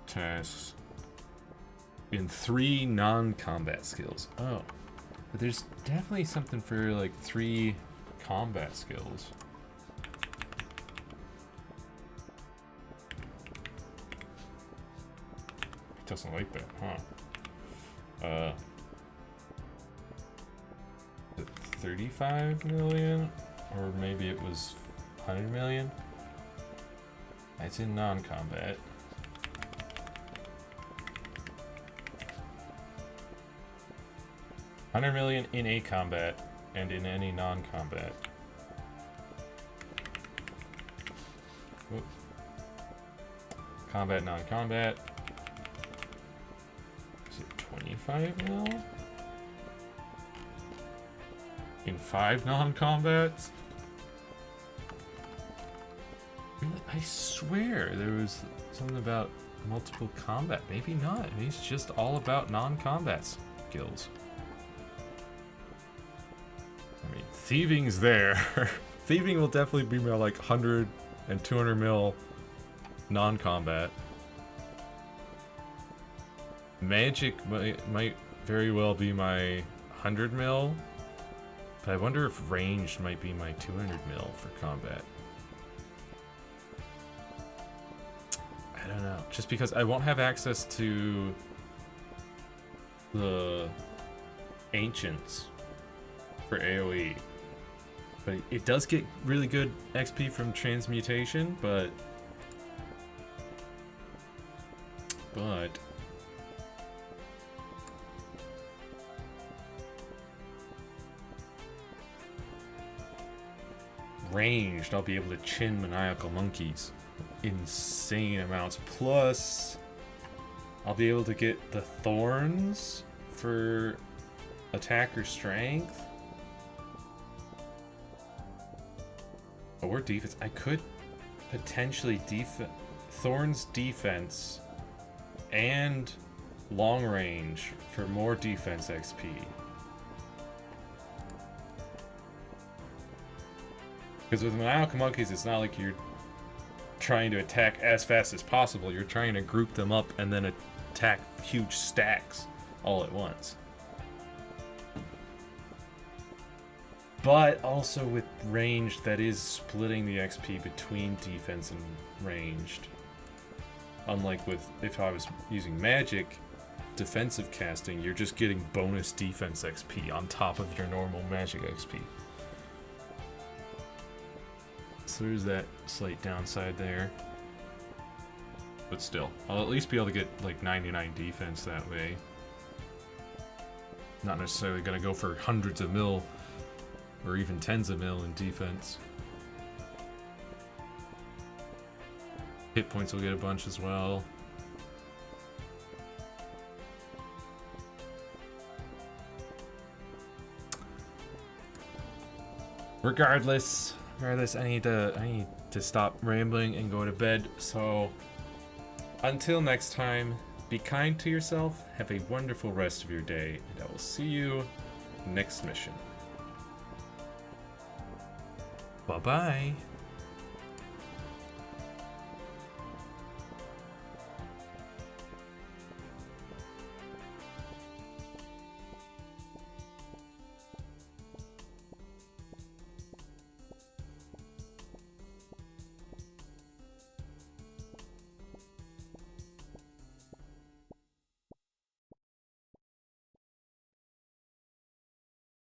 tasks in 3 non-combat skills. Oh, but there's definitely something for like 3 combat skills. Doesn't like that, huh? 35 million? Or maybe it was 100 million? That's in non-combat. $100 million in a combat and in any non-combat. Combat, non-combat. 25 mil? In 5 non-combats? Really? I swear there was something about multiple combat. Maybe not. Maybe it's just all about non-combat skills. I mean, thieving's there. Thieving will definitely be more like 100 and 200 mil non-combat. Magic might very well be my 100 mil, but I wonder if ranged might be my 200 mil for combat. I don't know. Just because I won't have access to the Ancients for AoE. But it does get really good XP from transmutation, but ranged, I'll be able to chin maniacal monkeys insane amounts. Plus, I'll be able to get the thorns for attacker strength. Or defense. I could potentially thorns defense and long range for more defense XP. Because with maniacal monkeys, it's not like you're trying to attack as fast as possible. You're trying to group them up and then attack huge stacks all at once. But also with ranged, that is splitting the XP between defense and ranged. Unlike with if I was using magic, defensive casting, you're just getting bonus defense XP on top of your normal magic XP. So there's that slight downside there. But still, I'll at least be able to get like 99 defense that way. Not necessarily gonna go for hundreds of mil or even tens of mil in defense. Hit points will get a bunch as well. regardless, I need to stop rambling and go to bed. So until next time, be kind to yourself. Have a wonderful rest of your day, and I will see you next mission. Bye bye.